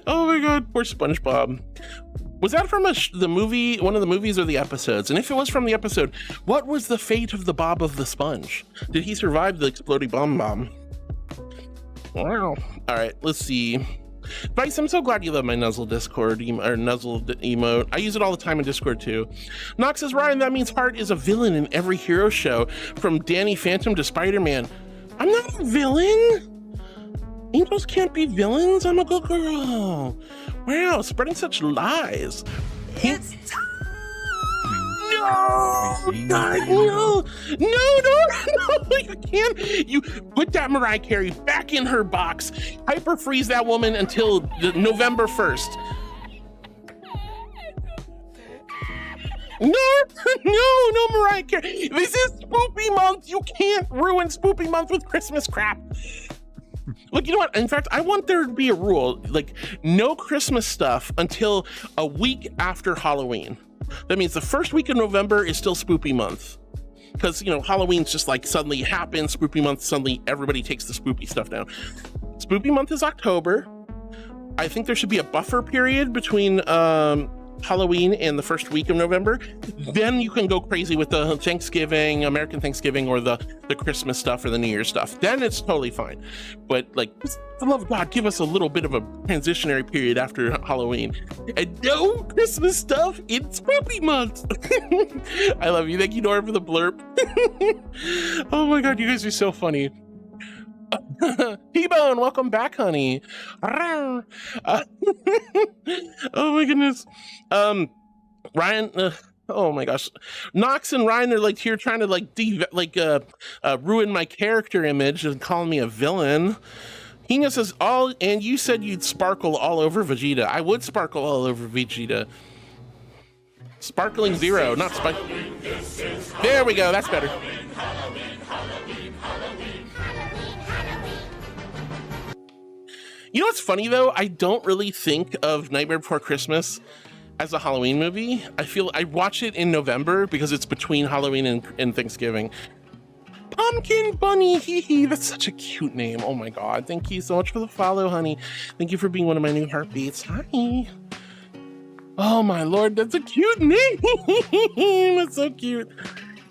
Oh my God, poor SpongeBob. Was that from the movie, one of the movies, or the episodes? And if it was from the episode, what was the fate of the Bob of the Sponge? Did he survive the exploding bomb? Wow. All right, let's see. Vice, I'm so glad you love my Nuzzle Discord Nuzzle emote. I use it all the time in Discord too. Nox says, Ryan, that means Hart is a villain in every hero show, from Danny Phantom to Spider-Man. I'm not a villain. Angels can't be villains. I'm a good girl. Wow, spreading such lies. It's time. No, you can't. You put that Mariah Carey back in her box. Hyper freeze that woman until November 1st. No, Mariah Carey. This is Spoopy Month. You can't ruin Spoopy Month with Christmas crap. Look, you know what? In fact, I want there to be a rule, like no Christmas stuff until a week after Halloween. That means the first week of November is still Spoopy Month. Because, you know, Halloween's just like suddenly happens. Spoopy Month, suddenly everybody takes the spoopy stuff down. Spoopy Month is October. I think there should be a buffer period between Halloween and the first week of November. Then you can go crazy with the Thanksgiving, American Thanksgiving, or the Christmas stuff or the New Year's stuff. Then it's totally fine. But like, for the love of God, give us a little bit of a transitionary period after Halloween. And no Christmas stuff in Spoopy Month. I love you. Thank you, Nora, for the blurb. Oh my God, you guys are so funny. T-Bone, welcome back, honey. Oh my goodness. Ryan, oh my gosh, Nox and Ryan are like here trying to like ruin my character image and calling me a villain. Hina says, and you said you'd sparkle all over Vegeta. I would sparkle all over Vegeta. Sparkling Zero, not spike. There we go, that's better. You know what's funny though? I don't really think of Nightmare Before Christmas as a Halloween movie. I watch it in November because it's between Halloween and Thanksgiving. Pumpkin Bunny, hee hee, that's such a cute name. Oh my God, thank you so much for the follow, honey. Thank you for being one of my new heartbeats. Hi. Oh my Lord, that's a cute name. That's so cute.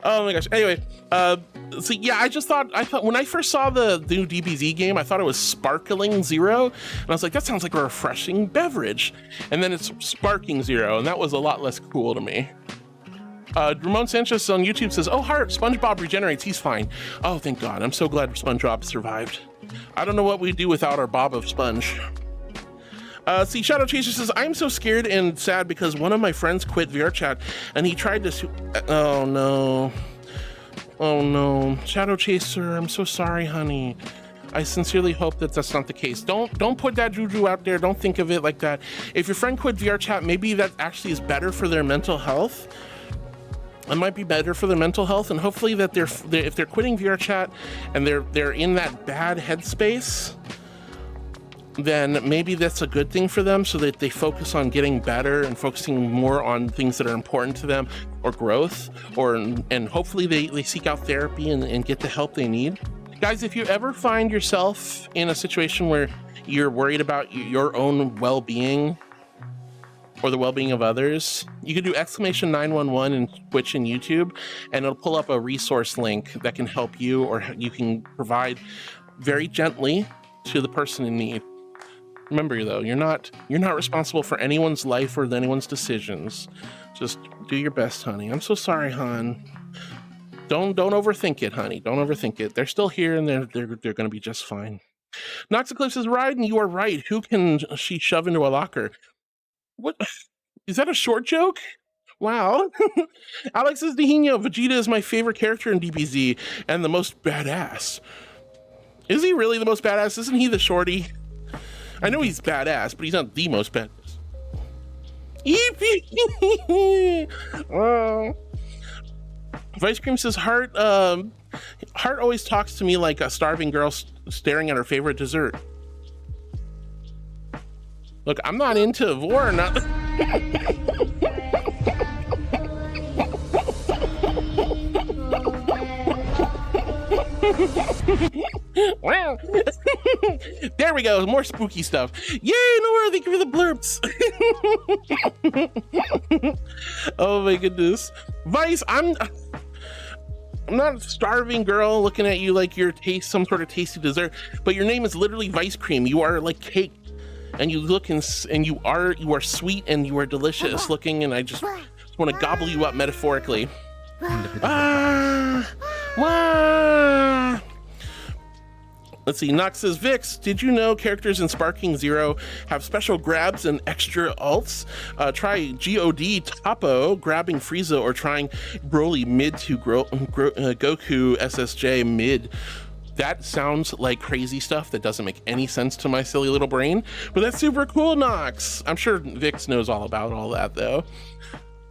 Oh my gosh. Anyway, so yeah, I thought when I first saw the new DBZ game, I thought it was Sparkling Zero, and I was like, that sounds like a refreshing beverage. And then it's Sparking Zero, and that was a lot less cool to me. Ramon Sanchez on YouTube says, oh, heart, SpongeBob regenerates, he's fine. Oh, thank God, I'm so glad SpongeBob survived. I don't know what we'd do without our Bob of Sponge. See, Shadow Chaser says, I'm so scared and sad because one of my friends quit VR chat and he tried to oh no. Oh no. Shadow Chaser, I'm so sorry, honey. I sincerely hope that that's not the case. Don't put that juju out there. Don't think of it like that. If your friend quit VR chat, maybe that actually is better for their mental health. It might be better for their mental health, and hopefully that if they're quitting VR chat and they're in that bad headspace, then maybe that's a good thing for them so that they focus on getting better and focusing more on things that are important to them or growth, and hopefully they seek out therapy and get the help they need. Guys, if you ever find yourself in a situation where you're worried about your own well-being or the well-being of others, you can do !911 in Twitch and YouTube, and it'll pull up a resource link that can help you, or you can provide very gently to the person in need. Remember though, you're not responsible for anyone's life or anyone's decisions. Just do your best, honey. I'm so sorry, hon. Don't overthink it, honey. Don't overthink it. They're still here and they're gonna be just fine. Nox Eclipse says, Ryden, you are right. Who can she shove into a locker? What is that, a short joke? Wow. Alex says, Dehino, Vegeta is my favorite character in DBZ and the most badass. Is he really the most badass? Isn't he the shorty? I know he's badass, but he's not the most badass. Vice Cream says, Heart always talks to me like a starving girl staring at her favorite dessert. Look, I'm not into war, not... Wow. There we go, more spooky stuff. Yay, Nora, thank you for the blurps. Oh my goodness. Vice, I'm not a starving girl looking at you like you're some sort of tasty dessert, but your name is literally Vice Cream. You are like cake, and you look and you are sweet and you are delicious looking, and I just want to gobble you up metaphorically. Let's see, Nox says, Vix, did you know characters in Sparking Zero have special grabs and extra ults? Try God Topo grabbing Frieza, or trying Broly mid to Goku SSJ mid. That sounds like crazy stuff that doesn't make any sense to my silly little brain, but that's super cool, Nox. I'm sure Vix knows all about all that though.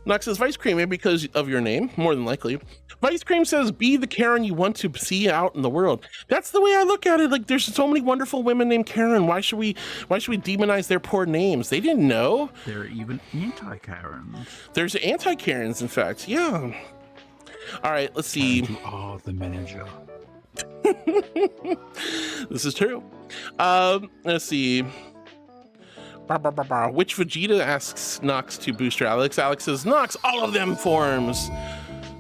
Nox says Vice Cream, maybe because of your name, more than likely. Vice Cream says, be the Karen you want to see out in the world. That's the way I look at it. Like, there's so many wonderful women named Karen. Why should we demonize their poor names? They didn't know. There are even anti-Karens. There's anti-Karens, in fact. Yeah. All right, let's see. Oh, the manager. This is true. Let's see. Which Vegeta, asks Nox to Booster Alex. Alex says, Nox, all of them forms.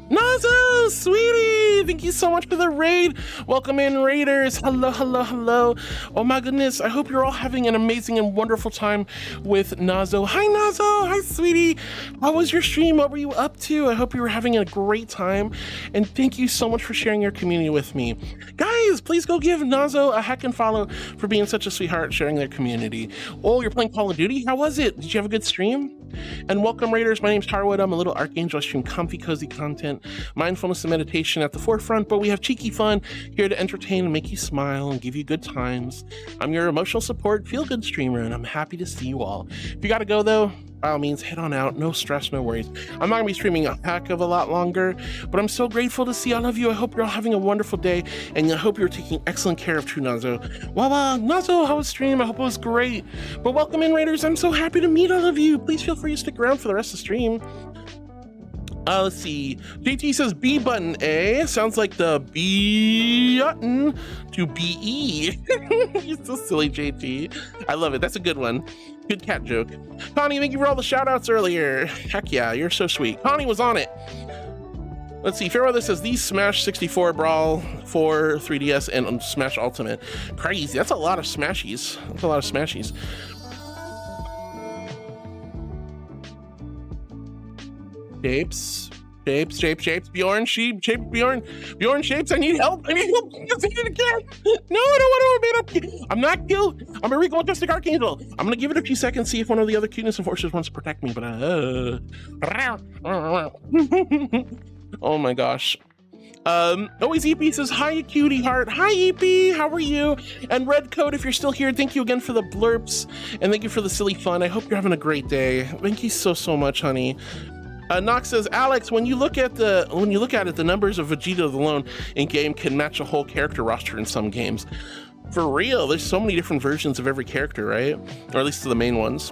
Nazo, sweetie, thank you so much for the raid. Welcome in, raiders. Hello, hello, hello. Oh my goodness, I hope you're all having an amazing and wonderful time with Nazo. Hi, Nazo. Hi, sweetie. How was your stream? What were you up to? I hope you were having a great time. And thank you so much for sharing your community with me. Guys, please go give Nazo a heck and follow for being such a sweetheart, sharing their community. Oh, you're playing Call of Duty? How was it? Did you have a good stream? And welcome, raiders. My name's Harwood. I'm a little archangel. I stream comfy, cozy content, mindfulness and meditation at the forefront, but we have cheeky fun here to entertain and make you smile and give you good times. I'm your emotional support, feel-good streamer, and I'm happy to see you all. If you gotta go, though, by all means, head on out. No stress, no worries. I'm not gonna be streaming a heck of a lot longer, but I'm so grateful to see all of you. I hope you're all having a wonderful day, and I hope you're taking excellent care of True Nazo. Wow, Nazo, how was stream? I hope it was great. But welcome in, raiders. I'm so happy to meet all of you. Please feel free to stick around for the rest of the stream. Let's see. JT says B button A. Sounds like the B button to BE. You're so silly, JT. I love it. That's a good one. Good cat joke. Connie, thank you for all the shout outs earlier. Heck yeah, you're so sweet. Connie was on it. Let's see. Fairweather says these Smash 64 Brawl for 3DS and Smash Ultimate. Crazy. That's a lot of Smashies. That's a lot of Smashies. Shapes, Bjorn, Bjorn Shapes, I need help, I need help, I need it again. No, I don't want to obey. I'm not killed. I'm a Rico Majestic Archangel. I'm gonna give it a few seconds, see if one of the other cuteness enforcers wants to protect me, but oh my gosh. Always EP says, hi, cutie heart. Hi, EP, how are you? And Red Coat, if you're still here, thank you again for the blurps, and thank you for the silly fun. I hope you're having a great day. Thank you so much, honey. Nox says, Alex, when you look at it, the numbers of Vegeta alone in game can match a whole character roster in some games. For real, there's so many different versions of every character, right? Or at least the main ones.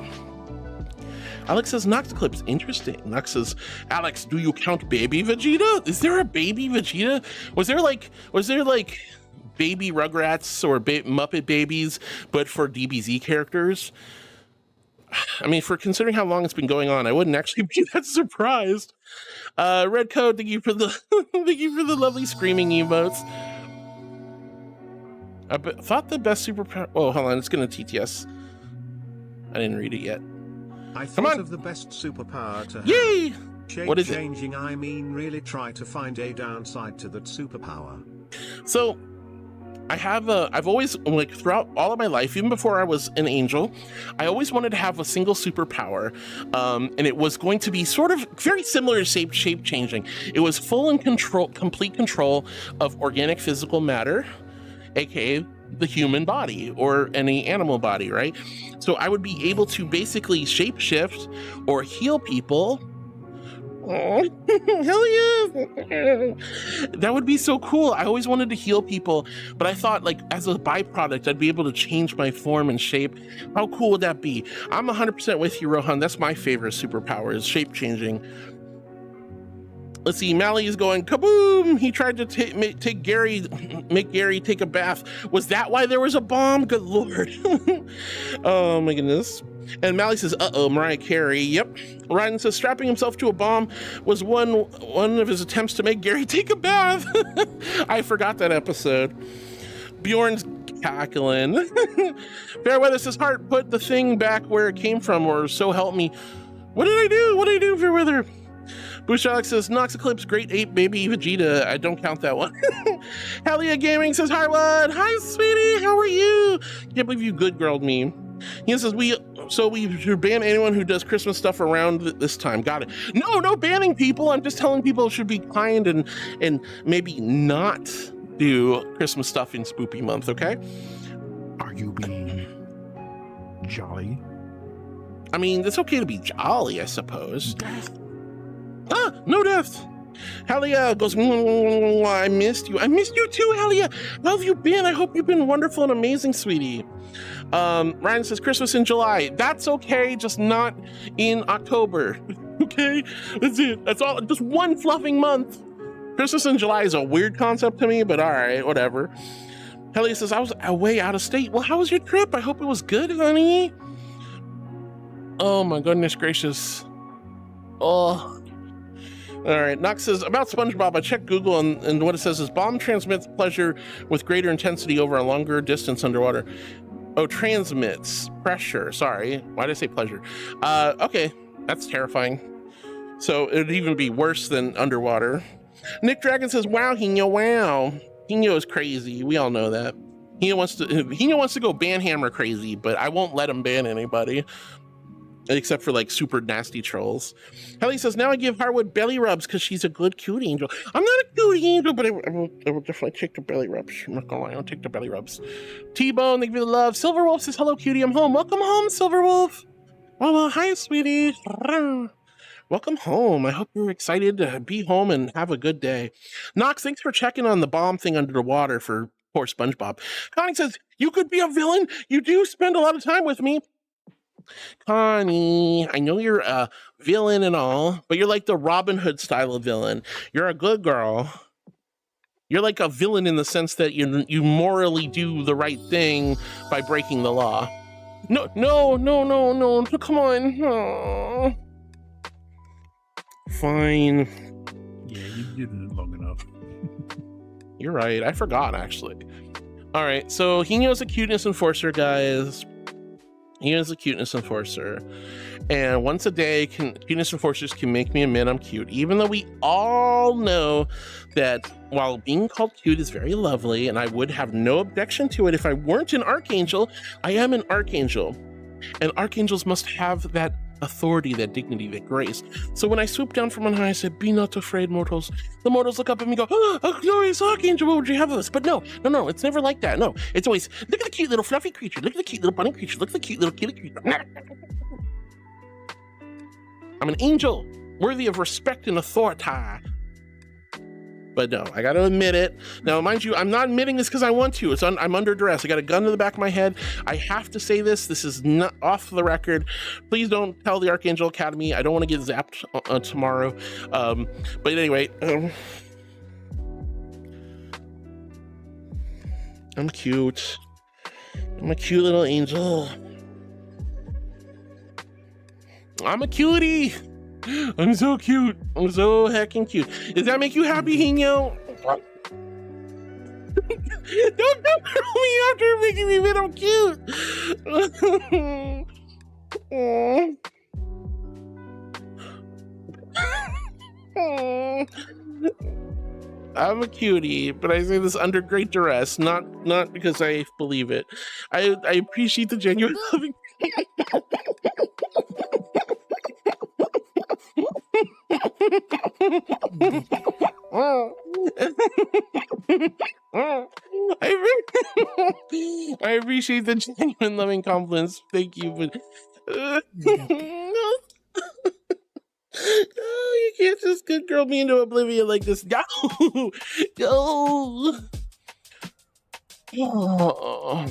Alex says, Nox clips, interesting. Nox says, Alex, do you count baby Vegeta? Is there a baby Vegeta? Was there like baby Rugrats or Muppet Babies, but for DBZ characters? I mean, for considering how long it's been going on, I wouldn't actually be that surprised. Red Code, thank you for the thank you for the lovely screaming emotes. I thought the best superpower. Oh, hold on, it's gonna TTS. I didn't read it yet. I thought of the best superpower to have. Yay! What is it? Changing, I mean, really try to find a downside to that superpower. So I have I've always, like, throughout all of my life, even before I was an angel, I always wanted to have a single superpower, and it was going to be sort of very similar to shape changing. It was full and complete control of organic physical matter, aka the human body or any animal body, right? So I would be able to basically shape shift or heal people. Oh, hell yeah. That would be so cool. I always wanted to heal people, but I thought, like, as a byproduct, I'd be able to change my form and shape. How cool would that be? I'm 100% with you, Rohan. That's my favorite superpower, is shape changing. Let's see, Mally is going, kaboom! He tried to make Gary take a bath. Was that why there was a bomb? Good Lord. Oh my goodness. And Mally says, uh-oh, Mariah Carey. Yep. Ryan says, strapping himself to a bomb was one of his attempts to make Gary take a bath. I forgot that episode. Bjorn's cackling. Fairweather says, Heart, put the thing back where it came from, or so help me. What did I do? What did I do, Fairweather? Boosh Alex says, Nox Eclipse, great ape baby Vegeta. I don't count that one. Helia Gaming says, Harwood. Hi, sweetie. How are you? Can't believe you good girled me. He says, we should ban anyone who does Christmas stuff around this time. Got it. No banning people. I'm just telling people should be kind and maybe not do Christmas stuff in Spoopy month, okay? Are you being jolly? I mean, it's okay to be jolly, I suppose. Ah, no death. Halia goes, I missed you. I missed you too, Halia. How have you been? I hope you've been wonderful and amazing, sweetie. Ryan says Christmas in July. That's okay, just not in October. Okay, that's it. That's all. Just one fluffing month. Christmas in July is a weird concept to me, but all right, whatever. Halia says I was away out of state. Well, how was your trip? I hope it was good, honey. Oh my goodness gracious. Oh. All right, Knox says, about SpongeBob, I checked Google and what it says is bomb transmits pleasure with greater intensity over a longer distance underwater. Oh, transmits pressure, sorry. Why did I say pleasure? Okay, that's terrifying. So it'd even be worse than underwater. Nick Dragon says, wow, Hino, wow. Hino is crazy, we all know that. Hino wants to go ban hammer crazy, but I won't let him ban anybody. Except for like super nasty trolls. Helly says, now I give Harwood belly rubs because she's a good cute angel. I'm not a cute angel, but I will definitely take the belly rubs. I'm not gonna lie, I'll take the belly rubs. T-Bone, thank you for the love. Silverwolf says, hello cutie, I'm home. Welcome home, Silverwolf. Oh, hi, sweetie. Welcome home. I hope you're excited to be home and have a good day. Knox, thanks for checking on the bomb thing under the water for poor SpongeBob. Connie says, you could be a villain. You do spend a lot of time with me. Connie, I know you're a villain and all, but you're like the Robin Hood style of villain. You're a good girl. You're like a villain in the sense that you morally do the right thing by breaking the law. No, come on. Aww. Fine. Yeah, you did it long enough. You're right. I forgot, actually. All right, so Hino's a cuteness enforcer, guys. He is a cuteness enforcer, and once a day, cuteness enforcers can make me admit I'm cute, even though we all know that while being called cute is very lovely, and I would have no objection to it if I weren't an archangel, I am an archangel, and archangels must have that authority, that dignity, that grace. So when I swoop down from on high, I said, be not afraid, mortals. The mortals look up at me and go, oh, a glorious archangel, what would you have of us? But no, it's never like that. No, it's always, look at the cute little fluffy creature. Look at the cute little bunny creature. Look at the cute little kitty creature. I'm an angel, worthy of respect and authority. But no, I gotta admit it. Now, mind you, I'm not admitting this because I want to. I'm under duress. I got a gun to the back of my head. I have to say this. This is not off the record. Please don't tell the Archangel Academy. I don't want to get zapped tomorrow. But anyway, I'm cute. I'm a cute little angel. I'm a cutie. I'm so cute. I'm so heckin' cute. Does that make you happy, Hino? Don't throw me after making me feel I'm cute. I'm a cutie, but I say this under great duress, not because I believe it. I appreciate the genuine loving. I appreciate the genuine loving compliments. Thank you, but oh, you can't just good girl me into oblivion like this. No, no. Oh.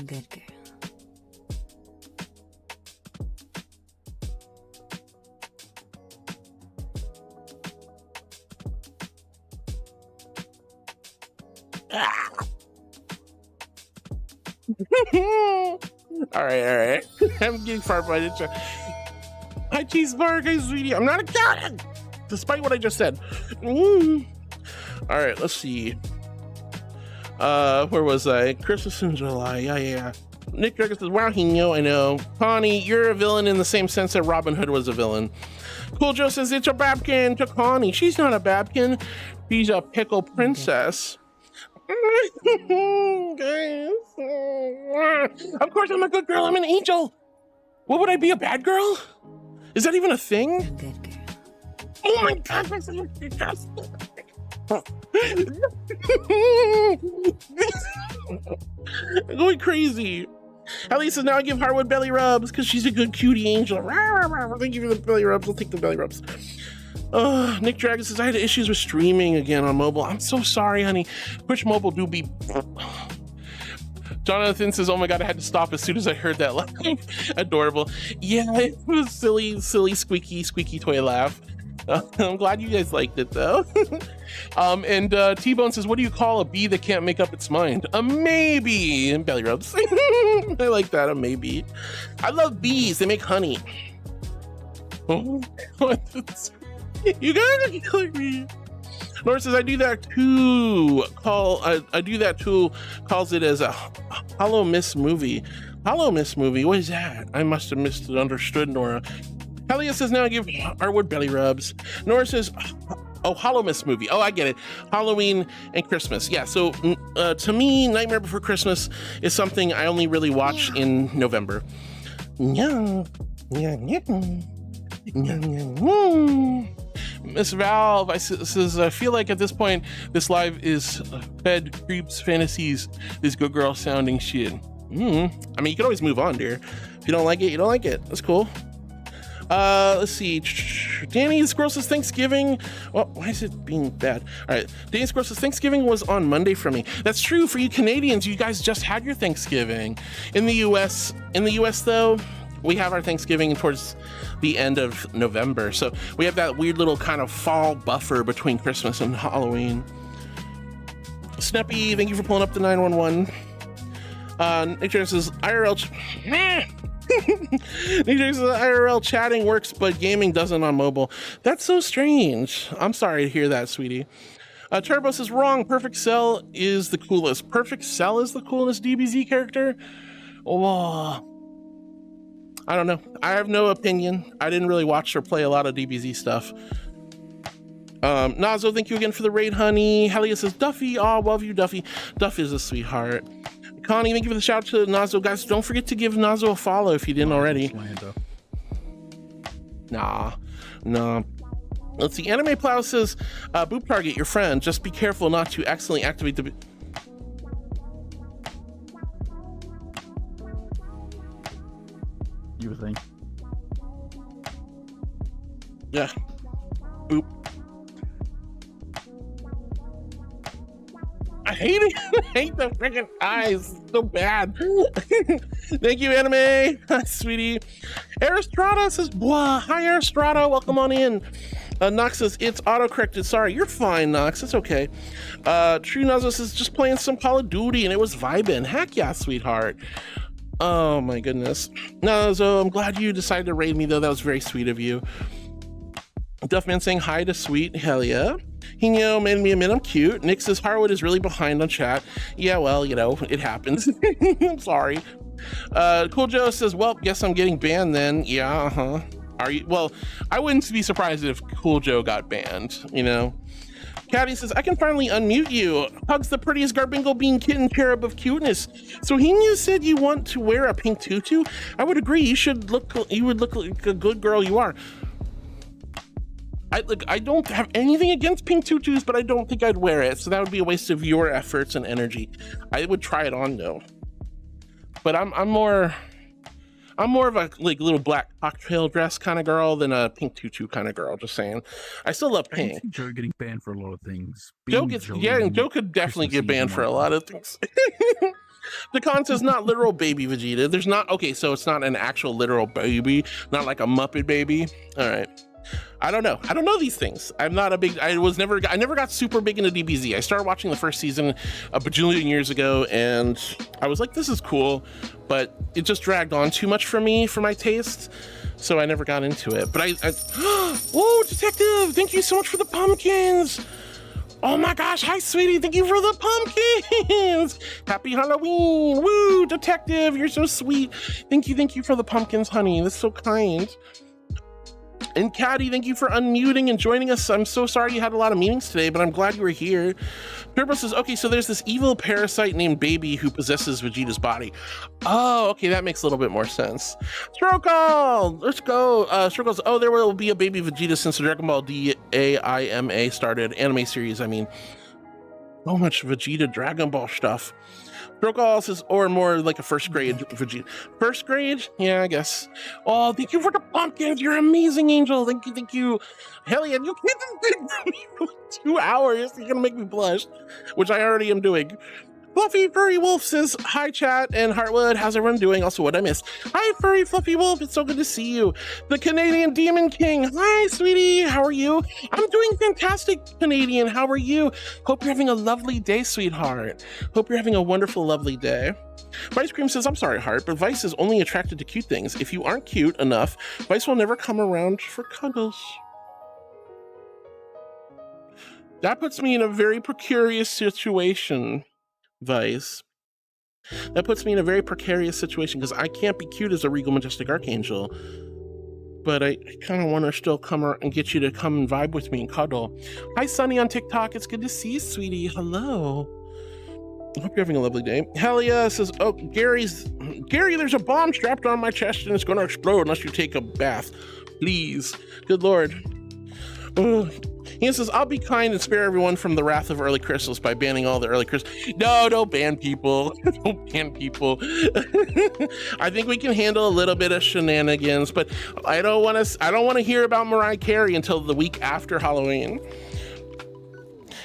Good girl. All right. I'm getting far by the Hi, cheese bar, guys, sweetie. I'm not a cat, despite what I just said. All right, let's see. Where was I? Christmas in July. Yeah. Nick Dragon says, wow, Hino, I know. Connie, you're a villain in the same sense that Robin Hood was a villain. Cool Joe says, it's a babkin to Connie. She's not a babkin. She's a pickle princess. Of course I'm a good girl. I'm an angel. What would I be, a bad girl? Is that even a thing? Good girl. Oh my god, that's so disgusting. I'm going crazy. At least now I give Harwood belly rubs because she's a good cutie angel. Thank you for the belly rubs. I'll take the belly rubs. Nick Dragon says, I had issues with streaming again on mobile. I'm so sorry, honey. Push mobile do be... Jonathan says, oh my god, I had to stop as soon as I heard that laugh. Adorable. Yeah, it was silly, squeaky toy laugh. I'm glad you guys liked it though. And T-Bone says, what do you call a bee that can't make up its mind? A maybe. And belly rubs. I like that, a maybe. I love bees, they make honey. Oh, you guys are killing me. Nora says, I do that too. I do that too. Calls it as a Hollow Miss movie. Hollow Miss movie. What is that? I must have misunderstood, Nora. Helia says, now I give Harwood belly rubs. Nora says, oh, Hollow Miss movie. Oh, I get it. Halloween and Christmas. Yeah. So to me, Nightmare Before Christmas is something I only really watch in November. Yeah. Miss Valve says, I feel like at this point this live is fed creeps fantasies, this good girl sounding shit. I mean, you can always move on, dear. If you don't like it, you don't like it. That's cool. Let's see. Danny Squirrel says Thanksgiving. Well, why is it being bad? All right. Danny Squirrel says Thanksgiving was on Monday for me. That's true for you Canadians. You guys just had your Thanksgiving. In the US though, we have our Thanksgiving towards the end of November. So we have that weird little kind of fall buffer between Christmas and Halloween. Sneppy, thank you for pulling up the 911. Nick Jones says IRL. Nick Jones says IRL chatting works, but gaming doesn't on mobile. That's so strange. I'm sorry to hear that, sweetie. Turbo says wrong. Perfect Cell is the coolest. Perfect Cell is the coolest DBZ character? Oh. I don't know. I have no opinion. I didn't really watch or play a lot of DBZ stuff. Nazo, thank you again for the raid, honey. Helia says, Duffy, oh, love you, Duffy. Duffy is a sweetheart. Connie, thank you for the shout out to Nazo. Guys, don't forget to give Nazo a follow if you didn't already. Nah. Let's see. Anime Plow says, Boop Target, your friend. Just be careful not to accidentally activate the... You would think. Yeah. Boop. I hate it. I hate the freaking eyes. So bad. Thank you, Anime. Hi, sweetie. Aristrada says, Blah. Hi, Aristrada. Welcome on in. Nox says, it's auto-corrected. Sorry, you're fine, Nox. It's okay. True Nazo says, just playing some Call of Duty and it was vibing. Heck yeah, sweetheart. Oh my goodness. Nazo, I'm glad you decided to raid me though. That was very sweet of you. Duffman saying hi to sweet. Hell yeah. Hino made me a minute. I'm cute. Nick says Harwood is really behind on chat. Yeah, well, you know, it happens. I'm sorry. Cool Joe says, well, guess I'm getting banned then. Yeah, Are you? Well, I wouldn't be surprised if Cool Joe got banned, you know. Caddy says, I can finally unmute you. Hugs the prettiest Garbingle Bean kitten cherub of cuteness. So you said you want to wear a pink tutu? I would agree. You would look like a good girl you are. I don't have anything against pink tutus, but I don't think I'd wear it. So that would be a waste of your efforts and energy. I would try it on though. But I'm more of a like little black cocktail dress kind of girl than a pink tutu kind of girl. Just saying. I still love pink. I see Joe getting banned for a lot of things. Joe could definitely get banned for a lot of things. The con says not literal baby Vegeta. There's not, okay, so it's not an actual literal baby, not like a Muppet baby. All right. I don't know these things. I never got super big into DBZ. I started watching the first season a bajillion years ago and I was like, this is cool, but it just dragged on too much for me, for my taste. So I never got into it, but whoa, Detective, thank you so much for the pumpkins. Oh my gosh, hi sweetie, thank you for the pumpkins. Happy Halloween. Woo, Detective, you're so sweet. Thank you for the pumpkins, honey. That's so kind. And Caddy, thank you for unmuting and joining us. I'm so sorry you had a lot of meetings today, but I'm glad you were here. Turbo says, okay, so there's this evil parasite named Baby who possesses Vegeta's body. Oh, okay, that makes a little bit more sense. Strokal, let's go. Strokal, oh, there will be a baby Vegeta since the Dragon Ball DAIMA started. Anime series, I mean. So much Vegeta Dragon Ball stuff. Brokall says, or more like a first grade Vegeta. First grade? Yeah, I guess. Oh, thank you for the pumpkins. You're amazing, Angel. Thank you, thank you. Hell yeah, you can't think for me for 2 hours. You're gonna make me blush, which I already am doing. Fluffy Furry Wolf says, hi chat and Heartwood, how's everyone doing? Also, what I missed. Hi Furry Fluffy Wolf, it's so good to see you. The Canadian Demon King, hi sweetie, how are you? I'm doing fantastic, Canadian, how are you? Hope you're having a lovely day, sweetheart. Hope you're having a wonderful, lovely day. Vice Cream says, I'm sorry, Heart, but Vice is only attracted to cute things. If you aren't cute enough, Vice will never come around for cuddles. That puts me in a very precarious situation. Vice. That puts me in a very precarious situation because I can't be cute as a Regal Majestic Archangel, but I kind of want to still come and get you to come and vibe with me and cuddle. Hi Sunny on TikTok, it's good to see you, sweetie. Hello. I hope you're having a lovely day. Helia says, oh, Gary, there's a bomb strapped on my chest and it's going to explode unless you take a bath. Please. Good Lord. Ugh. He says, I'll be kind and spare everyone from the wrath of early crystals by banning all the early crystals. No, don't ban people. Don't ban people. I think we can handle a little bit of shenanigans, but I don't want to hear about Mariah Carey until the week after Halloween.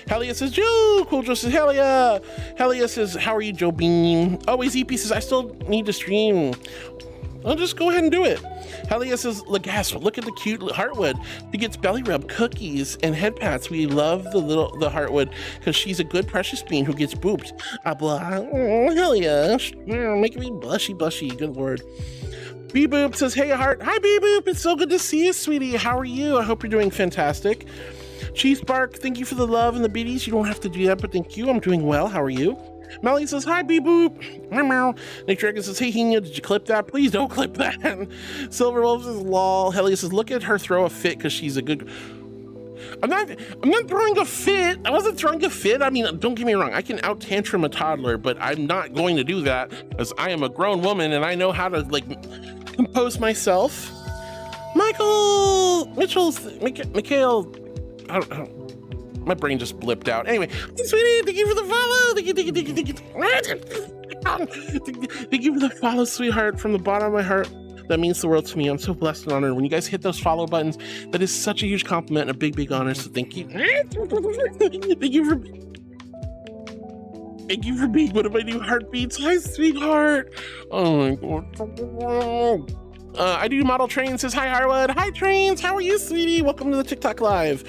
Helia says, Joe. Cool Joe says, Helia. Helia says, how are you, Joe Bean? Oh, EP says, I still need to stream. I'll just go ahead and do it. Helia says, Legas, look at the cute Heartwood. She gets belly rub, cookies, and head pats. We love the Heartwood because she's a good precious bean who gets booped. Blah. Oh, Helia, making me blushy. Good Lord. B-Boop says, hey Heart. Hi B-Boop, it's so good to see you, sweetie. How are you? I hope you're doing fantastic. Cheese Bark, thank you for the love and the beaties. You don't have to do that, but thank you. I'm doing well. How are you? Melly says, hi, B-Boop. Meow. Nick Dragon says, hey, Hina, did you clip that? Please don't clip that. Silver Wolf says, lol. Helia says, look at her throw a fit because she's a good... I'm not throwing a fit. I wasn't throwing a fit. I mean, don't get me wrong. I can out-tantrum a toddler, but I'm not going to do that because I am a grown woman and I know how to, like, compose myself. Mikhail, I don't, my brain just blipped out. Anyway, sweetie, thank you for the follow. Thank you for the follow, sweetheart, from the bottom of my heart. That means the world to me. I'm so blessed and honored. When you guys hit those follow buttons, that is such a huge compliment and a big honor. So thank you. Thank you for being one of my new heartbeats. Hi, sweetheart. Oh my God. I do model trains. Says hi, Harwood. Hi, trains. How are you, sweetie? Welcome to the TikTok live.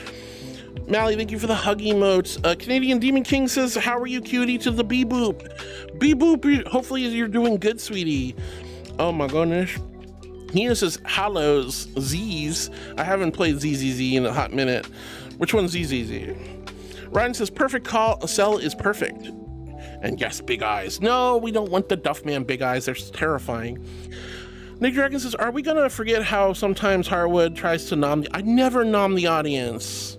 Mally, thank you for the hug emotes. Canadian Demon King says, how are you, cutie, to the B-Boop. B-Boop, hopefully you're doing good, sweetie. Oh my goodness. Nina says, Hallows, Z's. I haven't played ZZZ in a hot minute. Which one's ZZZ? Ryan says, perfect call, cell is perfect. And yes, big eyes. No, we don't want the Duffman big eyes. They're terrifying. Nick Dragon says, are we gonna forget how sometimes Harwood tries to nom I never nom the audience.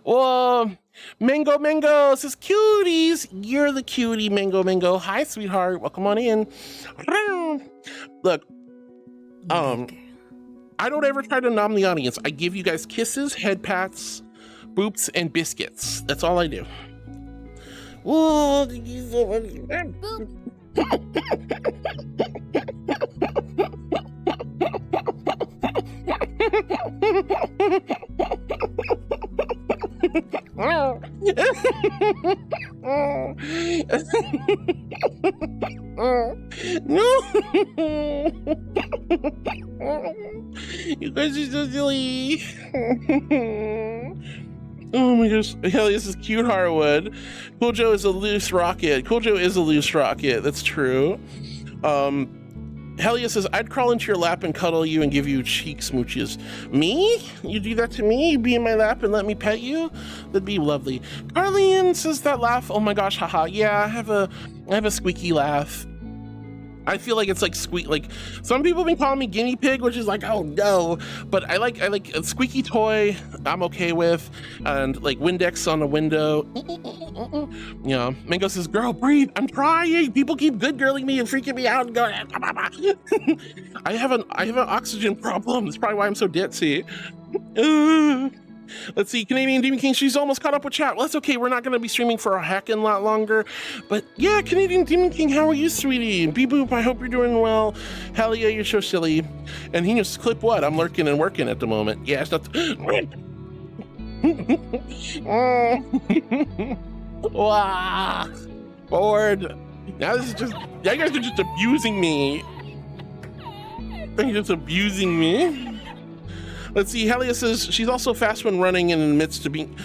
Well, Mango says, cuties, you're the cutie, Mango. Hi, sweetheart, welcome on in. Look, I don't ever try to nom the audience. I give you guys kisses, head pats, boops, and biscuits. That's all I do. Whoa, thank you so much. No. You guys are so silly. Oh my gosh. Hell, this is cute, Harwood. Cool Joe is a loose rocket. Cool Joe is a loose rocket. That's true. Helia says, I'd crawl into your lap and cuddle you and give you cheek smooches. Me? You do that to me? You be in my lap and let me pet you? That'd be lovely. Carlene says that laugh. Oh my gosh, haha. Yeah, I have a squeaky laugh. I feel like it's like squeak, like some people have been calling me guinea pig, which is like, oh no, but I like a squeaky toy I'm okay with, and like Windex on the window. Yeah, Mango says, girl, breathe, I'm trying. People keep good girling me and freaking me out and going, I have an oxygen problem. That's probably why I'm so ditzy. Let's see, Canadian Demon King, she's almost caught up with chat. Well, that's okay. We're not going to be streaming for a heckin' lot longer. But yeah, Canadian Demon King, how are you, sweetie? Beep-boop, I hope you're doing well. Hell yeah, you're so silly. And he just clip what? I'm lurking and working at the moment. Yeah, it's not... Wow. Bored. Now this is just... You guys are just abusing me. You're just abusing me. Let's see, Helia says she's also fast when running and admits to being...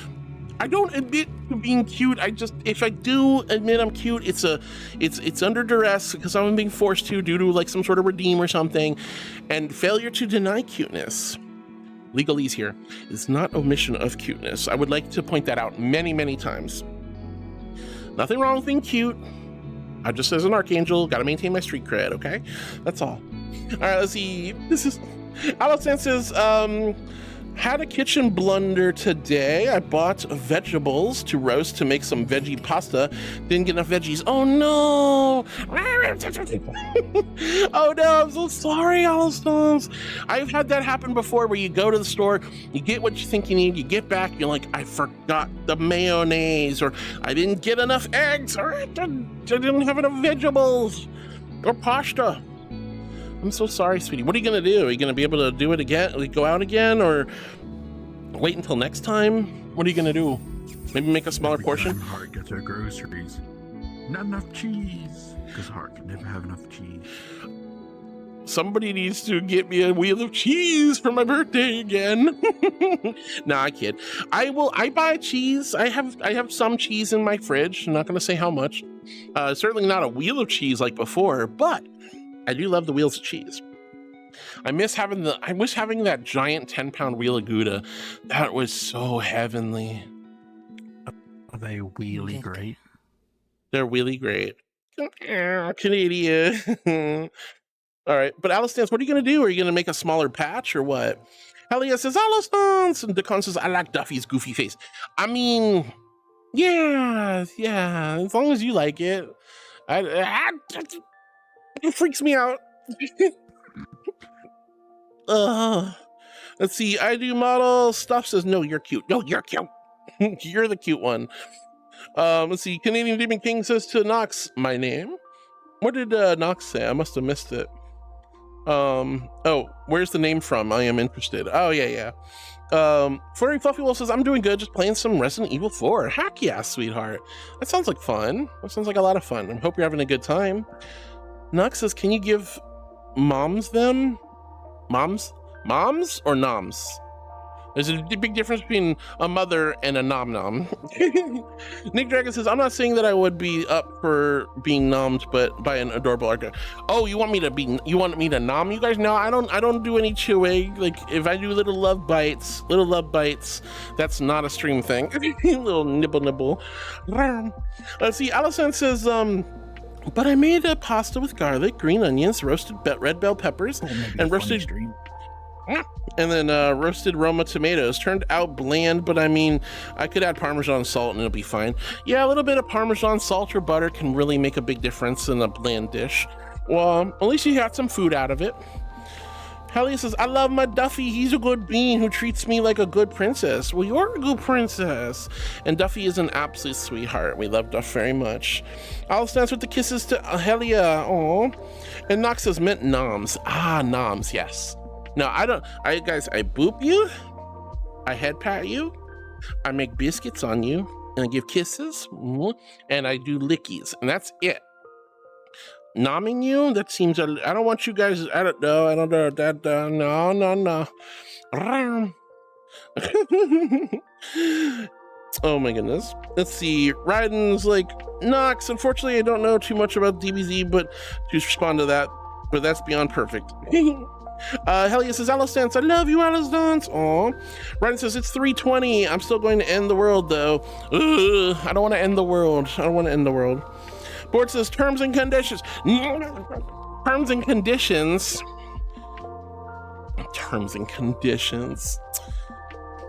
I don't admit to being cute. If I do admit I'm cute, it's under duress because I'm being forced to due to like some sort of redeem or something. And failure to deny cuteness, legalese here, is not omission of cuteness. I would like to point that out many, many times. Nothing wrong with being cute. I just, as an archangel, gotta maintain my street cred, okay? That's all. All right, let's see. This is... Alison says, had a kitchen blunder today. I bought vegetables to roast to make some veggie pasta. Didn't get enough veggies. Oh no! Oh no, I'm so sorry, Alison. I've had that happen before where you go to the store, you get what you think you need, you get back, you're like, I forgot the mayonnaise, or I didn't get enough eggs, or I didn't have enough vegetables, or pasta. I'm so sorry, sweetie. What are you gonna do? Are you gonna be able to do it again? Like go out again, or wait until next time? What are you gonna do? Maybe make a smaller portion? Heart gets her groceries. Not enough cheese, because Heart can never have enough cheese. Somebody needs to get me a wheel of cheese for my birthday again. Nah, I kid. I buy cheese. I have some cheese in my fridge. I'm not gonna say how much. Certainly not a wheel of cheese like before, but I do love the wheels of cheese. I wish having that giant 10-pound wheel of Gouda. That was so heavenly. Are they wheelie great? They're really great. Canadian. All right, but Alice, what are you gonna do? Are you gonna make a smaller patch or what? Helia says, Alice, and Decon says, I like Duffy's goofy face. I mean, yeah, as long as you like it. It freaks me out. Let's see. I do model. Stuff says, no, you're cute. No, you're cute. You're the cute one. Let's see. Canadian Demon King says to Nox, my name. What did Nox say? I must have missed it. Oh, where's the name from? I am interested. Oh, yeah. Flurry Fluffy Wolf says, I'm doing good, just playing some Resident Evil 4. Heck yeah, sweetheart. That sounds like fun. That sounds like a lot of fun. I hope you're having a good time. Nox says, can you give moms them? Moms or noms? There's a big difference between a mother and a nom-nom. Nick Dragon says, I'm not saying that I would be up for being nommed, but by an adorable arca. Oh, you want me to nom you guys? No, I don't do any chewing. Like if I do little love bites, that's not a stream thing. Little nibble. Let's see, Alison says, but I made a pasta with garlic, green onions, roasted red bell peppers, and roasted Roma tomatoes. Turned out bland, but I mean, I could add Parmesan salt and it'll be fine. Yeah, a little bit of Parmesan salt or butter can really make a big difference in a bland dish. Well, at least you got some food out of it. Helia says, I love my Duffy. He's a good bean who treats me like a good princess. Well, you're a good princess. And Duffy is an absolute sweetheart. We love Duff very much. I'll stand with the kisses to Helia. Aw. And Nox says, meant noms. Ah, noms, yes. No, guys, I boop you. I head pat you. I make biscuits on you. And I give kisses. And I do lickies. And that's it. Nomming you? That seems... I don't want you guys... I don't know that... No. Oh my goodness. Let's see. Raiden's like, Nox, unfortunately I don't know too much about DBZ, but to respond to that, but that's beyond perfect. Helia says, Alice Dance, I love you, Alice Dance. Aw. Raiden says, it's 3:20. I'm still going to end the world though. Ugh, I don't want to end the world. Board says terms and conditions. Terms and conditions.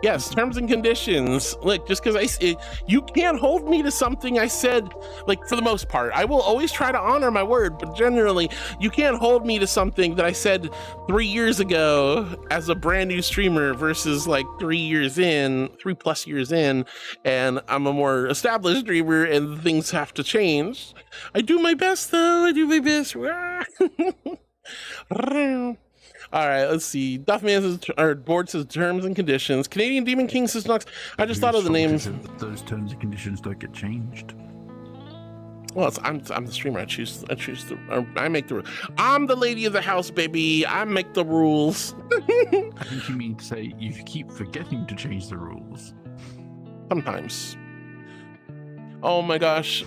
Yes, terms and conditions. Look, just because you can't hold me to something I said, like, for the most part. I will always try to honor my word, but generally, you can't hold me to something that I said 3 years ago as a brand new streamer versus like 3+ years in, and I'm a more established streamer and things have to change. I do my best though, I do my best. All right, let's see. Duffman says, our board says terms and conditions. Canadian Demon King says Nox. I just thought of the names. Those terms and conditions don't get changed. Well, I'm the streamer. I make the rules. I'm the lady of the house, baby. I make the rules. I think you mean to say you keep forgetting to change the rules. Sometimes. Oh my gosh.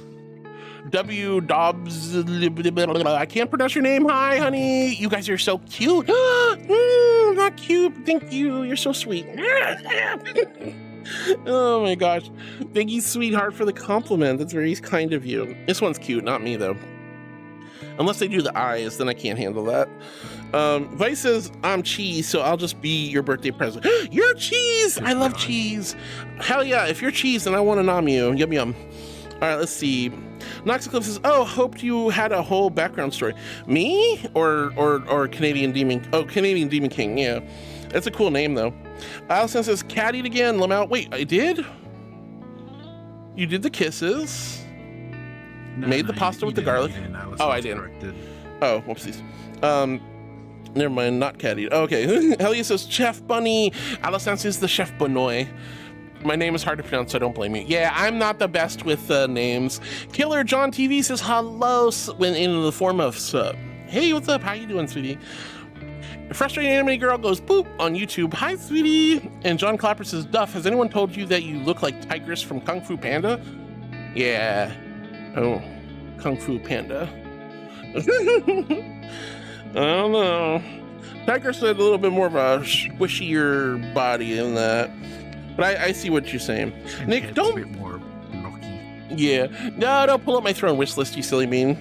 W Dobbs, I can't pronounce your name. Hi, honey. You guys are so cute. Not cute. Thank you. You're so sweet. Oh my gosh. Thank you, sweetheart, for the compliment. That's very kind of you. This one's cute, not me though. Unless they do the eyes, then I can't handle that. Vice says, I'm cheese, so I'll just be your birthday present. You're cheese! I love cheese. Hell yeah, if you're cheese, then I want to nom you. Yum yum. All right, let's see. Noxiclip says, oh, hoped you had a whole background story. Me? Or Canadian Demon? Oh, Canadian Demon King, yeah. That's a cool name, though. Allison says, cattied again, Lamau. Wait, I did? You did the kisses. No, made the pasta with the garlic. Oh, I didn't. Corrected. Oh, whoopsies. Never mind, not cattied. Okay, Helia says, Chef Bunny. Allison says, the Chef Bonoy. My name is hard to pronounce, so don't blame me. Yeah, I'm not the best with names. Killer John TV says hello when in the form of sub. Hey, what's up? How you doing, sweetie? Frustrated Anime Girl goes boop on YouTube. Hi, sweetie. And John Clapper says, Duff, has anyone told you that you look like Tigress from Kung Fu Panda? Yeah. Oh, Kung Fu Panda. I don't know. Tigress had a little bit more of a squishier body than that. But I see what you're saying. And Nick, don't... a bit more blocky. Yeah. No, don't pull up my throne wish list, you silly bean.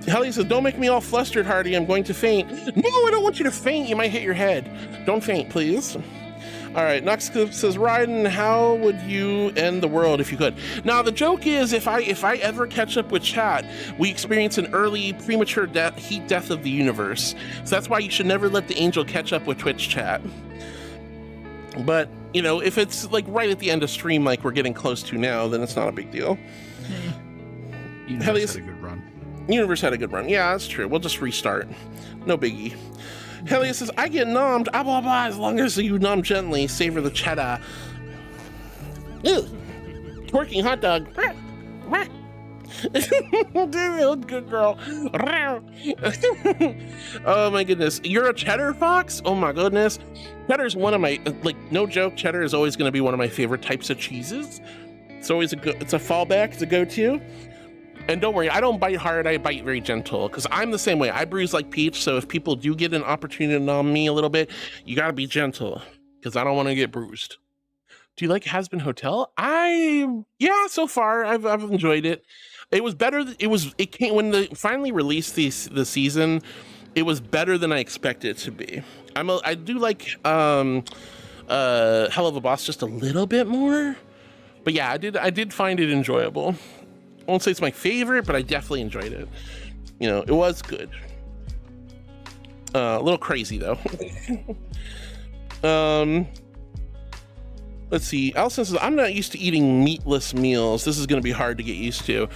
Helly says, don't make me all flustered, Hardy. I'm going to faint. No, I don't want you to faint. You might hit your head. Don't faint, please. All right, Nox says, Ryden, how would you end the world if you could? Now, the joke is, if I ever catch up with chat, we experience an early, premature heat death of the universe. So that's why you should never let the angel catch up with Twitch chat. But, you know, if it's like right at the end of stream, like we're getting close to now, then it's not a big deal. Universe had a good run. Universe had a good run. Yeah, that's true. We'll just restart. No biggie. Helia says, I get nommed, blah, blah, blah, as long as you nom gently, savor the cheddar. Ew. Twerking hot dog. Good girl. Oh my goodness. You're a cheddar fox? Oh my goodness. Cheddar's one of my, like, no joke, cheddar is always going to be one of my favorite types of cheeses. It's always it's a fallback, it's a go-to. And don't worry, I don't bite hard, I bite very gentle, because I'm the same way. I bruise like Peach, so if people do get an opportunity to nom me a little bit, you gotta be gentle, because I don't want to get bruised. Do you like Has-Been Hotel? Yeah, so far, I've enjoyed it. It was better, it came, when they finally released the season, it was better than I expected it to be. I do like Hell of a Boss just a little bit more, but yeah, I did find it enjoyable. I won't say it's my favorite, but I definitely enjoyed it. You know, it was good. A little crazy though. Let's see. Allison says, I'm not used to eating meatless meals. This is going to be hard to get used to.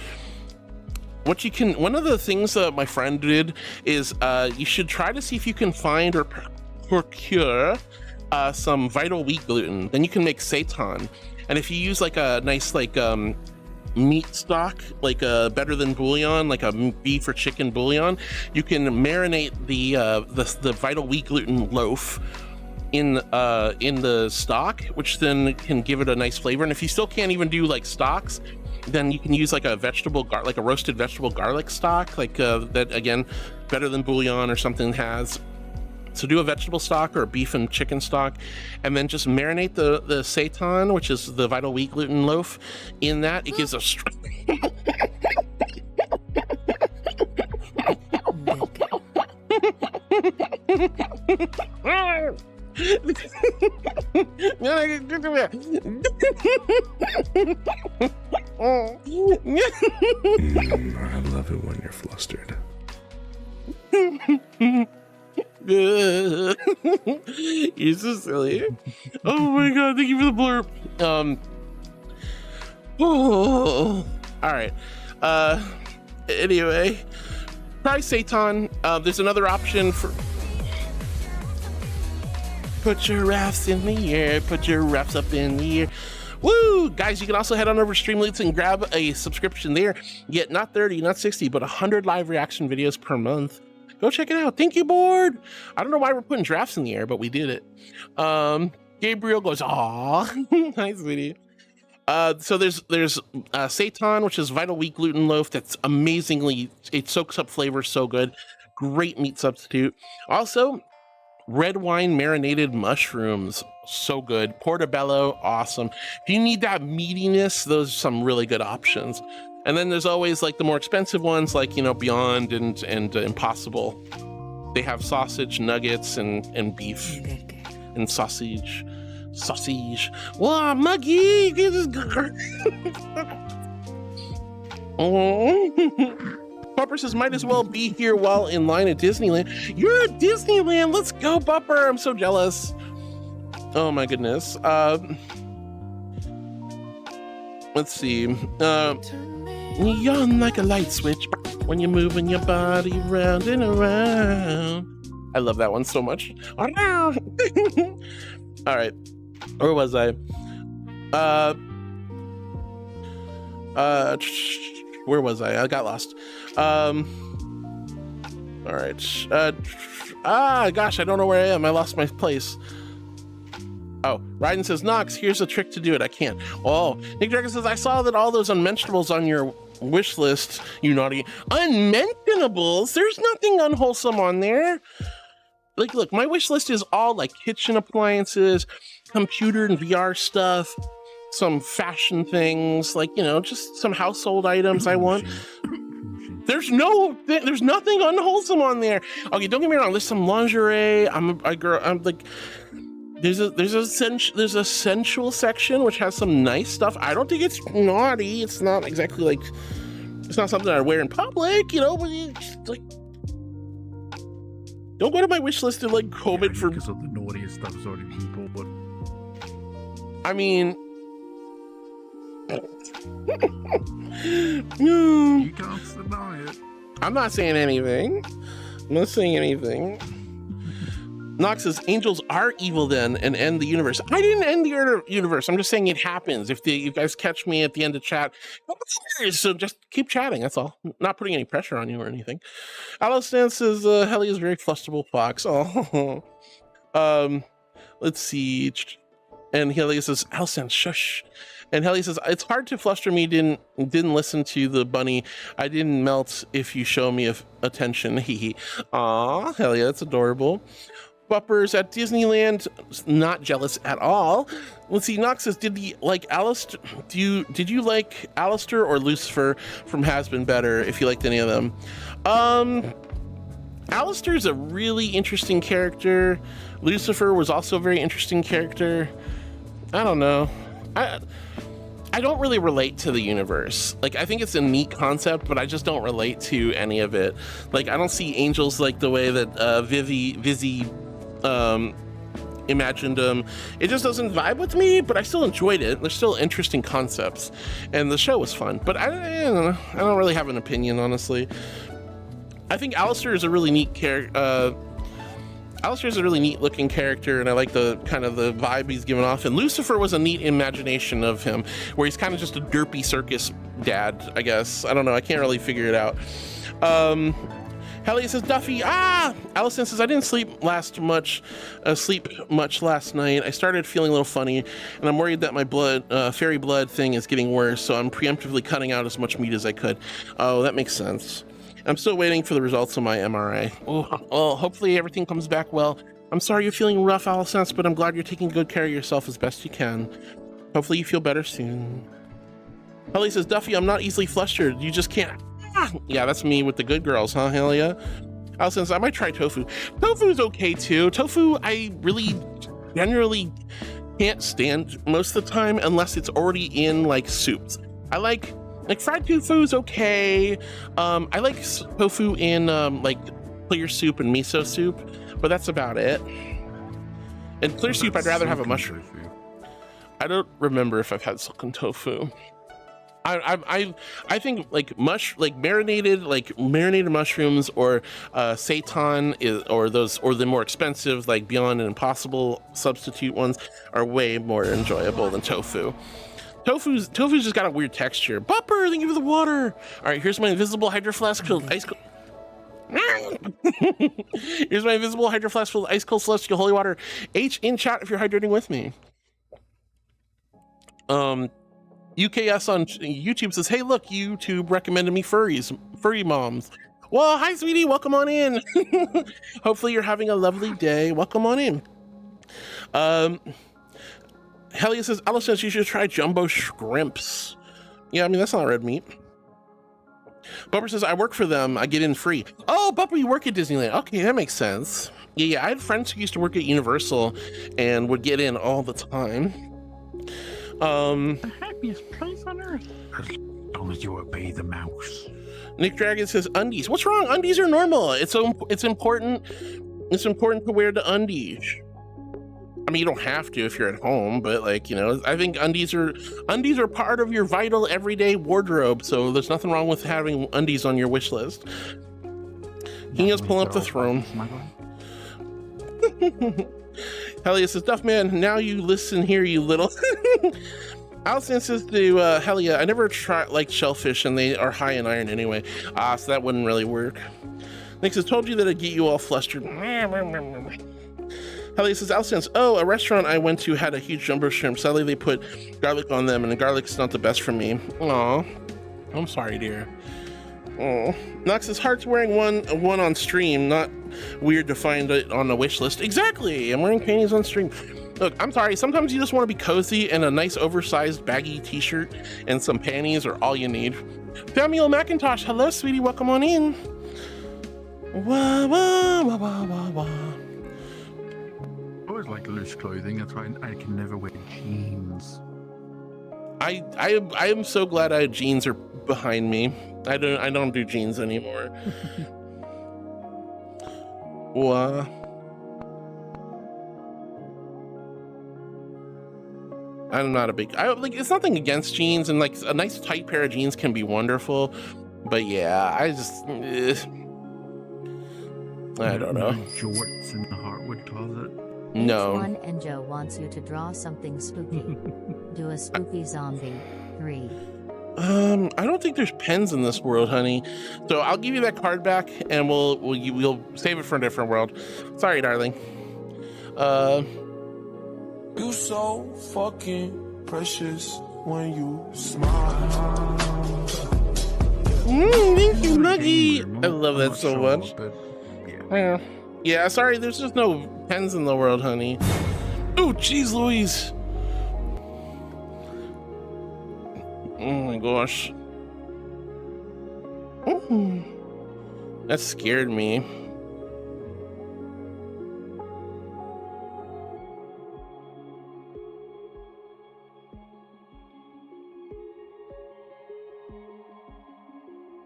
One of the things that my friend did is you should try to see if you can find or procure some vital wheat gluten. Then you can make seitan. And if you use like a nice like meat stock, like a better than bouillon, like a beef or chicken bouillon, you can marinate the vital wheat gluten loaf in the stock, which then can give it a nice flavor. And if you still can't even do like stocks, then you can use like a roasted vegetable garlic stock, like that, again, better than bouillon or something has. So do a vegetable stock or a beef and chicken stock, and then just marinate the seitan, which is the vital wheat gluten loaf, in that. It gives a I love it when you're flustered. You're so silly. Oh my god, thank you for the blurb. All right. Anyway, try Satan. There's another option for. Put your rafts in the air. Put your rafts up in the air. Woo! Guys, you can also head on over to Streamloots and grab a subscription there. You get not 30, not 60, but 100 live reaction videos per month. Go check it out. Thank you, board. I don't know why we're putting drafts in the air, but we did it. Gabriel goes, aw. Nice video. So there's Seitan, which is Vital Wheat gluten loaf. That's amazingly, it soaks up flavor so good. Great meat substitute. Also, red wine marinated mushrooms, so good. Portobello, awesome. If you need that meatiness, those are some really good options. And then there's always like the more expensive ones, like, you know, Beyond and Impossible. They have sausage, nuggets, and beef and sausage. Wow, Muggy! Bupper says, might as well be here while in line at Disneyland. You're at Disneyland! Let's go, Bupper! I'm so jealous. Oh my goodness. Let's see. Yawn like a light switch when you're moving your body round and around. I love that one so much. All right. Where was I? Where was I? I got lost. All right. Gosh, I don't know where I am. I lost my place. Oh, Ryden says, Nox, here's a trick to do it. I can't. Oh, Nick Dragon says, I saw that all those unmentionables on your wish list, you naughty. Unmentionables? There's nothing unwholesome on there. Like, look, my wish list is all like kitchen appliances, computer and VR stuff, some fashion things, like, you know, just some household items I want. There's nothing unwholesome on there. Okay, don't get me wrong. There's some lingerie. I'm like, there's a sensual section which has some nice stuff. I don't think it's naughty. It's not exactly like, it's not something I wear in public, you know, but it's like, don't go to my wish list and like comb it for. Because of the naughtiest stuff is already people, but I mean, you can't deny it. I'm not saying anything. I'm not saying anything. Nox says, angels are evil then and end the universe. I didn't end the universe. I'm just saying it happens. If you guys catch me at the end of chat, so just keep chatting. That's all. Not putting any pressure on you or anything. Alostan says, Helly is a very flusterable fox. Oh, let's see. And Helly says, Alostan, shush. And Helly says, it's hard to fluster me. Didn't listen to the bunny. I didn't melt if you show me attention. Hee. Aw, Helly, that's adorable. Buppers at Disneyland, not jealous at all. Let's see, Nox says, did you like Alistair? Did you like Alistair or Lucifer from Has Been Better, if you liked any of them? Alistair's a really interesting character. Lucifer was also a very interesting character. I don't know. I don't really relate to the universe. Like, I think it's a neat concept, but I just don't relate to any of it. Like, I don't see angels like the way that Vizzy imagined them. It just doesn't vibe with me, but I still enjoyed it. There's still interesting concepts, and the show was fun. But I don't know. I don't really have an opinion, honestly. I think Alistair is a really neat character. Alistair's a really neat looking character, and I like the kind of the vibe he's giving off. And Lucifer was a neat imagination of him, where he's kind of just a derpy circus dad, I guess. I don't know. I can't really figure it out. Helly says, Duffy, Allison says, I didn't sleep much last night. I started feeling a little funny, and I'm worried that my fairy blood thing is getting worse, so I'm preemptively cutting out as much meat as I could. Oh, that makes sense. I'm still waiting for the results of my MRI. Oh, hopefully everything comes back well. I'm sorry you're feeling rough, Allison, but I'm glad you're taking good care of yourself as best you can. Hopefully you feel better soon. Helly says, Duffy, I'm not easily flustered. You just can't. Yeah, that's me with the good girls, huh, Helia? Allison says, I might try tofu. Tofu's okay too. Tofu, I really generally can't stand most of the time unless it's already in like soups. I like fried tofu is okay. I like tofu in like clear soup and miso soup, but that's about it. In clear soup, I'd rather have a mushroom. I don't remember if I've had silken tofu. I think like marinated mushrooms or seitan or the more expensive like Beyond and Impossible substitute ones are way more enjoyable than tofu. Tofu's just got a weird texture. Bupper, thank you for the water. All right, here's my invisible hydro flask filled ice cold. Here's my invisible hydro flask filled ice cold celestial holy water. H in chat if you're hydrating with me. UKS on YouTube says, hey, look, YouTube recommended me furry moms. Well, hi, sweetie. Welcome on in. Hopefully you're having a lovely day. Welcome on in. Helia says, Alice says you should try jumbo shrimps. Yeah, I mean, that's not red meat. Bupper says, I work for them. I get in free. Oh, Bupper, you work at Disneyland. Okay, that makes sense. Yeah, I had friends who used to work at Universal and would get in all the time. The happiest place on earth. As long as you obey the mouse. Nick Dragon says undies. What's wrong? Undies are normal. It's important. It's important to wear the undies. I mean, you don't have to if you're at home, but like, you know, I think undies are part of your vital everyday wardrobe. So there's nothing wrong with having undies on your wish list. He is pulling up the throne. Helia says, Duffman, now you listen here, you little. Alison says to Helia, I never liked shellfish and they are high in iron anyway. So that wouldn't really work. Nick says, told you that I'd get you all flustered. Helia says, Alison, oh, a restaurant I went to had a huge jumbo shrimp. Sadly, they put garlic on them and the garlic's not the best for me. Aw, I'm sorry, dear. Oh, Nox says, Heart's wearing one on stream, not weird to find it on the wish list. Exactly, I'm wearing panties on stream. Look, I'm sorry, sometimes you just want to be cozy and a nice oversized baggy t-shirt and some panties are all you need. Samuel McIntosh, hello sweetie, welcome on in. Wah, wah, wah, wah, wah, wah. I always like loose clothing, that's why I can never wear jeans. I am so glad jeans are behind me. I don't do jeans anymore. I'm not a big. It's nothing against jeans, and like a nice tight pair of jeans can be wonderful, but yeah, I don't know. Jorts in the Heartwood closet. No. One and Joe wants you to draw something spooky. Do a spooky zombie. 3. I don't think there's pens in this world, honey. So I'll give you that card back, and we'll save it for a different world. Sorry, darling. You so fucking precious when you smile. Thank you, Nuggy. I love that so much. Yeah, sorry, there's just no pens in the world, honey. Oh, jeez, Louise. Oh my gosh. That scared me.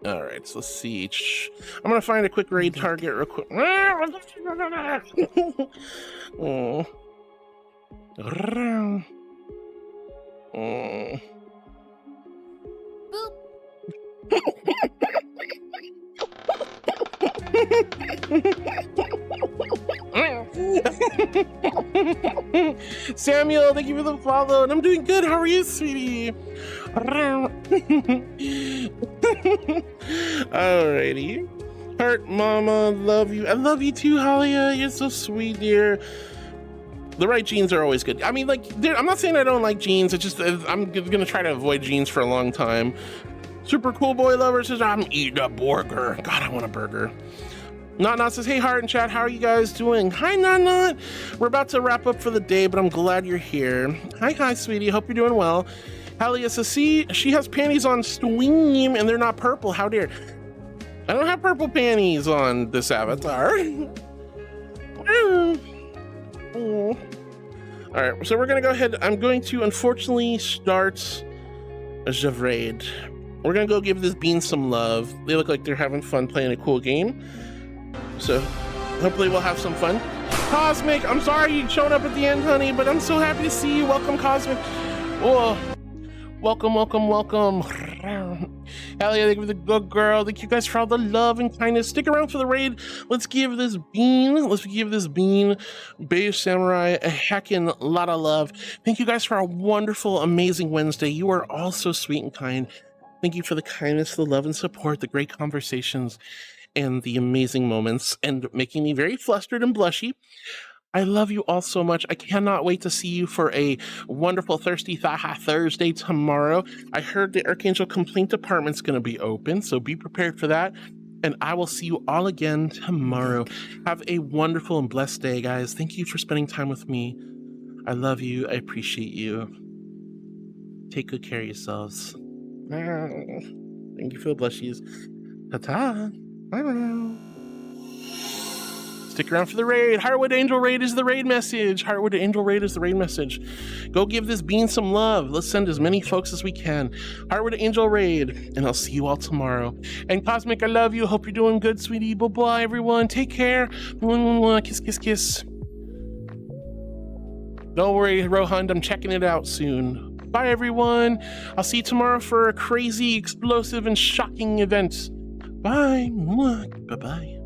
All right, so let's see. I'm gonna find a quick raid target real quick. Oh. Samuel, thank you for the follow, and I'm doing good. How are you, sweetie? Alrighty. Heart mama, love you. I love you too, Halia. You're so sweet, dear. The right jeans are always good. I mean, like, I'm not saying I don't like jeans. It's just I'm gonna try to avoid jeans for a long time. Super cool boy lover says, I'm eating a burger. God, I want a burger. Not says, hey, Heart and chat, how are you guys doing? Hi, Not. We're about to wrap up for the day, but I'm glad you're here. Hi, sweetie. Hope you're doing well. Halia says, see, she has panties on stream and they're not purple. How dare. I don't have purple panties on this avatar. All right, so we're gonna go ahead. I'm going to unfortunately start a 𝕬𝖑𝖒𝐷. We're gonna go give this bean some love. They look like they're having fun playing a cool game. So hopefully we'll have some fun. Cosmic, I'm sorry you showed up at the end, honey, but I'm so happy to see you. Welcome, Cosmic. Oh, welcome, welcome, welcome. Hell yeah, thank you for the good girl. Thank you guys for all the love and kindness. Stick around for the raid. Let's give this bean beige samurai a heckin' lot of love. Thank you guys for a wonderful, amazing Wednesday. You are all so sweet and kind. Thank you for the kindness, the love and support, the great conversations, and the amazing moments, and making me very flustered and blushy. I love you all so much. I cannot wait to see you for a wonderful Thirsty Thaha Thursday tomorrow. I heard the Archangel Complaint Department's going to be open, so be prepared for that. And I will see you all again tomorrow. Have a wonderful and blessed day, guys. Thank you for spending time with me. I love you. I appreciate you. Take good care of yourselves. Thank you for the blushies. Ta-ta. Bye-bye. Stick around for the raid. Heartwood Angel Raid is the raid message. Heartwood Angel Raid is the raid message. Go give this bean some love. Let's send as many folks as we can. Heartwood Angel Raid. And I'll see you all tomorrow. And Cosmic, I love you. Hope you're doing good, sweetie. Bye-bye, everyone. Take care. Kiss, kiss, kiss. Don't worry, Rohund. I'm checking it out soon. Bye, everyone. I'll see you tomorrow for a crazy, explosive, and shocking event. Bye. Bye-bye.